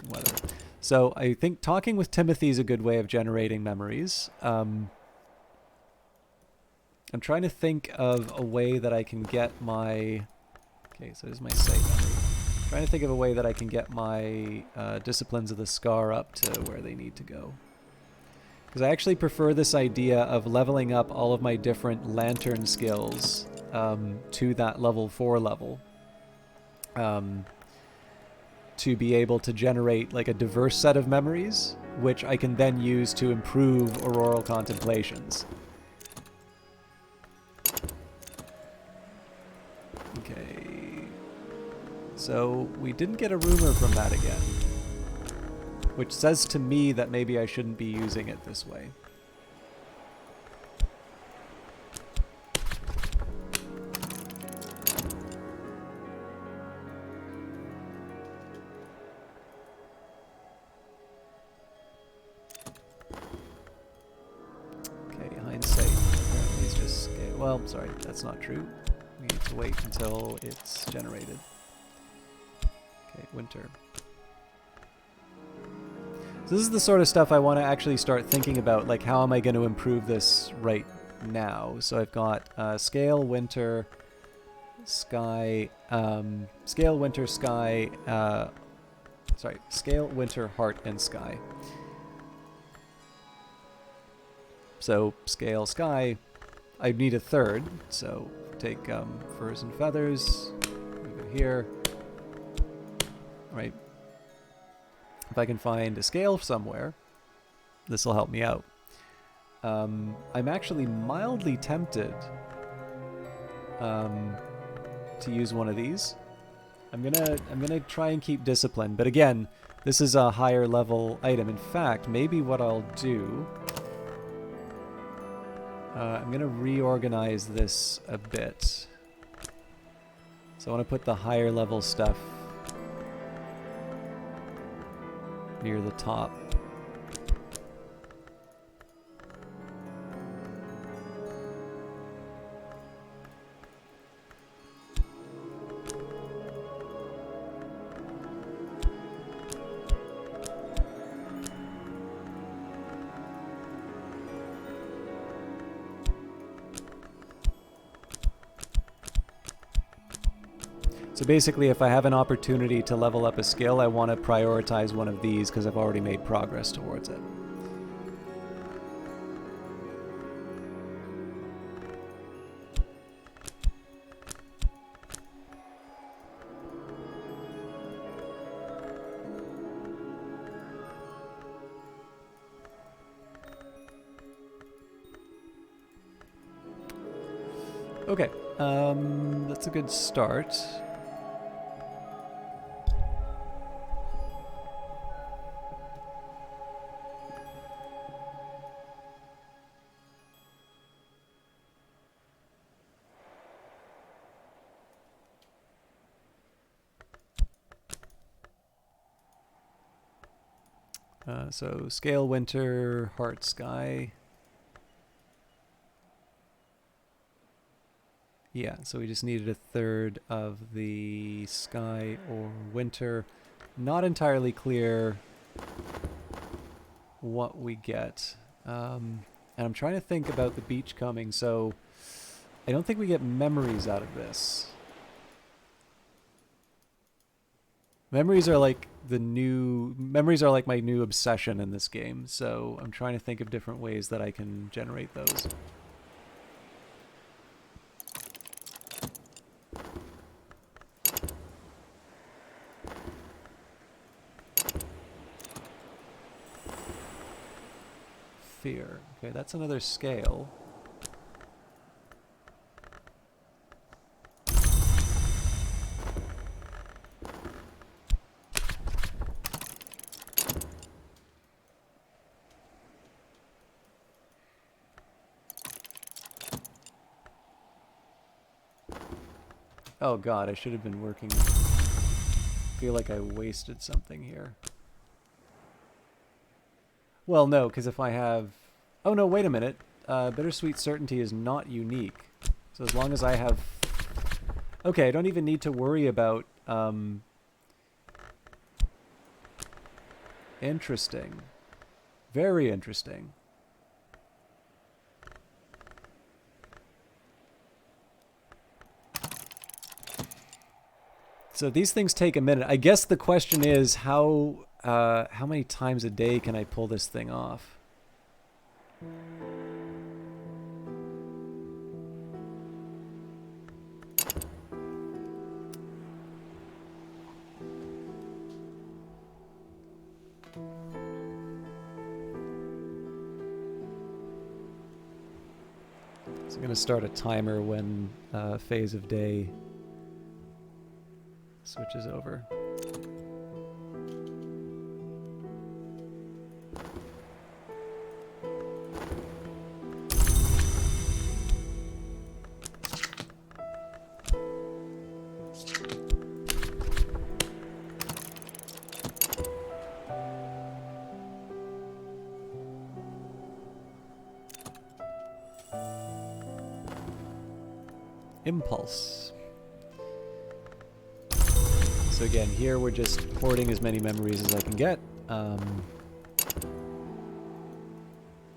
weather. So I think talking with Timothy is a good way of generating memories. I'm trying to think of a way that I can get my... Okay, so here's my site memory. I'm trying to think of a way that I can get my Disciplines of the Scar up to where they need to go. Because I actually prefer this idea of leveling up all of my different Lantern skills to that level 4 level. to be able to generate like a diverse set of memories, which I can then use to improve auroral contemplations. Okay. So we didn't get a rumor from that again, which says to me that maybe I shouldn't be using it this way. Well, sorry, that's not true. We need to wait until it's generated. Okay, winter. So this is the sort of stuff I want to actually start thinking about, like how am I going to improve this right now? So I've got scale, winter, sky, scale, winter, sky, scale, winter, heart, and sky. So scale, sky, I need a third, so take furs and feathers, move it here. Right. If I can find a scale somewhere, this will help me out. I'm actually mildly tempted to use one of these. I'm gonna try and keep discipline, but again, this is a higher level item. In fact, maybe what I'll do. I'm going to reorganize this a bit. So I want to put the higher level stuff near the top. So basically, if I have an opportunity to level up a skill, I want to prioritize one of these because I've already made progress towards it. Okay, that's a good start. So scale, winter, heart, sky. Yeah, so we just needed a third of the sky or winter. Not entirely clear what we get. And I'm trying to think about the beach coming, so I don't think we get memories out of this. Memories are like my new obsession in this game, so I'm trying to think of different ways that I can generate those. Fear. Okay, that's another scale. Oh god, I should have been working. I feel like I wasted something here. Well, no, because if I have... Oh no, wait a minute. Bittersweet Certainty is not unique. So as long as I have... Okay, I don't even need to worry about... Interesting. Very interesting. So these things take a minute. I guess the question is how many times a day can I pull this thing off? So I'm going to start a timer when phase of day switches over. Impulse. So again, here we're just hoarding as many memories as I can get.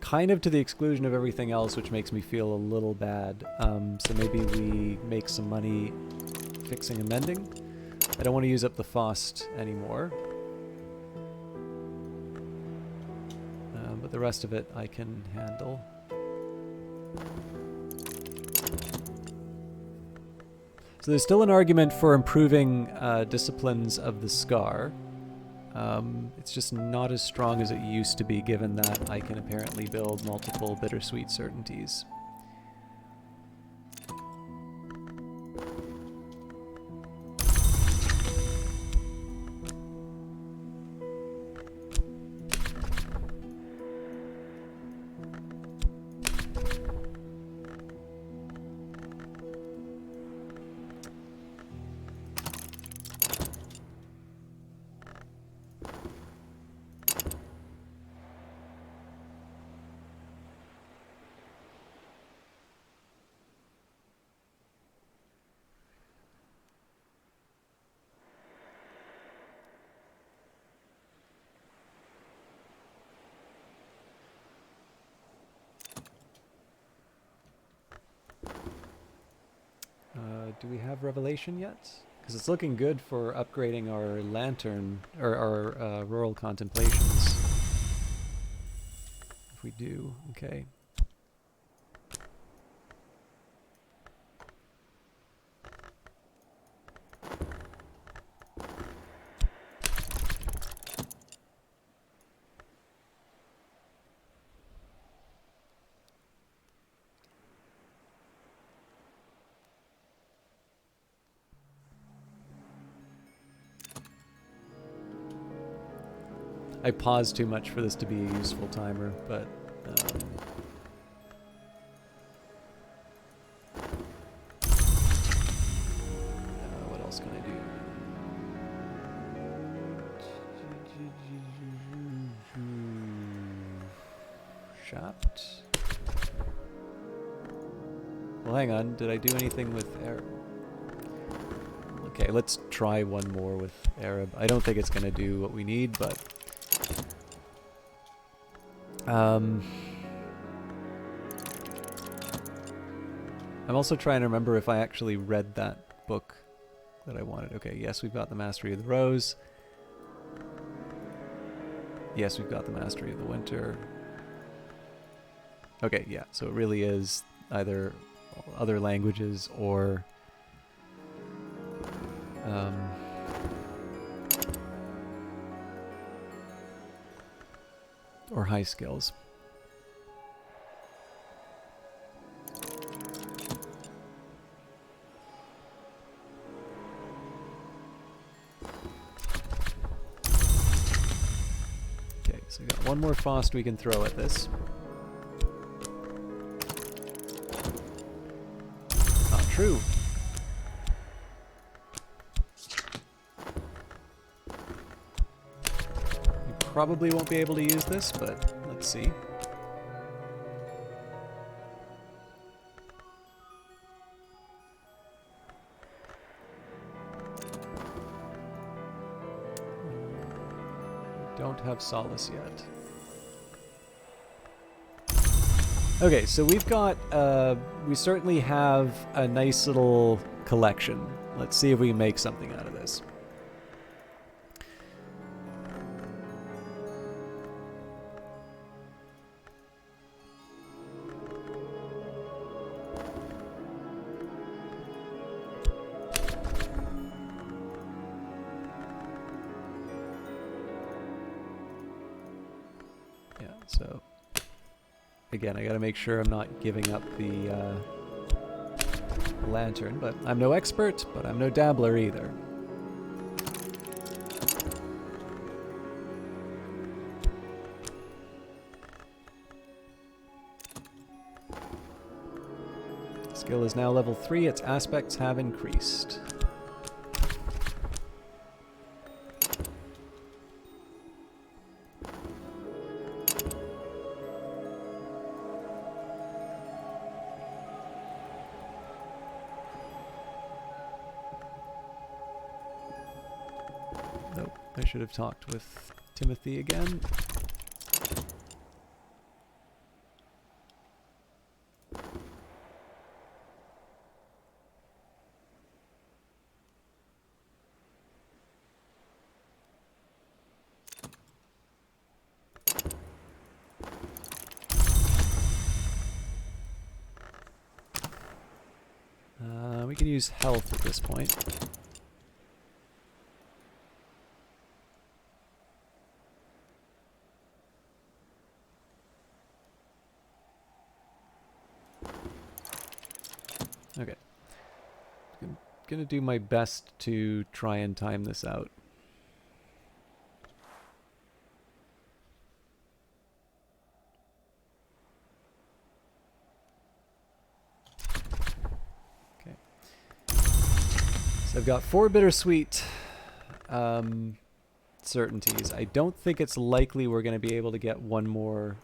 Kind of to the exclusion of everything else, which makes me feel a little bad. So maybe we make some money fixing and mending. I don't want to use up the Faust anymore. But the rest of it I can handle. So there's still an argument for improving disciplines of the Scar. It's just not as strong as it used to be, given that I can apparently build multiple bittersweet certainties. Do we have Revelation yet? Because it's looking good for upgrading our lantern, or our rural contemplations. If we do, okay. I paused too much for this to be a useful timer, but what else can I do? Shopped. Well, hang on. Did I do anything with Arab? Okay, let's try one more with Arab. I don't think it's going to do what we need, but I'm also trying to remember if I actually read that book that I wanted. Okay, yes, we've got the Mastery of the Rose. Yes, we've got the Mastery of the Winter. Okay, yeah, so it really is either other languages or high skills. Okay, so we got one more Faust we can throw at this. Not true. Probably won't be able to use this, but let's see. Don't have Solace yet. Okay, so we've got, we certainly have a nice little collection. Let's see if we can make something out of this. So Again, I gotta make sure I'm not giving up the lantern, but I'm no expert, but I'm no dabbler either. Skill is now level 3, its aspects have increased. Nope, I should have talked with Timothy again. We can use health at this point. Okay. I'm gonna do my best to try and time this out. Okay. So I've got 4 bittersweet certainties. I don't think it's likely we're going to be able to get one more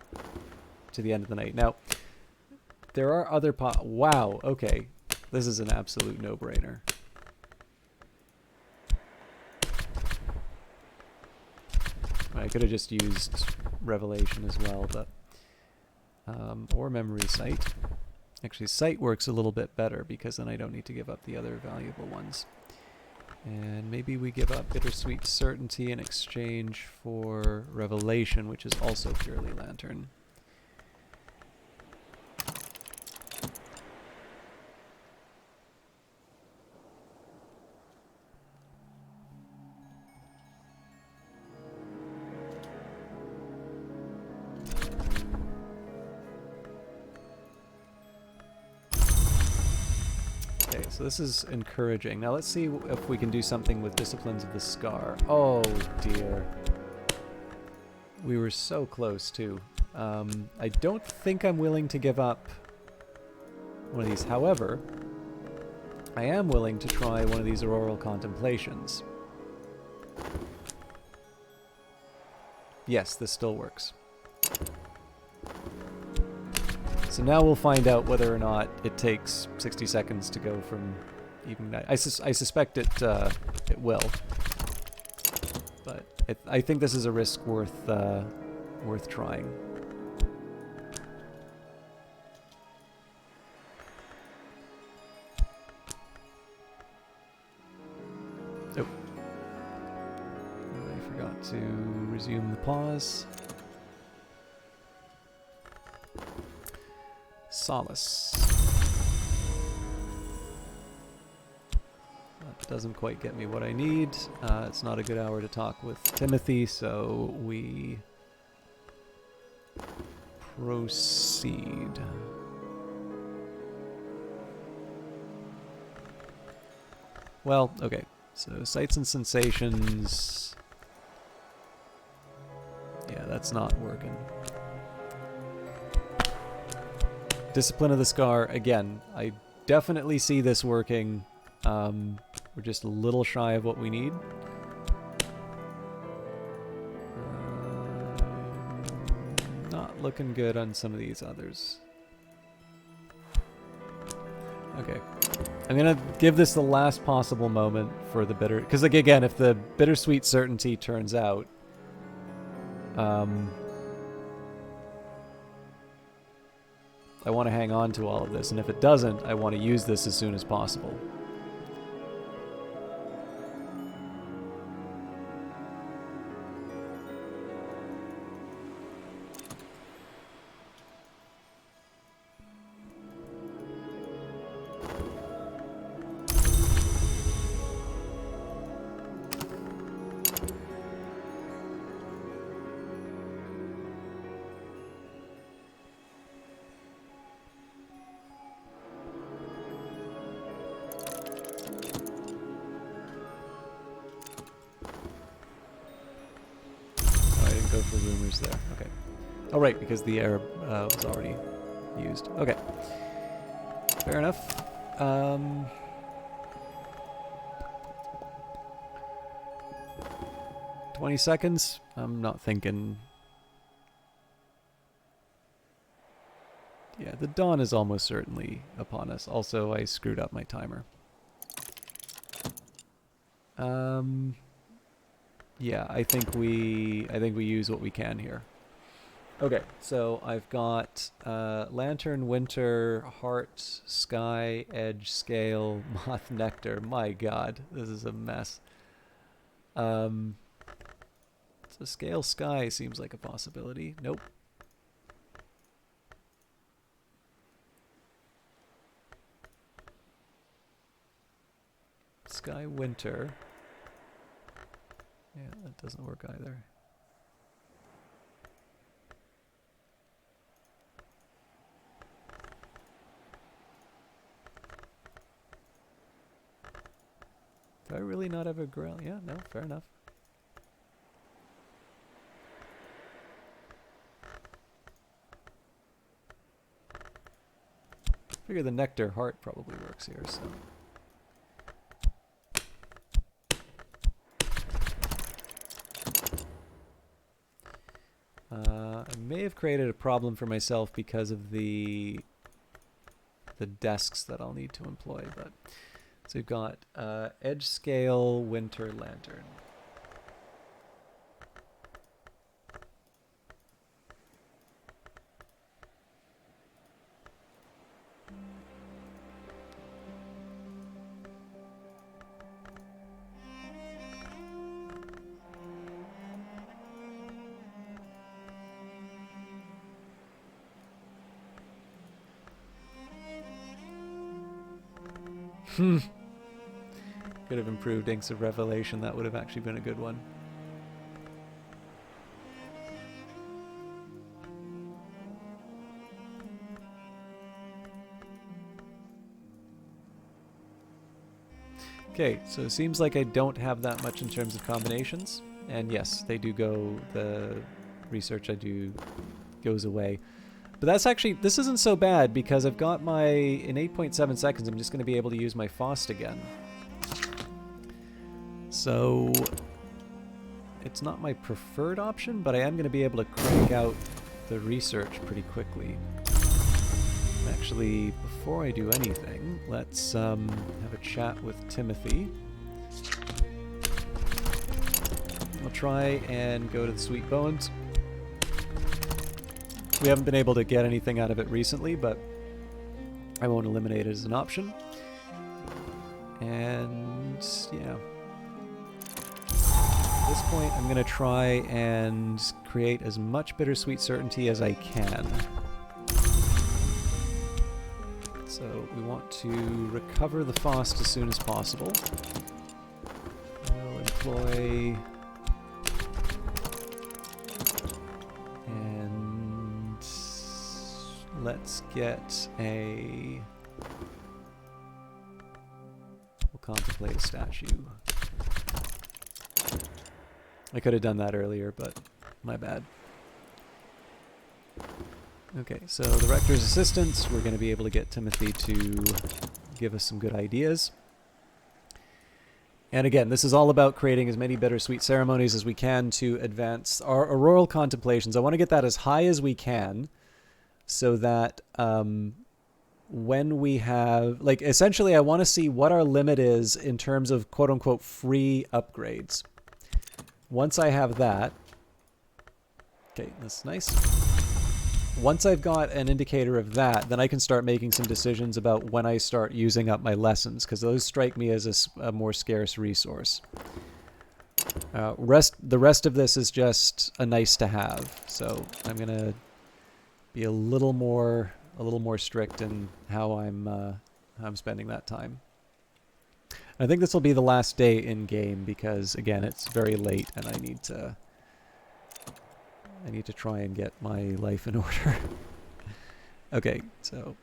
to the end of the night. Now, there are other wow, okay. This is an absolute no-brainer. I could have just used Revelation as well, but... or Memory Sight. Actually, Sight works a little bit better, because then I don't need to give up the other valuable ones. And maybe we give up Bittersweet Certainty in exchange for Revelation, which is also purely Lantern. Okay, so this is encouraging. Now let's see if we can do something with Disciplines of the Scar. Oh dear. We were so close too. I don't think I'm willing to give up one of these. However, I am willing to try one of these Auroral Contemplations. Yes, this still works. So now we'll find out whether or not it takes 60 seconds to go from even night. I suspect it will, but I think this is a risk worth trying. Oh, I forgot to resume the pause. Solace. That doesn't quite get me what I need. It's not a good hour to talk with Timothy, so we proceed. Well, okay. So sights and sensations. Yeah, that's not working. Discipline of the Scar, again, I definitely see this working. We're just a little shy of what we need. Not looking good on some of these others. Okay. I'm going to give this the last possible moment for the bitter... Because, like, again, if the Bittersweet Certainty turns out... I want to hang on to all of this, and if it doesn't, I want to use this as soon as possible. the rumors there. Okay. Oh, right, because the air was already used. Okay. Fair enough. 20 seconds? I'm not thinking... Yeah, the dawn is almost certainly upon us. Also, I screwed up my timer. Yeah, I think we use what we can here. Okay, so I've got lantern, winter, heart, sky, edge, scale, moth, nectar. My God, this is a mess. So scale, sky seems like a possibility. Nope. Sky, winter. Yeah, that doesn't work either. Do I really not have a grill? Yeah, no, fair enough. Figure the nectar heart probably works here, so. I may have created a problem for myself because of the desks that I'll need to employ, but so we've got edge scale, winter, lantern. Could have improved Inks of Revelation. That would have actually been a good one. Okay, so it seems like I don't have that much in terms of combinations. And yes, they do go, the research I do goes away. But that's actually, this isn't so bad because I've got my, in 8.7 seconds, I'm just going to be able to use my FOST again. So, it's not my preferred option, but I am going to be able to crank out the research pretty quickly. Actually, before I do anything, let's have a chat with Timothy. I'll try and go to the Sweet Bones. We haven't been able to get anything out of it recently, but I won't eliminate it as an option. And yeah. At this point, I'm going to try and create as much bittersweet certainty as I can. So we want to recover the FOST as soon as possible. We'll employ... and let's get a... we'll contemplate a statue. I could have done that earlier, but my bad. Okay, so the Rector's assistants, we're going to be able to get Timothy to give us some good ideas. And again, this is all about creating as many bittersweet ceremonies as we can to advance our auroral contemplations. I want to get that as high as we can so that when we have, like, essentially I want to see what our limit is in terms of quote-unquote free upgrades. Once I have that, okay, that's nice. Once I've got an indicator of that, then I can start making some decisions about when I start using up my lessons, because those strike me as a more scarce resource. The rest of this is just a nice to have, so I'm gonna be a little more strict in how I'm spending that time. I think this will be the last day in game because again it's very late and I need to try and get my life in order. Okay, so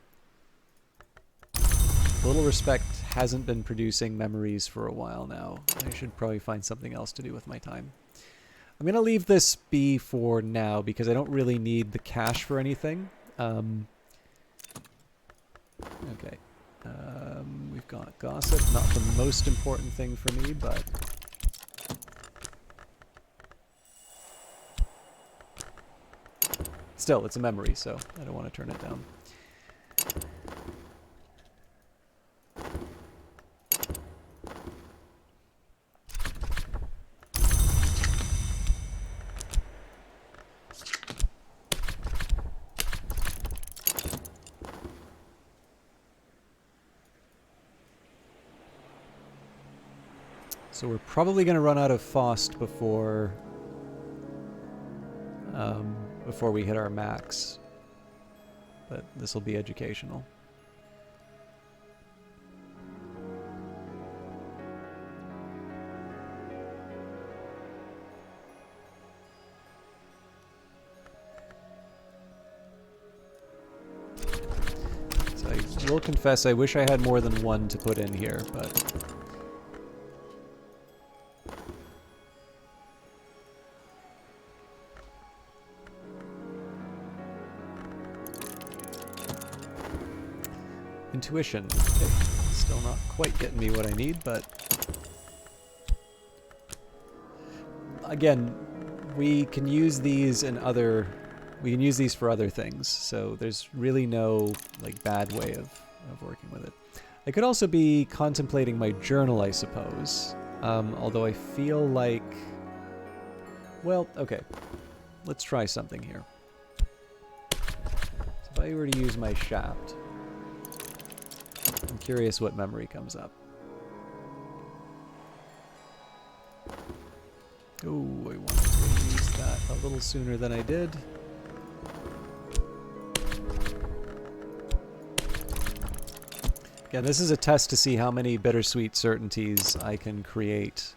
Little Respect hasn't been producing memories for a while now. I should probably find something else to do with my time. I'm going to leave this be for now because I don't really need the cash for anything. Okay. We've got gossip, not the most important thing for me, but... Still, it's a memory, so I don't want to turn it down. So we're probably going to run out of Faust before we hit our max. But this will be educational. So I will confess, I wish I had more than one to put in here, but... Intuition. Okay. Still not quite getting me what I need, but... Again, we can use these in other... We can use these for other things, so there's really no like bad way of working with it. I could also be contemplating my journal, I suppose. Although I feel like... Well, okay. Let's try something here. So if I were to use my shaft... I'm curious what memory comes up. Oh, I wanted to use that a little sooner than I did. Again, this is a test to see how many bittersweet certainties I can create.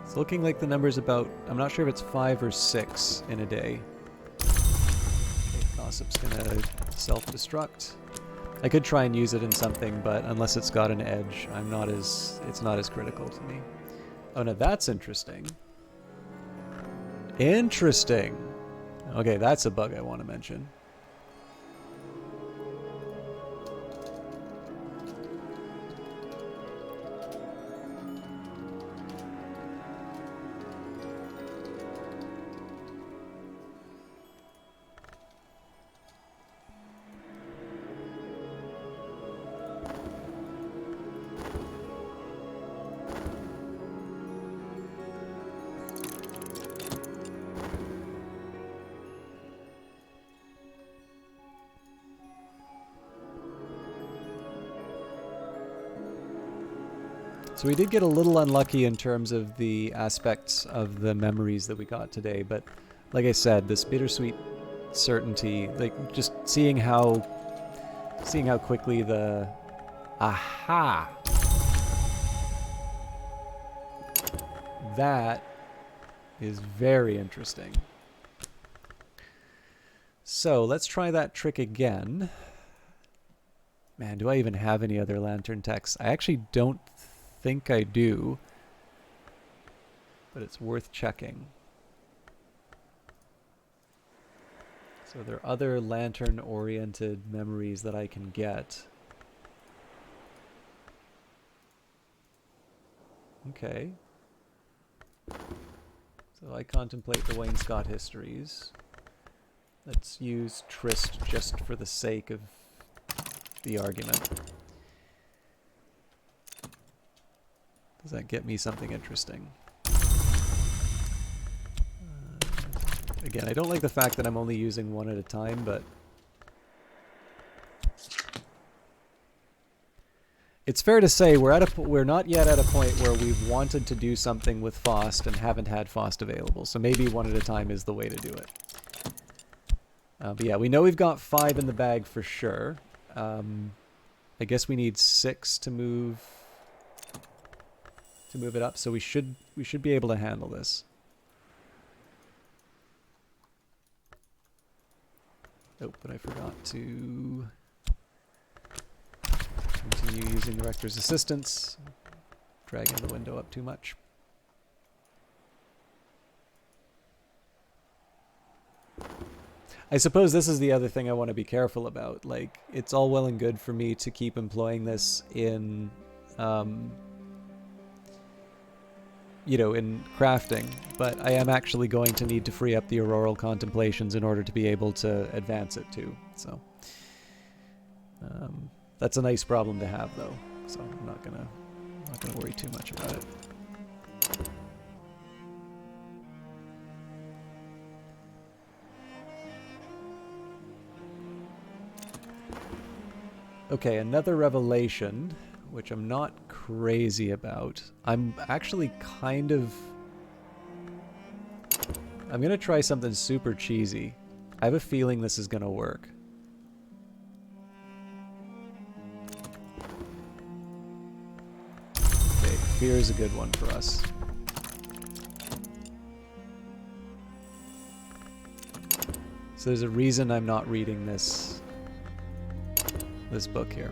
It's looking like the number's about, I'm not sure if it's 5 or 6 in a day. Okay, gossip's gonna self-destruct. I could try and use it in something, but unless it's got an edge, it's not as critical to me. Oh, no, that's interesting. Interesting. Okay, that's a bug I want to mention. So we did get a little unlucky in terms of the aspects of the memories that we got today, but like I said, this bittersweet certainty, like just seeing how quickly the aha, that is very interesting. So let's try that trick again. Man, do I even have any other lantern texts? I actually don't think I do, but it's worth checking. So there are other lantern-oriented memories that I can get. Okay. So I contemplate the Wainscot histories. Let's use Trist just for the sake of the argument. Does that get me something interesting? Again, I don't like the fact that I'm only using one at a time, but it's fair to say we're not yet at a point where we've wanted to do something with Faust and haven't had Faust available. So maybe one at a time is the way to do it. But yeah, we know we've got 5 in the bag for sure. I guess we need 6 to move it up, so we should be able to handle this. Oh, but I forgot to continue using the rector's assistance. Dragging the window up too much. I suppose this is the other thing I want to be careful about. Like, it's all well and good for me to keep employing this in, you know, in crafting, but I am actually going to need to free up the auroral contemplations in order to be able to advance it too. So, that's a nice problem to have, though. So I'm not gonna worry too much about it. Okay, another revelation, which I'm not crazy about. I'm actually kind of... I'm going to try something super cheesy. I have a feeling this is going to work. Okay, fear is a good one for us. So there's a reason I'm not reading this book here.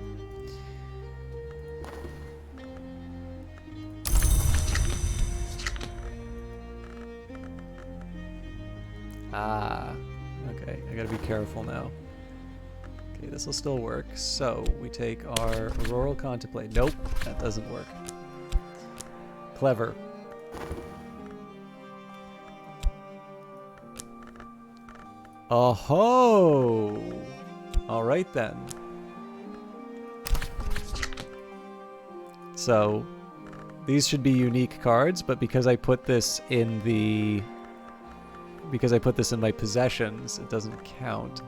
Ah, okay, I gotta be careful now. Okay, this will still work. So we take our auroral contemplate. Nope, that doesn't work. Clever. Oh-ho! All right then. So these should be unique cards, but because I put this in the... because I put this in my possessions, it doesn't count.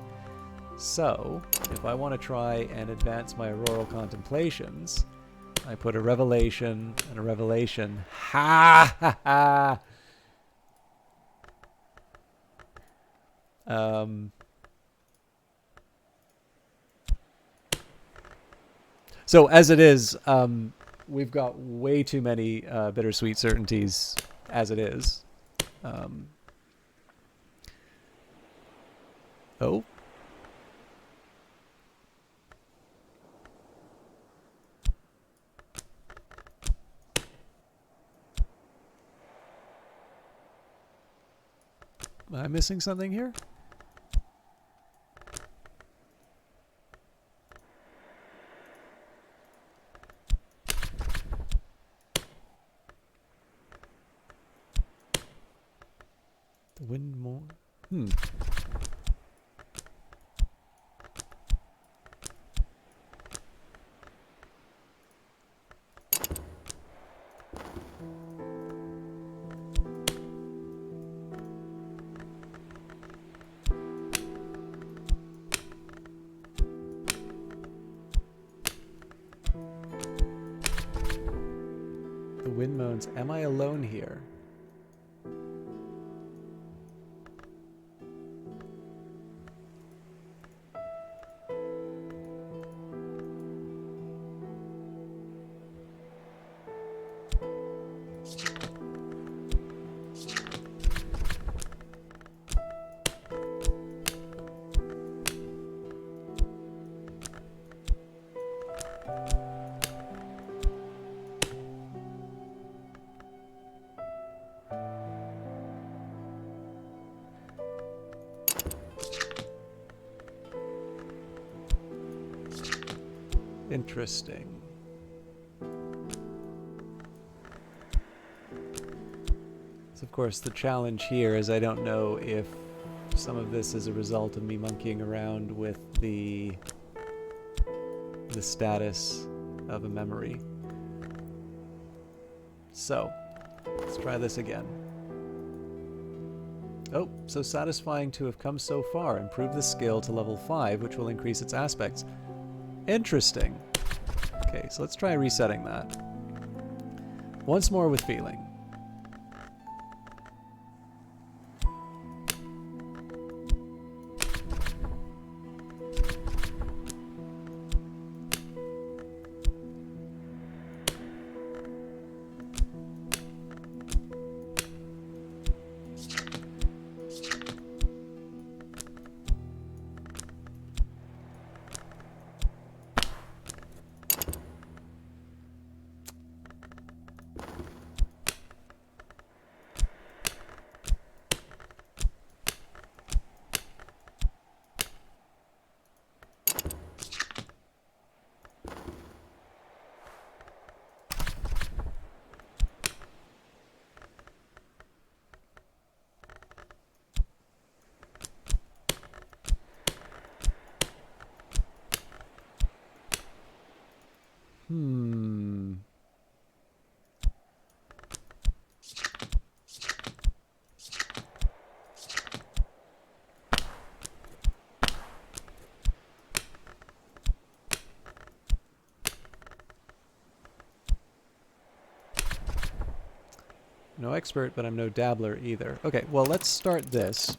So, if I want to try and advance my auroral contemplations, I put a revelation and a revelation. Ha ha ha! So as it is, we've got way too many bittersweet certainties as it is. Oh. Am I missing something here? The wind more. The wind moans, am I alone here? Interesting. So of course the challenge here is I don't know if some of this is a result of me monkeying around with the status of a memory. So let's try this again. Oh, so satisfying to have come so far. Improve the skill to level 5, which will increase its aspects. Interesting. Okay, so let's try resetting that. Once more with feeling. no expert, but I'm no dabbler either. Okay, well, let's start this.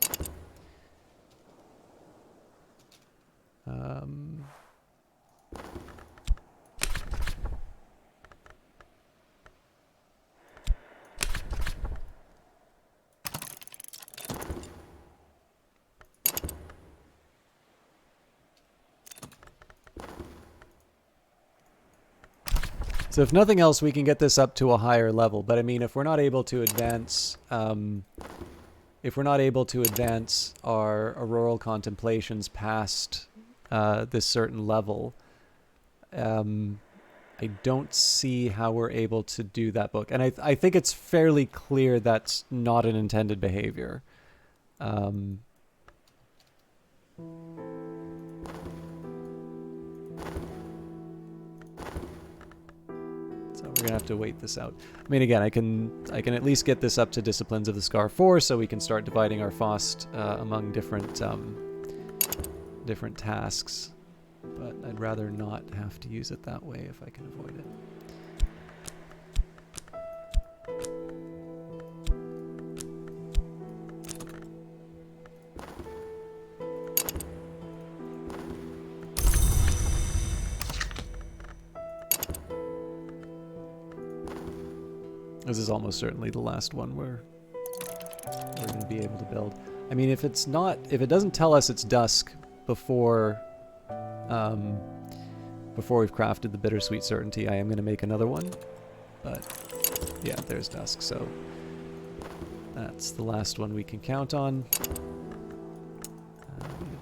So if nothing else, we can get this up to a higher level. But I mean, if we're not able to advance, our auroral contemplations past this certain level, I don't see how we're able to do that book. And I think it's fairly clear that's not an intended behavior. So we're gonna have to wait this out. I mean, again, I can at least get this up to Disciplines of the Scar 4, so we can start dividing our Faust among different tasks. But I'd rather not have to use it that way if I can avoid it. This is almost certainly the last one we're going to be able to build. I mean, if it doesn't tell us it's dusk before we've crafted the bittersweet certainty, I am going to make another one. But yeah, there's dusk, so that's the last one we can count on.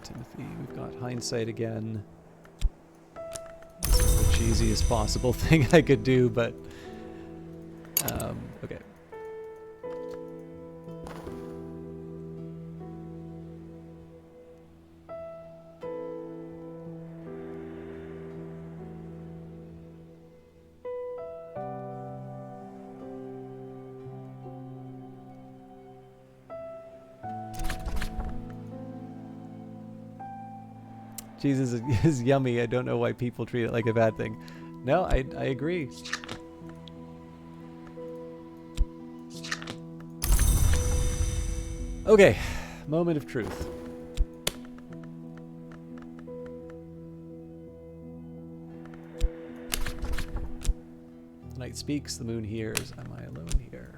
Timothy, we've got hindsight again. This is the cheesiest possible thing I could do, but okay. Cheese is yummy. I don't know why people treat it like a bad thing. No, I agree. Okay, moment of truth. The night speaks, the moon hears. Am I alone here?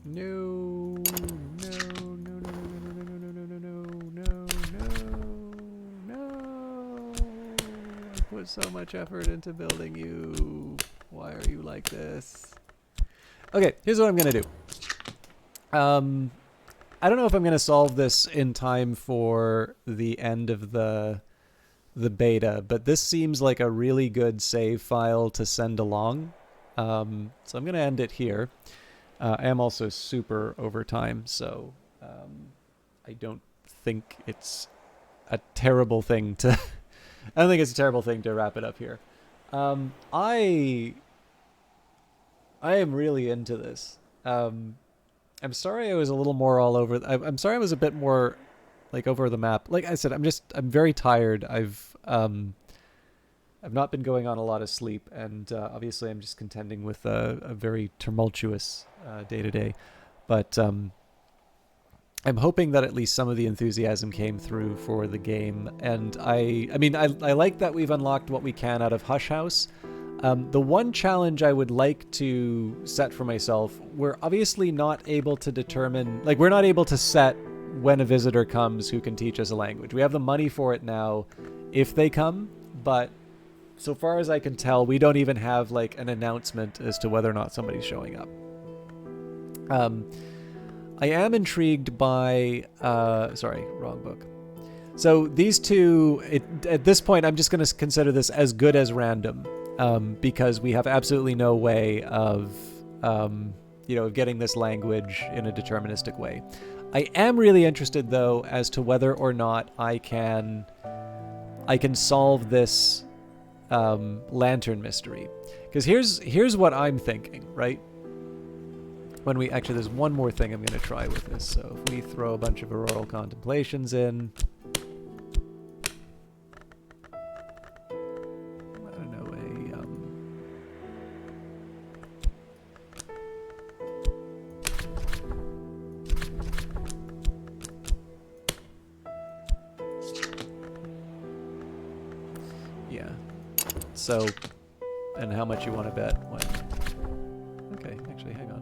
No, no, no, no, no, no, no, no, no, no, no, no. I put so much effort into building you. Why are you like this? Okay, here's what I'm gonna do. I don't know if I'm gonna solve this in time for the end of the beta, but this seems like a really good save file to send along. So I'm gonna end it here. I am also super over time, so I don't think it's a terrible thing to. I don't think it's a terrible thing to wrap it up here. I am really into this. I'm sorry I was a little more all over. I'm sorry I was a bit more like over the map. Like I said, I'm very tired. I've not been going on a lot of sleep, and obviously I'm just contending with a very tumultuous day to day. But I'm hoping that at least some of the enthusiasm came through for the game. And I like that we've unlocked what we can out of Hush House. The one challenge I would like to set for myself, we're obviously not able to determine, like we're not able to set when a visitor comes who can teach us a language. We have the money for it now if they come, but so far as I can tell, we don't even have like an announcement as to whether or not somebody's showing up. I am intrigued by, sorry, wrong book. So these two, at this point, I'm just going to consider this as good as random. Because we have absolutely no way of getting this language in a deterministic way. I am really interested, though, as to whether or not I can solve this lantern mystery. Because here's what I'm thinking, right? When we actually, there's one more thing I'm going to try with this. So if we throw a bunch of auroral contemplations in. So, and how much you want to bet when. Okay, actually, hang on.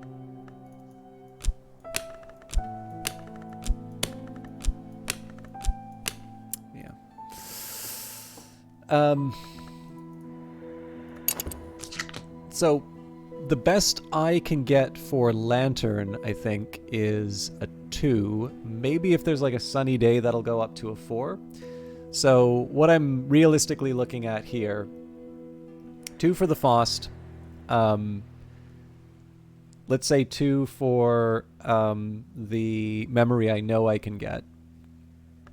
Yeah. So the best I can get for lantern, I think, is a 2. Maybe if there's like a sunny day, that'll go up to a 4. So what I'm realistically looking at here, 2 for the Faust. Let's say 2 for the memory I know I can get.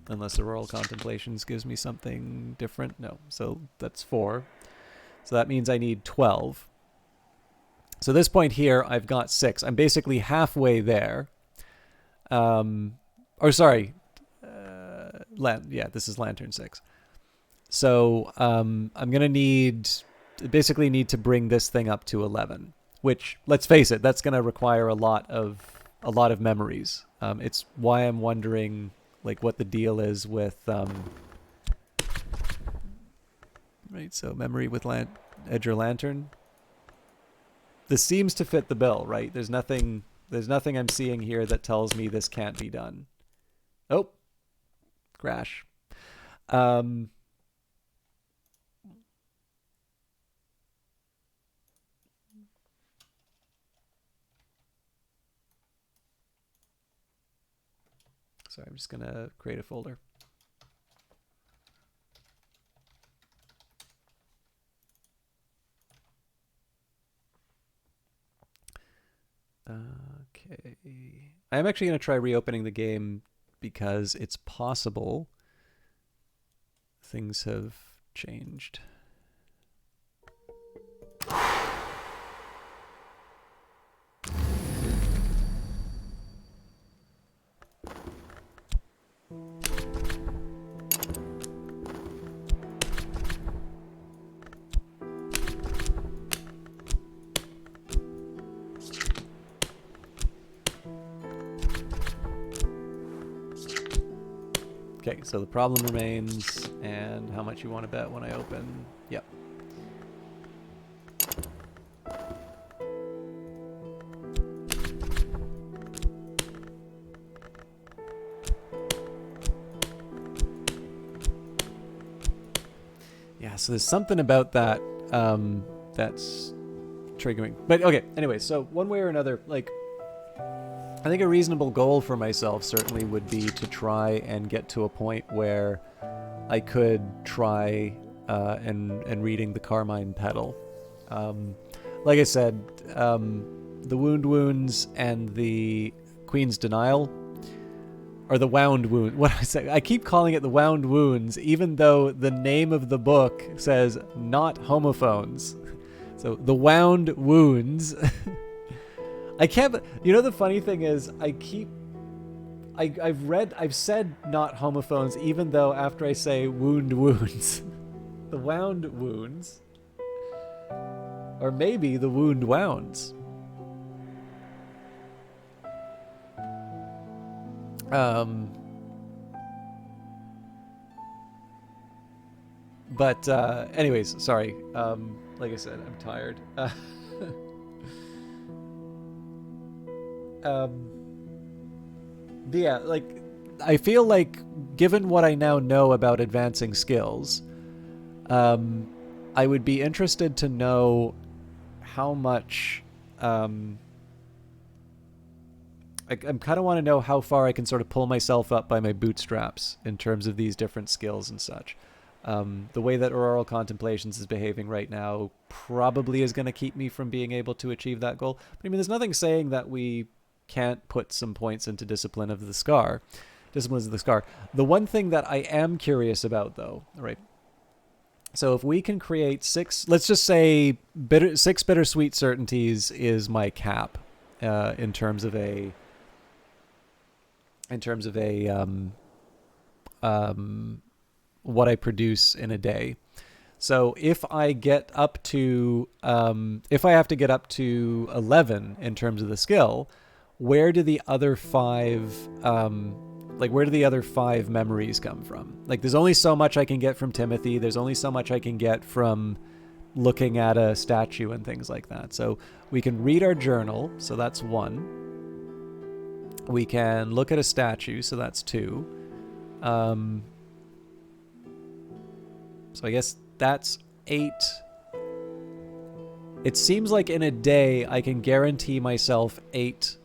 Unless Auroral Contemplations gives me something different. No, so that's 4. So that means I need 12. So this point here, I've got 6. I'm basically halfway there. Sorry. This is Lantern 6. So I'm going to basically need to bring this thing up to 11. Which, let's face it, that's going to require a lot of memories. It's why I'm wondering like what the deal is with right, so memory with Edger Lantern. This seems to fit the bill, right? There's nothing I'm seeing here that tells me this can't be done. Oh, crash. Sorry, I'm just going to create a folder. Okay. I'm actually going to try reopening the game because it's possible things have changed. Okay, so the problem remains, and how much you want to bet when I open. Yep. Yeah, so there's something about that that's triggering. But okay, anyway, so one way or another, like, I think a reasonable goal for myself certainly would be to try and get to a point where I could try and reading the Carmine Petal. Like I said, the Wounds and the Queen's Denial, or the Wound Wound. What I say? I keep calling it the Wound Wounds, even though the name of the book says not homophones. So the Wound Wounds. I can't. You know, the funny thing is, I've said not homophones, even though after I say wounds, the Wound Wounds, or maybe the Wound Wounds. But anyways, sorry. Like I said, I'm tired. Yeah, like, I feel like, given what I now know about advancing skills, I would be interested to know how much, I kind of want to know how far I can sort of pull myself up by my bootstraps in terms of these different skills and such. The way that Auroral Contemplations is behaving right now probably is going to keep me from being able to achieve that goal. But I mean, there's nothing saying that we can't put some points into Disciplines of the Scar. The one thing that I am curious about, though, right? So if we can create 6, let's just say 6 bittersweet certainties is my cap in terms of a what I produce in a day. So if I get up to if I have to get up to 11 in terms of the skill, where do the other 5 memories come from? Like, there's only so much I can get from Timothy. There's only so much I can get from looking at a statue and things like that. So we can read our journal, so that's 1. We can look at a statue, so that's 2. So I guess that's 8. It seems like in a day I can guarantee myself 8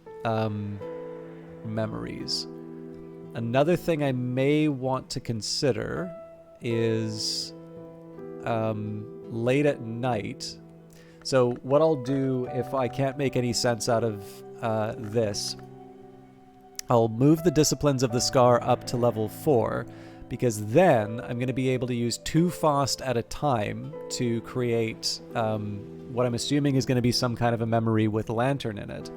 memories. Another thing I may want to consider is late at night. So what I'll do if I can't make any sense out of this, I'll move the disciplines of the scar up to level 4, because then I'm going to be able to use 2 Faust at a time to create what I'm assuming is going to be some kind of a memory with a lantern in it.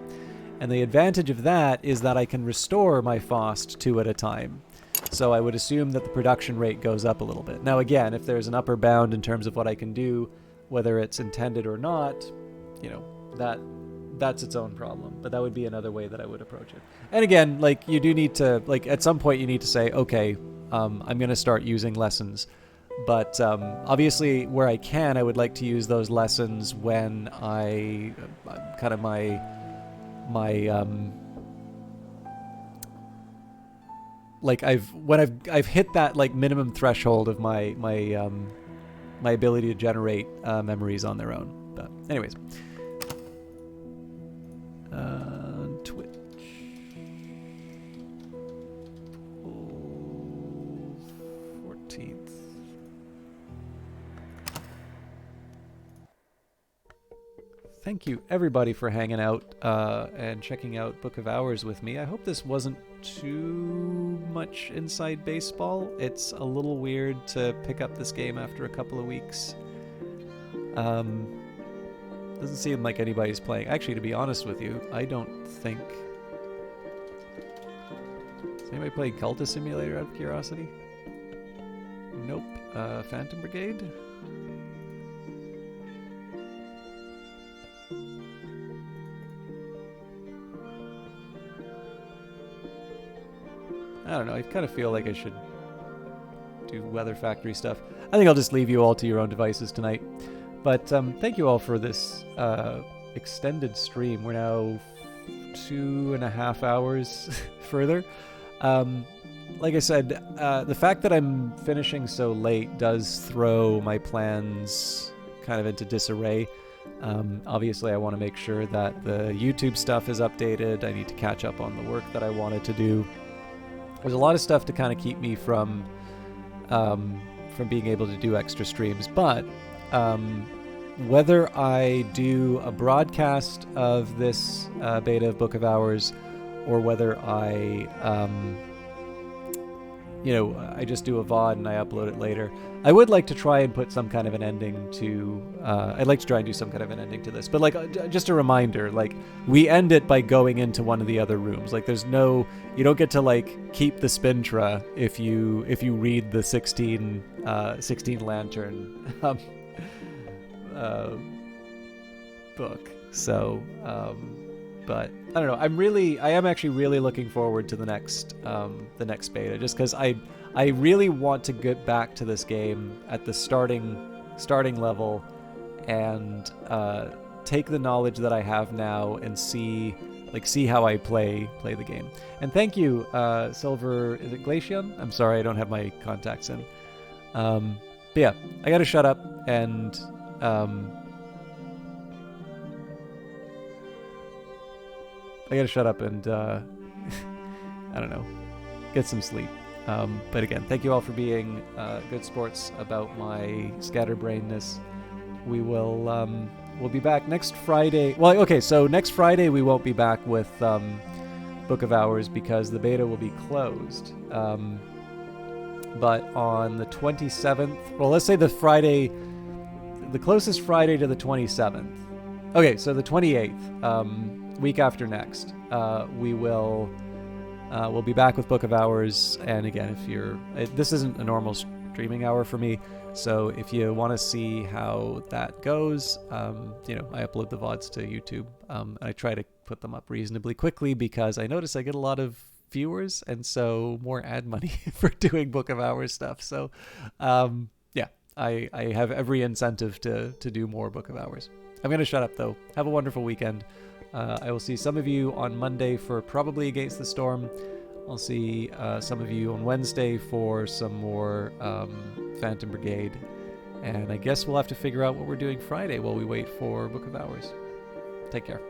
And the advantage of that is that I can restore my Faust 2 at a time. So I would assume that the production rate goes up a little bit. Now again, if there's an upper bound in terms of what I can do, whether it's intended or not, you know, that's its own problem. But that would be another way that I would approach it. And again, like, you do need to, like, at some point you need to say, okay, I'm going to start using lessons. But obviously, where I can, I would like to use those lessons when I kind of my like I've hit that like minimum threshold of my ability to generate memories on their own. But anyways, Twitch. 14th. Thank you, everybody, for hanging out and checking out Book of Hours with me. I hope this wasn't too much inside baseball. It's a little weird to pick up this game after a couple of weeks. Doesn't seem like anybody's playing. Actually, to be honest with you, I don't think... Is anybody playing Cultist Simulator out of curiosity? Nope. Phantom Brigade? I don't know, I kind of feel like I should do Weather Factory stuff. I think I'll just leave you all to your own devices tonight. But thank you all for this extended stream. We're now 2.5 hours further. Like I said, the fact that I'm finishing so late does throw my plans kind of into disarray. Obviously, I want to make sure that the YouTube stuff is updated. I need to catch up on the work that I wanted to do. There's a lot of stuff to kind of keep me from being able to do extra streams, but whether I do a broadcast of this beta of Book of Hours, or whether I I just do a VOD and I upload it later, I would like to try and put some kind of an ending to I'd like to try and do some kind of an ending to this, but like just a reminder, like, we end it by going into one of the other rooms. Like, there's no, you don't get to like keep the Spintra if you read the 16 lantern book. So but I don't know, I am actually really looking forward to the next beta, just because I really want to get back to this game at the starting level and take the knowledge that I have now and see how I play the game. And thank you, Silver, is it Glacian? I'm sorry, I don't have my contacts in. But yeah, I gotta shut up and I don't know, get some sleep. But again, thank you all for being good sports about my scatterbrainness. We will we'll be back next Friday. Well, okay, so next Friday we won't be back with Book of Hours because the beta will be closed. But on the 27th, well, let's say the closest Friday to the 27th. Okay, so the 28th, week after next, we'll be back with Book of Hours. And again, this isn't a normal streaming hour for me, so if you want to see how that goes, I upload the VODs to YouTube. I try to put them up reasonably quickly because I notice I get a lot of viewers, and so more ad money for doing Book of Hours stuff. So, yeah, I have every incentive to do more Book of Hours. I'm going to shut up, though. Have a wonderful weekend. I will see some of you on Monday for Probably Against the Storm. I'll see some of you on Wednesday for some more Phantom Brigade. And I guess we'll have to figure out what we're doing Friday while we wait for Book of Hours. Take care.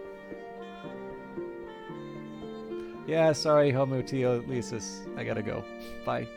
Yeah, sorry, Homo Teo Lysis. I gotta go. Bye.